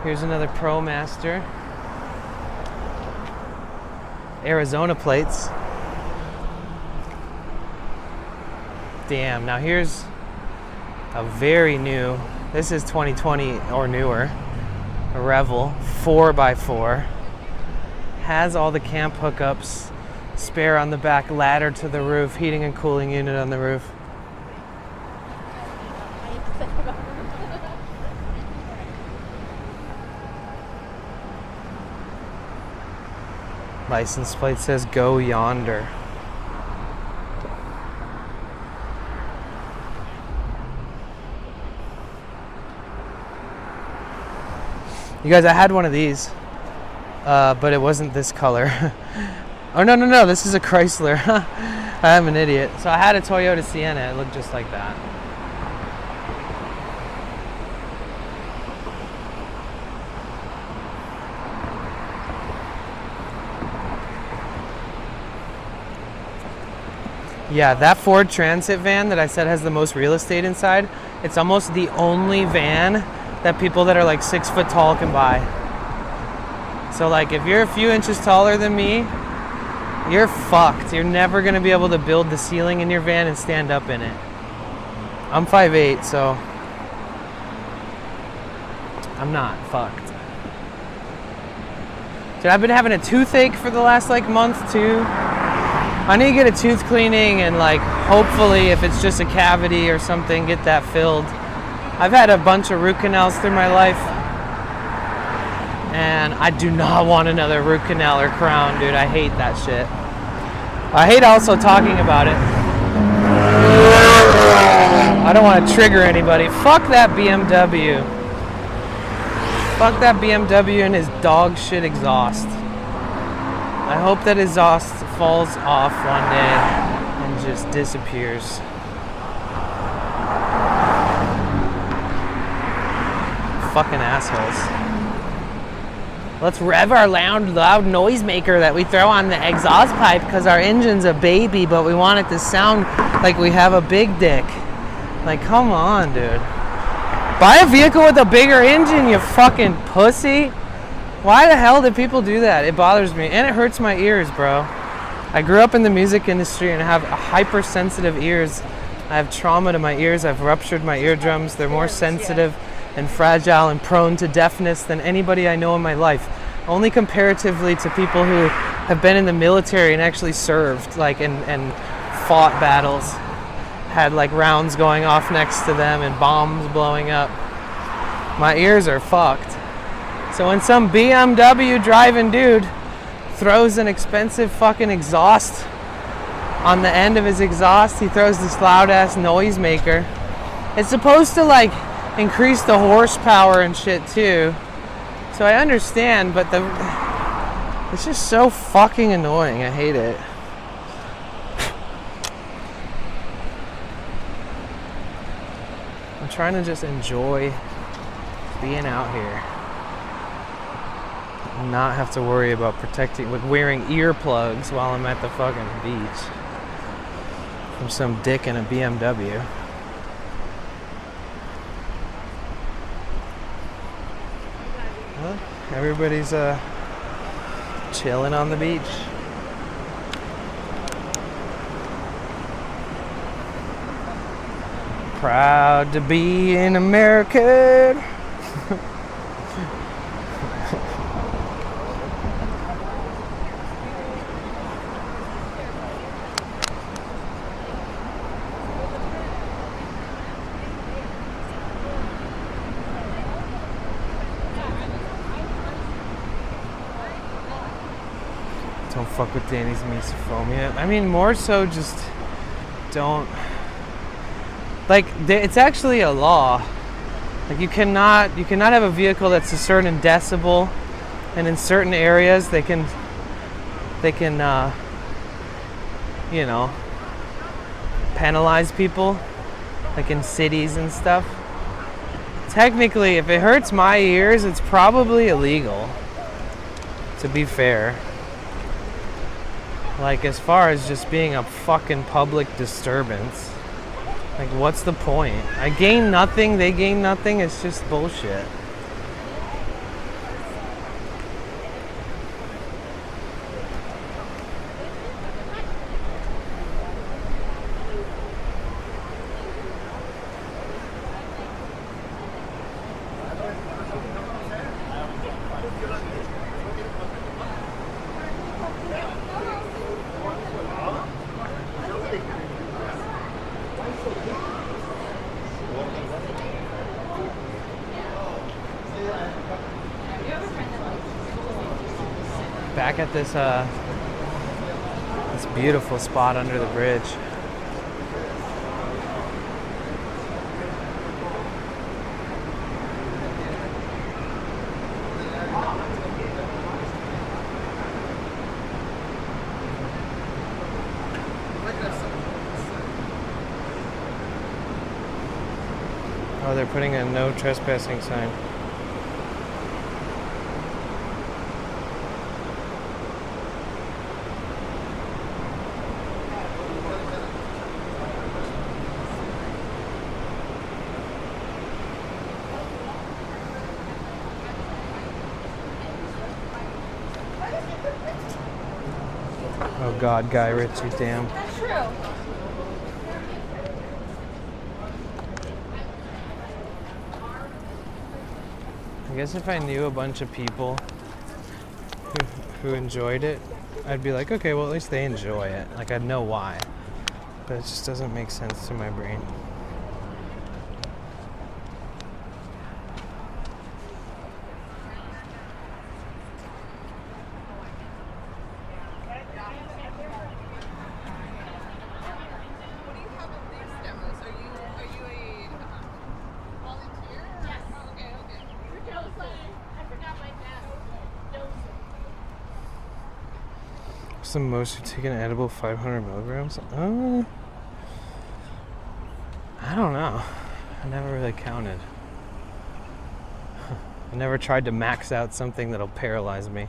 Here's another ProMaster. Arizona plates. Damn, now here's a very new, this is 2020 or newer, a Revel 4x4. Has all the camp hookups, spare on the back, ladder to the roof, heating and cooling unit on the roof. License plate says go yonder. You guys, I had one of these, but it wasn't this color. Oh no, this is a Chrysler. I am an idiot. So I had a Toyota Sienna, it looked just like that. Yeah, that Ford Transit van that I said has the most real estate inside, it's almost the only van that people that are like 6 foot tall can buy. So like if you're a few inches taller than me, you're fucked. You're never gonna be able to build the ceiling in your van and stand up in it. I'm 5'8", so I'm not fucked. Dude, I've been having a toothache for the last like month too. I need to get a tooth cleaning and like hopefully if it's just a cavity or something, get that filled. I've had a bunch of root canals through my life and I do not want another root canal or crown, dude. I hate that shit. I hate also talking about it. I don't want to trigger anybody. Fuck that BMW. Fuck that BMW and his dog shit exhaust. I hope that exhaust falls off one day and just disappears. Fucking assholes. Let's rev our loud noisemaker that we throw on the exhaust pipe because our engine's a baby, but we want it to sound like we have a big dick. Like, come on, dude. Buy a vehicle with a bigger engine, you fucking pussy. Why the hell do people do that? It bothers me, and it hurts my ears, bro. I grew up in the music industry and I have hypersensitive ears. I have trauma to my ears. I've ruptured my eardrums. They're more sensitive and fragile and prone to deafness than anybody I know in my life. Only comparatively to people who have been in the military and actually served, like, and fought battles. Had like rounds going off next to them and bombs blowing up. My ears are fucked. So when some BMW driving dude throws an expensive fucking exhaust on the end of his exhaust, he throws this loud ass noisemaker. It's supposed to like increase the horsepower and shit too. So I understand, but it's just so fucking annoying. I hate it. I'm trying to just enjoy being out here. Not have to worry about wearing earplugs while I'm at the fucking beach from some dick in a BMW. Well, everybody's chilling on the beach. Proud to be an American. Don't fuck with Danny's misophonia. I mean, more so just don't. Like, it's actually a law. Like, you cannot have a vehicle that's a certain decibel, and in certain areas they can you know, penalize people, like in cities and stuff. Technically, if it hurts my ears, it's probably illegal, to be fair. Like, as far as just being a fucking public disturbance. Like, what's the point? I gain nothing, they gain nothing, it's just bullshit. Back at this beautiful spot under the bridge. Oh, they're putting a no trespassing sign. Oh God, Guy Ritchie, damn. That's true. I guess if I knew a bunch of people who enjoyed it, I'd be like, okay, well at least they enjoy it. Like I'd know why. But it just doesn't make sense to my brain. What's the most you take an edible? 500 milligrams? I don't know. I never really counted. I never tried to max out something that'll paralyze me.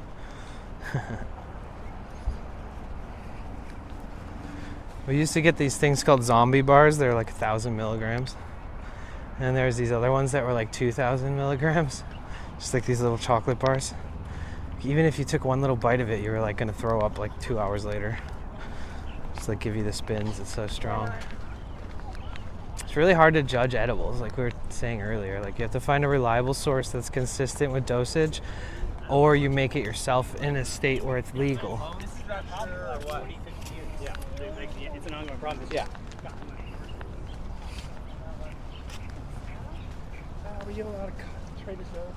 We used to get these things called zombie bars. They're like 1,000 milligrams. And there's these other ones that were like 2,000 milligrams. Just like these little chocolate bars. Even if you took one little bite of it, you were like gonna throw up like 2 hours later. Just like give you the spins, it's so strong. It's really hard to judge edibles, like we were saying earlier. Like you have to find a reliable source that's consistent with dosage, or you make it yourself in a state where it's legal. Yeah, it's an ongoing process. Yeah. We get a lot of Trader Joe's.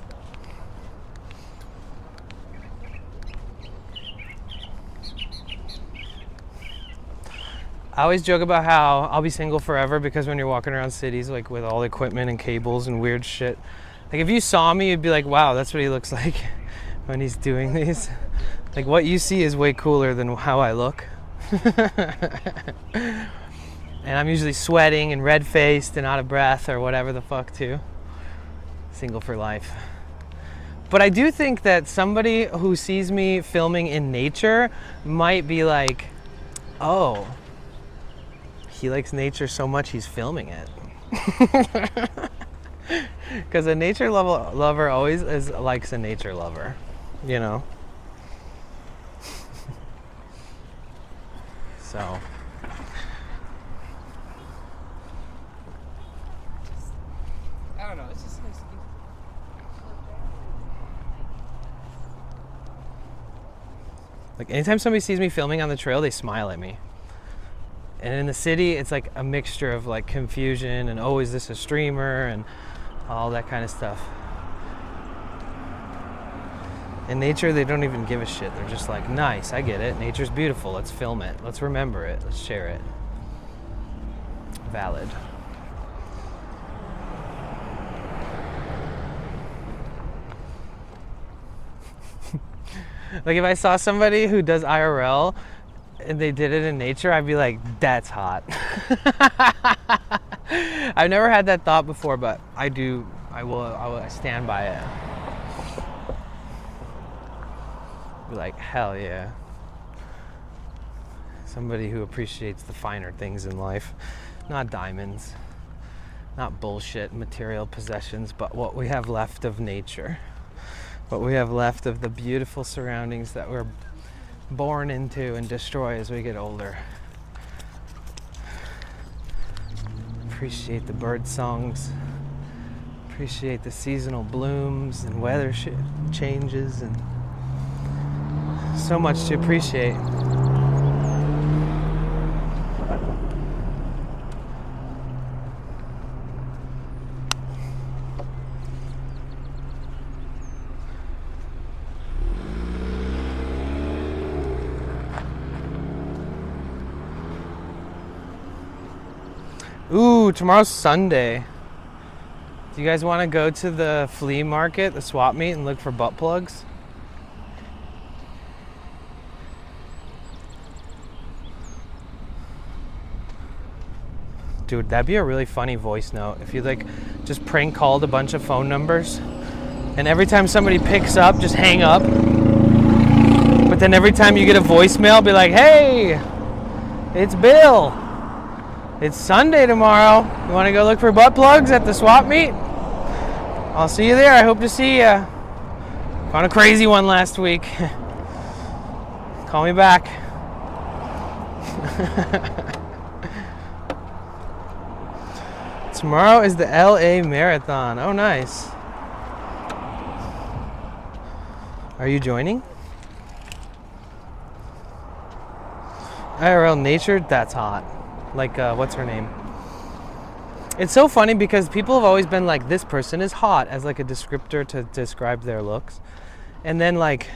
I always joke about how I'll be single forever because when you're walking around cities like with all equipment and cables and weird shit, like if you saw me, you'd be like, wow, that's what he looks like when he's doing these. Like what you see is way cooler than how I look. And I'm usually sweating and red-faced and out of breath or whatever the fuck too. Single for life. But I do think that somebody who sees me filming in nature might be like, oh, he likes nature so much he's filming it. Because a nature lover always likes a nature lover, you know? So. I don't know, it's just nice to be. Like anytime somebody sees me filming on the trail, they smile at me. And in the city, it's like a mixture of like confusion and, oh, is this a streamer? And all that kind of stuff. In nature, they don't even give a shit. They're just like, nice, I get it. Nature's beautiful. Let's film it. Let's remember it. Let's share it. Valid. Like if I saw somebody who does IRL and they did it in nature, I'd be like, that's hot. I've never had that thought before, but I will stand by it. Be like, hell yeah. Somebody who appreciates the finer things in life. Not diamonds, not bullshit material possessions, but what we have left of nature. What we have left of the beautiful surroundings that we're born into and destroy as we get older. Appreciate the bird songs. Appreciate the seasonal blooms and weather changes, and so much to appreciate. Ooh, tomorrow's Sunday. Do you guys want to go to the flea market, the swap meet, and look for butt plugs? Dude, that'd be a really funny voice note if you like just prank called a bunch of phone numbers, and every time somebody picks up, just hang up. But then every time you get a voicemail, be like, hey, it's Bill. It's Sunday tomorrow. You want to go look for butt plugs at the swap meet? I'll see you there. I hope to see you. Found a crazy one last week. Call me back. Tomorrow is the LA Marathon. Oh, nice. Are you joining? IRL nature, that's hot. Like, what's her name? It's so funny because people have always been like, this person is hot as like a descriptor to describe their looks. And then like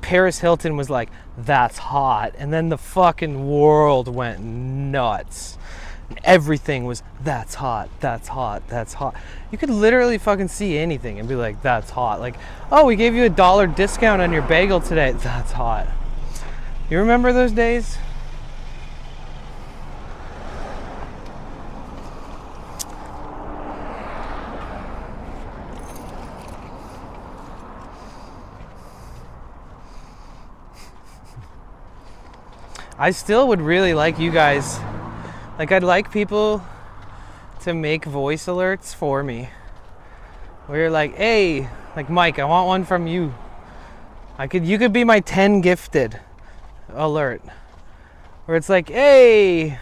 Paris Hilton was like, that's hot. And then the fucking world went nuts. Everything was, that's hot, that's hot, that's hot. You could literally fucking see anything and be like, that's hot. Like, oh, we gave you $1 discount on your bagel today. That's hot. You remember those days? I still would really like you guys, like I'd like people to make voice alerts for me. Where you're like, hey, like Mike, I want one from you. You could be my 10 gifted alert. Where it's like, hey,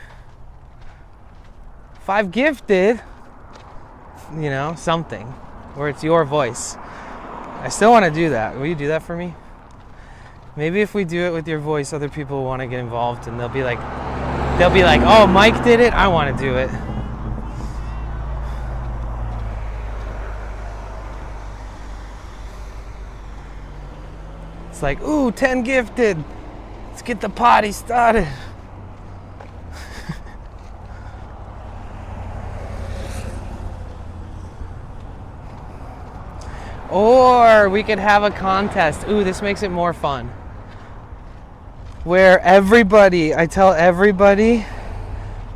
5 gifted, you know, something. Where it's your voice. I still want to do that. Will you do that for me? Maybe if we do it with your voice, other people will want to get involved and they'll be like, oh, Mike did it, I want to do it. It's like, ooh, 10 gifted. Let's get the party started. Or we could have a contest. Ooh, this makes it more fun. Where I tell everybody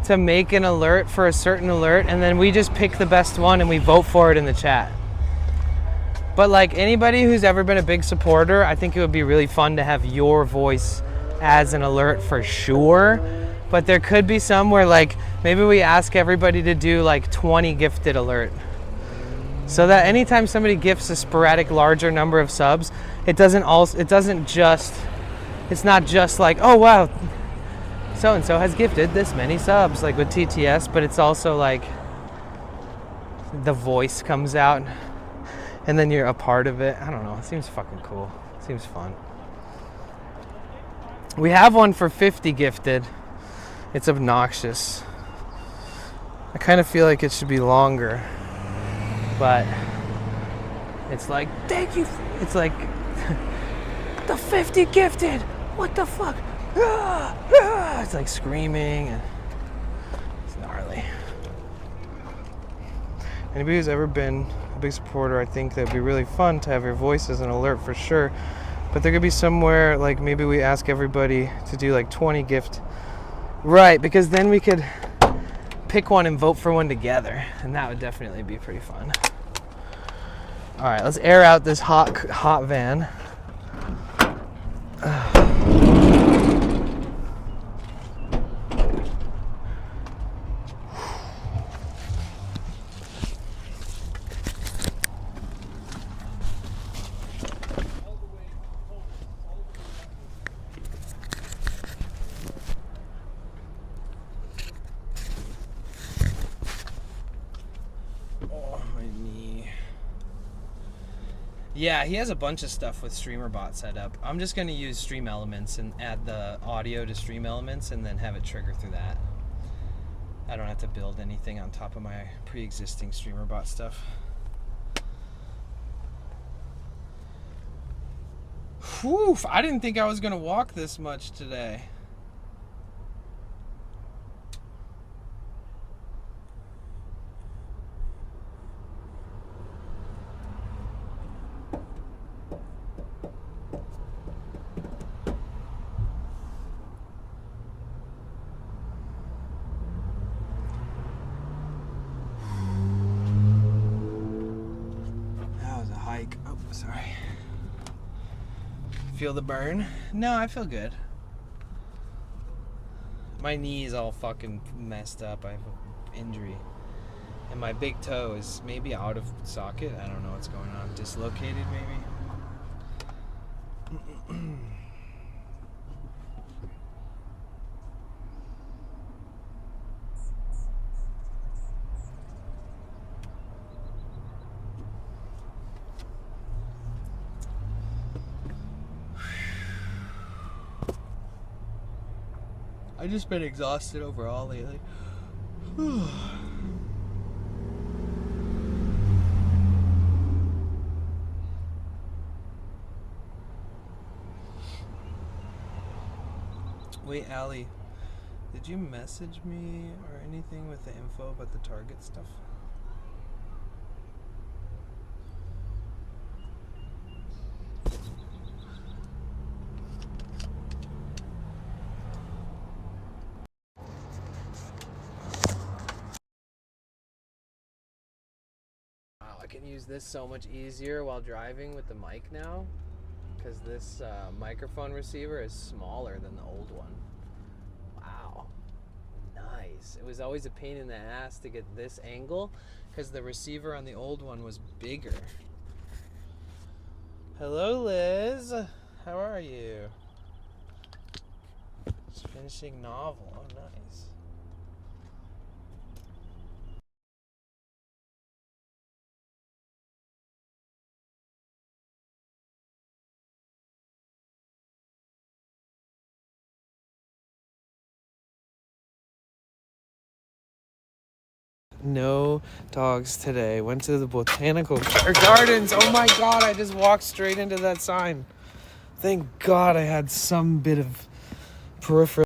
to make an alert for a certain alert, and then we just pick the best one and we vote for it in the chat. But like anybody who's ever been a big supporter, I think it would be really fun to have your voice as an alert for sure. But there could be some where like maybe we ask everybody to do like 20 gifted alert. So that anytime somebody gifts a sporadic larger number of subs, it's not just like, oh wow, so-and-so has gifted this many subs, like with TTS, but it's also like the voice comes out and then you're a part of it. I don't know, it seems fucking cool. It seems fun. We have one for 50 gifted. It's obnoxious. I kind of feel like it should be longer. But it's like, thank you. It's like, the 50 gifted. What the fuck? It's like screaming and it's gnarly. Anybody who's ever been a big supporter, I think that'd be really fun to have your voice as an alert for sure. But there could be somewhere like maybe we ask everybody to do like 20 gift. Right, because then we could pick one and vote for one together, and that would definitely be pretty fun. All right, let's air out this hot van. Yeah, he has a bunch of stuff with StreamerBot set up. I'm just going to use Stream Elements and add the audio to Stream Elements and then have it trigger through that. I don't have to build anything on top of my pre-existing StreamerBot stuff. Whew, I didn't think I was going to walk this much today. Sorry. Feel the burn? No, I feel good. My knee is all fucking messed up. I have an injury. And my big toe is maybe out of socket. I don't know what's going on. Dislocated, maybe? I've just been exhausted overall lately. Wait, Allie, did you message me or anything with the info about the Target stuff? Wow, I can use this so much easier while driving with the mic now, because this microphone receiver is smaller than the old one. Wow, nice. It was always a pain in the ass to get this angle because the receiver on the old one was bigger. Hello, Liz. How are you? Just finishing novel. Oh, nice. No dogs today. Went to the botanical gardens. Oh my god, I just walked straight into that sign. Thank god I had some bit of peripheral.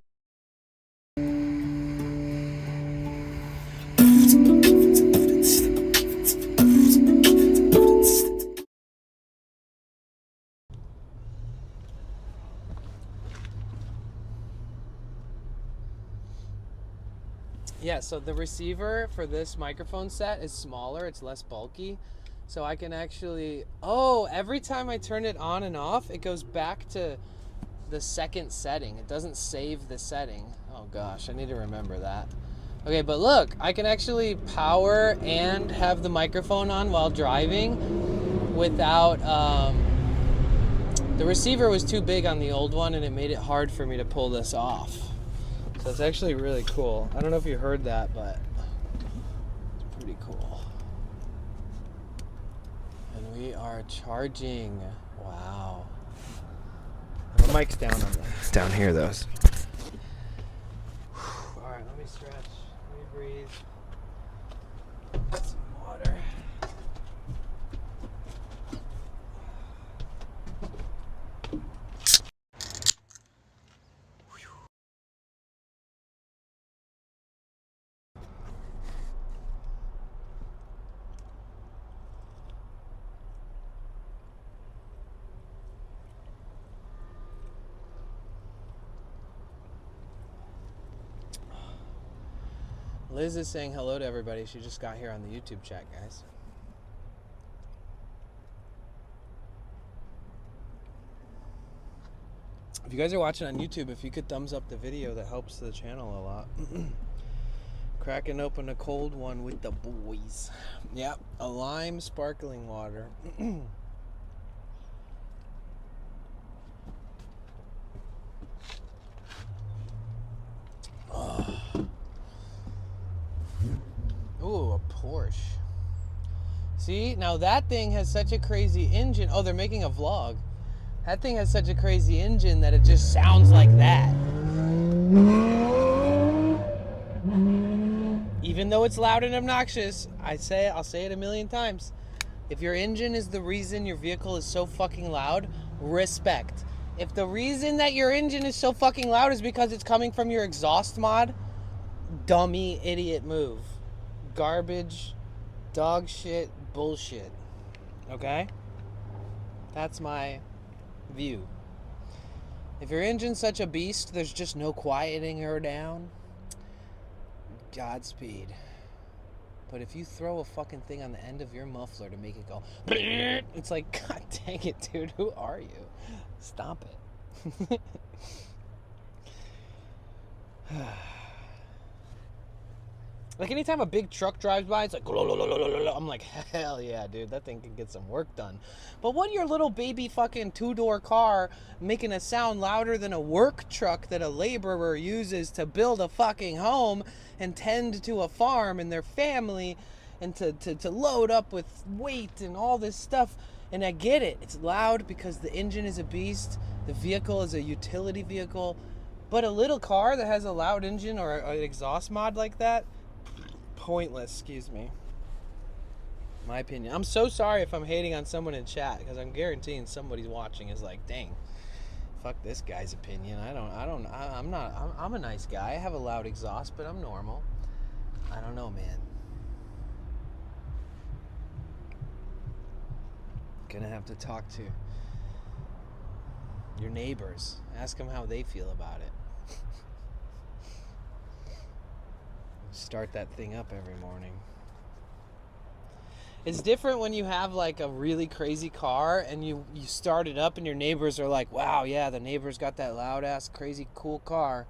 Yeah, so the receiver for this microphone set is smaller, it's less bulky. So I can actually, every time I turn it on and off, it goes back to the second setting. It doesn't save the setting. Oh gosh, I need to remember that. Okay, but look, I can actually power and have the microphone on while driving without, the receiver was too big on the old one and it made it hard for me to pull this off. So it's actually really cool. I don't know if you heard that, but it's pretty cool. And we are charging. Wow. The mic's down on that. It's down here, though. All right, let me stretch. Let me breathe. Get some water. Liz is saying hello to everybody. She just got here on the YouTube chat, guys. If you guys are watching on YouTube, if you could thumbs up the video, that helps the channel a lot. Cracking open a cold one with the boys. Yep, a lime sparkling water. Ooh, a Porsche. See, now that thing has such a crazy engine. Oh, they're making a vlog. That thing has such a crazy engine that it just sounds like that. Even though it's loud and obnoxious, I'll say it a million times. If your engine is the reason your vehicle is so fucking loud, respect. If the reason that your engine is so fucking loud is because it's coming from your exhaust mod, dummy, idiot move. Garbage, dog shit, bullshit. Okay? That's my view. If your engine's such a beast, there's just no quieting her down. Godspeed. But if you throw a fucking thing on the end of your muffler to make it go, it's like, god dang it, dude, who are you? Stop it. Like anytime a big truck drives by, it's like, I'm like, hell yeah, dude, that thing can get some work done. But what your little baby fucking two-door car making a sound louder than a work truck that a laborer uses to build a fucking home and tend to a farm and their family and to load up with weight and all this stuff. And I get it. It's loud because the engine is a beast. The vehicle is a utility vehicle. But a little car that has a loud engine or an exhaust mod like that, pointless, excuse me. My opinion. I'm so sorry if I'm hating on someone in chat, because I'm guaranteeing somebody's watching is like, dang, fuck this guy's opinion. I'm a nice guy. I have a loud exhaust, but I'm normal. I don't know, man. Gonna have to talk to your neighbors. Ask them how they feel about it. Start that thing up every morning. It's different when you have like a really crazy car and you start it up and your neighbors are like, wow, yeah, the neighbor's got that loud ass crazy cool car.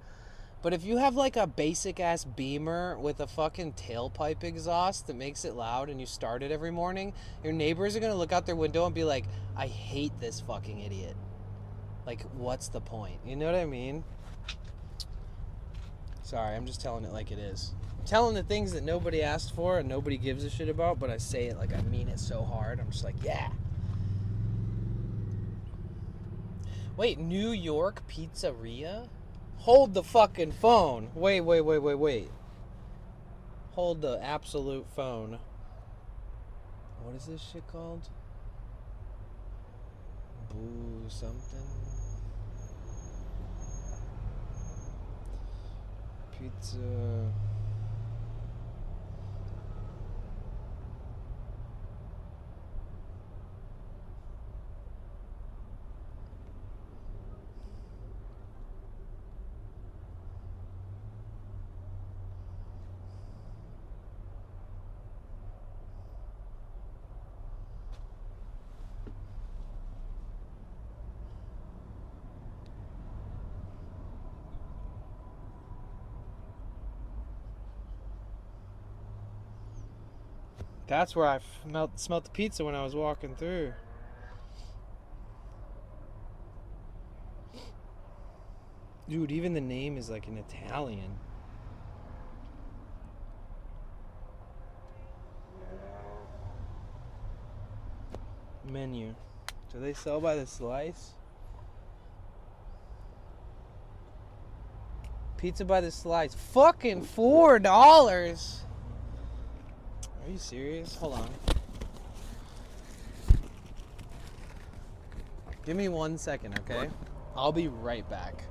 But if you have like a basic ass Beamer with a fucking tailpipe exhaust that makes it loud and you start it every morning, your neighbors are gonna look out their window and be like, I hate this fucking idiot. Like, what's the point? You know what I mean? Sorry, I'm just telling it like it is. I'm telling the things that nobody asked for and nobody gives a shit about, but I say it like I mean it so hard. I'm just like, yeah. Wait, New York Pizzeria? Hold the fucking phone. Wait. Hold the absolute phone. What is this shit called? Boo something. Pizza. That's where I smelt the pizza when I was walking through. Dude, even the name is like an Italian. Menu. Do they sell by the slice? Pizza by the slice. Fucking $4. Are you serious? Hold on. Give me 1 second, okay? I'll be right back.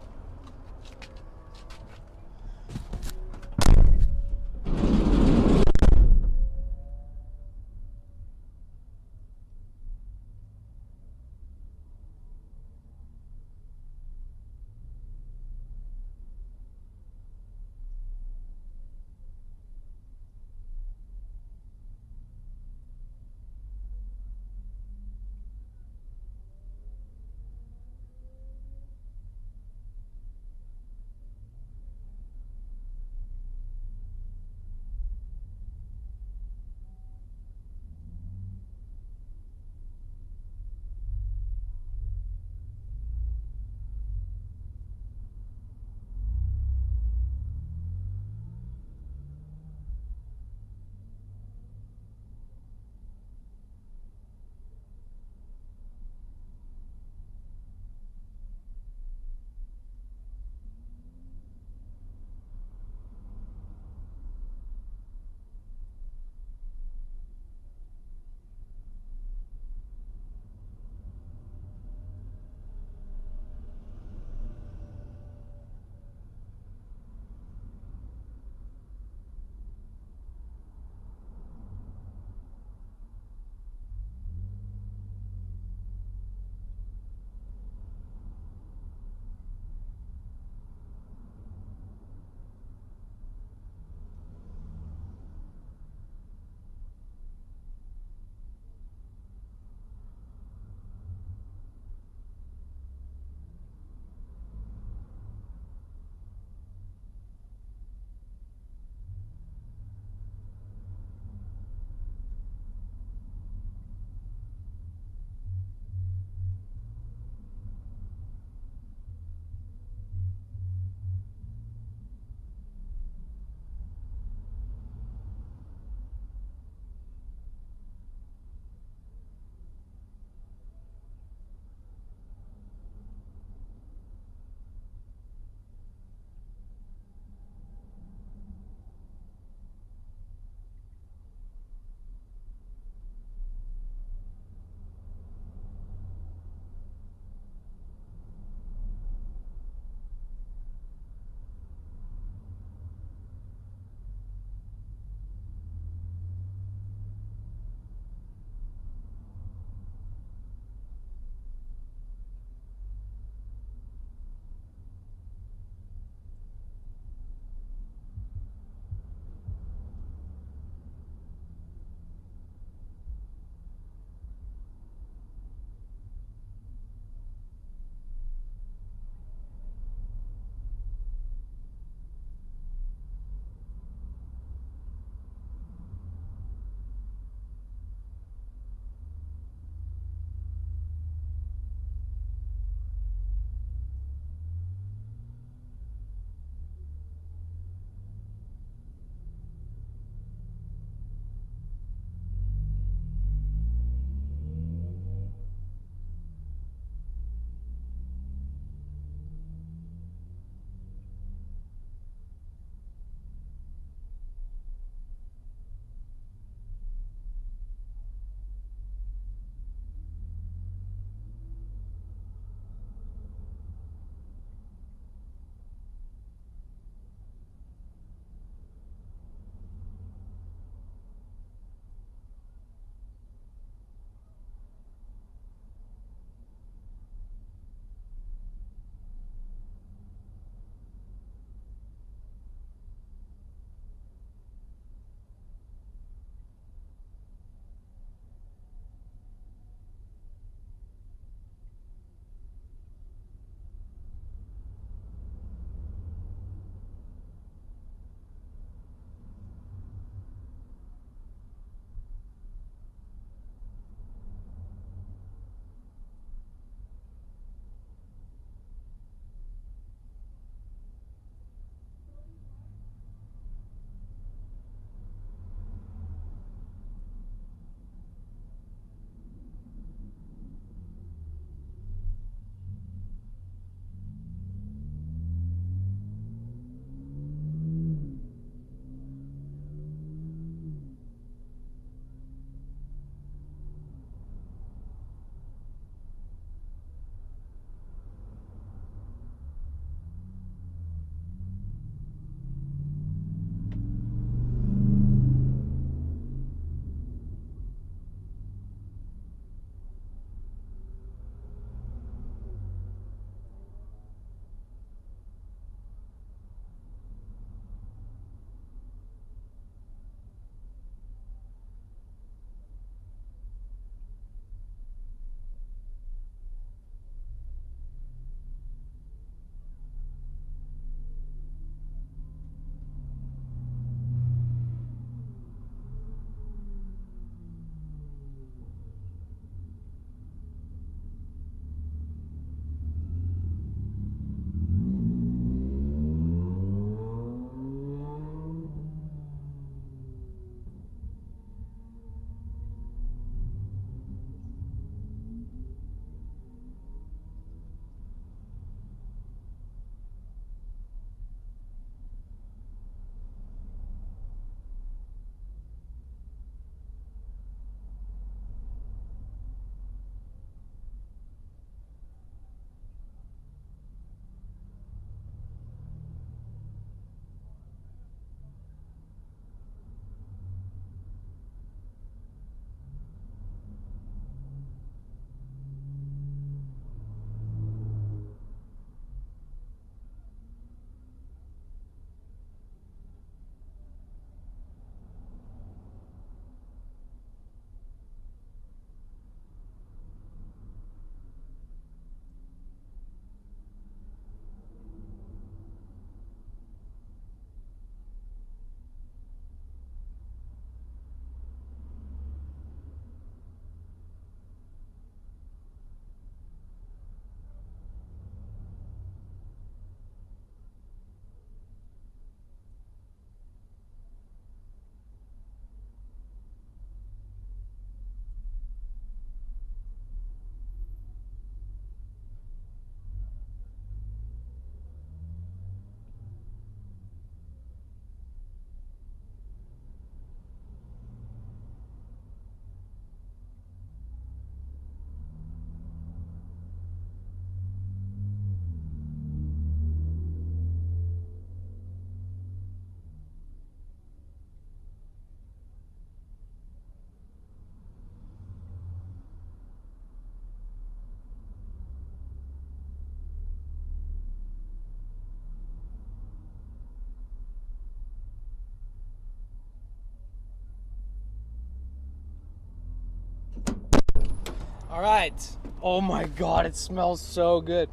All right. Oh my God, it smells so good.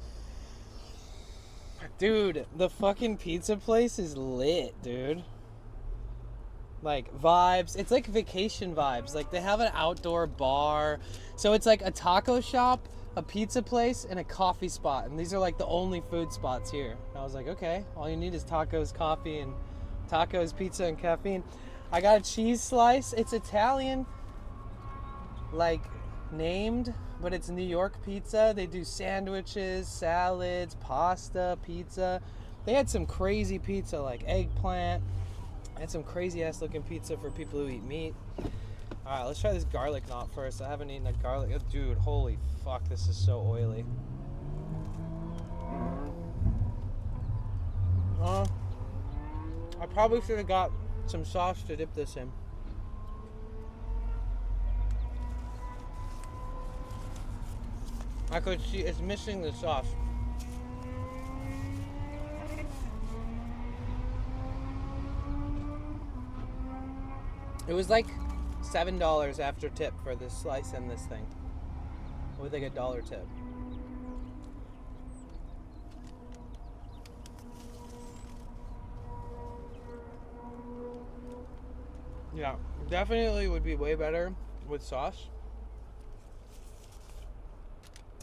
Dude, the fucking pizza place is lit, dude. Like, vibes. It's like vacation vibes. Like, they have an outdoor bar. So it's like a taco shop, a pizza place, and a coffee spot. And these are like the only food spots here. And I was like, okay, all you need is tacos, coffee, and tacos, pizza, and caffeine. I got a cheese slice. It's Italian, like, named, but it's New York pizza. They do sandwiches, salads, pasta, pizza. They had some crazy pizza, like eggplant. I had some crazy ass looking pizza for people who eat meat. All right, let's try this garlic knot first. I haven't eaten a garlic. Oh, dude, holy fuck, this is so oily. I probably should have got some sauce to dip this in. I could see it's missing the sauce. It was like $7 after tip for this slice and this thing, with like $1 tip. Yeah, definitely would be way better with sauce.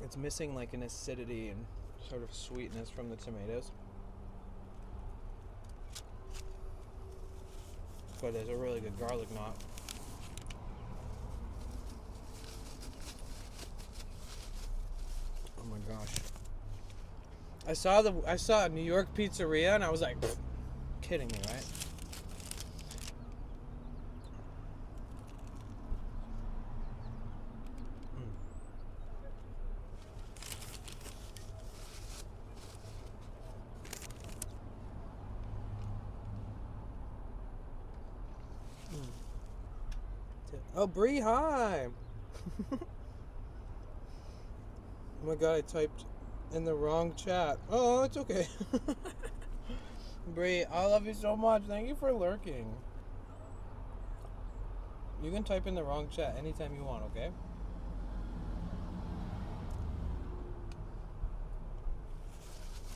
It's missing like an acidity and sort of sweetness from the tomatoes. But there's a really good garlic knot. Oh my gosh. I saw a New York pizzeria and I was like, kidding me, right? Oh, Bree, hi! Oh my god, I typed in the wrong chat. Oh, it's okay. Bree, I love you so much. Thank you for lurking. You can type in the wrong chat anytime you want, okay?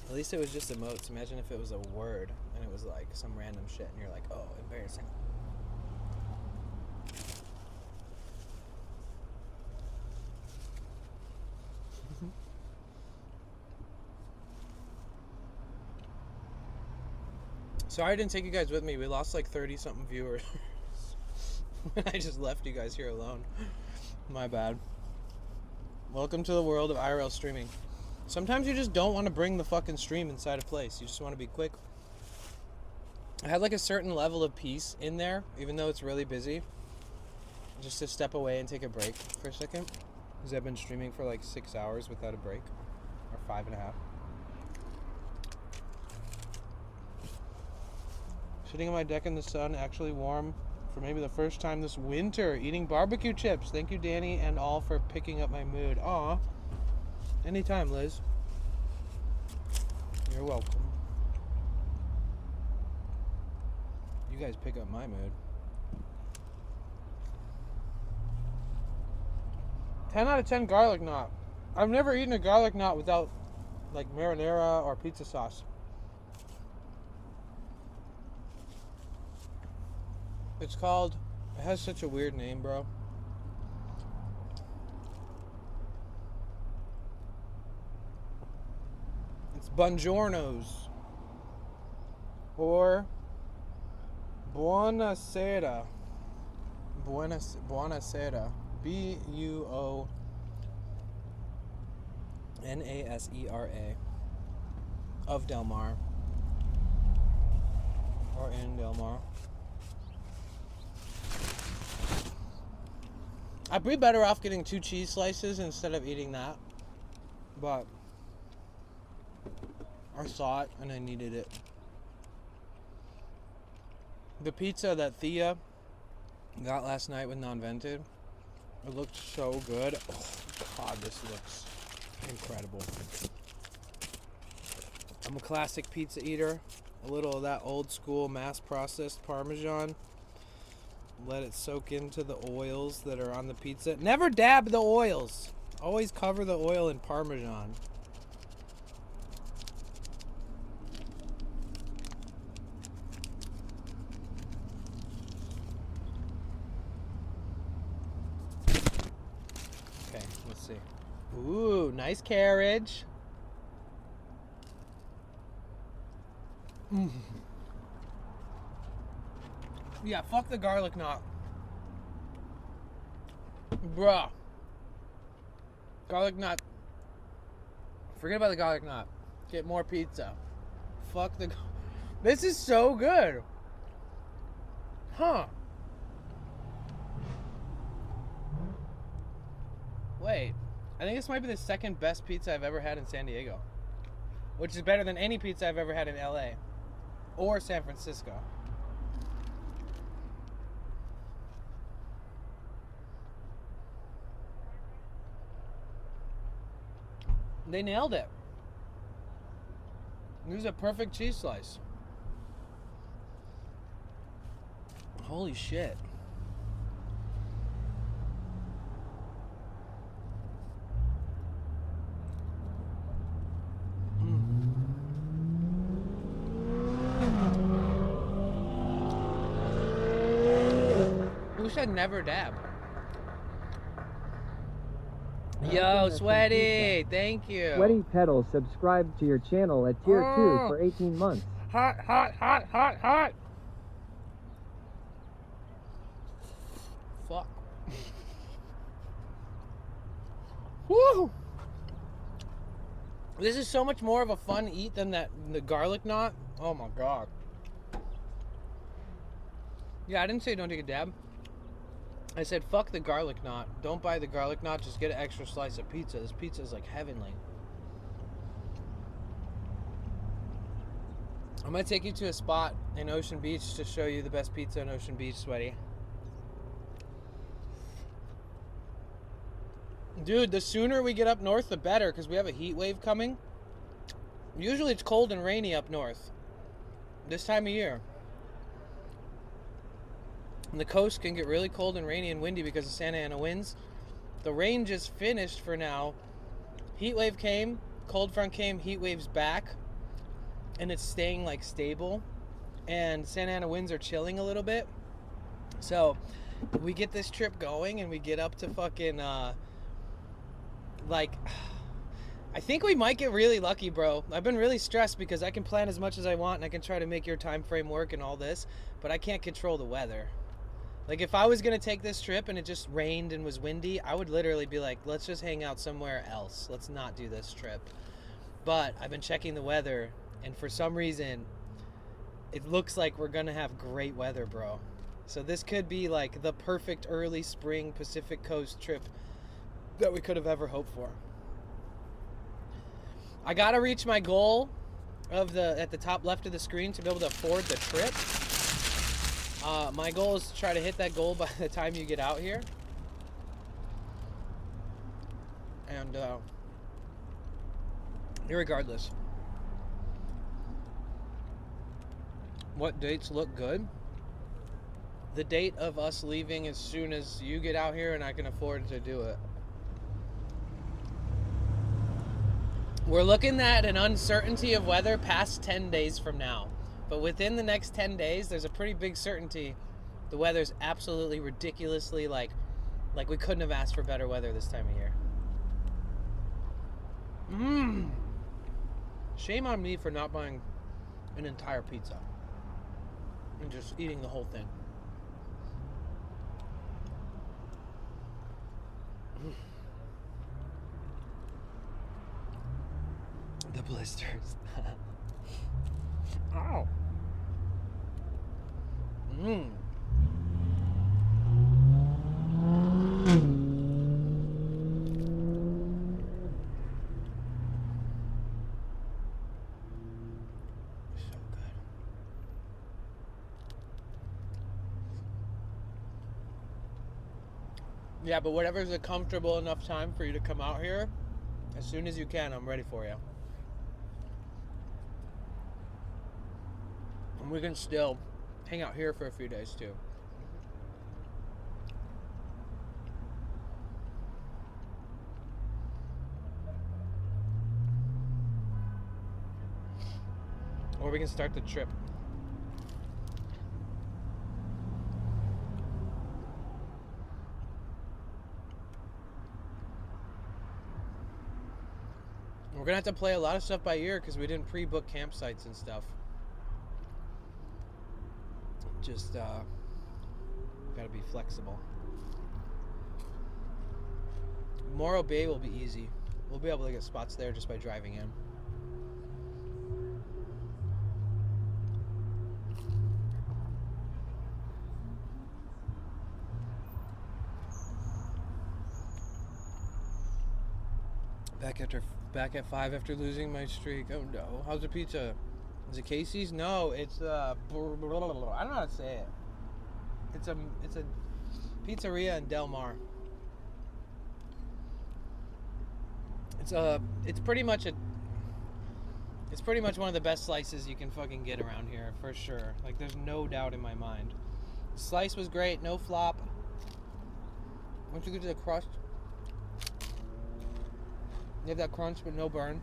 At least it was just emotes. Imagine if it was a word and it was like some random shit and you're like, oh, embarrassing. Sorry I didn't take you guys with me. We lost like 30-something viewers. I just left you guys here alone. My bad. Welcome to the world of IRL streaming. Sometimes you just don't want to bring the fucking stream inside a place. You just want to be quick. I had like a certain level of peace in there, even though it's really busy. Just to step away and take a break for a second. Because I've been streaming for like 6 hours without a break. Or 5.5. Sitting on my deck in the sun, actually warm for maybe the first time this winter, eating barbecue chips. Thank you, Danny, and all for picking up my mood. Aw. Anytime, Liz. You're welcome. You guys pick up my mood. 10 out of 10 garlic knot. I've never eaten a garlic knot without like marinara or pizza sauce. It's called, it has such a weird name, bro. It's Buongiornos. Or Buonasera. Buonasera. Buonasera. Of Del Mar. Or in Del Mar. I'd be better off getting 2 cheese slices instead of eating that. But I saw it and I needed it. The pizza that Thea got last night with Non-Vented, it looked so good. Oh god, this looks incredible. I'm a classic pizza eater. A little of that old school mass processed Parmesan. Let it soak into the oils that are on the pizza. Never dab the oils. Always cover the oil in Parmesan. Okay, let's see. Ooh, nice carriage. Mm. Yeah, fuck the garlic knot. Bruh. Garlic knot. Forget about the garlic knot. Get more pizza. Fuck the... This is so good. Huh. Wait. I think this might be the second best pizza I've ever had in San Diego. Which is better than any pizza I've ever had in LA. Or San Francisco. They nailed it. This is a perfect cheese slice. Holy shit. Who said never dab? Yo, Sweaty, thank you. Sweaty Pedal subscribed to your channel at tier 2 for 18 months. Hot, hot, hot, hot, hot. Fuck. Woo! This is so much more of a fun eat than the garlic knot. Oh my god. Yeah, I didn't say don't take a dab. I said fuck the garlic knot. Don't buy the garlic knot, just get an extra slice of pizza. This pizza is like heavenly. I'm gonna take you to a spot in Ocean Beach to show you the best pizza in Ocean Beach, Sweaty. Dude, the sooner we get up north, the better, because we have a heat wave coming. Usually it's cold and rainy up north this time of year. And the coast can get really cold and rainy and windy because of Santa Ana winds. The rain just finished for now. Heat wave came, cold front came, heat wave's back. And it's staying like stable. And Santa Ana winds are chilling a little bit. So we get this trip going and we get up to fucking like, I think we might get really lucky, bro. I've been really stressed because I can plan as much as I want and I can try to make your time frame work and all this, but I can't control the weather. Like, if I was gonna take this trip and it just rained and was windy, I would literally be like, let's just hang out somewhere else. Let's not do this trip. But I've been checking the weather, and for some reason, it looks like we're gonna have great weather, bro. So this could be like the perfect early spring Pacific Coast trip that we could have ever hoped for. I gotta reach my goal of at the top left of the screen to be able to afford the trip. My goal is to try to hit that goal by the time you get out here. And irregardless, what dates look good? The date of us leaving as soon as you get out here and I can afford to do it. We're looking at an uncertainty of weather past 10 days from now. But within the next 10 days, there's a pretty big certainty the weather's absolutely ridiculously like we couldn't have asked for better weather this time of year. Shame on me for not buying an entire pizza and just eating the whole thing. The blisters. Ow. Yeah, but whatever's a comfortable enough time for you to come out here, as soon as you can, I'm ready for you. And we can still hang out here for a few days too. Or we can start the trip. We're gonna have to play a lot of stuff by ear because we didn't pre-book campsites and stuff. Just gotta be flexible. Morro Bay will be easy. We'll be able to get spots there just by driving in. Back at 5 after losing my streak. Oh no. How's the pizza? Is it Casey's? No, it's I don't know how to say it. It's a pizzeria in Del Mar. It's pretty much one of the best slices you can fucking get around here for sure. Like there's no doubt in my mind. The slice was great, no flop. Once you get to the crust, you have that crunch but no burn.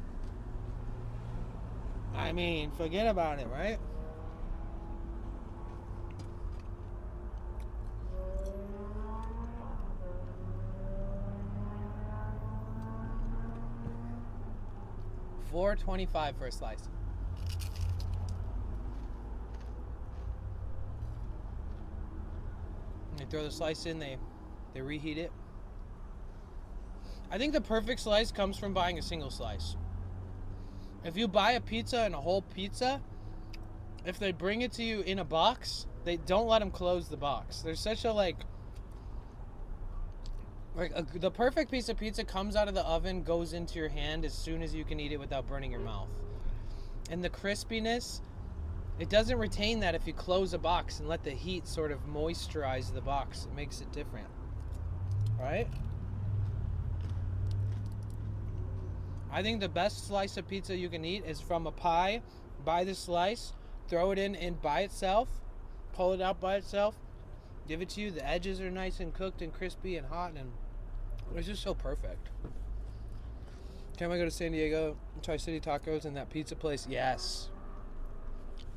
I mean, forget about it, right? $4.25 for a slice. And they throw the slice in, they reheat it. I think the perfect slice comes from buying a single slice. If you buy a pizza and a whole pizza, if they bring it to you in a box, they don't let them close the box. There's such a the perfect piece of pizza comes out of the oven, goes into your hand as soon as you can eat it without burning your mouth. And the crispiness, it doesn't retain that if you close a box and let the heat sort of moisturize the box. It makes it different, right? I think the best slice of pizza you can eat is from a pie. Buy the slice, throw it in by itself, pull it out by itself, give it to you. The edges are nice and cooked and crispy and hot, and it's just so perfect. Can we go to San Diego, Tri-City Tacos, and that pizza place? Yes.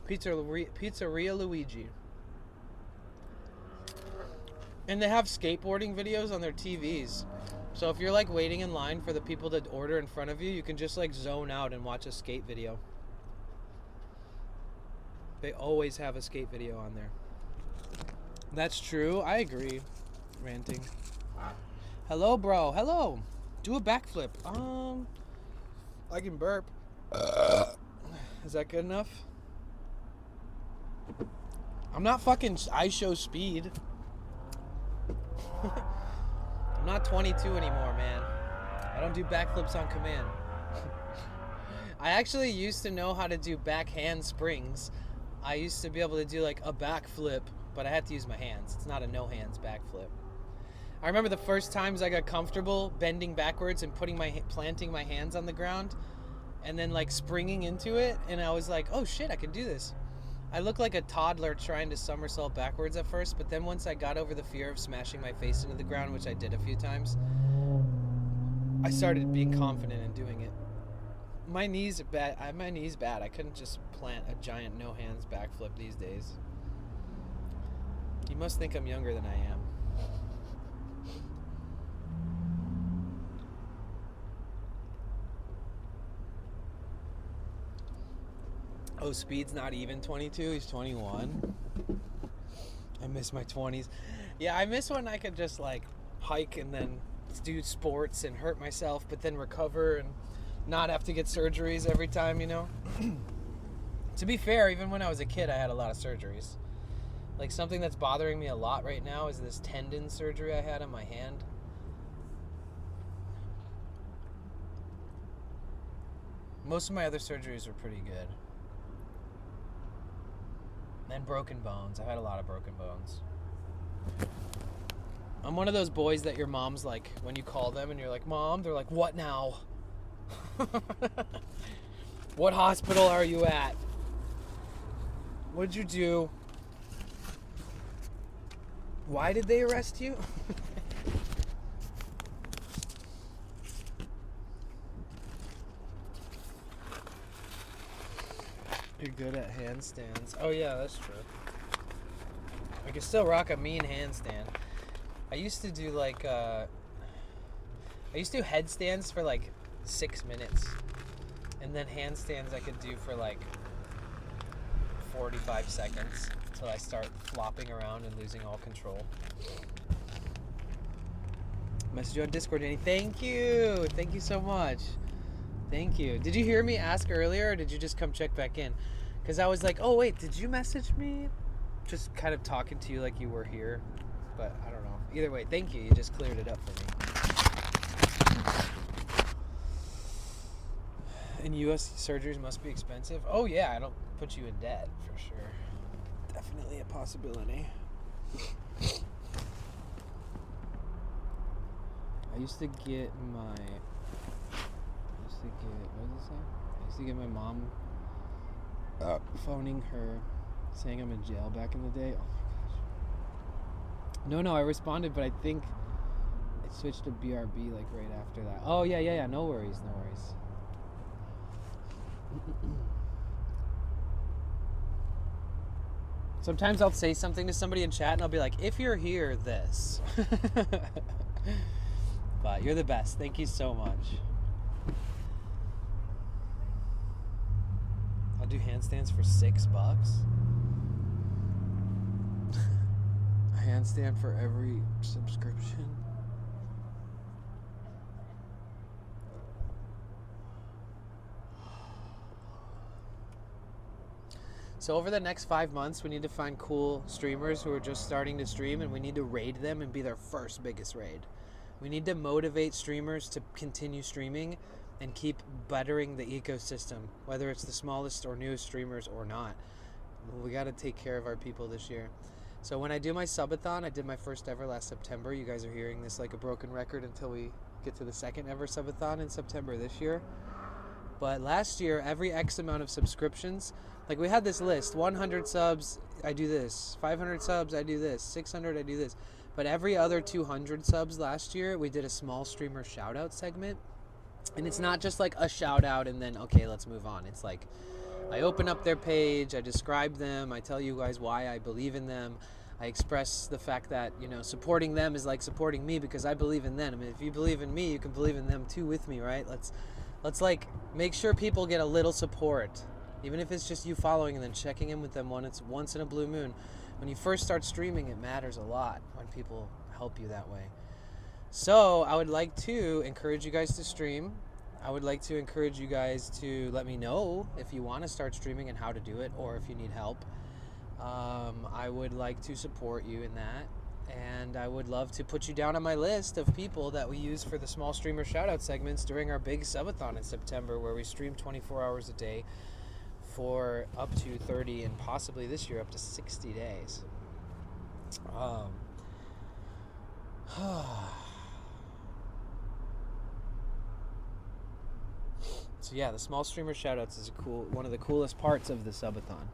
Pizzeria Luigi. And they have skateboarding videos on their TVs. So if you're like waiting in line for the people to order in front of you, you can just like zone out and watch a skate video. They always have a skate video on there. That's true. I agree. Ranting. Hello, bro. Hello. Do a backflip. I can burp. Is that good enough? I'm not fucking I show speed. I'm not 22 anymore, man. I don't do backflips on command. I actually used to know how to do backhand springs. I used to be able to do like a backflip, but I had to use my hands. It's not a no hands backflip. I remember the first times I got comfortable bending backwards and planting my hands on the ground and then like springing into it, and I was like, oh shit, I can do this. I looked like a toddler trying to somersault backwards at first, but then once I got over the fear of smashing my face into the ground, which I did a few times, I started being confident in doing it. My knees bad. My knees bad. I couldn't just plant a giant no hands backflip these days. You must think I'm younger than I am. Oh, Speed's not even 22, he's 21. I miss my 20s. Yeah, I miss when I could just like hike and then do sports and hurt myself, but then recover and not have to get surgeries every time, you know? To be fair, even when I was a kid, I had a lot of surgeries. Like something that's bothering me a lot right now is this tendon surgery I had on my hand. Most of my other surgeries were pretty good. And broken bones. I've had a lot of broken bones. I'm one of those boys that your mom's like, when you call them and you're like, Mom, they're like, what now? What hospital are you at? What'd you do? Why did they arrest you? You're good at handstands. Oh yeah, that's true. I can still rock a mean handstand. I used to do like I used to do headstands for like 6 minutes, and then handstands I could do for like 45 seconds until I start flopping around and losing all control. Message you on Discord, Danny. Thank you. Thank you so much. Thank you. Did you hear me ask earlier, or did you just come check back in? Because I was like, oh wait, did you message me? Just kind of talking to you like you were here, but I don't know. Either way, thank you. You just cleared it up for me. And U.S. surgeries must be expensive. Oh yeah, I don't put you in debt for sure. Definitely a possibility. I used to get my. What did it say? I used to get my mom phoning her, saying I'm in jail back in the day. Oh my gosh. No, I responded, but I think it switched to BRB like right after that. Oh yeah. No worries. Sometimes I'll say something to somebody in chat and I'll be like, if you're here, this. But you're the best. Thank you so much. I'll do handstands for $6. A handstand for every subscription. So over the next 5 months, we need to find cool streamers who are just starting to stream, and we need to raid them and be their first biggest raid. We need to motivate streamers to continue streaming and keep bettering the ecosystem, whether it's the smallest or newest streamers or not. We got to take care of our people this year. So when I do my subathon, I did my first ever last September. You guys are hearing this like a broken record until we get to the second ever subathon in September this year. But last year, every X amount of subscriptions, like we had this list, 100 subs, I do this, 500 subs, I do this, 600, I do this. But every other 200 subs last year, we did a small streamer shout out segment. And it's not just like a shout out and then, okay, let's move on. It's like, I open up their page, I describe them, I tell you guys why I believe in them. I express the fact that, you know, supporting them is like supporting me because I believe in them. I mean, if you believe in me, you can believe in them too with me, right? Let's like make sure people get a little support. Even if it's just you following and then checking in with them once in a blue moon. When you first start streaming, it matters a lot when people help you that way. So I would like to encourage you guys to stream. I would like to encourage you guys to let me know if you want to start streaming and how to do it, or if you need help. I would like to support you in that. And I would love to put you down on my list of people that we use for the small streamer shoutout segments during our big subathon in September, where we stream 24 hours a day for up to 30 and possibly this year up to 60 days. So yeah, the small streamer shoutouts is one of the coolest parts of the subathon.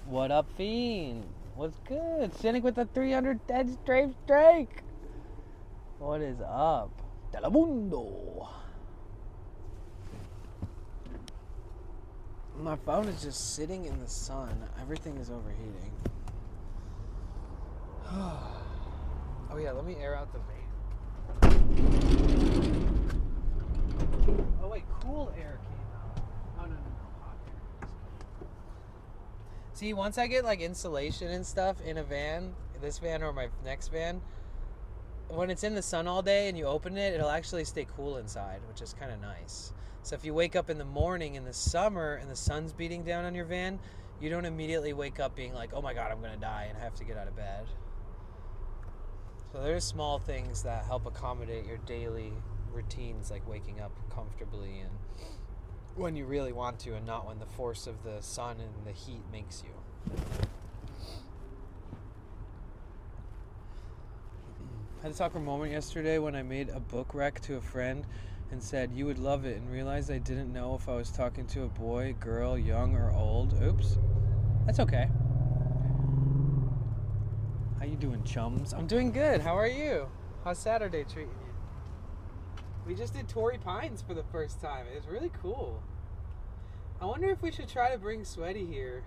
What up, Fiend? What's good? Scenic with the 300 dead Drake. What is up? Telemundo. My phone is just sitting in the sun. Everything is overheating. Oh yeah, let me air out the van. Oh wait, cool air came out. Oh no, hot air. See, once I get like insulation and stuff in a van, this van or my next van, when it's in the sun all day and you open it, it'll actually stay cool inside, which is kind of nice. So if you wake up in the morning in the summer and the sun's beating down on your van, you don't immediately wake up being like, oh my God, I'm gonna die and I have to get out of bed. So there's small things that help accommodate your daily routines, like waking up comfortably and when you really want to, and not when the force of the sun and the heat makes you. I had to talk for a moment yesterday when I made a book rec to a friend and said, you would love it, and realized I didn't know if I was talking to a boy, girl, young, or old. Oops. That's okay. How you doing, chums? I'm doing good. How are you? How's Saturday treating you? We just did Tory Pines for the first time. It was really cool. I wonder if we should try to bring Sweaty here.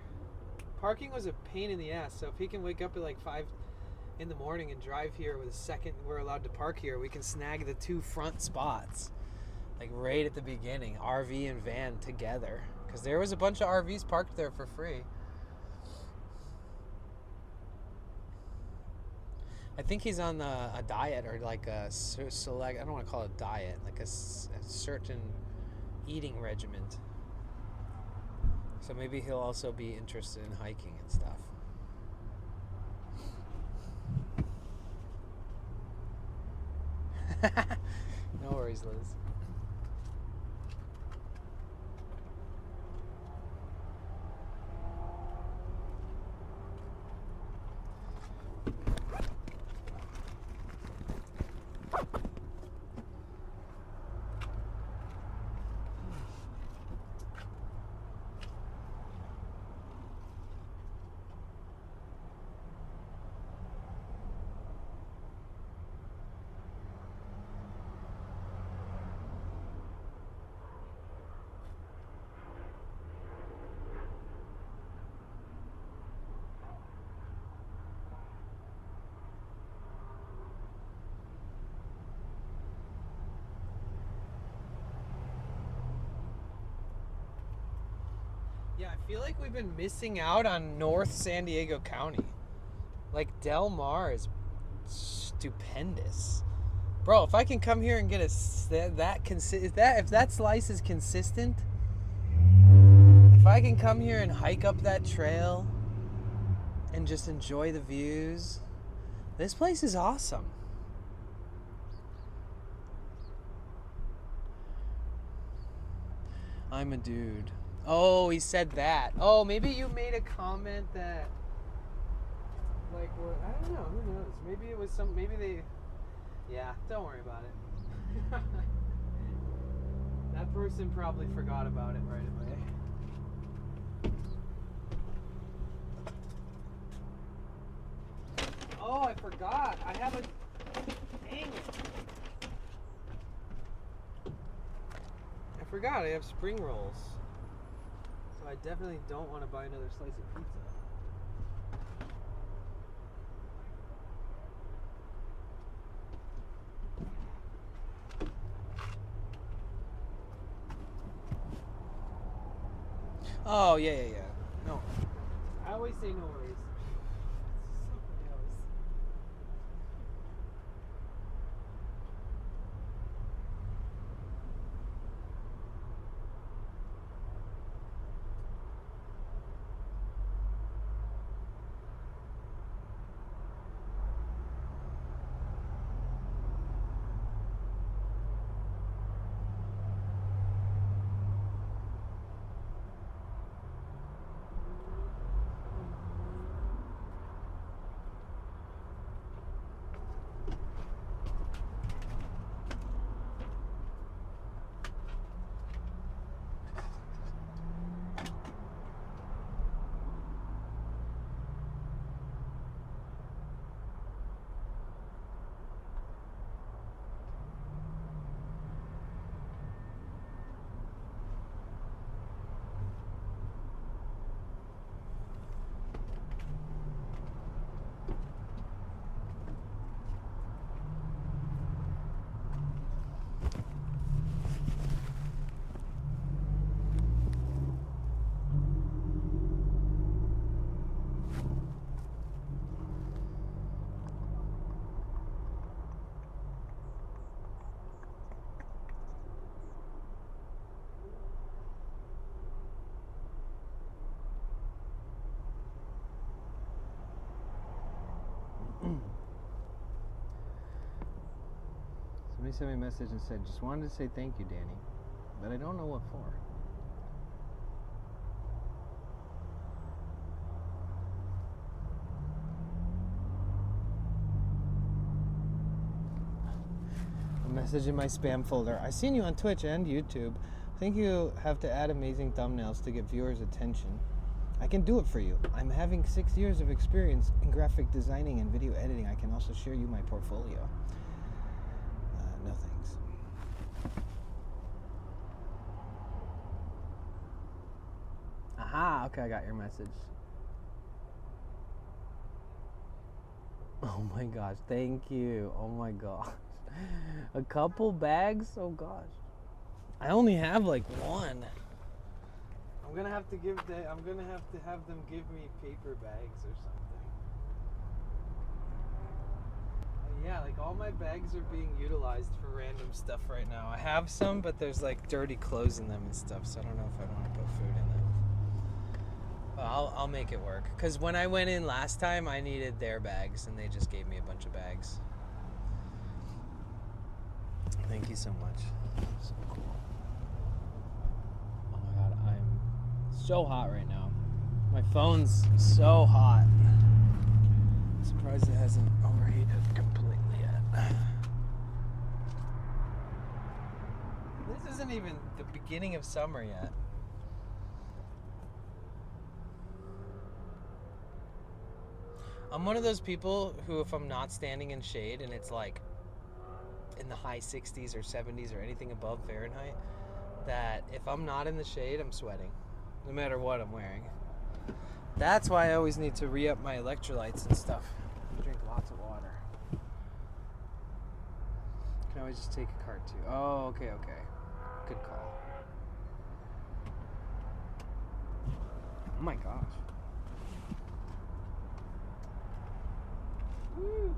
Parking was a pain in the ass, so if he can wake up at like 5 in the morning and drive here with a second we're allowed to park here, we can snag the 2 front spots. Like right at the beginning, RV and van together. Because there was a bunch of RVs parked there for free. I think he's on a diet or like a select, I don't want to call it a diet, like a certain eating regimen. So maybe he'll also be interested in hiking and stuff. No worries, Liz. Yeah, I feel like we've been missing out on North San Diego County. Like Del Mar is stupendous, bro. If I can come here and get if that slice is consistent, if I can come here and hike up that trail and just enjoy the views, this place is awesome. I'm a dude. Oh, he said that. Oh, maybe you made a comment that, like, what? I don't know. Who knows? Maybe it was some. Maybe they. Yeah, don't worry about it. That person probably forgot about it right away. Oh, I forgot. I have a. Dang it. I forgot. I have spring rolls. So I definitely don't want to buy another slice of pizza. Oh, yeah. No. I always say no worries. Somebody else. Somebody sent me a message and said, just wanted to say thank you, Danny, but I don't know what for. A message in my spam folder. I seen you on Twitch and YouTube. I think you have to add amazing thumbnails to get viewers' attention. I can do it for you. I'm having 6 years of experience in graphic designing and video editing. I can also share you my portfolio. No thanks. Ah, okay, I got your message. Oh my gosh, thank you. Oh my gosh. A couple bags? Oh gosh. I only have like one. I'm gonna have to have them give me paper bags or something. Yeah, like all my bags are being utilized for random stuff right now. I have some, but there's like dirty clothes in them and stuff, so I don't know if I want to put food in them. But I'll make it work. Because when I went in last time, I needed their bags, and they just gave me a bunch of bags. Thank you so much. So cool. Oh my god, I'm so hot right now. My phone's so hot. I'm surprised it hasn't overheated completely yet. This isn't even the beginning of summer yet. I'm one of those people who, if I'm not standing in shade and it's like in the high 60s or 70s or anything above Fahrenheit, that if I'm not in the shade, I'm sweating, no matter what I'm wearing. That's why I always need to re-up my electrolytes and stuff. Drink lots of water. Can always just take a cart too. Oh, okay. Good call. Oh my gosh. Woo.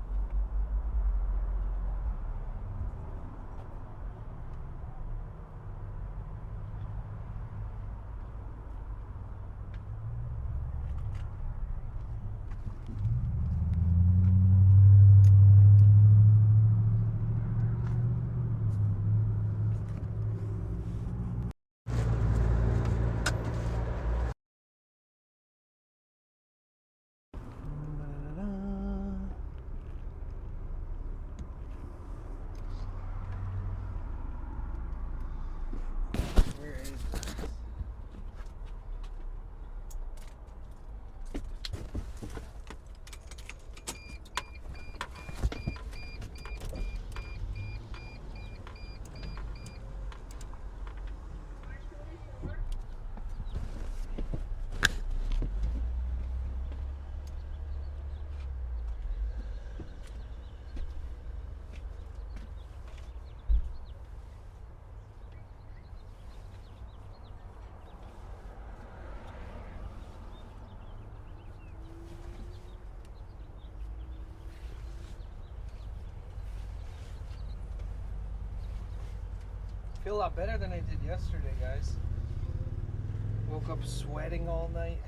Where is this? I feel a lot better than I did yesterday, guys. Woke up sweating all night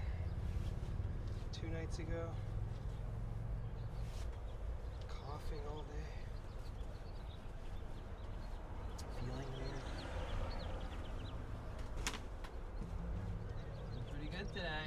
2 nights ago. Coughing all day. Feeling weird. Pretty good today.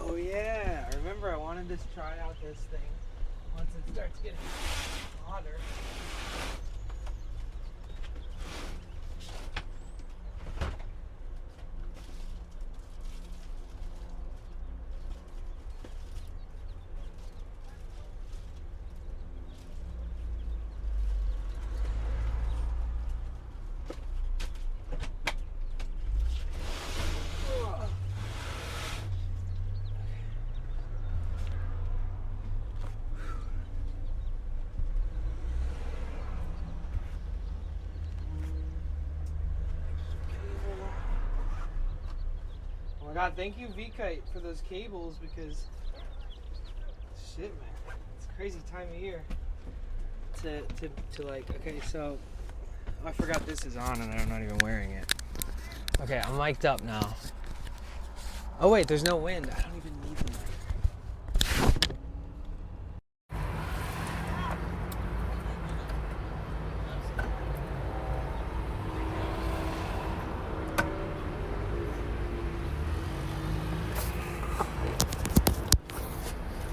Oh yeah, I remember I wanted to try out this thing once it starts getting hotter. my god, thank you V-Kite for those cables because shit, man, it's a crazy time of year to like, okay, so I forgot this is on and I'm not even wearing it. Okay, I'm mic'd up now. Oh wait, there's no wind. I don't even need the mic.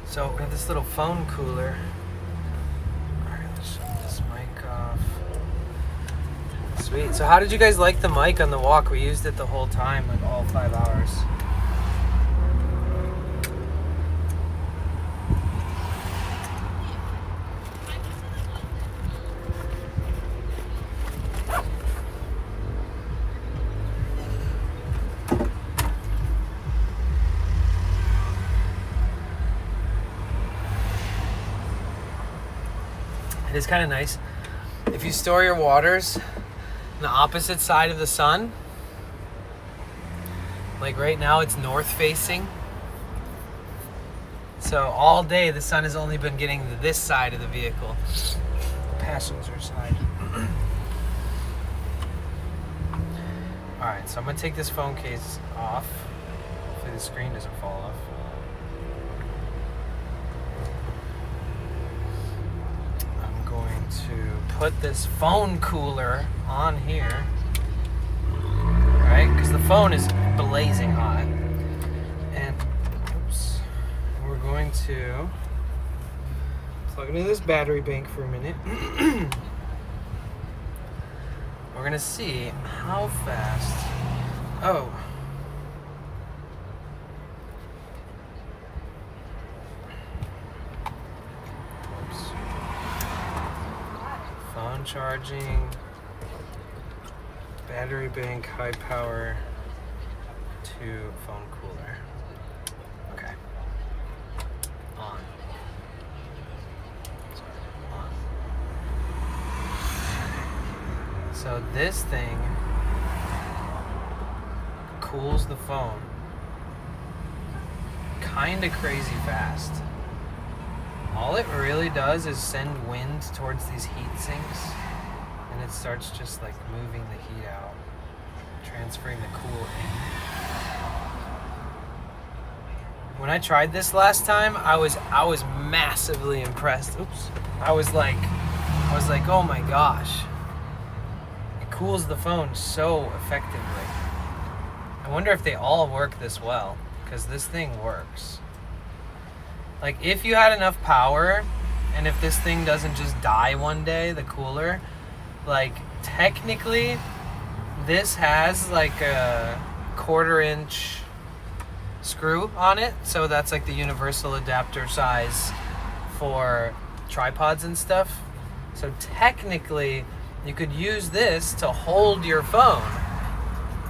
So we have this little phone cooler. Alright, let's shut this mic off. Sweet. So how did you guys like the mic on the walk? We used it the whole time, like all 5 hours. It is kind of nice. If you store your waters on the opposite side of the sun, like right now it's north facing. So all day the sun has only been getting to this side of the vehicle, passenger side. All right, so I'm gonna take this phone case off. Hopefully the screen doesn't fall off. To put this phone cooler on here, right? Because the phone is blazing hot, and oops, we're going to plug into this battery bank for a minute. We're gonna see how fast. Oh. Phone charging, battery bank, high power to phone cooler. Okay. On. On. So this thing cools the phone kinda crazy fast. All it really does is send wind towards these heat sinks, and it starts just like moving the heat out, transferring the cool in. When I tried this last time, I was massively impressed. Oops. I was like, oh my gosh. It cools the phone so effectively. I wonder if they all work this well, because this thing works. Like, if you had enough power, and if this thing doesn't just die one day, the cooler, like, technically, this has, like, a 1/4-inch screw on it. So that's, like, the universal adapter size for tripods and stuff. So technically, you could use this to hold your phone.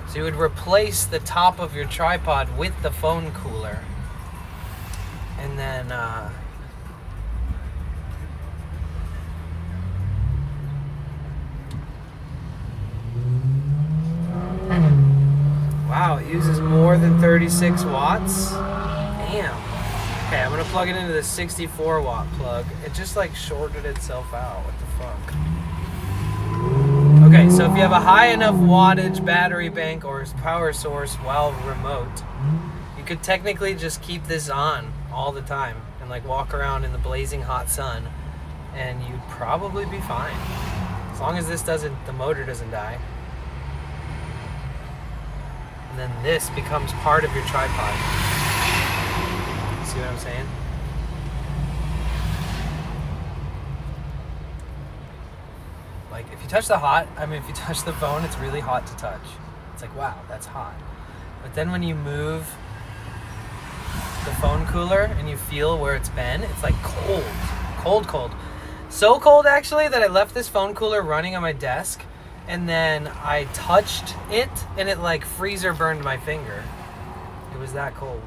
So you would replace the top of your tripod with the phone cooler. And then, wow, it uses more than 36 watts. Damn. Okay, I'm gonna plug it into the 64 watt plug. It just like shorted itself out. What the fuck? Okay, so if you have a high enough wattage battery bank or power source while remote, you could technically just keep this on all the time and like walk around in the blazing hot sun, and you'd probably be fine as long as the motor doesn't die. And then this becomes part of your tripod. See what I'm saying? Like, if you touch if you touch the phone, it's really hot to touch. It's like, wow, that's hot. But then when you move the phone cooler and you feel where it's been, it's like cold. So cold actually that I left this phone cooler running on my desk, and then I touched it and it like freezer burned my finger. It was that cold.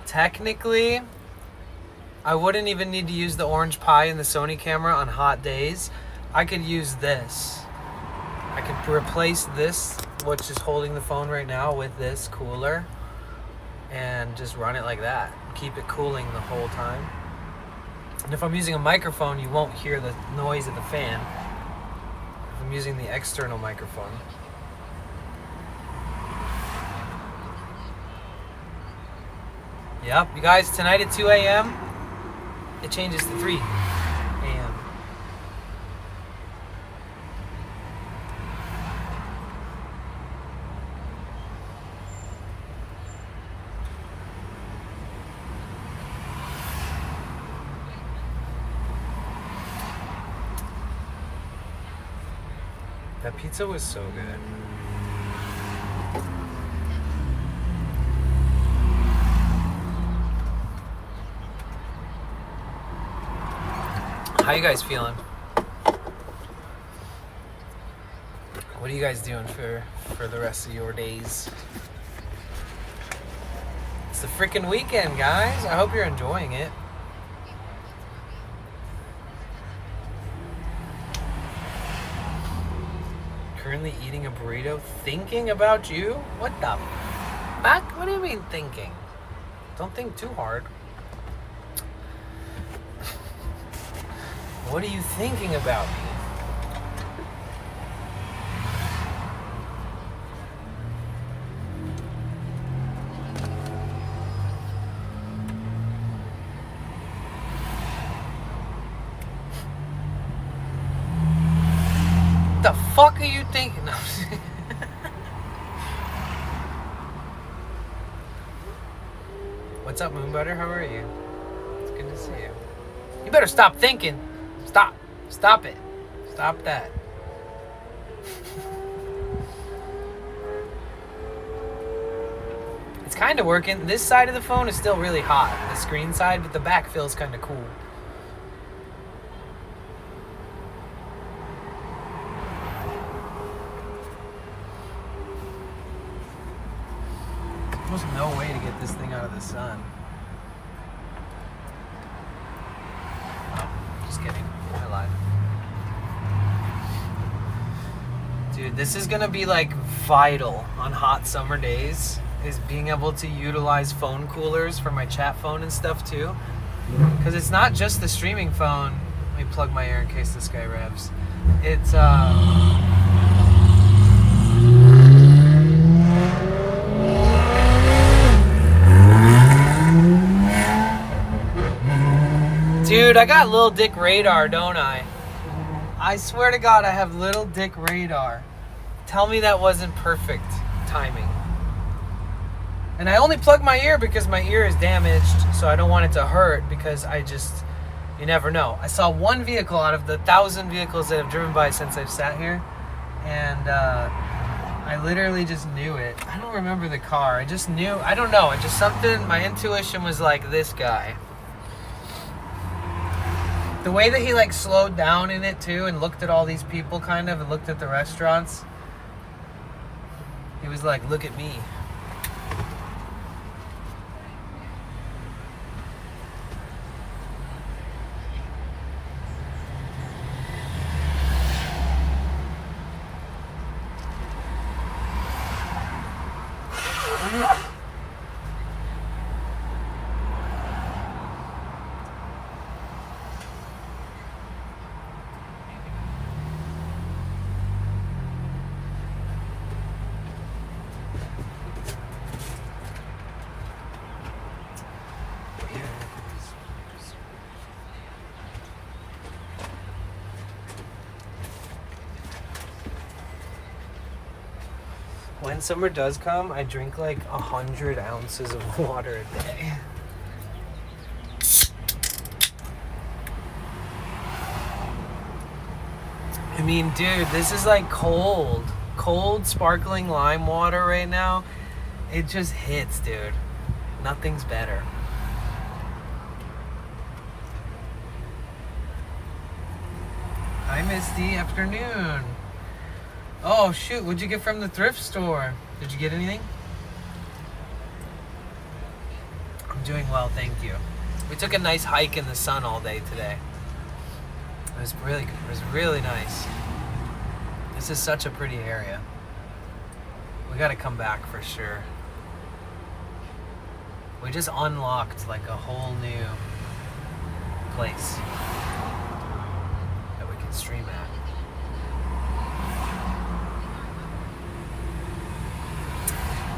Technically, I wouldn't even need to use the orange pie and the Sony camera on hot days. I could use this. I could replace this, which is holding the phone right now, with this cooler and just run it like that. Keep it cooling the whole time. And if I'm using a microphone, you won't hear the noise of the fan. If I'm using the external microphone. Yep, you guys, tonight at 2 a.m., it changes to 3 a.m. That pizza was so good. How you guys feeling? What are you guys doing for the rest of your days? It's the freaking weekend, guys. I hope you're enjoying it. Currently eating a burrito, thinking about you? What the fuck? What do you mean thinking? Don't think too hard. What are you thinking about me? What the fuck are you thinking? No. What's up, Moonbutter? How are you? It's good to see you. You better stop thinking. Stop. Stop it. Stop that. It's kind of working. This side of the phone is still really hot, the screen side, but the back feels kind of cool. There's almost no way to get this thing out of the sun. Just kidding. I lied. Dude, this is gonna be like vital on hot summer days, is being able to utilize phone coolers for my chat phone and stuff too. Because it's not just the streaming phone. Let me plug my ear in case this guy revs. It's dude, I got little dick radar, don't I? I swear to God, I have little dick radar. Tell me that wasn't perfect timing. And I only plug my ear because my ear is damaged, so I don't want it to hurt, because you never know. I saw one vehicle out of the 1,000 vehicles that have driven by since I've sat here, and I literally just knew it. I don't remember the car. I just knew, I don't know, it just something, my intuition was like, this guy. The way that he like slowed down in it too and looked at all these people kind of and looked at the restaurants. He was like, look at me. When summer does come, I drink like 100 ounces of water a day. I mean, dude, this is like cold sparkling lime water right now. It just hits, dude. Nothing's better. Hi, Misty. Afternoon. Oh, shoot. What'd you get from the thrift store? Did you get anything? I'm doing well, thank you. We took a nice hike in the sun all day today. It was really good. It was really nice. This is such a pretty area. We gotta come back for sure. We just unlocked like a whole new place that we can stream at.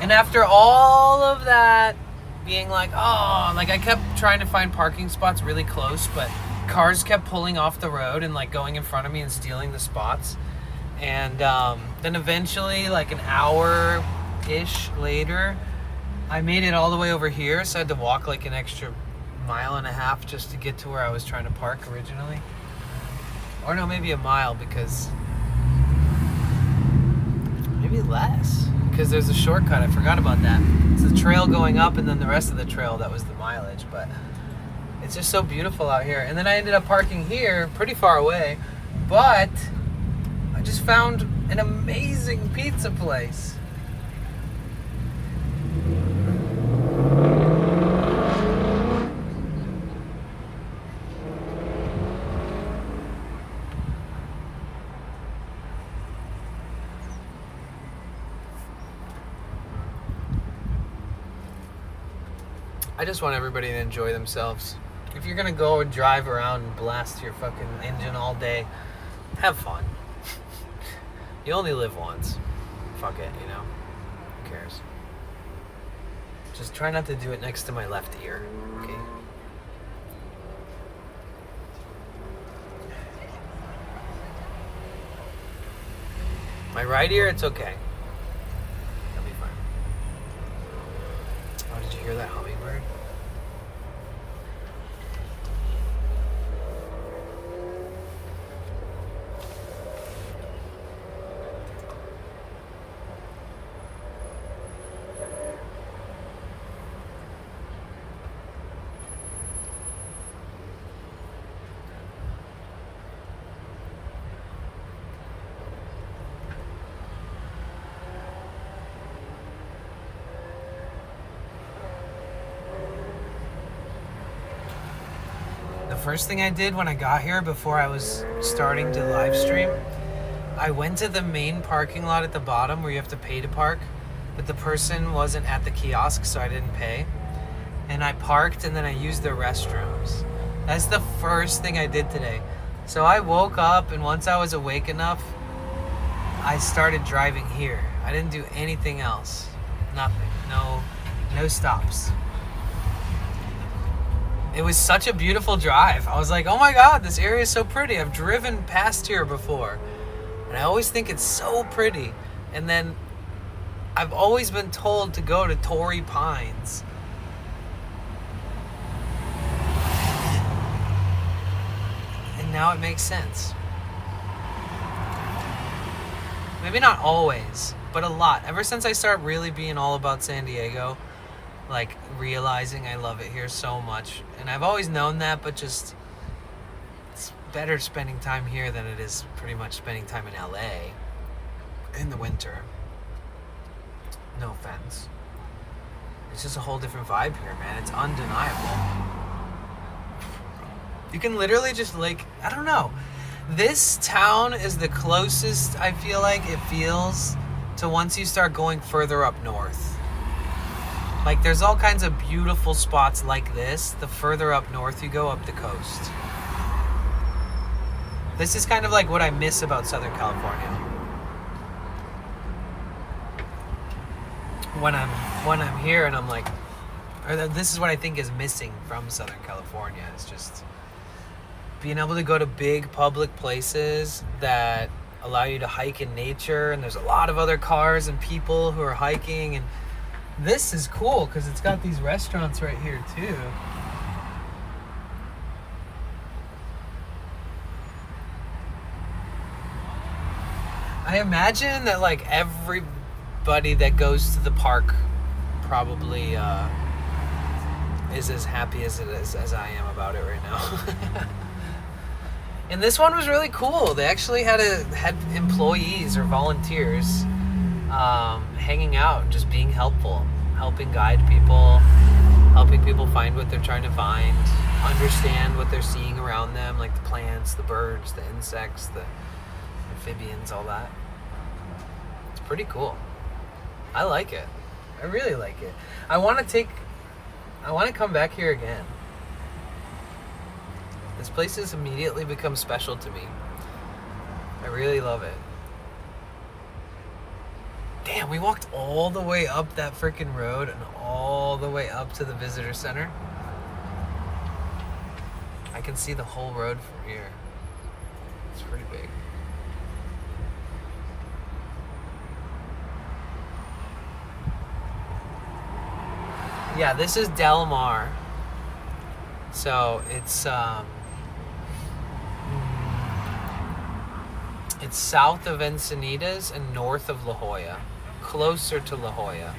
And after all of that, being like, oh, like I kept trying to find parking spots really close, but cars kept pulling off the road and like going in front of me and stealing the spots. And then eventually, like an hour-ish later, I made it all the way over here, so I had to walk like an extra 1.5 miles just to get to where I was trying to park originally. Or no, maybe 1 mile, because maybe less, because there's a shortcut. I forgot about that. It's the trail going up and then the rest of the trail, that was the mileage. But it's just so beautiful out here. And then I ended up parking here pretty far away, but I just found an amazing pizza place. I just want everybody to enjoy themselves. If you're gonna go and drive around and blast your fucking engine all day, have fun. You only live once. Fuck it, you know? Who cares? Just try not to do it next to my left ear, okay? My right ear, it's okay. That'll be fine. Oh, did you hear that hummingbird? First thing I did when I got here, before I was starting to live stream, I went to the main parking lot at the bottom where you have to pay to park, but the person wasn't at the kiosk, so I didn't pay. And I parked and then I used the restrooms. That's the first thing I did today. So I woke up, and once I was awake enough, I started driving here. I didn't do anything else. Nothing. No stops. It was such a beautiful drive. I was like, oh my God, this area is so pretty. I've driven past here before, and I always think it's so pretty. And then I've always been told to go to Tory Pines. And now it makes sense. Maybe not always, but a lot. Ever since I started really being all about San Diego, like realizing I love it here so much. And I've always known that, but just it's better spending time here than it is pretty much spending time in LA in the winter. No offense. It's just a whole different vibe here, man. It's undeniable. You can literally just like, I don't know. This town is the closest, I feel like it feels, to once you start going further up north. Like, there's all kinds of beautiful spots like this. The further up north you go, up the coast. This is kind of like what I miss about Southern California. When I'm here and I'm like, or this is what I think is missing from Southern California. It's just being able to go to big public places that allow you to hike in nature, and there's a lot of other cars and people who are hiking, and this is cool because it's got these restaurants right here too. I imagine that like everybody that goes to the park probably is as happy as it is as I am about it right now. And this one was really cool. They actually had employees or volunteers hanging out, just being helpful, helping guide people, helping people find what they're trying to find, understand what they're seeing around them, like the plants, the birds, the insects, the amphibians, all that. It's pretty cool. I like it. I really like it. I want to come back here again. This place has immediately become special to me. I really love it. Damn, we walked all the way up that freaking road and all the way up to the visitor center. I can see the whole road from here. It's pretty big. Yeah, this is Del Mar. So it's south of Encinitas and north of La Jolla, closer to La Jolla.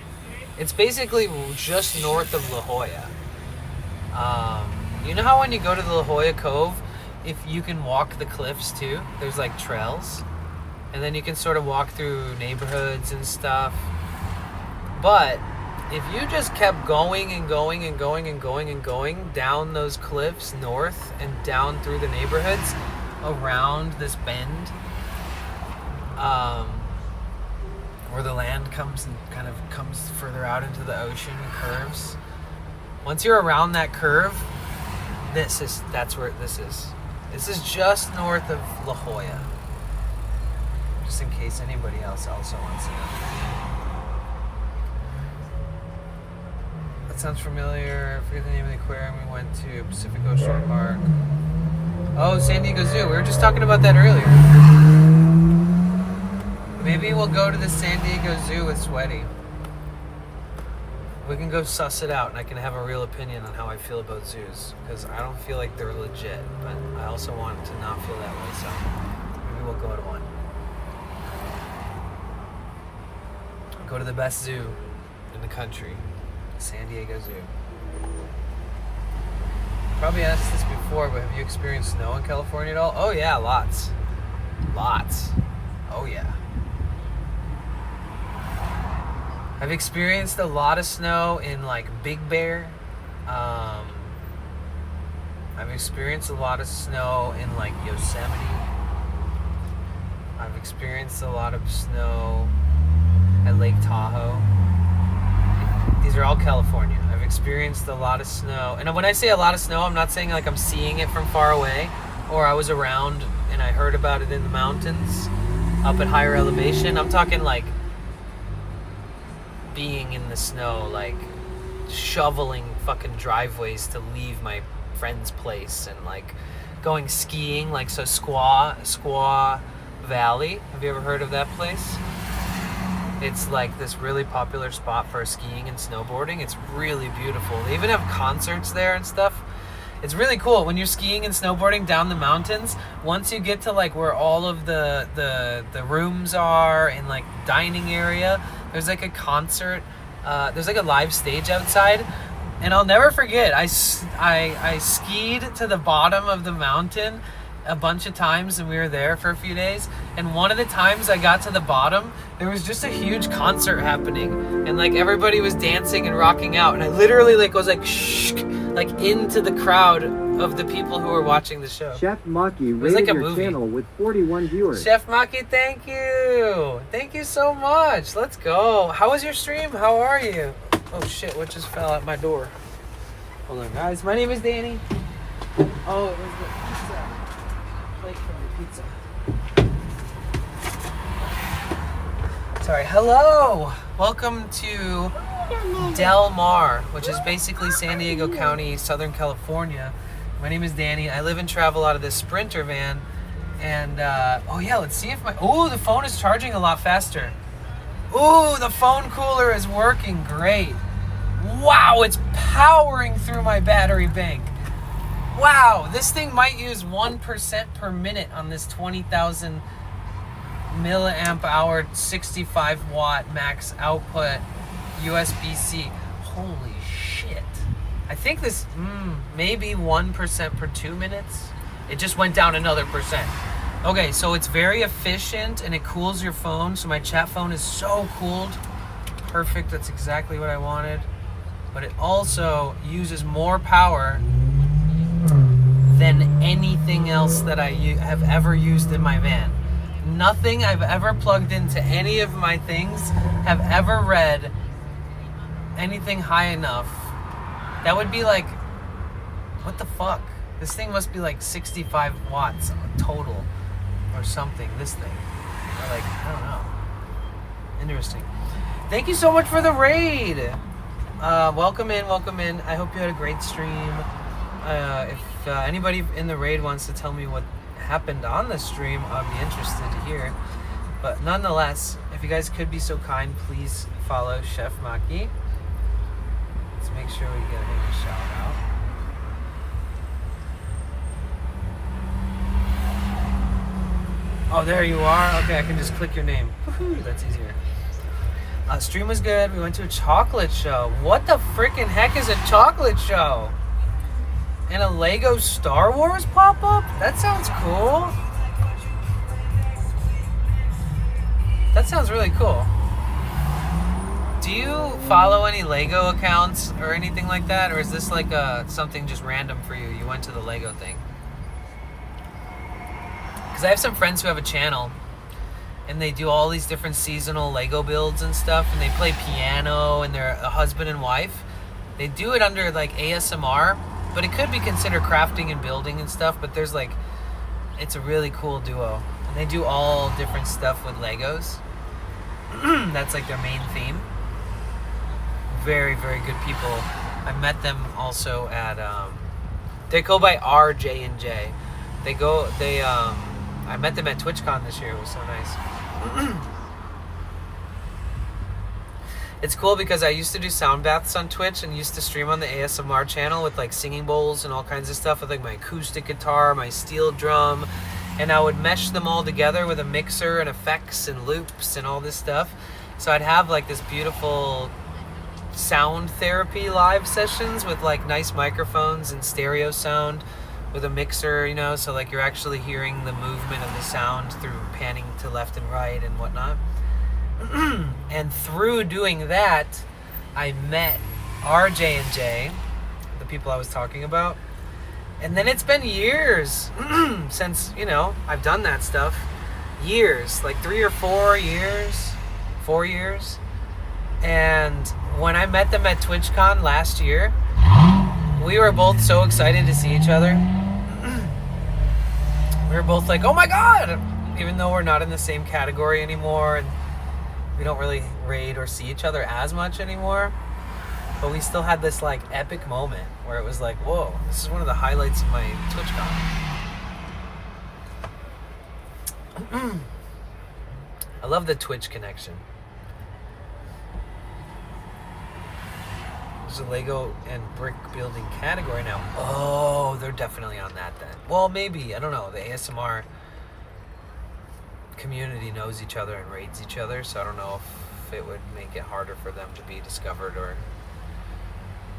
It's basically just north of La Jolla. You know how when you go to the La Jolla Cove, if you can walk the cliffs too, there's like trails, and then you can sort of walk through neighborhoods and stuff. But if you just kept going and going and going and going and going down those cliffs north and down through the neighborhoods around this bend, where the land comes and kind of comes further out into the ocean and curves. Once you're around that curve, that's where this is. This is just north of La Jolla. Just in case anybody else also wants to know. That sounds familiar. I forget the name of the aquarium we went to. Pacific Ocean Park. Oh, San Diego Zoo. We were just talking about that earlier. Maybe we'll go to the San Diego Zoo with Sweaty. We can go suss it out and I can have a real opinion on how I feel about zoos. Because I don't feel like they're legit, but I also want to not feel that way, so maybe we'll go to one. Go to the best zoo in the country, San Diego Zoo. Probably asked this before, but have you experienced snow in California at all? Oh yeah, lots. Lots. Oh yeah. I've experienced a lot of snow in like Big Bear. I've experienced a lot of snow in like Yosemite. I've experienced a lot of snow at Lake Tahoe. These are all California. I've experienced a lot of snow. And when I say a lot of snow, I'm not saying like I'm seeing it from far away or I was around and I heard about it in the mountains up at higher elevation. I'm talking like being in the snow, like shoveling fucking driveways to leave my friend's place and like going skiing, like so Squaw Valley. Have you ever heard of that place? It's like this really popular spot for skiing and snowboarding. It's really beautiful. They even have concerts there and stuff. It's really cool when you're skiing and snowboarding down the mountains. Once you get to like where all of the rooms are and like dining area, there's like a concert. There's like a live stage outside, and I'll never forget. I skied to the bottom of the mountain a bunch of times, and we were there for a few days. And one of the times I got to the bottom, there was just a huge concert happening, and like everybody was dancing and rocking out. And I literally like was like shh, like into the crowd of the people who were watching the show. Chef Maki rated like your movie. Channel with 41 viewers. Chef Maki, thank you. Thank you so much. Let's go. How was your stream? How are you? Oh shit, what just fell out my door? Hold on, guys. My name is Danny. Oh, it was the pizza. Plate from the pizza. Sorry. Hello. Welcome to Del Mar, which is basically San Diego County, Southern California. My name is Danny. I live and travel out of this Sprinter van. And, oh yeah, let's see if the phone is charging a lot faster. Ooh, the phone cooler is working great. Wow, it's powering through my battery bank. Wow, this thing might use 1% per minute on this 20,000 milliamp hour, 65 watt max output USB-C. Holy shit. I think this, maybe 1% per 2 minutes. It just went down another percent. Okay, so it's very efficient and it cools your phone. So my chat phone is so cooled. Perfect, that's exactly what I wanted. But it also uses more power anything else that I have ever used in my van. Nothing I've ever plugged into any of my things have ever read anything high enough. That would be like, what the fuck? This thing must be like 65 watts total or something, this thing. Or like, I don't know. Interesting. Thank you so much for the raid. Welcome in. I hope you had a great stream. If anybody in the raid wants to tell me what happened on the stream, I'd be interested to hear. But nonetheless, if you guys could be so kind, please follow Chef Maki. Let's make sure we get him a shout out. Oh, there you are. Okay, I can just click your name. Woohoo, that's easier. Stream was good. We went to a chocolate show. What the freaking heck is a chocolate show? And a Lego Star Wars pop-up? That sounds cool. That sounds really cool. Do you follow any Lego accounts or anything like that? Or is this like something just random for you? You went to the Lego thing? Because I have some friends who have a channel and they do all these different seasonal Lego builds and stuff, and they play piano, and they're a husband and wife. They do it under like ASMR, but it could be considered crafting and building and stuff, but there's like, it's a really cool duo. And they do all different stuff with Legos. That's like their main theme. Very, very good people. I met them also at, they go by RJ&J. I met them at TwitchCon this year. It was so nice. It's cool because I used to do sound baths on Twitch and used to stream on the ASMR channel with like singing bowls and all kinds of stuff with like my acoustic guitar, my steel drum, and I would mesh them all together with a mixer and effects and loops and all this stuff. So I'd have like this beautiful sound therapy live sessions with like nice microphones and stereo sound with a mixer, you know, so like you're actually hearing the movement of the sound through panning to left and right and whatnot. And through doing that, I met RJ&J, the people I was talking about. And then it's been years since, you know, I've done that stuff. Years, like 3 or 4 years, 4 years. And when I met them at TwitchCon last year, we were both so excited to see each other. We were both like, oh my God! Even though we're not in the same category anymore, and we don't really raid or see each other as much anymore. But we still had this like epic moment where it was like, whoa, this is one of the highlights of my TwitchCon. I love the Twitch connection. There's a Lego and brick building category now. Oh, they're definitely on that then. Well, maybe. I don't know. The ASMR community knows each other and raids each other, so I don't know if it would make it harder for them to be discovered or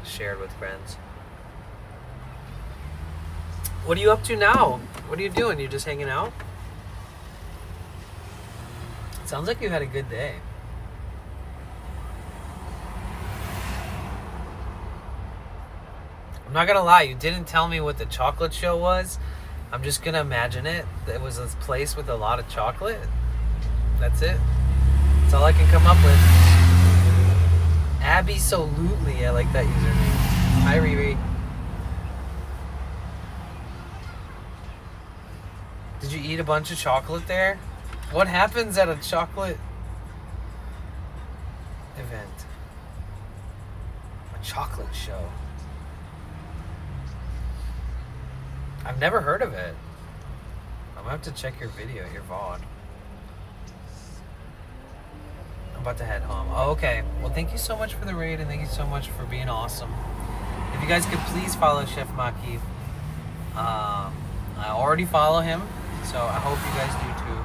shared with friends. What are you up to now? What are you doing? You just hanging out? It sounds like you had a good day. I'm not gonna lie, you didn't tell me what the chocolate show was. I'm just gonna imagine it. It was a place with a lot of chocolate. That's it. That's all I can come up with. Absolutely, I like that username. Hi, Riri. Did you eat a bunch of chocolate there? What happens at a chocolate event? A chocolate show. I've never heard of it. I'm gonna have to check your video, your VOD. I'm about to head home. Oh, okay. Well, thank you so much for the raid, and thank you so much for being awesome. If you guys could please follow Chef Maki. I already follow him, so I hope you guys do too.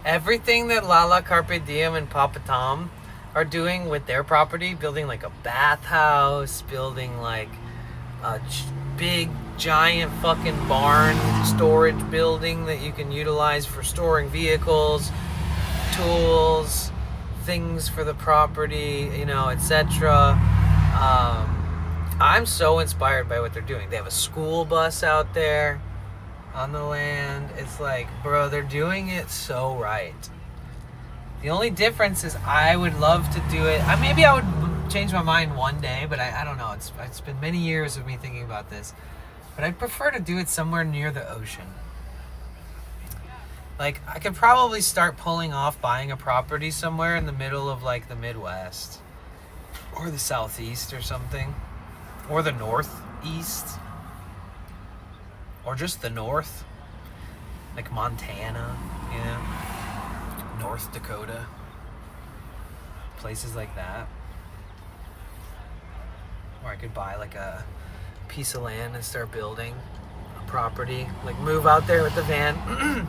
everything that Lala, Carpe Diem, and Papa Tom are doing with their property, building like a bathhouse, building like a big, giant fucking barn storage building that you can utilize for storing vehicles, tools, things for the property, you know, etc. I'm so inspired by what they're doing. They have a school bus out there on the land. It's like, bro, they're doing it so right. The only difference is I would love to do it. Maybe I would change my mind one day, but I don't know. It's been many years of me thinking about this. But I'd prefer to do it somewhere near the ocean. Like, I could probably start pulling off buying a property somewhere in the middle of, like, the Midwest. Or the Southeast or something. Or the Northeast. Or just the North. Like Montana, you know? North Dakota. Places like that. Or I could buy, like, a piece of land and start building a property. Like, move out there with the van.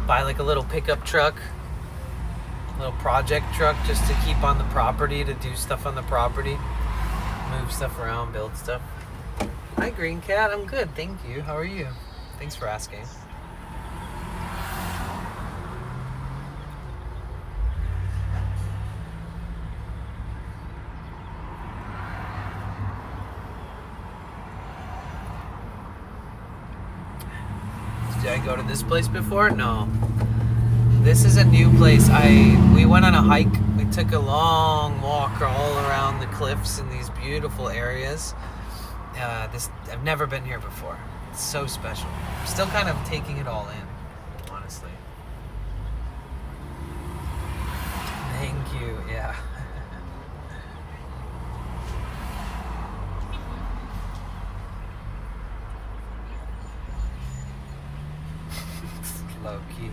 Buy like a little pickup truck, a little project truck just to keep on the property, to do stuff on the property, move stuff around, build stuff. Hi, Green Cat. I'm good, thank you. How are you? Thanks for asking. Did I go to this place before? No. This is a new place. We went on a hike. We took a long walk all around the cliffs in these beautiful areas. I've never been here before. It's so special. I'm still kind of taking it all in, honestly. Thank you. Yeah. Low key.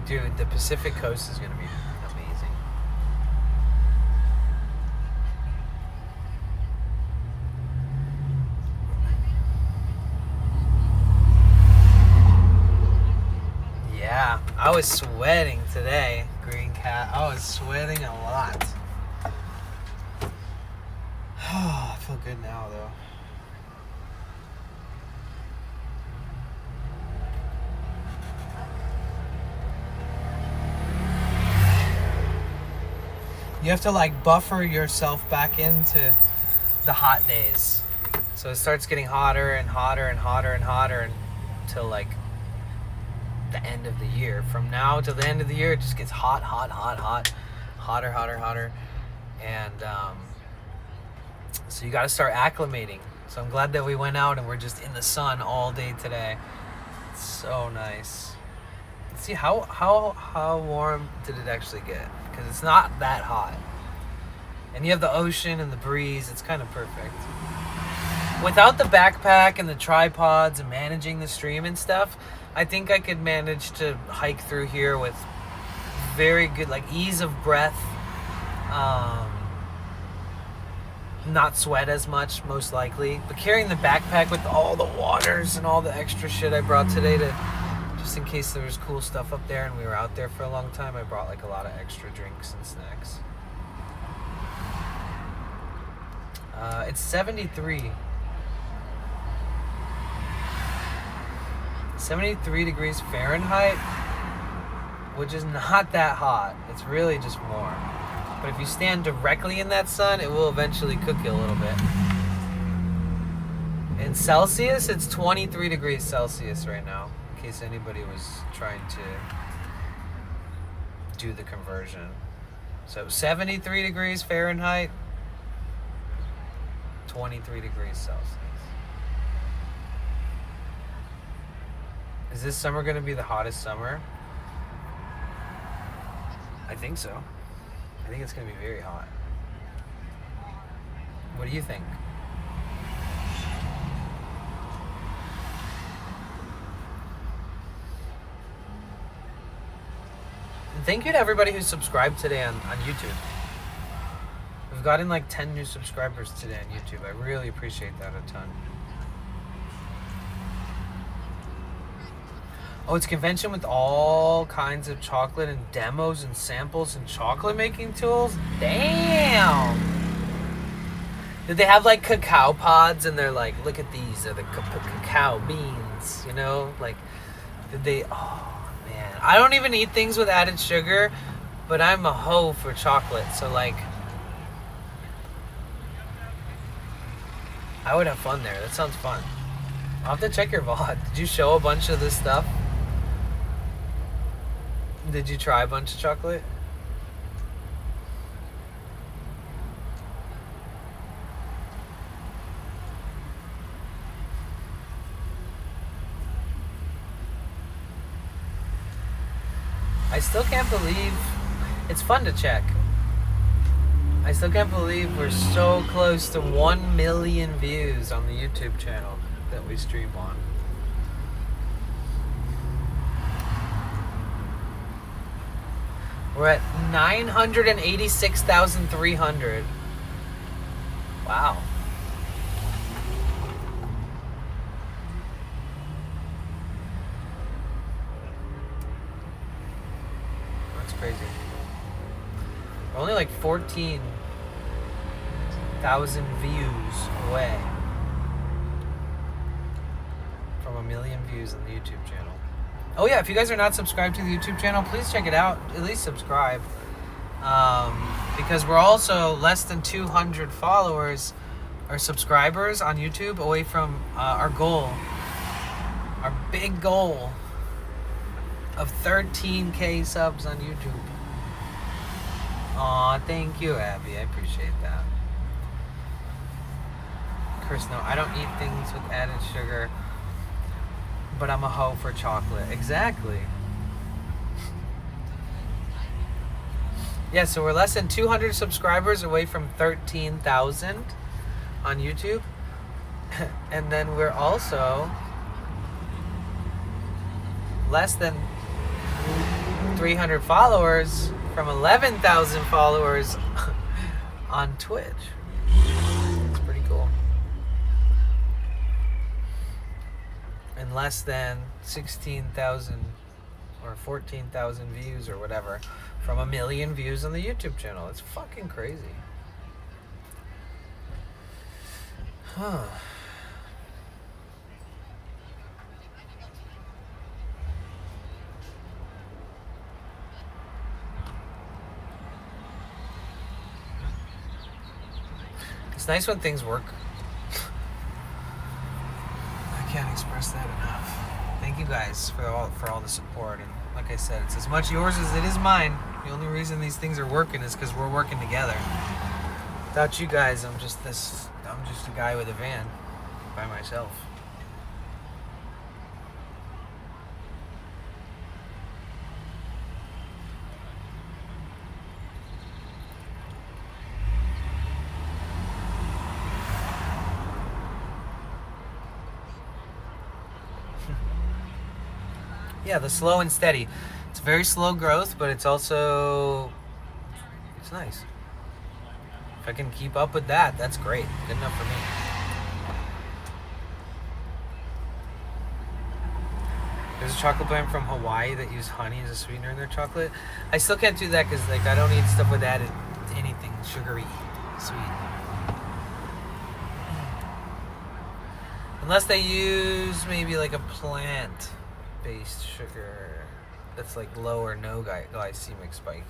Dude, the Pacific Coast is gonna be amazing. Yeah, I was sweating today, Green Cat. I was sweating a lot. I feel good now, though. You have to like buffer yourself back into the hot days. So it starts getting hotter and hotter and hotter and hotter until like the end of the year. From now till the end of the year, it just gets hot, hot, hot, hot, hotter, hotter, hotter. And so you got to start acclimating. So I'm glad that we went out and we're just in the sun all day today. It's so nice. Let's see how warm did it actually get? Because it's not that hot. And you have the ocean and the breeze. It's kind of perfect. Without the backpack and the tripods and managing the stream and stuff, I think I could manage to hike through here with very good, like, ease of breath. Not sweat as much, most likely. But carrying the backpack with all the waters and all the extra shit I brought today to... just in case there was cool stuff up there and we were out there for a long time, I brought like a lot of extra drinks and snacks. It's 73. 73 degrees Fahrenheit, which is not that hot. It's really just warm. But if you stand directly in that sun, it will eventually cook you a little bit. In Celsius, it's 23 degrees Celsius right now, in case anybody was trying to do the conversion. So 73 degrees Fahrenheit, 23 degrees Celsius. Is this summer going to be the hottest summer? I think so. I think it's going to be very hot. What do you think? And thank you to everybody who subscribed today on YouTube. We've gotten like 10 new subscribers today on YouTube. I really appreciate that a ton. Oh, it's a convention with all kinds of chocolate and demos and samples and chocolate making tools? Damn! Did they have like cacao pods and they're like, look at these, they're the cacao beans, you know? Like, did they, oh man. I don't even eat things with added sugar, but I'm a hoe for chocolate, so like, I would have fun there. That sounds fun. I'll have to check your VOD. Did you show a bunch of this stuff? Did you try a bunch of chocolate? I still can't believe, it's fun to check. I still can't believe we're so close to 1 million views on the YouTube channel that we stream on. We're at 986,300. Wow. That's crazy. We're only like 14,000 views away from 1 million views on the YouTube channel. Oh yeah, if you guys are not subscribed to the YouTube channel, please check it out. At least subscribe. Because we're also less than 200 followers or subscribers on YouTube away from our goal. Our big goal of 13K subs on YouTube. Aw, thank you, Abby. I appreciate that. Chris, no, I don't eat things with added sugar, but I'm a hoe for chocolate. Exactly. Yeah, so we're less than 200 subscribers away from 13,000 on YouTube. And then we're also less than 300 followers from 11,000 followers on Twitch. It's pretty cool. And less than 16,000 or 14,000 views or whatever from 1 million views on the YouTube channel. It's fucking crazy. Huh. It's nice when things work. I can't express that enough. Thank you guys for all the support, and like I said, it's as much yours as it is mine. The only reason these things are working is because we're working together. Without you guys, I'm just a guy with a van by myself. Yeah, the slow and steady. It's very slow growth, but it's also, it's nice. If I can keep up with that, that's great. Good enough for me. There's a chocolate brand from Hawaii that use honey as a sweetener in their chocolate. I still can't do that because like I don't eat stuff with added anything sugary, sweet. Unless they use maybe like a plant based sugar that's like low or no glycemic spiking.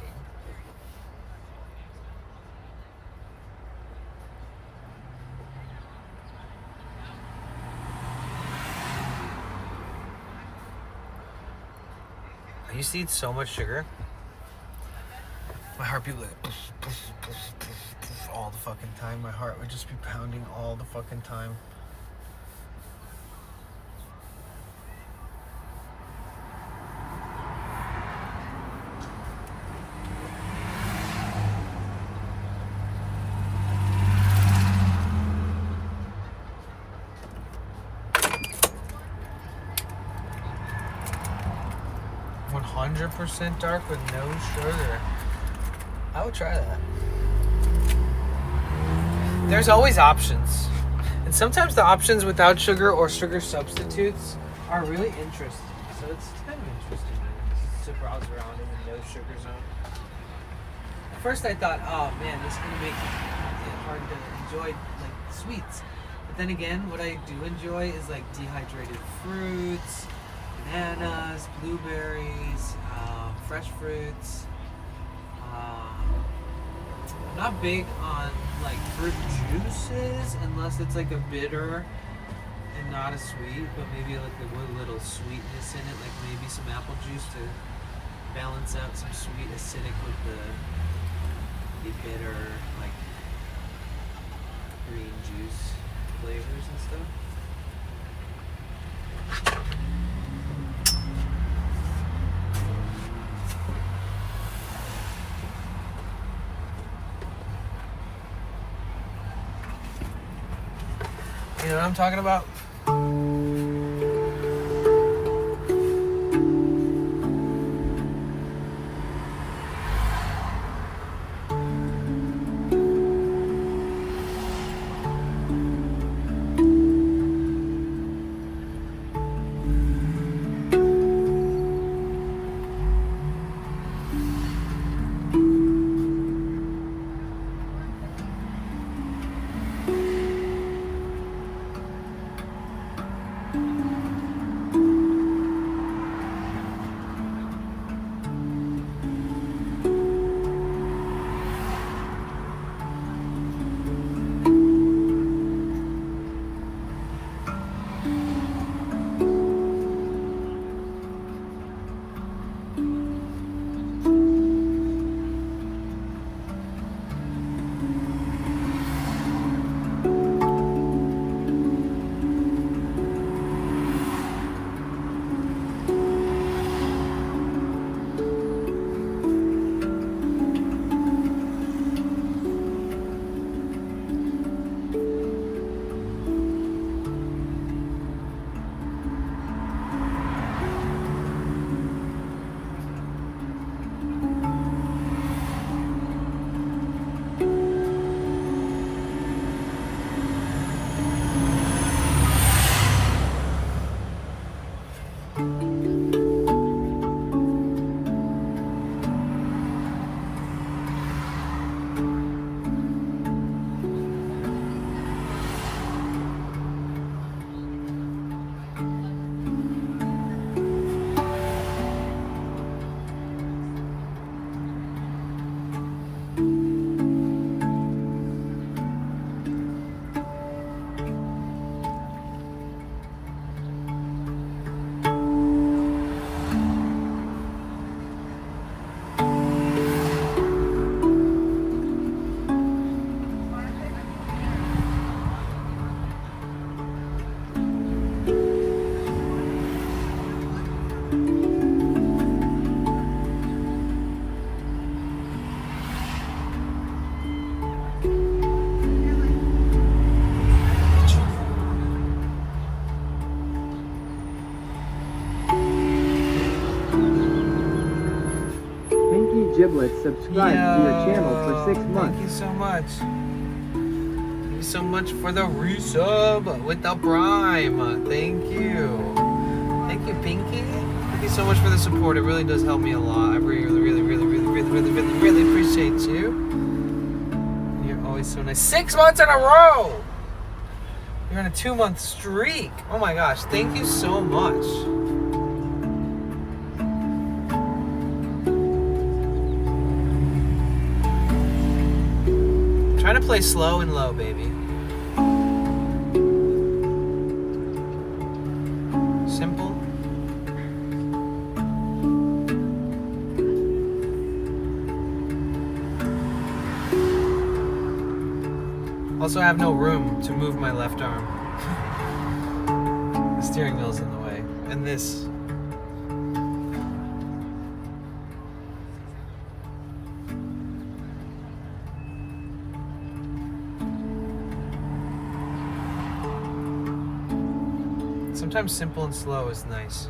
I used to eat so much sugar. My heart would be like all the fucking time. My heart would just be pounding all the fucking time. % dark with no sugar. I would try that. There's always options. And sometimes the options without sugar or sugar substitutes are really interesting. So it's kind of interesting to browse around in the no sugar zone. At first I thought, oh man, this is going to make it hard to enjoy like sweets. But then again, what I do enjoy is like dehydrated fruits, bananas, blueberries, fresh fruits. I'm not big on like fruit juices unless it's like a bitter and not a sweet, but maybe like a little sweetness in it, like maybe some apple juice to balance out some sweet acidic with the bitter like green juice flavors and stuff. You know what I'm talking about? Giblets subscribe to your channel for 6 months. Thank you so much. Thank you so much for the resub with the Prime. Thank you. Thank you, Pinky. Thank you so much for the support. It really does help me a lot. I really appreciate you. You're always so nice. 6 months in a row! You're on a 2-month streak. Oh my gosh, thank you so much. to play slow and low, baby. Simple. Also, I have no room to move my left arm. The steering wheel's in the way. And this. Sometimes simple and slow is nice.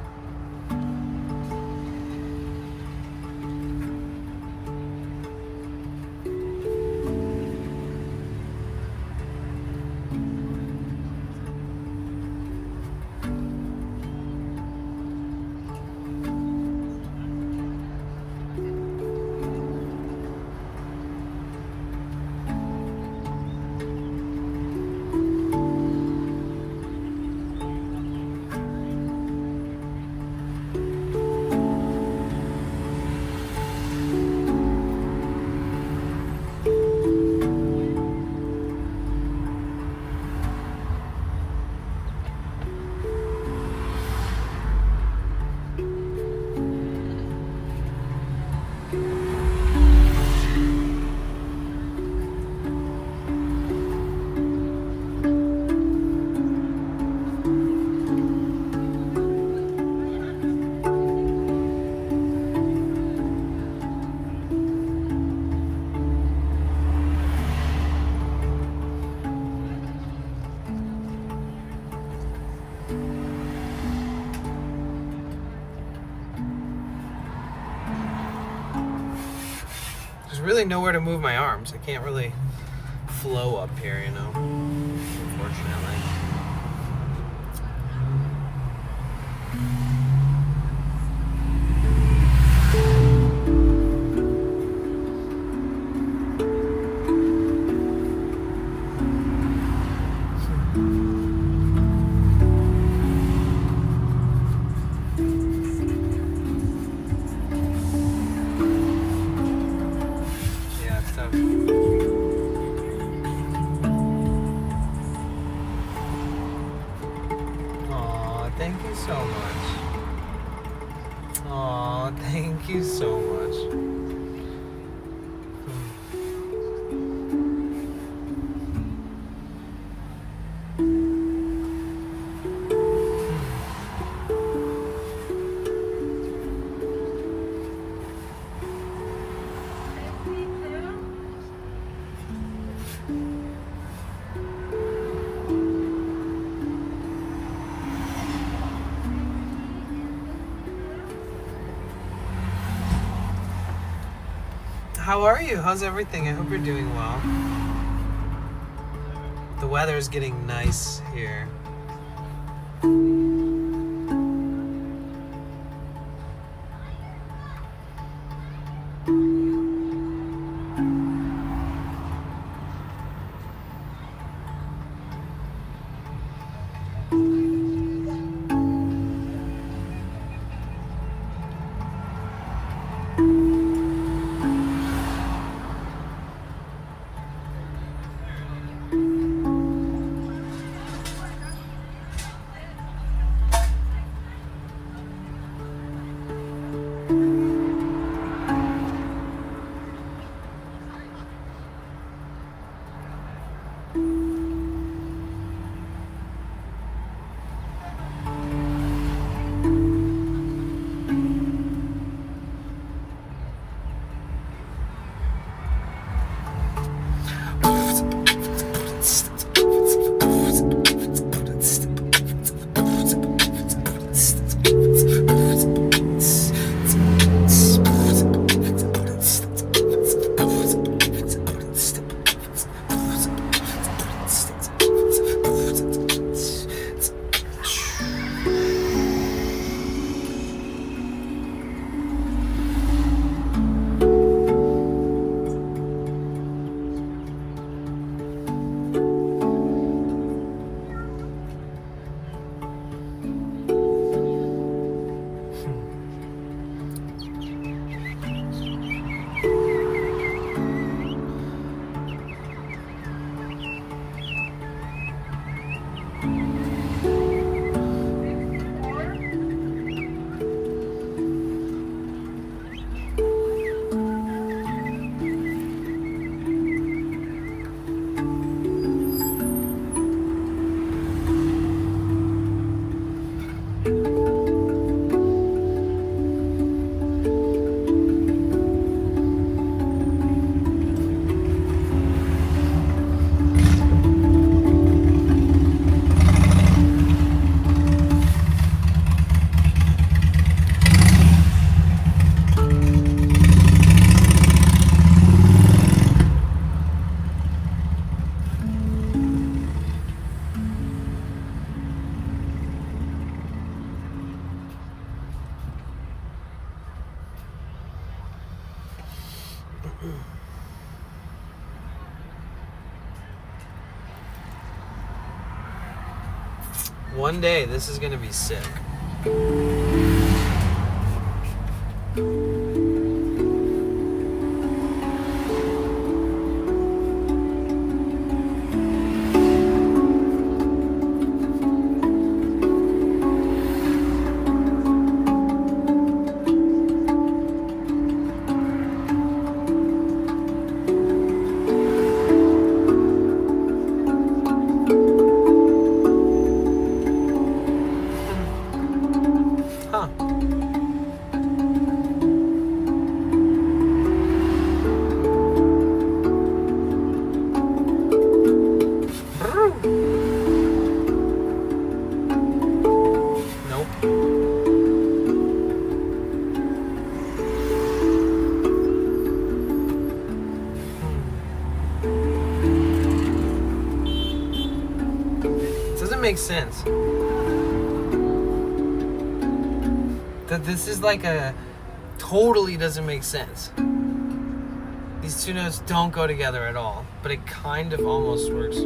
Really nowhere to move my arms. I can't really flow up here, you know, unfortunately. Thank you so much. Aw, thank you so much. How are you? How's everything? I hope you're doing well. The weather is getting nice here. One day, this is gonna be sick. Huh. Nope. Doesn't make sense. That this is like a totally doesn't make sense. These two notes don't go together at all, but it kind of almost works.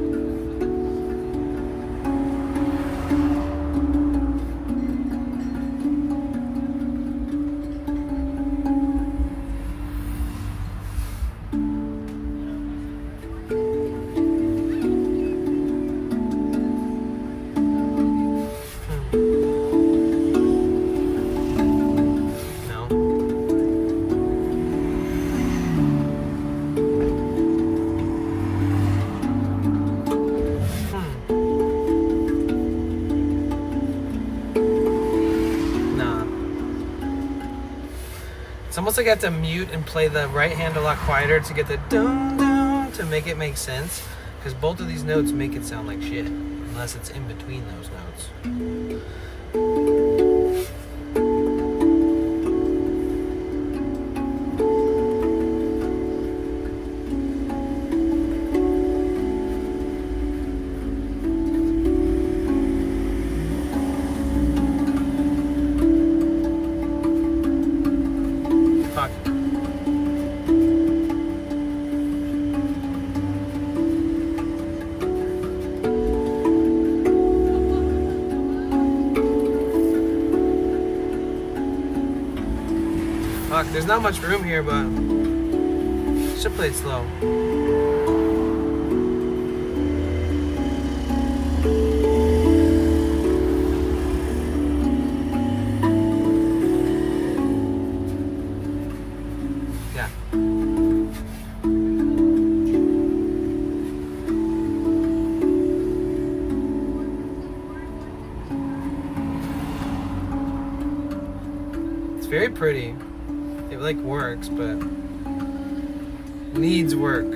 It's almost like I have to mute and play the right hand a lot quieter to get the dum dum to make it make sense. Because both of these notes make it sound like shit, unless it's in between those notes. Fuck. Fuck, there's not much room here, but should play it slow. Yeah. It's very pretty. It like works, but needs work.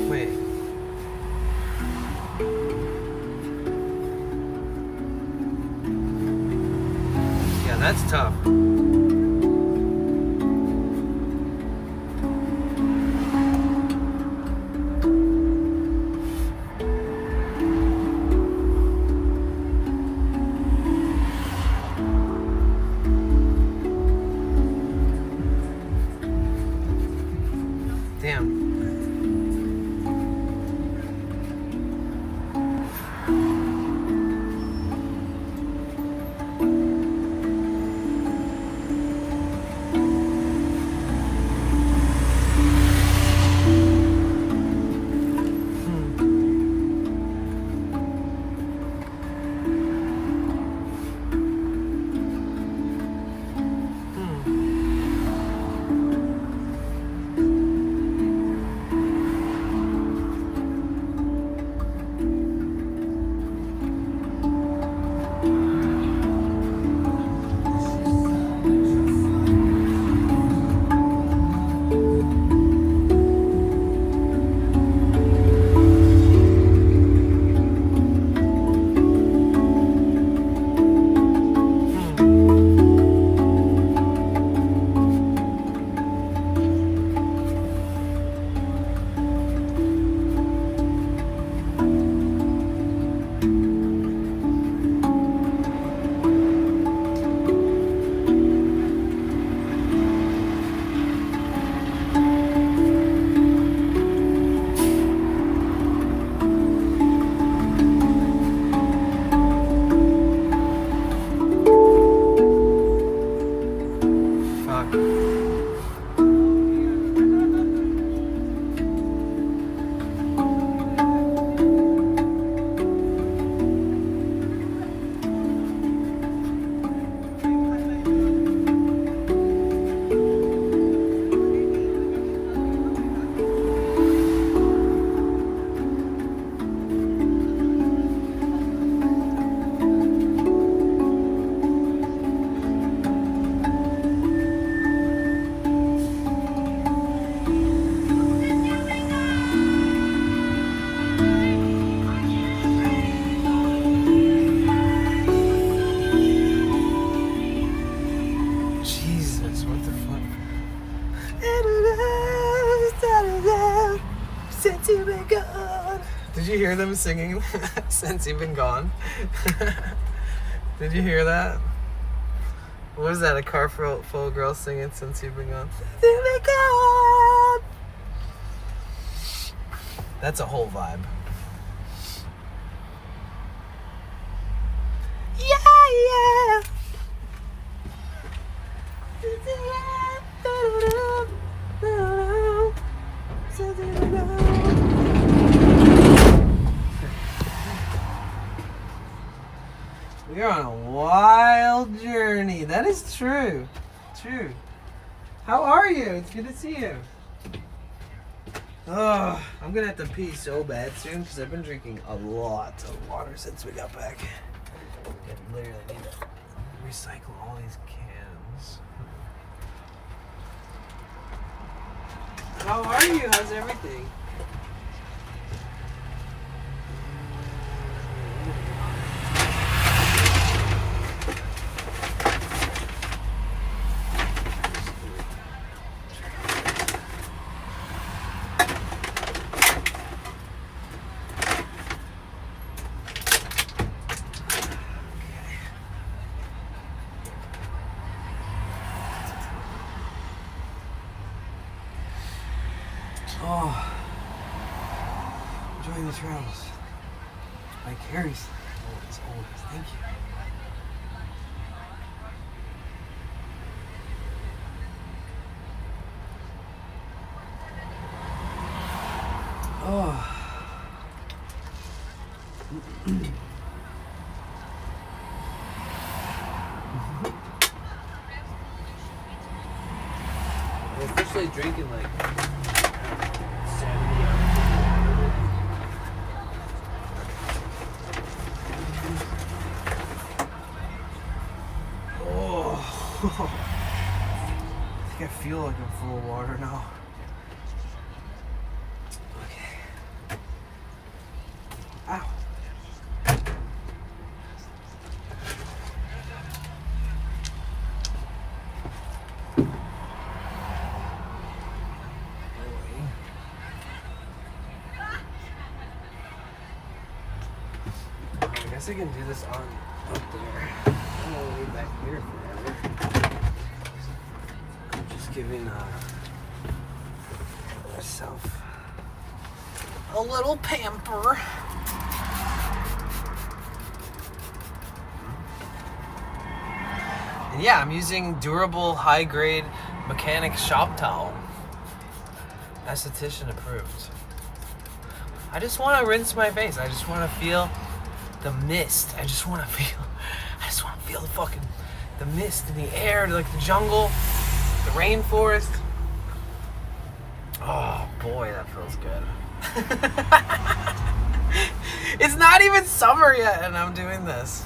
Wait. Yeah, that's tough. Damn. hear them singing Since You've Been Gone? Did you hear that? What was that? A car full of girls singing Since You've Been Gone? Since You've Been Gone! That's a whole vibe. Yeah. We are on a wild journey. That is true. True. How are you? It's good to see you. Oh, I'm gonna have to pee so bad soon because I've been drinking a lot of water since we got back. I literally need to recycle all these cans. How are you? How's everything? Oh, enjoying the travels. Like Harry's. Always. Thank you. Oh. We're officially drinking like I think I feel like I'm full of water now. Okay. Ow. I guess I can do this on up there. I'm gonna leave back here forever. I'm just giving myself a little pamper. And yeah, I'm using durable, high-grade mechanic shop towel. Esthetician approved. I just want to rinse my face. I just want to feel the mist. I just want to feel the fucking, the mist in the air, like the jungle, the rainforest. Oh boy, that feels good. It's not even summer yet and I'm doing this.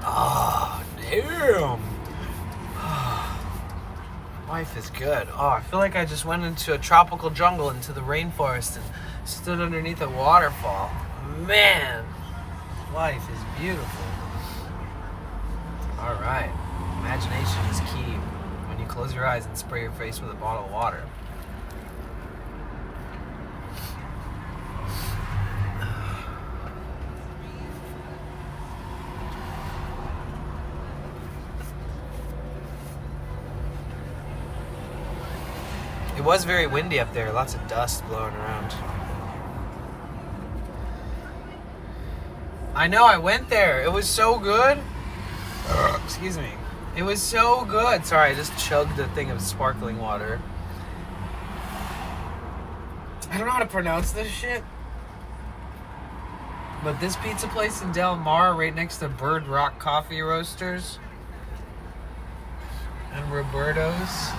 Oh, damn. Life is good. Oh, I feel like I just went into a tropical jungle, into the rainforest and stood underneath a waterfall. Man, life is beautiful. All right, imagination is key when you close your eyes and spray your face with a bottle of water. It was very windy up there, lots of dust blowing around. I know, I went there. It was so good. Excuse me. It was so good. Sorry, I just chugged a thing of sparkling water. I don't know how to pronounce this shit. But this pizza place in Del Mar, right next to Bird Rock Coffee Roasters and Roberto's.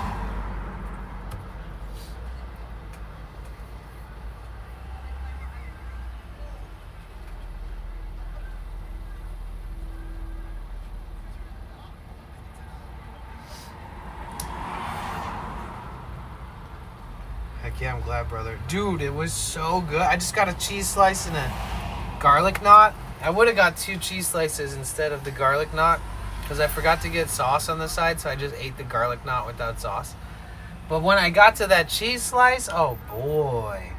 Yeah, I'm glad, brother. Dude, it was so good. I just got a cheese slice and a garlic knot. I would have got 2 cheese slices instead of the garlic knot because I forgot to get sauce on the side, so I just ate the garlic knot without sauce. But when I got to that cheese slice, oh boy.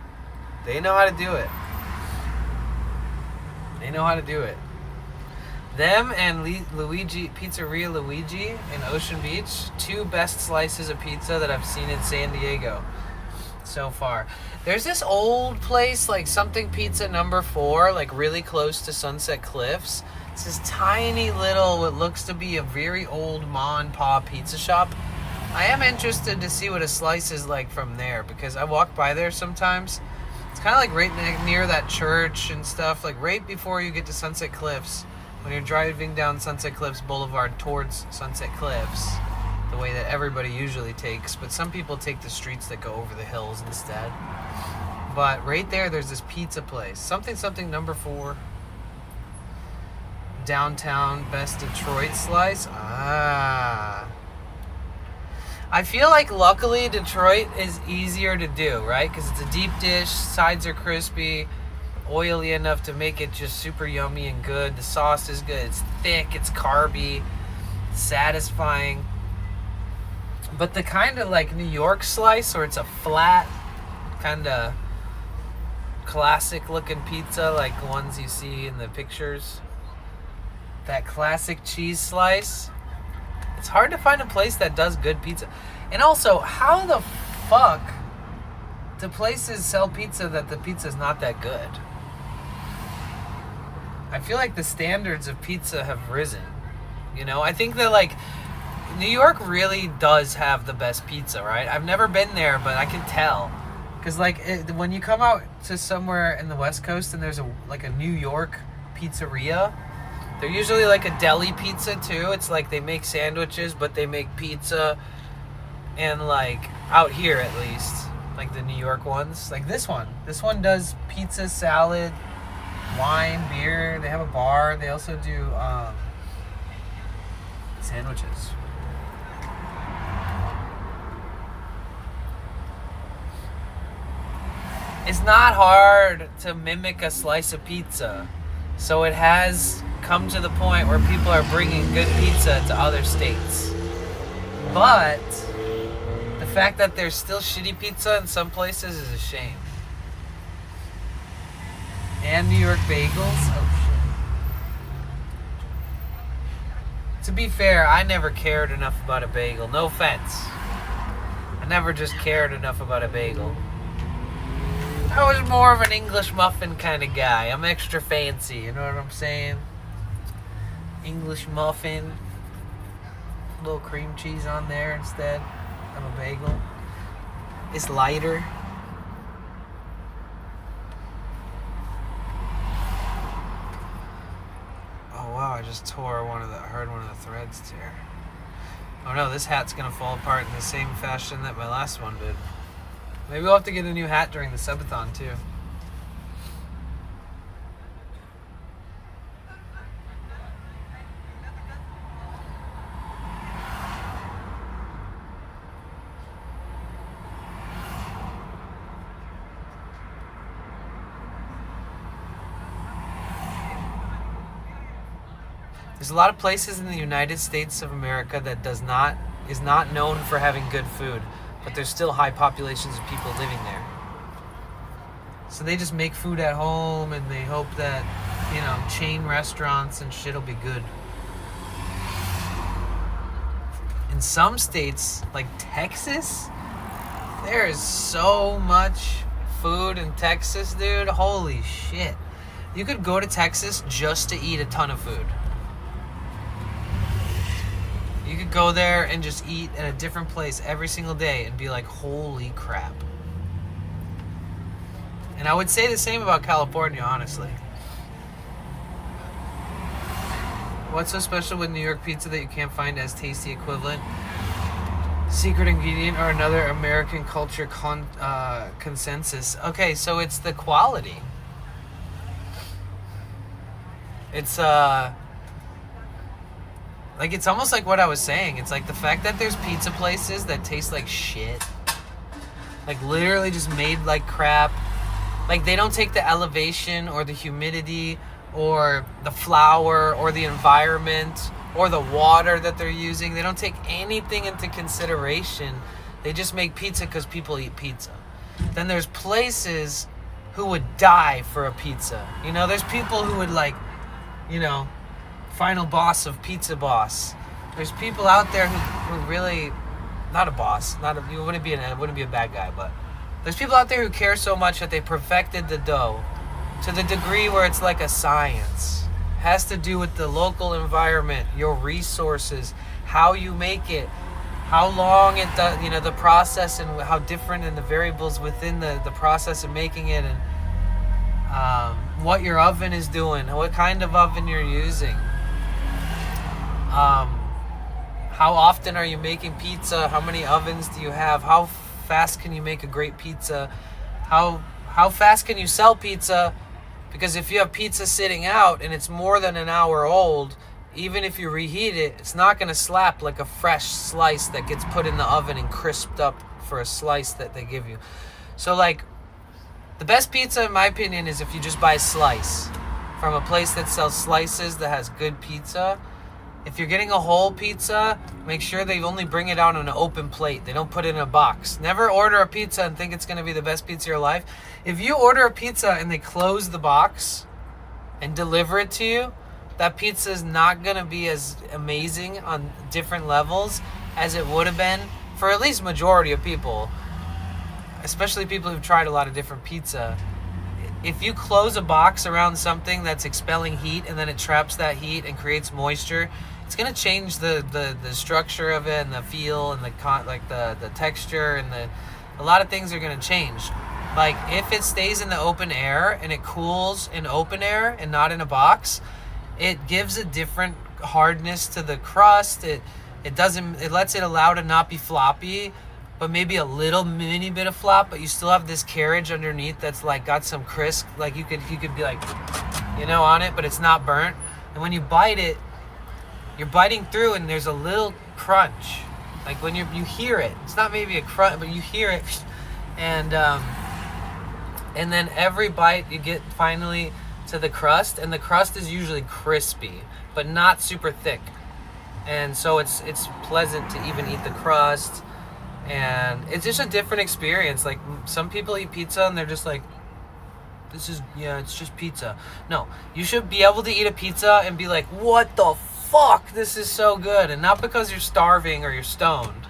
They know how to do it. They know how to do it. Them and Luigi, Pizzeria Luigi in Ocean Beach, 2 best slices of pizza that I've seen in San Diego so far. There's this old place, like something pizza number 4, like really close to Sunset Cliffs. It's this tiny little, what looks to be a very old ma and pa pizza shop. I am interested to see what a slice is like from there, because I walk by there sometimes. It's kind of like right near that church and stuff, like right before you get to Sunset Cliffs. When you're driving down Sunset Cliffs Boulevard towards Sunset Cliffs, the way that everybody usually takes, but some people take the streets that go over the hills instead. But right there's this pizza place, something number 4, downtown best Detroit slice. I feel like luckily Detroit is easier to do, right? Because it's a deep dish, sides are crispy, oily enough to make it just super yummy and good. The sauce is good. It's thick, it's carby, satisfying. But the kind of like New York slice, where it's a flat, kind of classic looking pizza, like the ones you see in the pictures, that classic cheese slice, it's hard to find a place that does good pizza. And also, how the fuck do places sell pizza that the pizza's not that good? I feel like the standards of pizza have risen. You know, I think that like New York really does have the best pizza, right? I've never been there, but I can tell. Because like when you come out to somewhere in the West Coast and there's a New York pizzeria, they're usually like a deli pizza too. It's like they make sandwiches, but they make pizza. And like out here at least, like the New York ones, like this one does pizza, salad, wine, beer. They have a bar. They also do sandwiches. It's not hard to mimic a slice of pizza, so it has come to the point where people are bringing good pizza to other states. But the fact that there's still shitty pizza in some places is a shame. And New York bagels? Oh shit. To be fair, I never cared enough about a bagel. No offense. I never just cared enough about a bagel. I was more of an English muffin kind of guy. I'm extra fancy, you know what I'm saying? English muffin. A little cream cheese on there instead of a bagel. It's lighter. Oh wow, I just heard one of the threads tear. Oh no, this hat's gonna fall apart in the same fashion that my last one did. Maybe we'll have to get a new hat during the subathon too. There's a lot of places in the United States of America that is not known for having good food, but there's still high populations of people living there. So they just make food at home and they hope that, you know, chain restaurants and shit will be good. In some states, like Texas, there is so much food in Texas, dude. Holy shit. You could go to Texas just to eat a ton of food. You could go there and just eat at a different place every single day and be like, holy crap. And I would say the same about California, honestly. What's so special with New York pizza that you can't find as tasty equivalent? Secret ingredient or another American culture consensus? Okay, so it's the quality. It's like, it's almost like what I was saying. It's like the fact that there's pizza places that taste like shit. Like, literally just made like crap. Like, they don't take the elevation or the humidity or the flour or the environment or the water that they're using. They don't take anything into consideration. They just make pizza because people eat pizza. Then there's places who would die for a pizza. You know, there's people who would like, you know, final boss of Pizza Boss. There's people out there who really, not a boss, you wouldn't be a bad guy, but there's people out there who care so much that they perfected the dough to the degree where it's like a science. It has to do with the local environment, your resources, how you make it, how long it does, you know, the process and how different and the variables within the process of making it, and what your oven is doing, what kind of oven you're using. How often are you making pizza? How many ovens do you have? How fast can you make a great pizza? How fast can you sell pizza? Because if you have pizza sitting out and it's more than an hour old, even if you reheat it, it's not going to slap like a fresh slice that gets put in the oven and crisped up for a slice that they give you. So like, the best pizza in my opinion is if you just buy a slice from a place that sells slices that has good pizza. If you're getting a whole pizza, make sure they only bring it out on an open plate. They don't put it in a box. Never order a pizza and think it's going to be the best pizza of your life. If you order a pizza and they close the box and deliver it to you, that pizza is not going to be as amazing on different levels as it would have been for at least majority of people, especially people who've tried a lot of different pizza. If you close a box around something that's expelling heat and then it traps that heat and creates moisture, it's going to change the structure of it and the feel and the texture, and a lot of things are going to change. Like if it stays in the open air and it cools in open air and not in a box, it gives a different hardness to the crust. It lets it allow to not be floppy, but maybe a little mini bit of flop, but you still have this carriage underneath that's like got some crisp, like you could be like, you know, on it, but it's not burnt. And when you bite it, you're biting through and there's a little crunch. Like when you hear it, it's not maybe a crunch, but you hear it. And then every bite you get finally to the crust, and the crust is usually crispy, but not super thick. And so it's pleasant to even eat the crust. And it's just a different experience. Like some people eat pizza and they're just like, it's just pizza. No, you should be able to eat a pizza and be like, what the fuck? This is so good. And not because you're starving or you're stoned.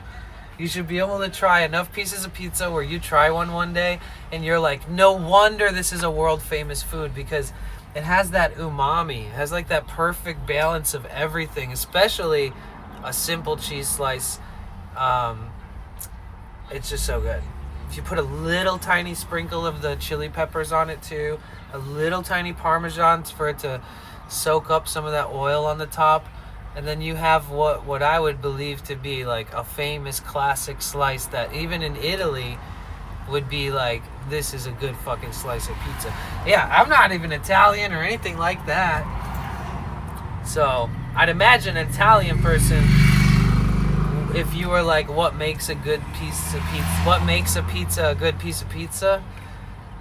You should be able to try enough pieces of pizza where you try one day and you're like, no wonder this is a world famous food, because it has that umami. It has like that perfect balance of everything, especially a simple cheese slice. It's just so good. If you put a little tiny sprinkle of the chili peppers on it too, a little tiny Parmesan for it to soak up some of that oil on the top, and then you have what I would believe to be like a famous classic slice that even in Italy would be like, this is a good fucking slice of pizza. Yeah, I'm not even Italian or anything like that. So I'd imagine an Italian person, if you were like, what makes a good piece of pizza? What makes a pizza a good piece of pizza?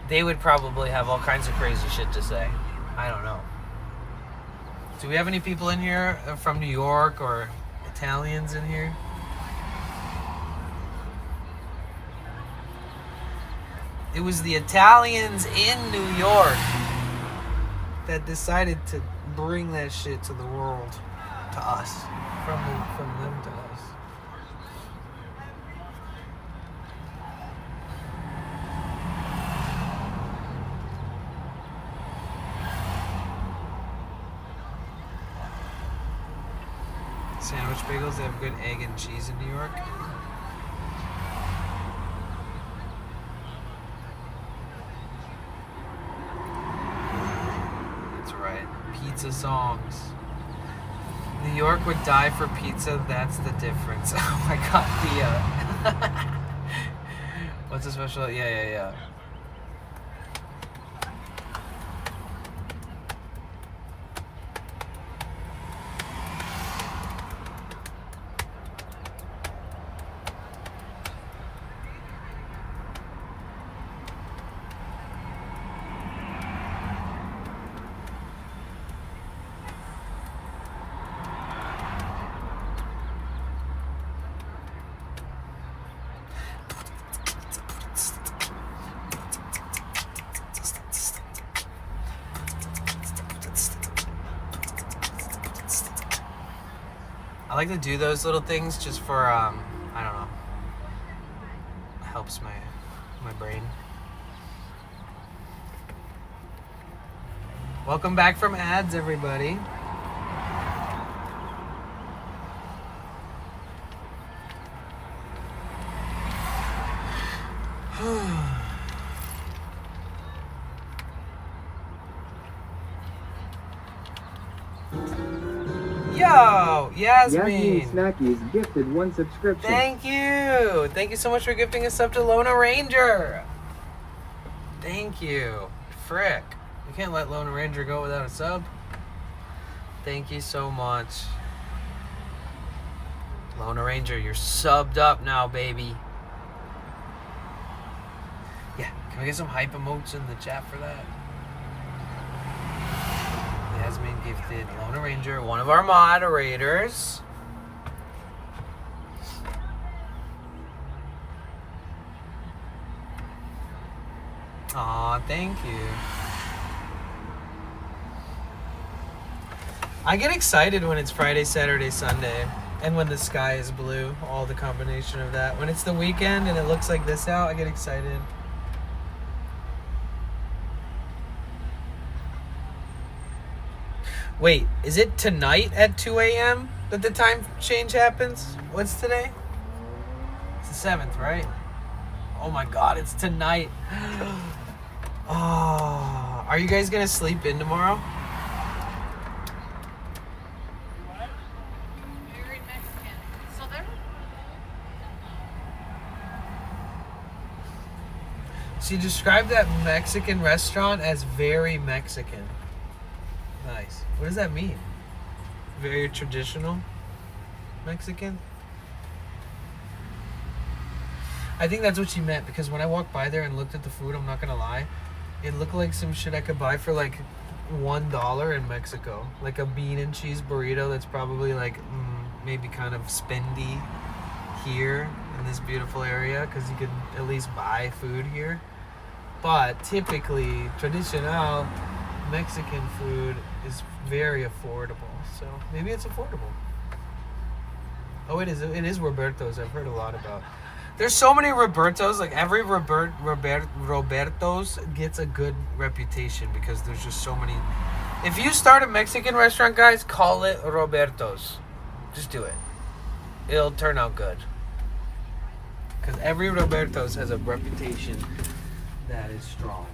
They would probably have all kinds of crazy shit to say. I don't know. Do we have any people in here from New York or Italians in here? It was the Italians in New York that decided to bring that shit to the world, to us, from them to us. Sandwich bagels, they have good egg and cheese in New York. That's right. Pizza songs. New York would die for pizza, that's the difference. Oh my god, what's the special? Yeah. I like to do those little things just for, I don't know, helps my brain. Welcome back from ads, everybody. Yo, Yasmin Snackies gifted 1 subscription. Thank you. Thank you so much for gifting a sub to Lona Ranger. Thank you. Frick. You can't let Lona Ranger go without a sub. Thank you so much. Lona Ranger, you're subbed up now, baby. Yeah, can we get some hype emotes in the chat for that? Yasmin gifted Lona Ranger, one of our moderators. Aw, thank you. I get excited when it's Friday, Saturday, Sunday, and when the sky is blue, all the combination of that. When it's the weekend and it looks like this out, I get excited. Wait, is it tonight at 2 a.m. that the time change happens? What's today? It's the 7th, right? Oh my god, it's tonight. Oh, are you guys gonna sleep in tomorrow? Very Mexican. So they're She described that Mexican restaurant as very Mexican. Nice. What does that mean? Very traditional Mexican? I think that's what she meant, because when I walked by there and looked at the food, I'm not gonna lie, it looked like some shit I could buy for like $1 in Mexico. Like a bean and cheese burrito that's probably like maybe kind of spendy here in this beautiful area, because you could at least buy food here. But typically, traditional Mexican food is very affordable, so maybe it's affordable. Oh, it is Roberto's. I've heard a lot about. There's so many Roberto's. Like every Roberto's gets a good reputation because there's just so many. If you start a Mexican restaurant, guys, call it Roberto's. Just do it. It'll turn out good. Because every Roberto's has a reputation that is strong.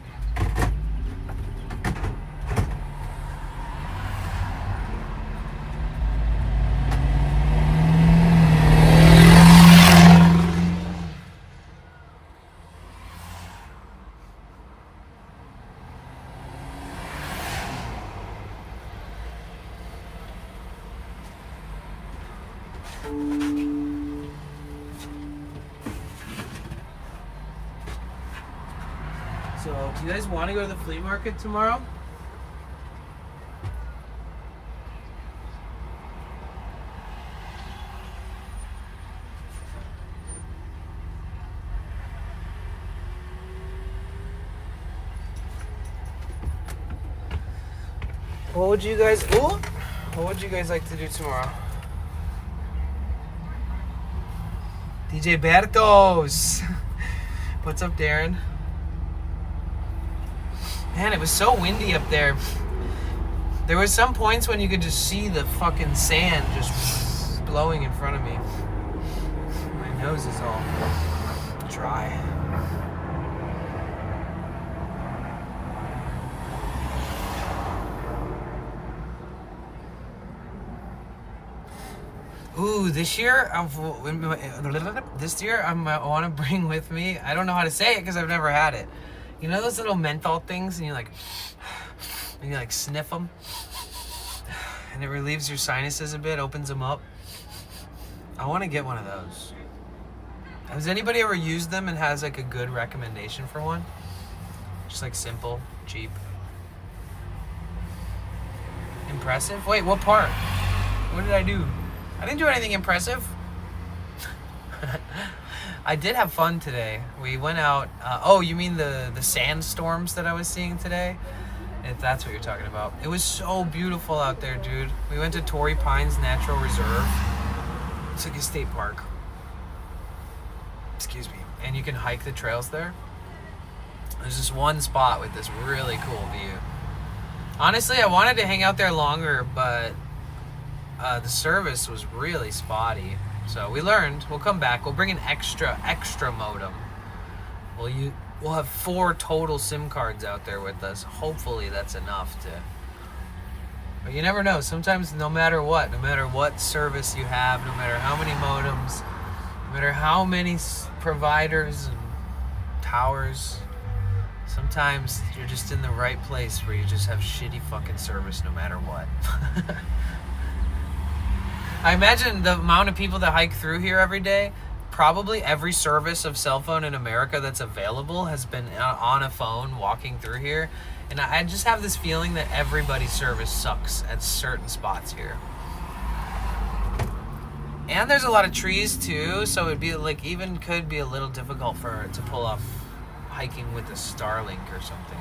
So, do you guys want to go to the flea market tomorrow? What would you guys like to do tomorrow? DJ Bertos. What's up, Darren? Man, it was so windy up there. There was some points when you could just see the fucking sand just blowing in front of me. My nose is all dry. Ooh, this year I want to bring with me, I don't know how to say it because I've never had it. You know those little menthol things and you like sniff them and it relieves your sinuses a bit, opens them up? I want to get one of those. Has anybody ever used them and has like a good recommendation for one? Just like simple, cheap. Impressive? Wait, what part? What did I do? I didn't do anything impressive. I did have fun today. We went out. Oh, you mean the sandstorms that I was seeing today? If that's what you're talking about. It was so beautiful out there, dude. We went to Tory Pines Natural Reserve. It's like a state park. Excuse me. And you can hike the trails there. There's this one spot with this really cool view. Honestly, I wanted to hang out there longer, but the service was really spotty. So we learned. We'll come back. We'll bring an extra modem. We'll have 4 total SIM cards out there with us. Hopefully that's enough to... But you never know. Sometimes no matter what service you have, no matter how many modems, no matter how many providers and towers, sometimes you're just in the right place where you just have shitty fucking service no matter what. I imagine the amount of people that hike through here every day, probably every service of cell phone in America that's available has been on a phone walking through here. And I just have this feeling that everybody's service sucks at certain spots here. And there's a lot of trees too, so it'd be like could be a little difficult to pull off hiking with a Starlink or something.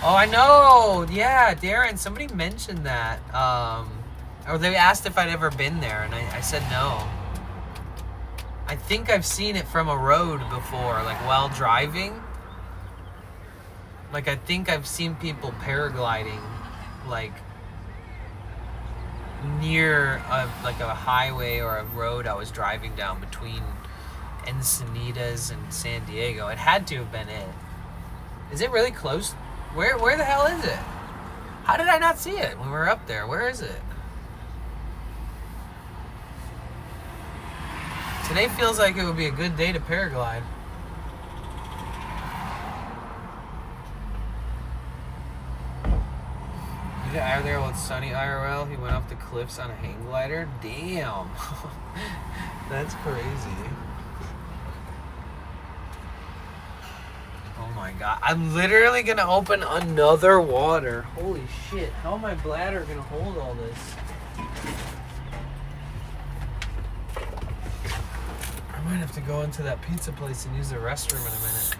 Oh, I know. Yeah, Darren, somebody mentioned that. Or they asked if I'd ever been there, and I said no. I think I've seen it from a road before, like while driving. Like I think I've seen people paragliding, like near a highway or a road I was driving down between Encinitas and San Diego. It had to have been it. Is it really close? Where the hell is it? How did I not see it when we were up there? Where is it? Today feels like it would be a good day to paraglide. You out there with Sunny IRL? He went off the cliffs on a hang glider? Damn. That's crazy. Oh my god. I'm literally gonna open another water. Holy shit. How am my bladder gonna hold all this? I might have to go into that pizza place and use the restroom in a minute.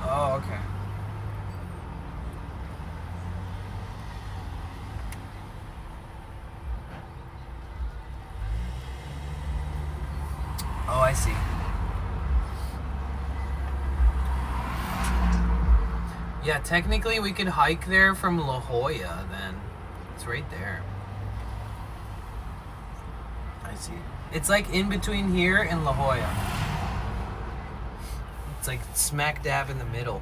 Oh, okay. Oh, I see. Yeah, technically we could hike there from La Jolla then. It's right there. I see. It's like in between here and La Jolla. It's like smack dab in the middle.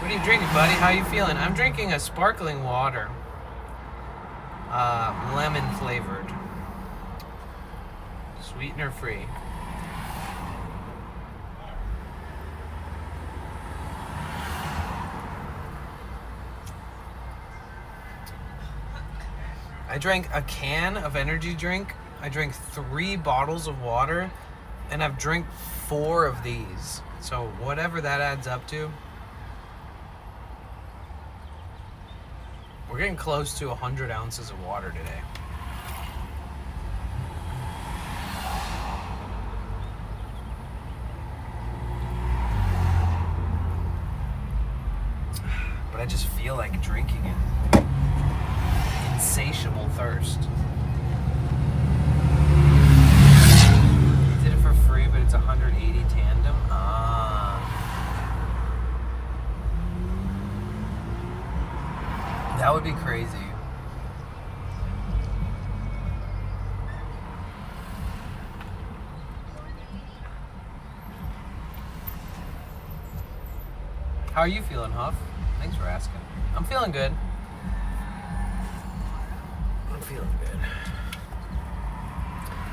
What are you drinking, buddy? How you feeling? I'm drinking a sparkling water. Lemon flavored. Sweetener free. I drank a can of energy drink. I drank 3 bottles of water, and I've drank 4 of these. So whatever that adds up to, we're getting close to 100 ounces of water today. But I just feel like drinking it. Insatiable thirst. Did it for free, but it's 180 tandem. That would be crazy. How are you feeling, Huff? Thanks for asking. I'm feeling good. Feeling good.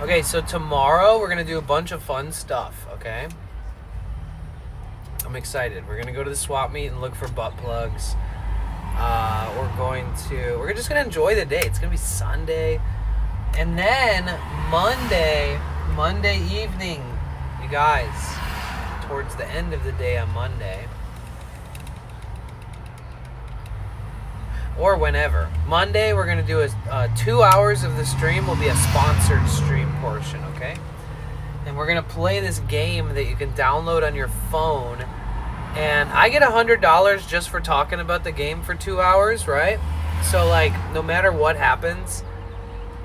Okay, so tomorrow we're gonna do a bunch of fun stuff, okay? I'm excited. We're gonna go to the swap meet and look for butt plugs. We're just gonna enjoy the day. It's gonna be Sunday. And then Monday evening, you guys, towards the end of the day on Monday, or whenever. Monday, we're going to do 2 hours of the stream will be a sponsored stream portion, okay? And we're going to play this game that you can download on your phone And I get $100 just for talking about the game for 2 hours, right? So, like, no matter what happens,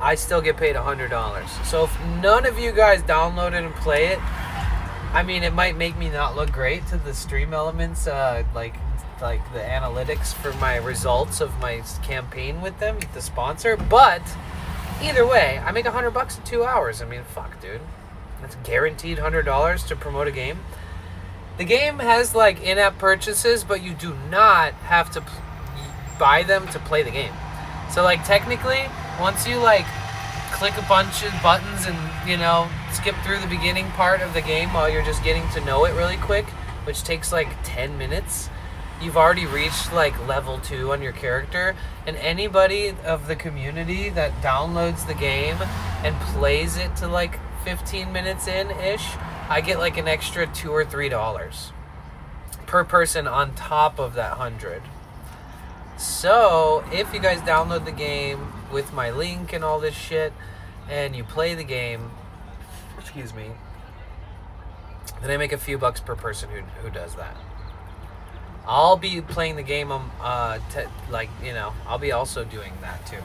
I still get paid $100. So if none of you guys download it and play it, I mean, it might make me not look great to the stream elements, like the analytics for my results of my campaign with them, the sponsor. But either way, I make $100 in 2 hours. I mean, fuck, dude. That's guaranteed $100 to promote a game. The game has like in-app purchases, but you do not have to buy them to play the game. So like technically, once you like click a bunch of buttons and, you know, skip through the beginning part of the game while you're just getting to know it really quick, which takes like 10 minutes, you've already reached like level 2 on your character. And anybody of the community that downloads the game and plays it to like 15 minutes in-ish, I get like an extra $2 or $3 per person on top of that 100. So if you guys download the game with my link and all this shit, and you play the game, excuse me, then I make a few bucks per person who does that. I'll be playing the game, like, you know, I'll be also doing that too.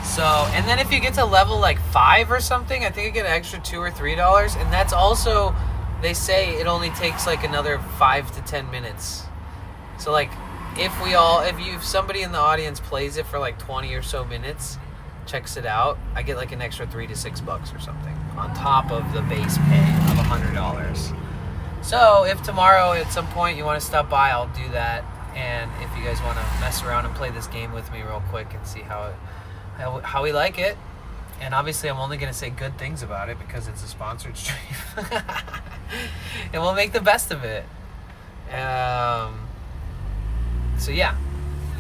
So, and then if you get to level like 5 or something, I think I get an extra $2 or $3, and that's also, they say it only takes like another 5 to 10 minutes. So like, if somebody in the audience plays it for like 20 or so minutes, checks it out, I get like an extra $3 to $6 or something on top of the base pay of $100. So if tomorrow at some point you want to stop by, I'll do that. And if you guys want to mess around and play this game with me real quick and see how we like it, and obviously I'm only going to say good things about it because it's a sponsored stream, and we'll make the best of it. So yeah,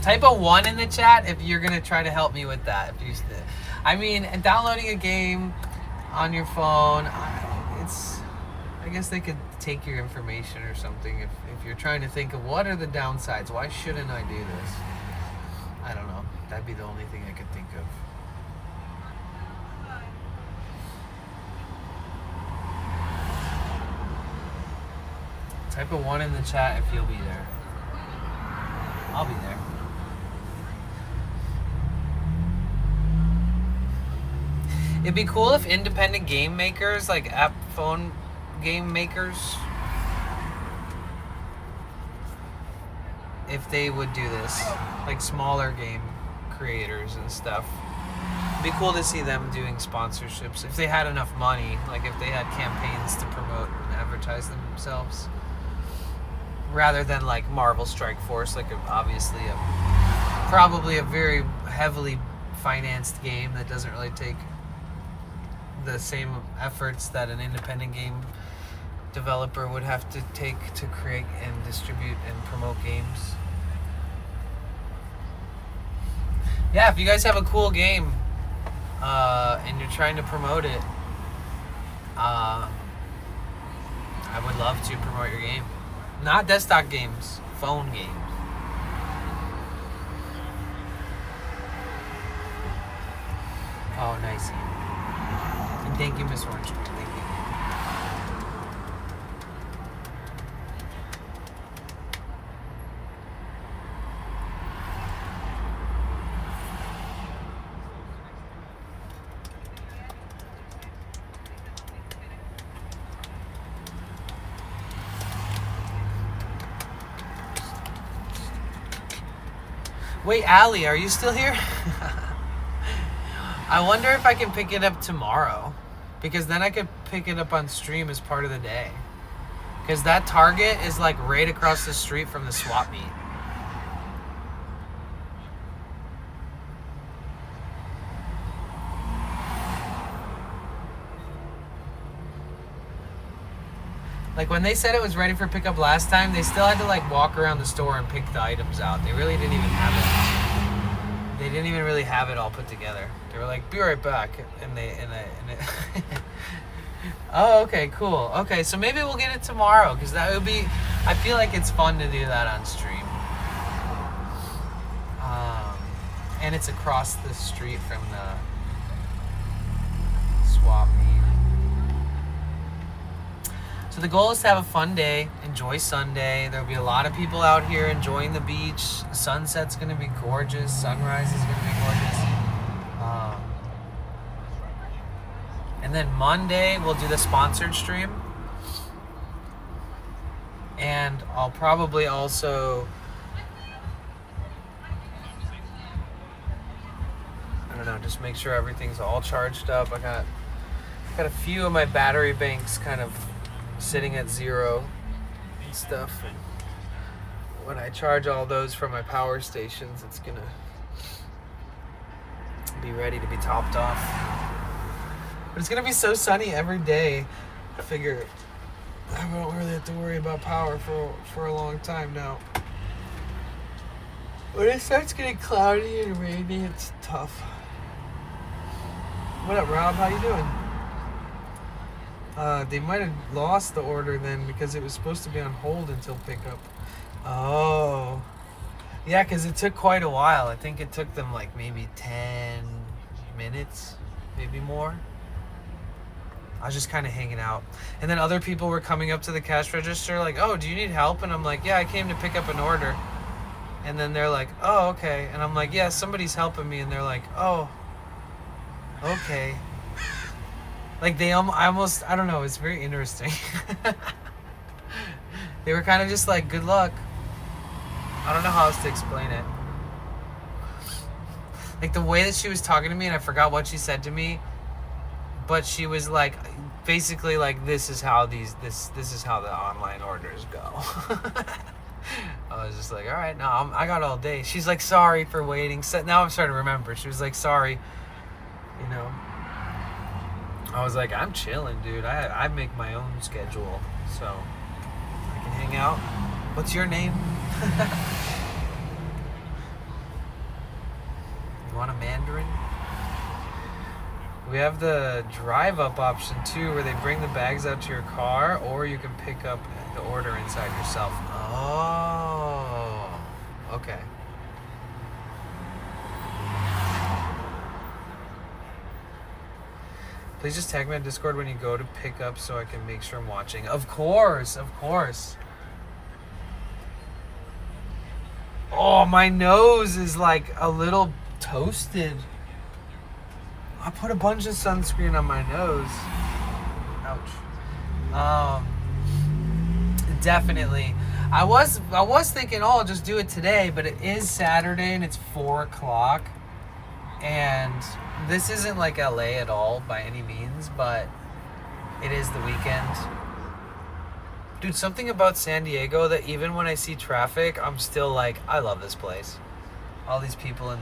type a 1 in the chat if you're gonna try to help me with that. I mean, downloading a game on your phone, I guess they could take your information or something if you're trying to think of what are the downsides. Why shouldn't I do this? I don't know. That'd be the only thing I could think of. Type a 1 in the chat if you'll be there. I'll be there. It'd be cool if independent game makers, like app phone game makers, if they would do this, like smaller game creators and stuff. It'd be cool to see them doing sponsorships if they had enough money, like if they had campaigns to promote and advertise themselves. Rather than like Marvel Strike Force, like probably a very heavily financed game that doesn't really take the same efforts that an independent game developer would have to take to create and distribute and promote games. Yeah, if you guys have a cool game and you're trying to promote it, I would love to promote your game. Not desktop games, phone games. Oh, nice. And thank you, Miss Orange. Thank you. Wait, Allie, are you still here? I wonder if I can pick it up tomorrow, because then I could pick it up on stream as part of the day. Because that Target is like right across the street from the swap meet. Like when they said it was ready for pickup last time, they still had to like walk around the store and pick the items out. They really didn't even have it. They didn't even really have it all put together. They were like, "Be right back," and it Oh, okay, cool. Okay, so maybe we'll get it tomorrow, because that would be, I feel like it's fun to do that on stream. And it's across the street from the swap meet. So the goal is to have a fun day, enjoy Sunday. There'll be a lot of people out here enjoying the beach. The sunset's going to be gorgeous. Sunrise is going to be gorgeous. And then Monday, we'll do the sponsored stream. And I'll probably also... I don't know, just make sure everything's all charged up. I got a few of my battery banks kind of sitting at 0 and stuff. And when I charge all those from my power stations, it's gonna be ready to be topped off. But it's gonna be so sunny every day. I figure I won't really have to worry about power for a long time now. When it starts getting cloudy and rainy, it's tough. What up, Rob? How you doing? They might have lost the order then because it was supposed to be on hold until pickup. Oh. Yeah, because it took quite a while. I think it took them like maybe 10 minutes, maybe more. I was just kind of hanging out. And then other people were coming up to the cash register like, oh, do you need help? And I'm like, yeah, I came to pick up an order. And then they're like, oh, okay. And I'm like, yeah, somebody's helping me. And they're like, oh, okay. Like I don't know, it's very interesting. They were kind of just like, good luck. I don't know how else to explain it. Like the way that she was talking to me, and I forgot what she said to me, but she was like, basically like, this is how the online orders go. I was just like, all right, no, I got all day. She's like, sorry for waiting. So now I'm starting to remember. She was like, sorry, you know. I was like, I'm chilling, dude. I make my own schedule, so I can hang out. What's your name? You want a Mandarin? We have the drive-up option too, where they bring the bags out to your car, or you can pick up the order inside yourself. Oh, okay. Please just tag me on Discord when you go to pick up so I can make sure I'm watching. Of course, of course. Oh, my nose is like a little toasted. I put a bunch of sunscreen on my nose. Ouch. Definitely. I was thinking, oh, I'll just do it today, but it is Saturday and it's 4 o'clock. And this isn't like LA at all by any means, but it is the weekend. Dude, something about San Diego that even when I see traffic, I'm still like, I love this place. All these people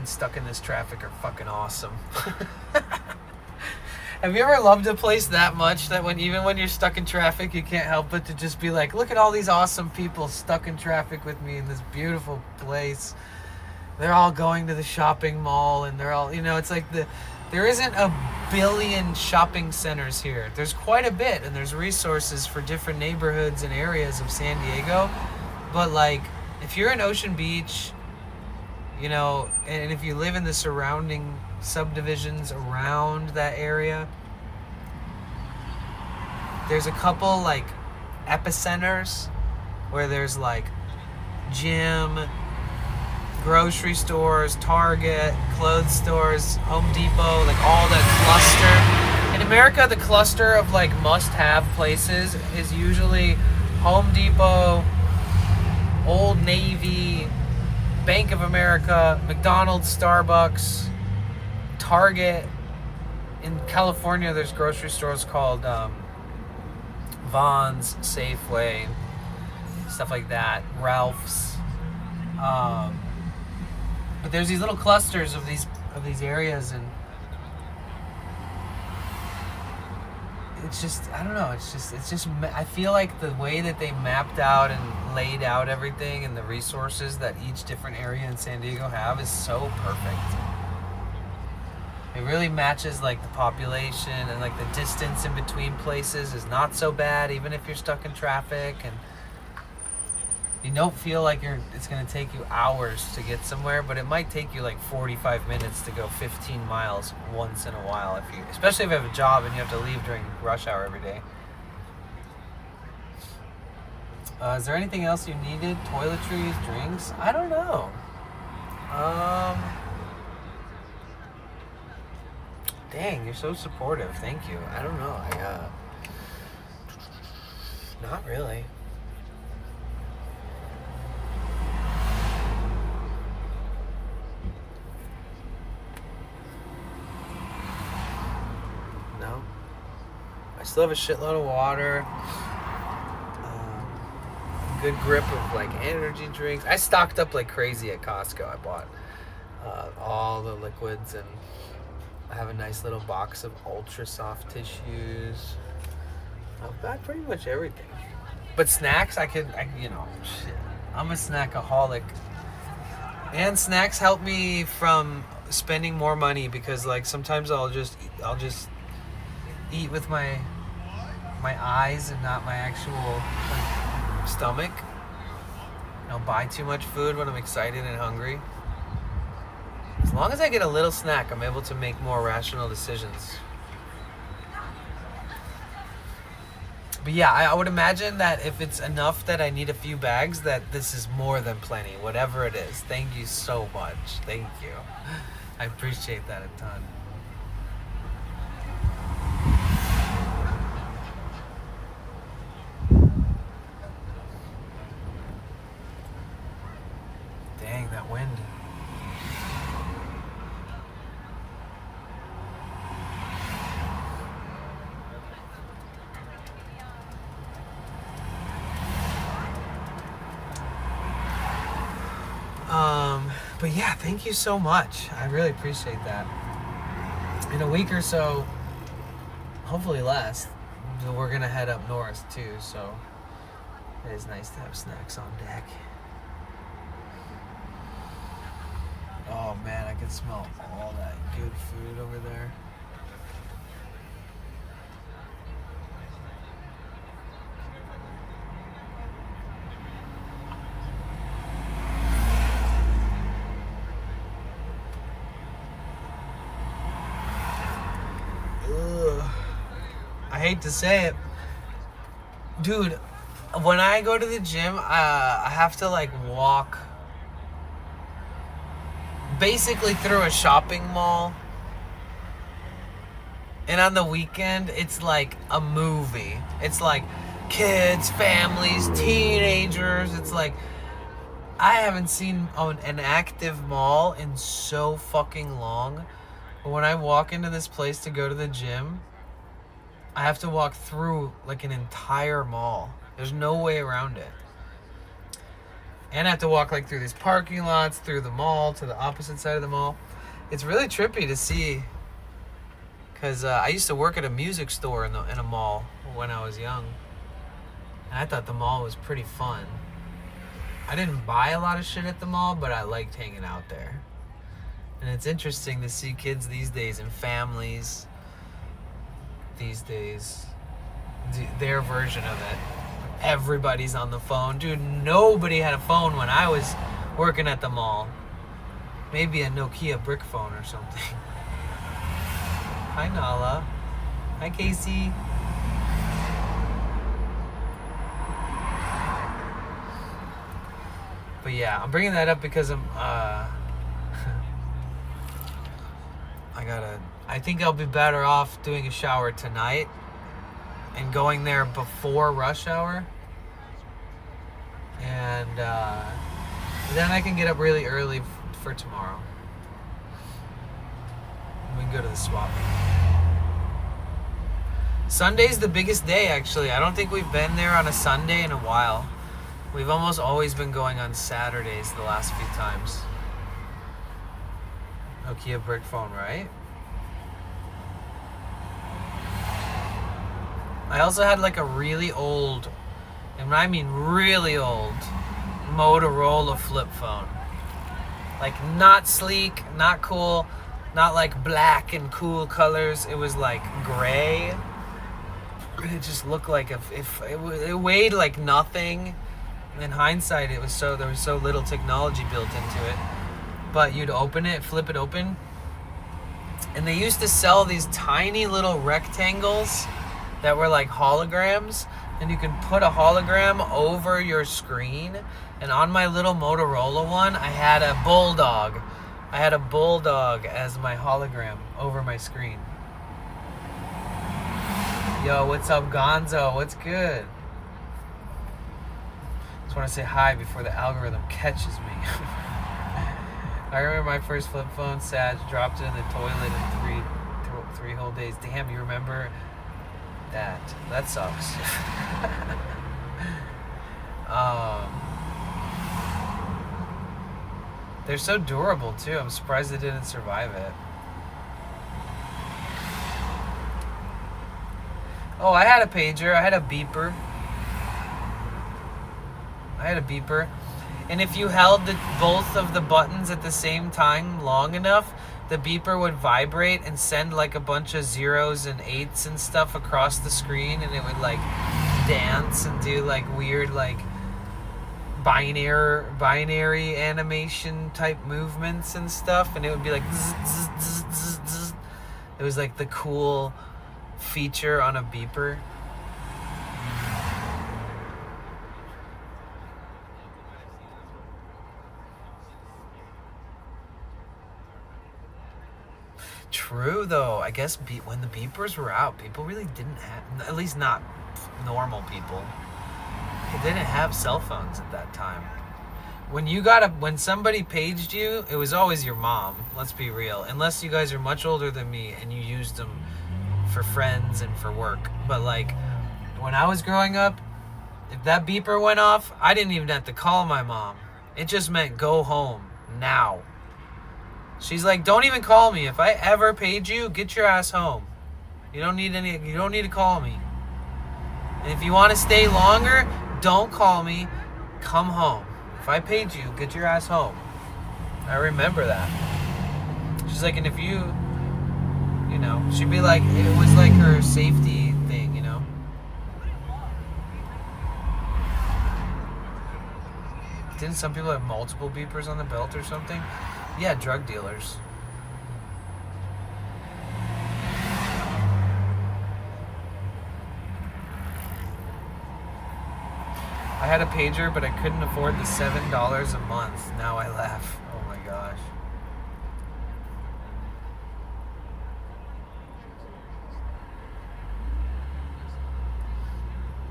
stuck in this traffic are fucking awesome. Have you ever loved a place that much that even when you're stuck in traffic, you can't help but to just be like, look at all these awesome people stuck in traffic with me in this beautiful place. They're all going to the shopping mall and they're all, it's like there isn't a billion shopping centers here. There's quite a bit, and there's resources for different neighborhoods and areas of San Diego. But like, if you're in Ocean Beach, and if you live in the surrounding subdivisions around that area, there's a couple like epicenters where there's like gym, grocery stores, Target, clothes stores, Home Depot, like all that cluster. In America, the cluster of like must-have places is usually Home Depot, Old Navy, Bank of America, McDonald's, Starbucks, Target. In California, there's grocery stores called Vons, Safeway, stuff like that, Ralph's. But there's these little clusters of these areas, and it's just, I don't know, it's just I feel like the way that they mapped out and laid out everything and the resources that each different area in San Diego have is so perfect. It really matches like the population, and like the distance in between places is not so bad, even if you're stuck in traffic, and you don't feel like it's going to take you hours to get somewhere, but it might take you like 45 minutes to go 15 miles once in a while, especially if you have a job and you have to leave during rush hour every day. Is there anything else you needed? Toiletries, drinks? I don't know. Dang, you're so supportive. Thank you. I don't know. Not really. No. I still have a shitload of water. Good grip of like energy drinks. I stocked up like crazy at Costco. I bought all the liquids, and I have a nice little box of ultra soft tissues. I've got pretty much everything. But snacks, shit. I'm a snackaholic. And snacks help me from spending more money because like sometimes I'll just eat with my eyes and not my actual stomach. I'll buy too much food when I'm excited and hungry. As long as I get a little snack, I'm able to make more rational decisions. But yeah, I would imagine that if it's enough that I need a few bags, that this is more than plenty, whatever it is. Thank you so much. Thank you. I appreciate that a ton. Dang, that wind. But yeah, thank you so much. I really appreciate that. In a week or so, hopefully less, we're gonna head up north too, so it is nice to have snacks on deck. Oh man, I can smell all that good food over there. I hate to say it, dude, when I go to the gym, I have to like walk basically through a shopping mall, and on the weekend it's like a movie. It's like kids, families, teenagers. It's like I haven't seen an active mall in so fucking long. But when I walk into this place to go to the gym, I have to walk through like an entire mall. There's no way around it. And I have to walk like through these parking lots, through the mall, to the opposite side of the mall. It's really trippy to see. Because I used to work at a music store in a mall when I was young. And I thought the mall was pretty fun. I didn't buy a lot of shit at the mall, but I liked hanging out there. And it's interesting to see kids these days and families these days, their version of it. Everybody's on the phone. Dude, nobody had a phone when I was working at the mall. Maybe a Nokia brick phone or something. Hi, Nala. Hi, Casey. But yeah, I'm bringing that up because I'm, I think I'll be better off doing a shower tonight and going there before rush hour. And then I can get up really early for tomorrow. We can go to the swap meet. Sunday's the biggest day, actually. I don't think we've been there on a Sunday in a while. We've almost always been going on Saturdays the last few times. Nokia brick phone, right? I also had like a really old, and when I mean really old, Motorola flip phone. Like not sleek, not cool, not like black and cool colors. It was like gray. It just looked like if it weighed like nothing. In hindsight, there was so little technology built into it. But you'd open it, flip it open, and they used to sell these tiny little rectangles that were like holograms, and you can put a hologram over your screen. And on my little Motorola one, I had a bulldog. I had a bulldog as my hologram over my screen. Yo, what's up, Gonzo? What's good? Just want to say hi before the algorithm catches me. I remember my first flip phone, Sag, dropped it in the toilet in three whole days. Damn, you remember that? That sucks. They're so durable too. I'm surprised they didn't survive it. Oh, I had a pager. I had a beeper. And if you held both of the buttons at the same time long enough, the beeper would vibrate and send like a bunch of zeros and eights and stuff across the screen, and it would like dance and do like weird like binary animation type movements and stuff, and it would be like zzz, zzz, zzz, zzz, zzz. It was like the cool feature on a beeper. True, though. I guess when the beepers were out, people really didn't have, at least not normal people, they didn't have cell phones at that time. When somebody paged you, it was always your mom, let's be real. Unless you guys are much older than me and you used them for friends and for work. But like, when I was growing up, if that beeper went off, I didn't even have to call my mom. It just meant go home now. She's like, don't even call me. If I ever paid you, get your ass home. You don't need to call me. And if you want to stay longer, don't call me. Come home. If I paid you, get your ass home. I remember that. She's like, and if you know, she'd be like, it was like her safety thing, you know? Didn't some people have multiple beepers on the belt or something? Yeah, drug dealers. I had a pager, but I couldn't afford the $7 a month. Now I laugh. Oh my gosh.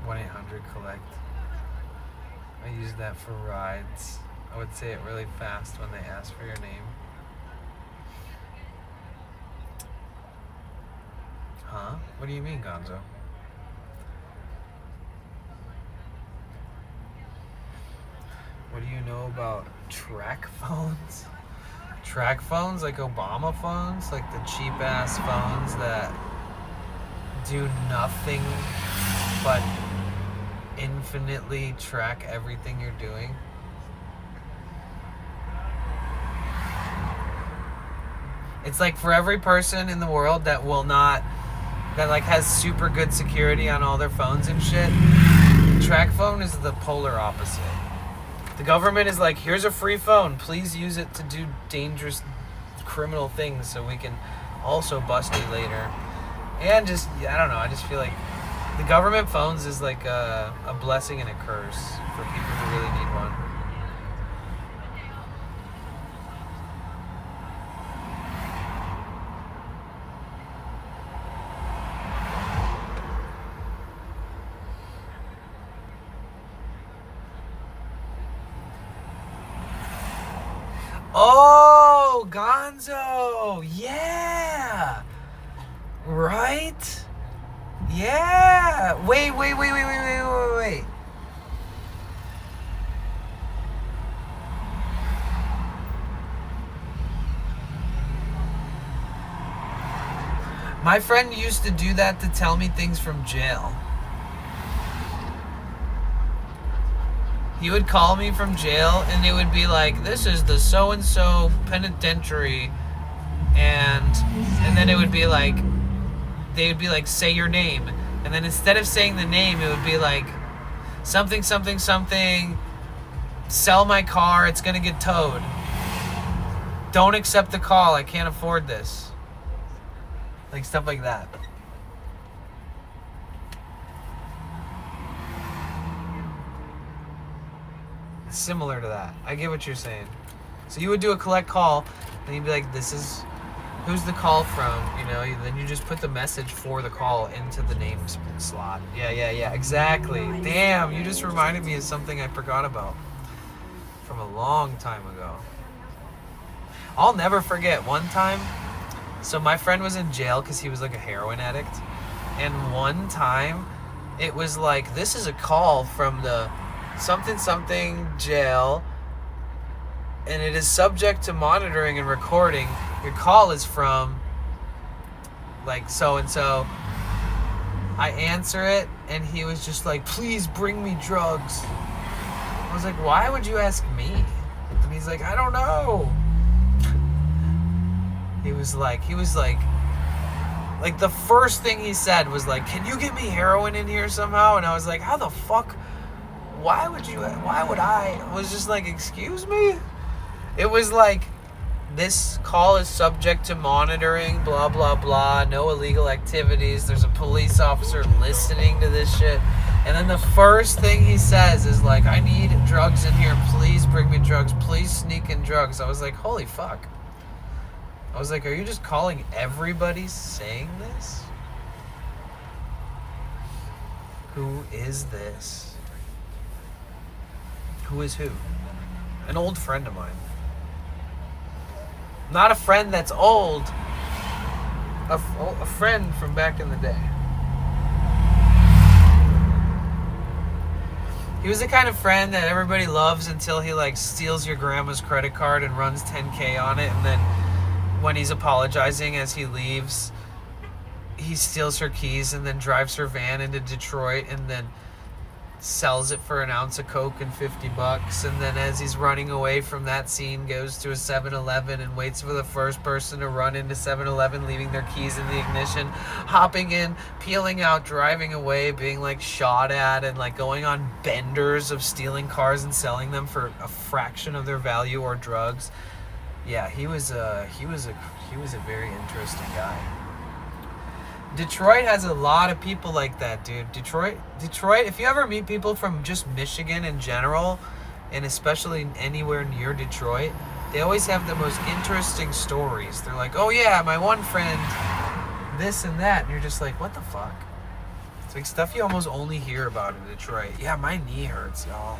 $1-800-COLLECT. I use that for rides. I would say it really fast when they ask for your name. Huh? What do you mean, Gonzo? What do you know about track phones? Track phones, like Obama phones? Like the cheap-ass phones that do nothing but infinitely track everything you're doing? It's like for every person in the world that like has super good security on all their phones and shit, track phone is the polar opposite. The government is like, here's a free phone, please use it to do dangerous criminal things so we can also bust you later. And just, I don't know, I just feel like the government phones is like a blessing and a curse for people who really need one. Oh, Gonzo! Yeah! Right? Yeah! Wait. My friend used to do that to tell me things from jail. He would call me from jail and it would be like, this is the so-and-so penitentiary, and then it would be like, they would be like, say your name, and then instead of saying the name, it would be like something, sell my car, it's gonna get towed, don't accept the call, I can't afford this, like stuff like that. similar to that. I get what you're saying. So you would do a collect call, and you'd be like, this is who's the call from, you know, then you just put the message for the call into the name slot. Yeah, exactly. Damn, you just reminded me of something I forgot about from a long time ago. I'll never forget one time. So my friend was in jail because he was like a heroin addict. And one time, it was like, this is a call from the something jail, and it is subject to monitoring and recording. Your call is from like so-and-so. I answer it, and he was just like, please bring me drugs. I was like, why would you ask me? And he's like, I don't know. He was like the first thing he said was like, can you get me heroin in here somehow? And I was like, how the fuck? Why would I? I was just like, excuse me? It was like, this call is subject to monitoring, blah, blah, blah, no illegal activities. There's a police officer listening to this shit. And then the first thing he says is like, I need drugs in here. Please bring me drugs. Please sneak in drugs. I was like, holy fuck. I was like, are you just calling everybody saying this? Who is this? Who is who? An old friend of mine. Not a friend that's old. A friend from back in the day. He was the kind of friend that everybody loves until he like steals your grandma's credit card and runs 10K on it, and then when he's apologizing as he leaves, he steals her keys and then drives her van into Detroit and then sells it for an ounce of coke and $50, and then as he's running away from that scene, goes to a 7-Eleven and waits for the first person to run into 7-Eleven, leaving their keys in the ignition, hopping in, peeling out, driving away, being like shot at, and like going on benders of stealing cars and selling them for a fraction of their value or drugs. Yeah, he was a very interesting guy. Detroit has a lot of people like that, dude. Detroit, if you ever meet people from just Michigan in general, and especially anywhere near Detroit, they always have the most interesting stories. They're like, oh yeah, my one friend, this and that, and you're just like, what the fuck? It's like stuff you almost only hear about in Detroit. Yeah, my knee hurts, y'all.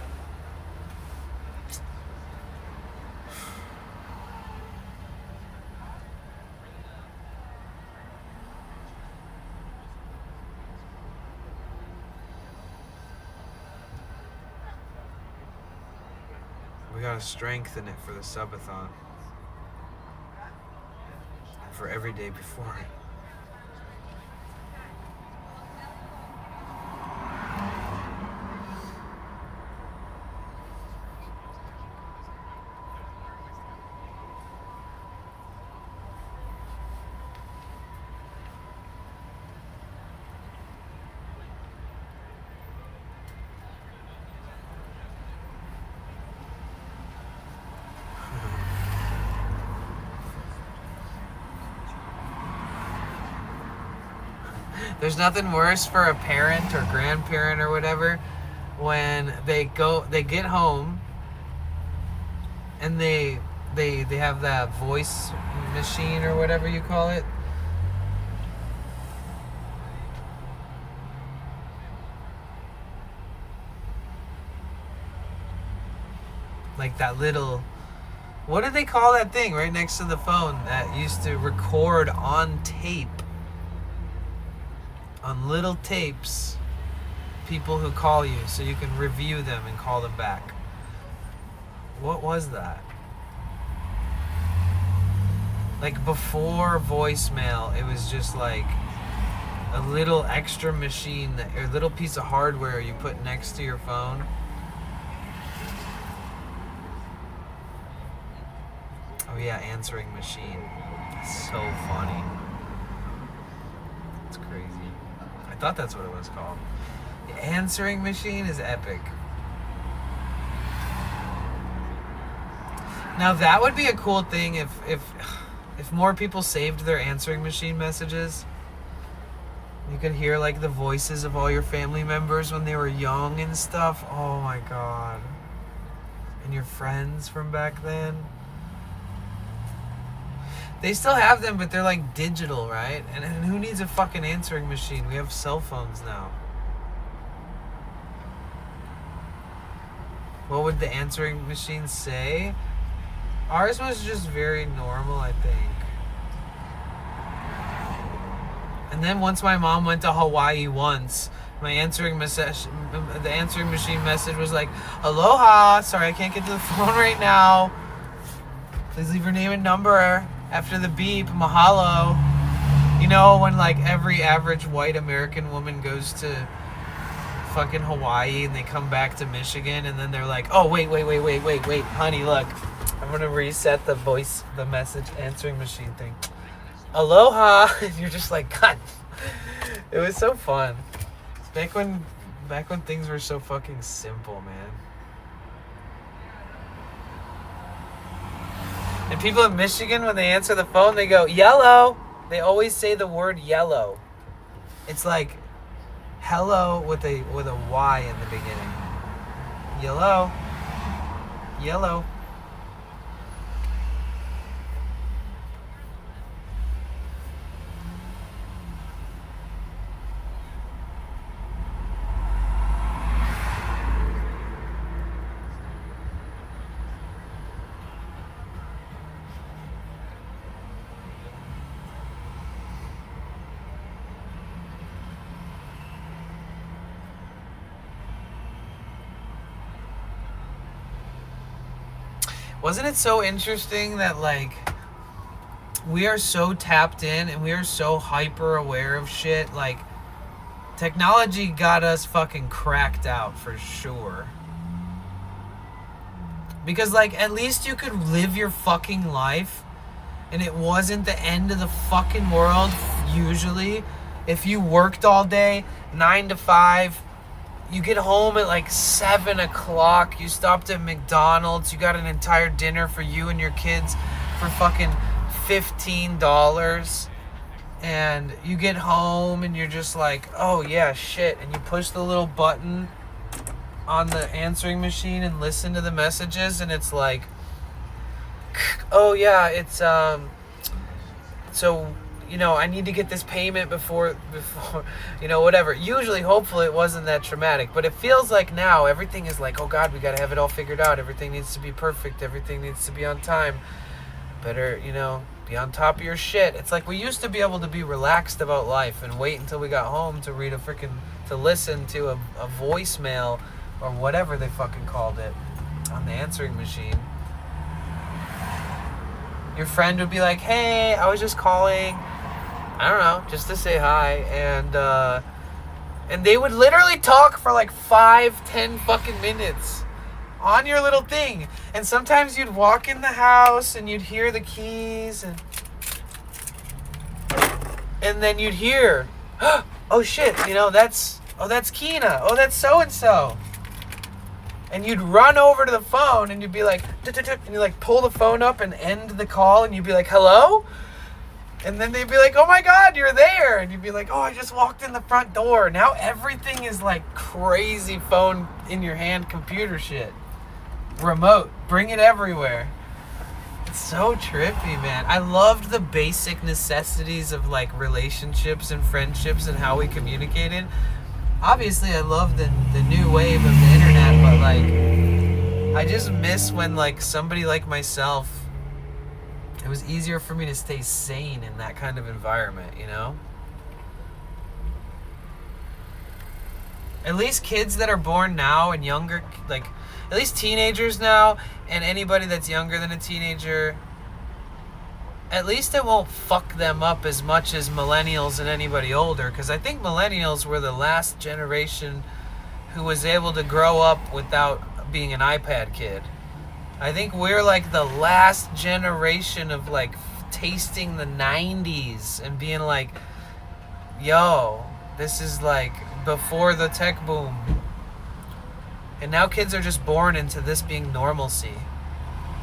We gotta strengthen it for the subathon. And for every day before it. There's nothing worse for a parent or grandparent or whatever when they get home and they have that voice machine or whatever you call it. Like that little, what do they call that thing right next to the phone that used to record on tape? On little tapes, people who call you so you can review them and call them back. What was that? Like before voicemail, it was just like a little extra machine, or a little piece of hardware you put next to your phone. Oh yeah, answering machine. It's so funny. It's crazy. I thought that's what it was called. The answering machine is epic. Now that would be a cool thing if more people saved their answering machine messages. You could hear like the voices of all your family members when they were young and stuff. Oh my god. and your friends from back then. They still have them, but they're like digital, right? And who needs a fucking answering machine? We have cell phones now. What would the answering machine say? Ours was just very normal, I think. And then once my mom went to Hawaii once, my answering message, the answering machine message was like, "Aloha, sorry I can't get to the phone right now. Please leave your name and number after the beep. Mahalo." You know, when like every average white American woman goes to fucking Hawaii and they come back to Michigan and then they're like, "Oh, wait, honey, look. I'm gonna reset the message answering machine thing. Aloha." And you're just like, God. It was so fun. Back when things were so fucking simple, man. And people in Michigan, when they answer the phone, they go, "Yellow." They always say the word yellow. It's like hello with a Y in the beginning. Yellow. Yellow. Wasn't it so interesting that, like, we are so tapped in and we are so hyper aware of shit? Like, technology got us fucking cracked out for sure. Because, like, at least you could live your fucking life and it wasn't the end of the fucking world, usually. If you worked all day, 9 to 5, you get home at like 7 o'clock. You stopped at McDonald's. You got an entire dinner for you and your kids for fucking $15. And you get home and you're just like, oh yeah, shit. And you push the little button on the answering machine and listen to the messages. And it's like, oh yeah, it's, so, you know, I need to get this payment before, you know, whatever. Usually, hopefully, it wasn't that traumatic. But it feels like now everything is like, oh, God, we got to have it all figured out. Everything needs to be perfect. Everything needs to be on time. Better, you know, be on top of your shit. It's like we used to be able to be relaxed about life and wait until we got home to read to listen to a voicemail or whatever they fucking called it on the answering machine. Your friend would be like, hey, I was just calling, I don't know, just to say hi. And they would literally talk for like 5-10 fucking minutes on your little thing. And sometimes you'd walk in the house and you'd hear the keys and then you'd hear, oh shit, you know, that's Keena. Oh, that's so-and-so. And you'd run over to the phone and you'd be like, and you like pull the phone up and end the call and you'd be like, hello? And then they'd be like, oh my God, you're there. And you'd be like, oh, I just walked in the front door. Now everything is like crazy phone in your hand computer shit. Remote, bring it everywhere. It's so trippy, man. I loved the basic necessities of like relationships and friendships and how we communicated. Obviously, I love the new wave of the internet, but like, I just miss when like somebody like myself, it was easier for me to stay sane in that kind of environment, you know? At least kids that are born now and younger, like, at least teenagers now, and anybody that's younger than a teenager, at least it won't fuck them up as much as millennials and anybody older, because I think millennials were the last generation who was able to grow up without being an iPad kid. I think we're like the last generation of like tasting the 90s and being like, yo, this is like before the tech boom. And now kids are just born into this being normalcy.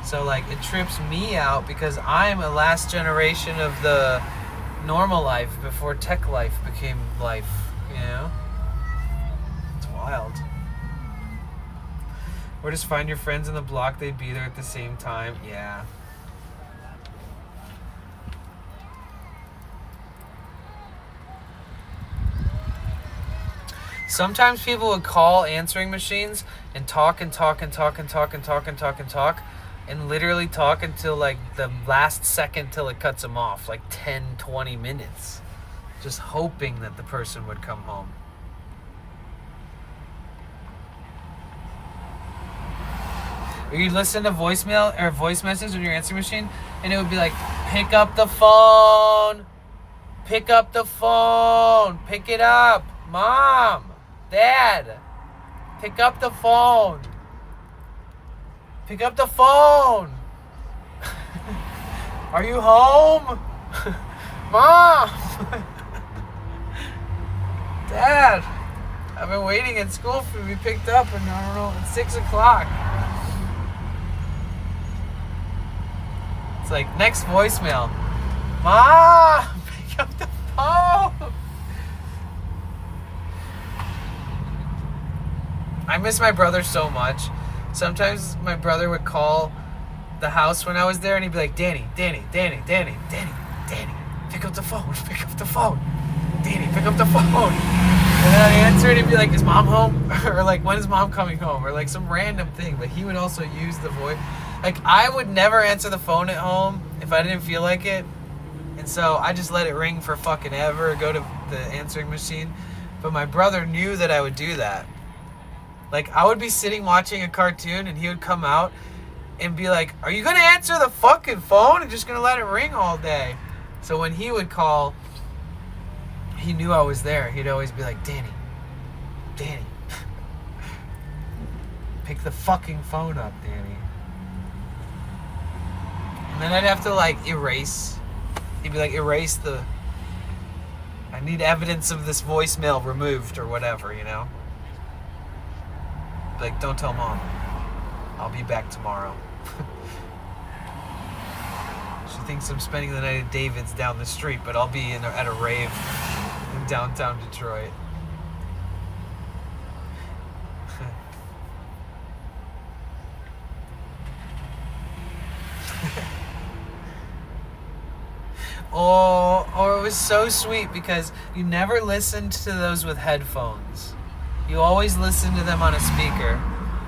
So like it trips me out because I'm a last generation of the normal life before tech life became life, you know? It's wild. Or just find your friends in the block, they'd be there at the same time. Yeah. Sometimes people would call answering machines and talk and talk and talk and talk and talk and talk and talk and literally talk until like the last second till it cuts them off, like 10, 20 minutes, just hoping that the person would come home. Or you'd listen to voicemail or voice message on your answering machine and it would be like, pick up the phone, pick up the phone, pick it up, Mom, Dad, pick up the phone. Pick up the phone. Are you home? Mom. Dad, I've been waiting at school for you to be picked up and I don't know, it's 6 o'clock. It's like, next voicemail. Mom, pick up the phone. I miss my brother so much. Sometimes my brother would call the house when I was there and he'd be like, Danny, pick up the phone, pick up the phone. Danny, pick up the phone. And then I'd answer it and he'd be like, is Mom home? Or like, when is Mom coming home? Or like some random thing. But he would also use the voice. Like, I would never answer the phone at home if I didn't feel like it. And so I just let it ring for fucking ever, go to the answering machine. But my brother knew that I would do that. Like, I would be sitting watching a cartoon and he would come out and be like, are you going to answer the fucking phone and just going to let it ring all day? So when he would call, he knew I was there. He'd always be like, Danny, pick the fucking phone up, Danny. And then I'd have to, like, erase. He'd be like, erase the... I need evidence of this voicemail removed or whatever, you know? Like, don't tell Mom. I'll be back tomorrow. She thinks I'm spending the night at David's down the street, but I'll be at a rave in downtown Detroit. Or it was so sweet because you never listened to those with headphones. You always listen to them on a speaker.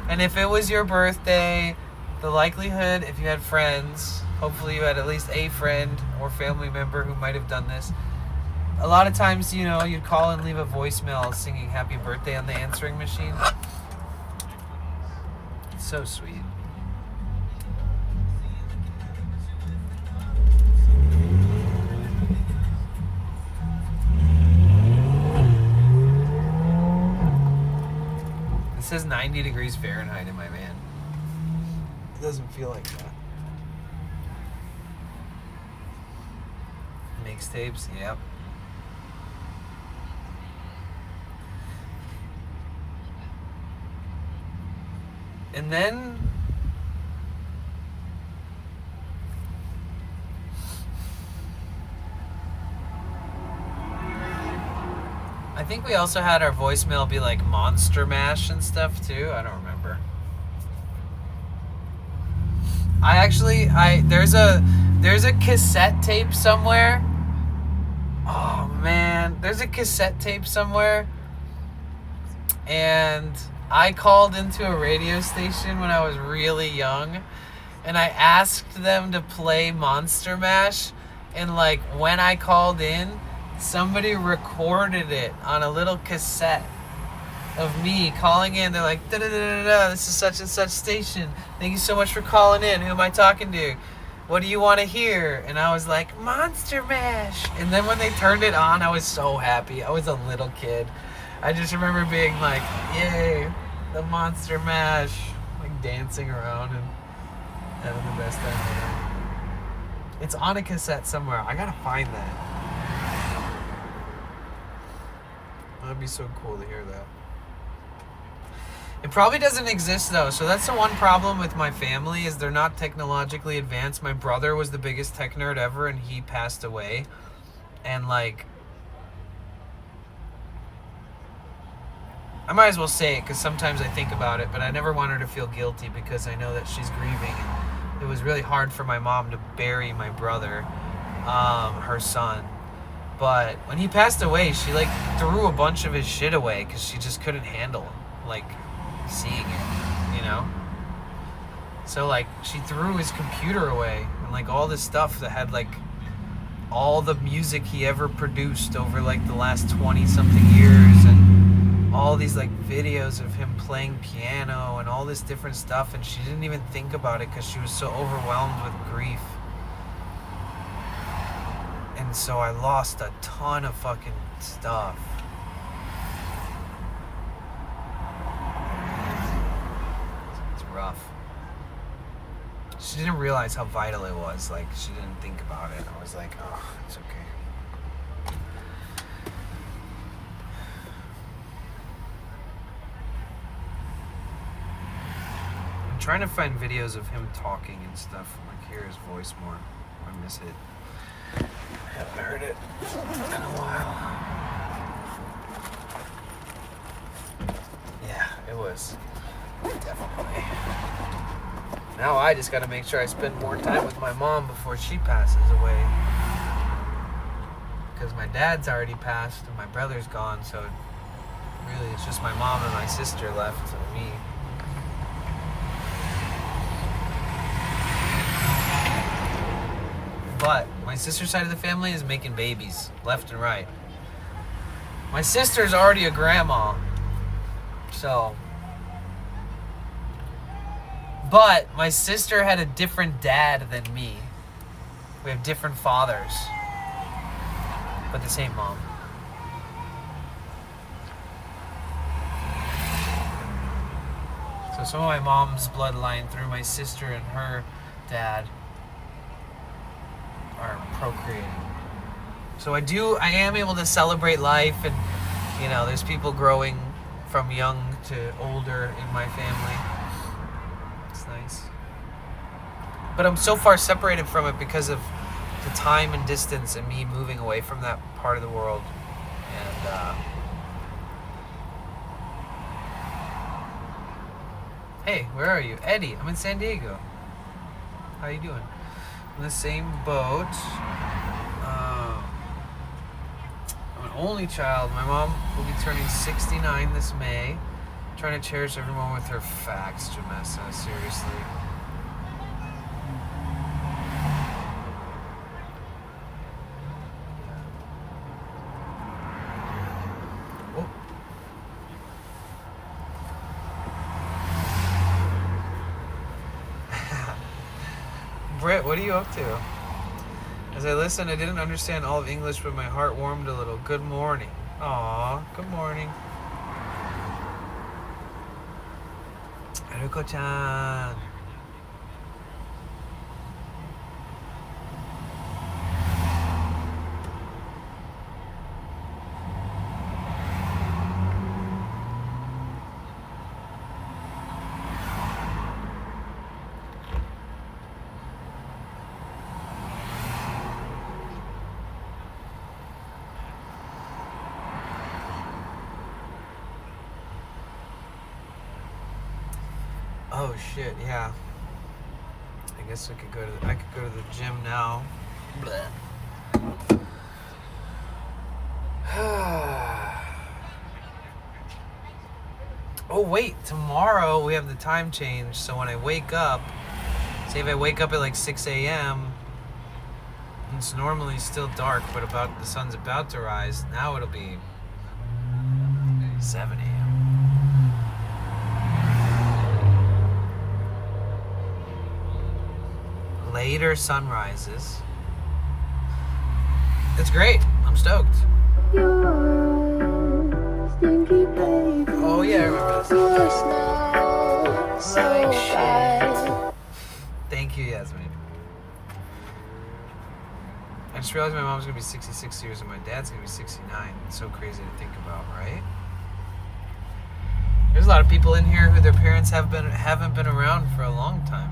And if it was your birthday, the likelihood, if you had friends, hopefully you had at least a friend or family member who might have done this. A lot of times, you know, you'd call and leave a voicemail singing happy birthday on the answering machine. It's so sweet. It says 90 degrees Fahrenheit in my van. It doesn't feel like that. Mixtapes, yep. And then I think we also had our voicemail be like Monster Mash and stuff too. I don't remember. There's a cassette tape somewhere. Oh man, there's a cassette tape somewhere. And I called into a radio station when I was really young and I asked them to play Monster Mash, and like when I called in, somebody recorded it on a little cassette of me calling in. They're like, da-da-da-da-da, this is such and such station. Thank you so much for calling in. Who am I talking to? What do you want to hear? And I was like, Monster Mash. And then when they turned it on, I was so happy. I was a little kid. I just remember being like, yay, the Monster Mash. Like dancing around and having the best time. It's on a cassette somewhere. I gotta find that. That'd be so cool to hear that. It probably doesn't exist though, so that's the one problem with my family is they're not technologically advanced. My brother was the biggest tech nerd ever and he passed away. And like I might as well say it because sometimes I think about it, but I never want her to feel guilty because I know that she's grieving. And it was really hard for my mom to bury my brother, her son. But when he passed away, she like threw a bunch of his shit away because she just couldn't handle like seeing it, you know? So like she threw his computer away and like all this stuff that had like all the music he ever produced over like the last 20 something years, and all these like videos of him playing piano and all this different stuff, and she didn't even think about it because she was so overwhelmed with grief. And so I lost a ton of fucking stuff. It's rough. She didn't realize how vital it was. Like, she didn't think about it. I was like, oh, it's okay. I'm trying to find videos of him talking and stuff. Like, hear his voice more. I miss it. I haven't heard it in a while. Yeah, it was. Definitely. Now I just gotta make sure I spend more time with my mom before she passes away. Because my dad's already passed and my brother's gone, so really it's just my mom and my sister left and me. But my sister's side of the family is making babies left and right. My sister's already a grandma, so. But my sister had a different dad than me. We have different fathers, but the same mom. So some of my mom's bloodline through my sister and her dad are procreating. So I am able to celebrate life, and you know, there's people growing from young to older in my family. It's nice. But I'm so far separated from it because of the time and distance and me moving away from that part of the world. And hey, where are you? Eddie, I'm in San Diego. How you doing? In the same boat. I'm an only child. My mom will be turning 69 this May. Trying to cherish every moment with her facts, Jamessa. Seriously. Oh. Britt, what are you up to? As I listened, I didn't understand all of English, but my heart warmed a little. Good morning. Aw, good morning. Haruko-chan. Oh shit, yeah. I guess I could go to the gym now. Oh wait, tomorrow we have the time change, so when I wake up, say if I wake up at like 6 a.m., it's normally still dark, but the sun's about to rise. Now it'll be 7 a.m. Later sunrises. It's great. I'm stoked. Oh yeah, I remember this. Shit. Thank you, Yasmin. I just realized my mom's gonna be 66 years and my dad's gonna be 69. It's so crazy to think about, right? There's a lot of people in here who their parents haven't been around for a long time.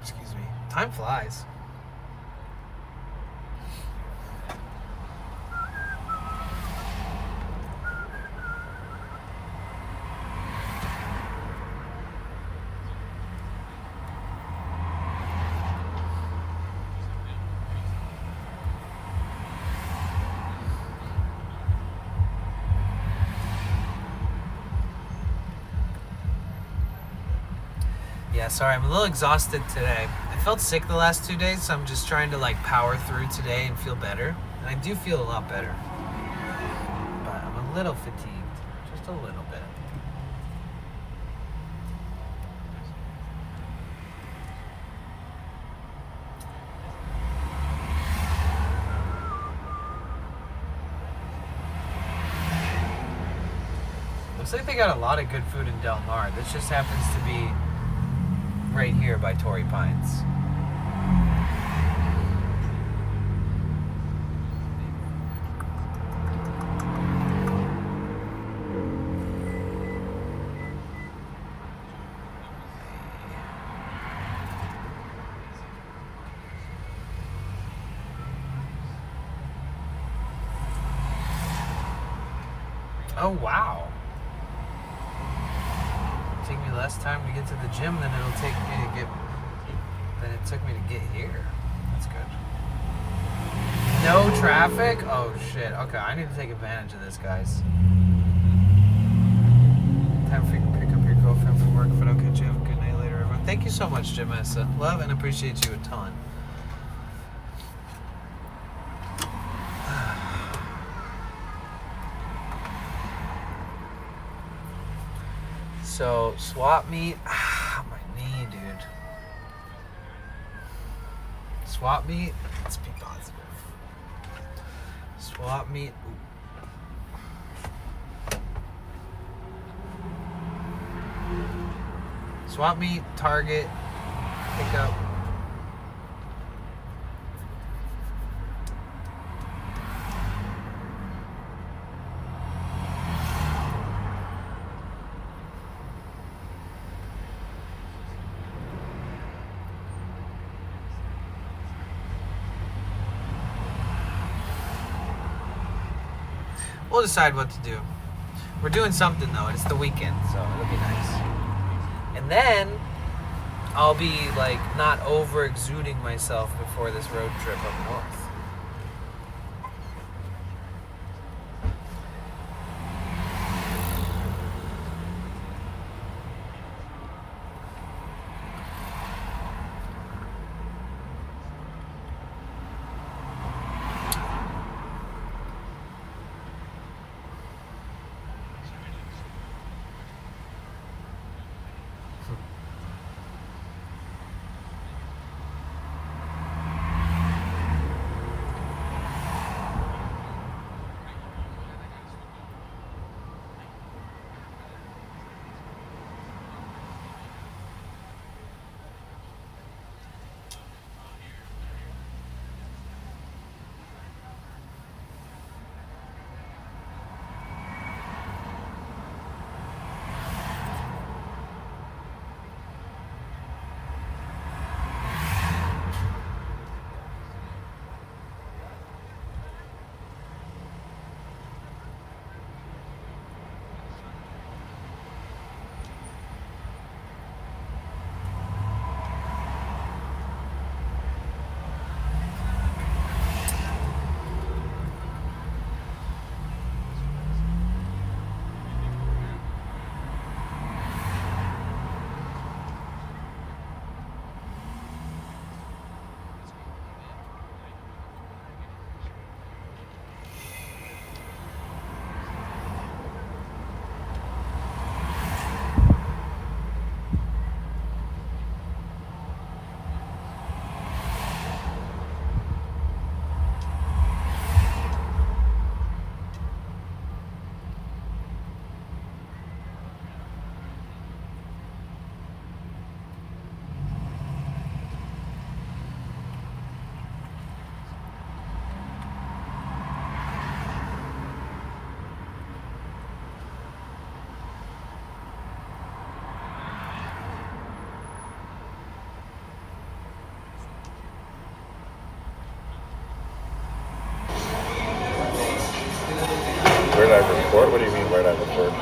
Excuse me. Time flies. Yeah, sorry, I'm a little exhausted today. I felt sick the last 2 days, so I'm just trying to like power through today and feel better. And I do feel a lot better. But I'm a little fatigued, just a little bit. Looks like they got a lot of good food in Del Mar. This just happens to be right here by Tory Pines. Oh, wow. Take me less time to get to the gym than it'll take me to get than it took me to get here. That's good. No traffic? Oh shit. Okay, I need to take advantage of this, guys. Time for you to pick up your girlfriend from work, but I'll catch you. Have a good night later, everyone. Thank you so much, Jamessa. Love and appreciate you a ton. So, swap meet. Ah, my knee, dude. Swap meet. Let's be positive. Swap meet. Swap meet, Target, pickup. We'll decide what to do. We're doing something though, and it's the weekend, so it'll be nice. And then I'll be like not over exuding myself before this road trip up north. Where did I record? What do you mean, where did I record?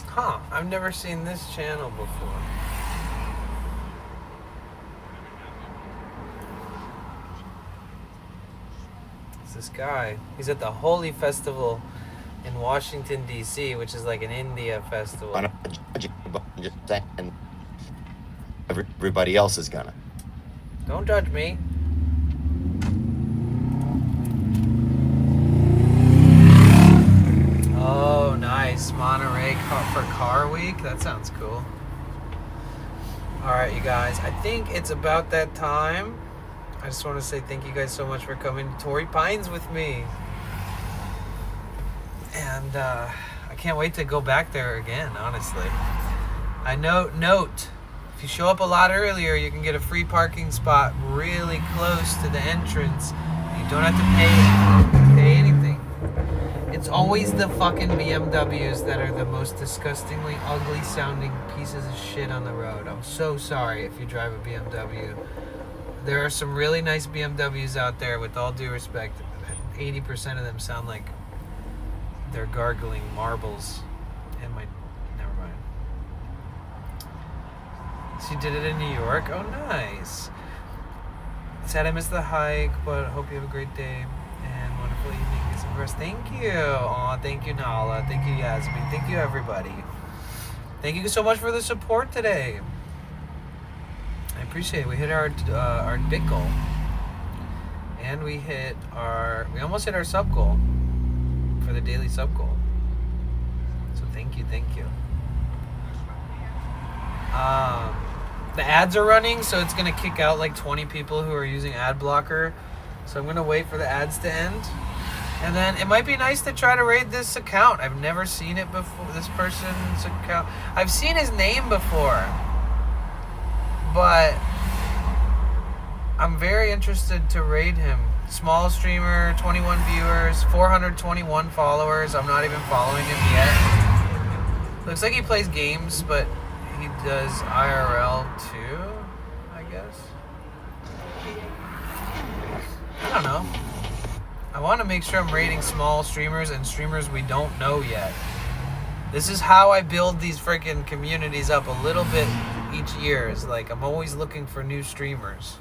Huh, I've never seen this channel before. It's this guy. He's at the Holy Festival in Washington, D.C., which is like an India festival. And everybody else is gonna. Don't judge me. Oh, nice. Monterey for Car Week. That sounds cool. All right, you guys. I think it's about that time. I just want to say thank you guys so much for coming to Tory Pines with me. And I can't wait to go back there again, honestly. I note, if you show up a lot earlier, you can get a free parking spot really close to the entrance. You don't have to pay anything. It's always the fucking BMWs that are the most disgustingly ugly sounding pieces of shit on the road. I'm so sorry if you drive a BMW. There are some really nice BMWs out there, with all due respect. 80% of them sound like they're gargling marbles. And never mind. She did it in New York? Oh, nice. Sad I missed the hike, but hope you have a great day and wonderful evening. Get some rest. Thank you. Aw, thank you, Nala. Thank you, Yasmin. Thank you, everybody. Thank you so much for the support today. I appreciate it. We hit our dick goal. And we almost hit our sub goal for the daily sub goal. So thank you. The ads are running, so it's gonna kick out like 20 people who are using ad blocker. So I'm gonna wait for the ads to end. And then it might be nice to try to raid this account. I've never seen it before, this person's account. I've seen his name before, but I'm very interested to raid him. Small streamer, 21 viewers, 421 followers. I'm not even following him yet. Looks like he plays games, but he does IRL too, I guess. I don't know. I want to make sure I'm rating small streamers and streamers we don't know yet. This is how I build these freaking communities up a little bit each year. Is like I'm always looking for new streamers.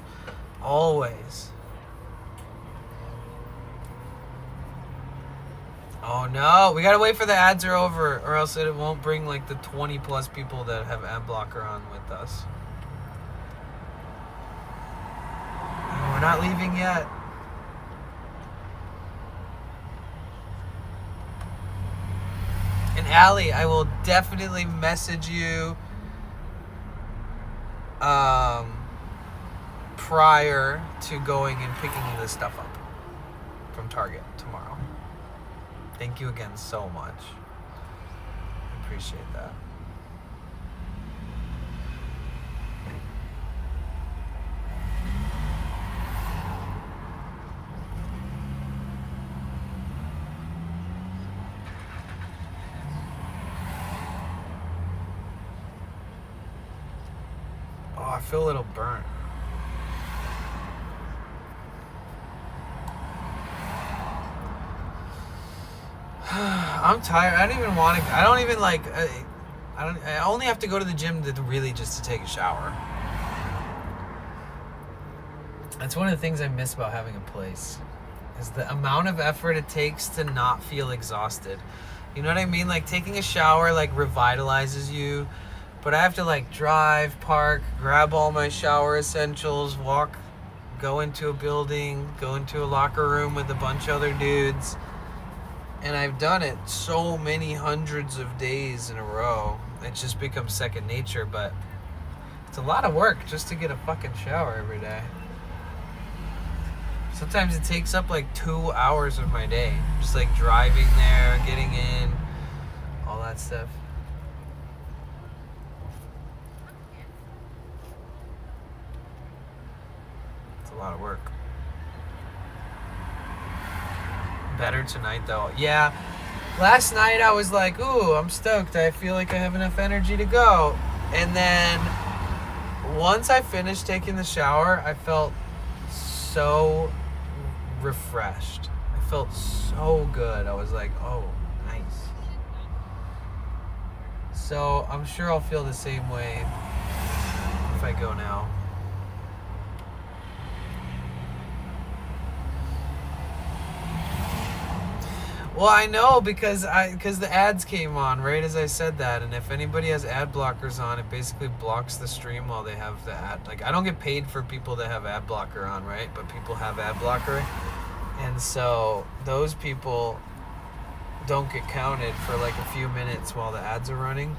Always. Oh no, we gotta wait for the ads are over, or else it won't bring like the 20 plus people that have ad blocker on with us. Oh, we're not leaving yet. And Allie, I will definitely message you prior to going and picking this stuff up from Target tomorrow. Thank you again so much. I appreciate that. Oh, I feel a little burnt. I'm tired. I don't even want to. I don't even like. I only have to go to the gym to really just to take a shower. That's one of the things I miss about having a place, is the amount of effort it takes to not feel exhausted. You know what I mean? Like taking a shower like revitalizes you, but I have to like drive, park, grab all my shower essentials, go into a building, go into a locker room with a bunch of other dudes. And I've done it so many hundreds of days in a row. It's just become second nature, but it's a lot of work just to get a fucking shower every day. Sometimes it takes up like 2 hours of my day. Just like driving there, getting in, all that stuff. It's a lot of work. Better tonight though. Yeah, last night I was like, ooh, I'm stoked. I feel like I have enough energy to go. And then once I finished taking the shower, I felt so refreshed. I felt so good. I was like, oh, nice. So I'm sure I'll feel the same way if I go now. Well, I know because the ads came on right as I said that, and if anybody has ad blockers on, it basically blocks the stream while they have the ad. Like, I don't get paid for people that have ad blocker on, right? But people have ad blocker, and so those people don't get counted for like a few minutes while the ads are running,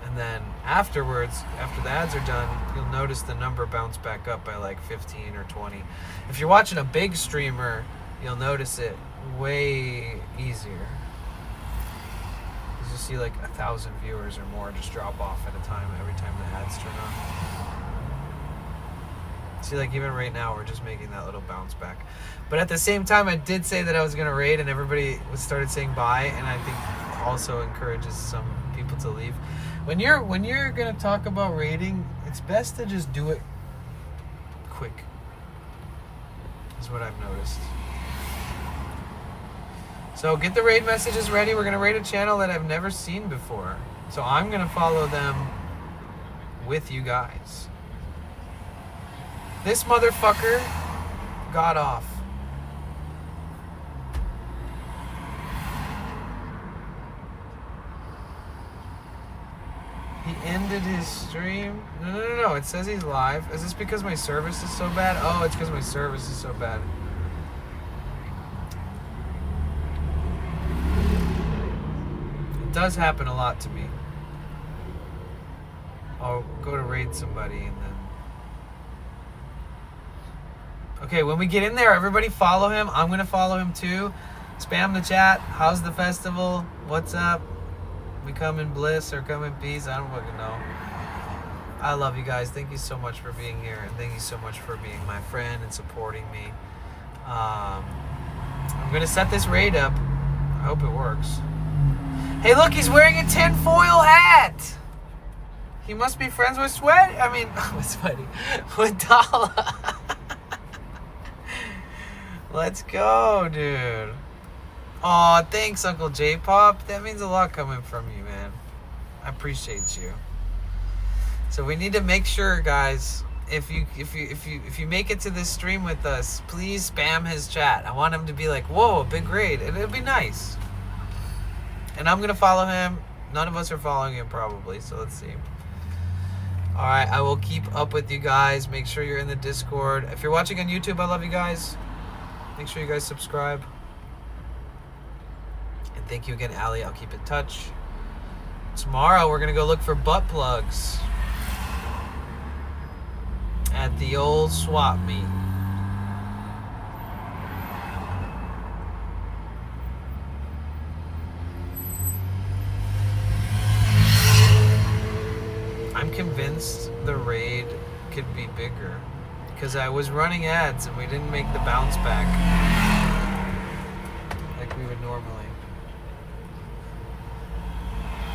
and then afterwards, after the ads are done, you'll notice the number bounce back up by like 15 or 20. If you're watching a big streamer, you'll notice it way easier. You just see like 1,000 viewers or more just drop off at a time every time the ads turn on. See, like even right now, we're just making that little bounce back. But at the same time, I did say that I was gonna raid, and everybody started saying bye, and I think also encourages some people to leave. When you're gonna talk about raiding, it's best to just do it quick. Is what I've noticed. So get the raid messages ready. We're gonna raid a channel that I've never seen before. So I'm gonna follow them with you guys. This motherfucker got off. He ended his stream. No. It says he's live. Is this because my service is so bad? Oh, it's because my service is so bad. It does happen a lot to me. I'll go to raid somebody and then... Okay, when we get in there, everybody follow him. I'm going to follow him too. Spam the chat. How's the festival? What's up? We come in bliss or come in peace. I don't fucking know. I love you guys. Thank you so much for being here. And thank you so much for being my friend and supporting me. I'm going to set this raid up. I hope it works. Hey, look, he's wearing a tinfoil hat. He must be friends with Sweaty. I mean, with Sweaty. With Dala. Let's go, dude. Aw, thanks, Uncle J-Pop. That means a lot coming from you, man. I appreciate you. So we need to make sure, guys, if you make it to this stream with us, please spam his chat. I want him to be like, whoa, a big raid. It'd be nice. And I'm gonna follow him. None of us are following him probably, so let's see. Alright, I will keep up with you guys. Make sure you're in the Discord. If you're watching on YouTube, I love you guys. Make sure you guys subscribe. And thank you again, Allie. I'll keep in touch. Tomorrow, we're going to go look for butt plugs at the old swap meet. I'm convinced the raid could be bigger because I was running ads and we didn't make the bounce back like we would normally.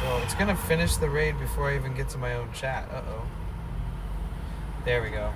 Well, it's gonna finish the raid before I even get to my own chat. Uh-oh. There we go.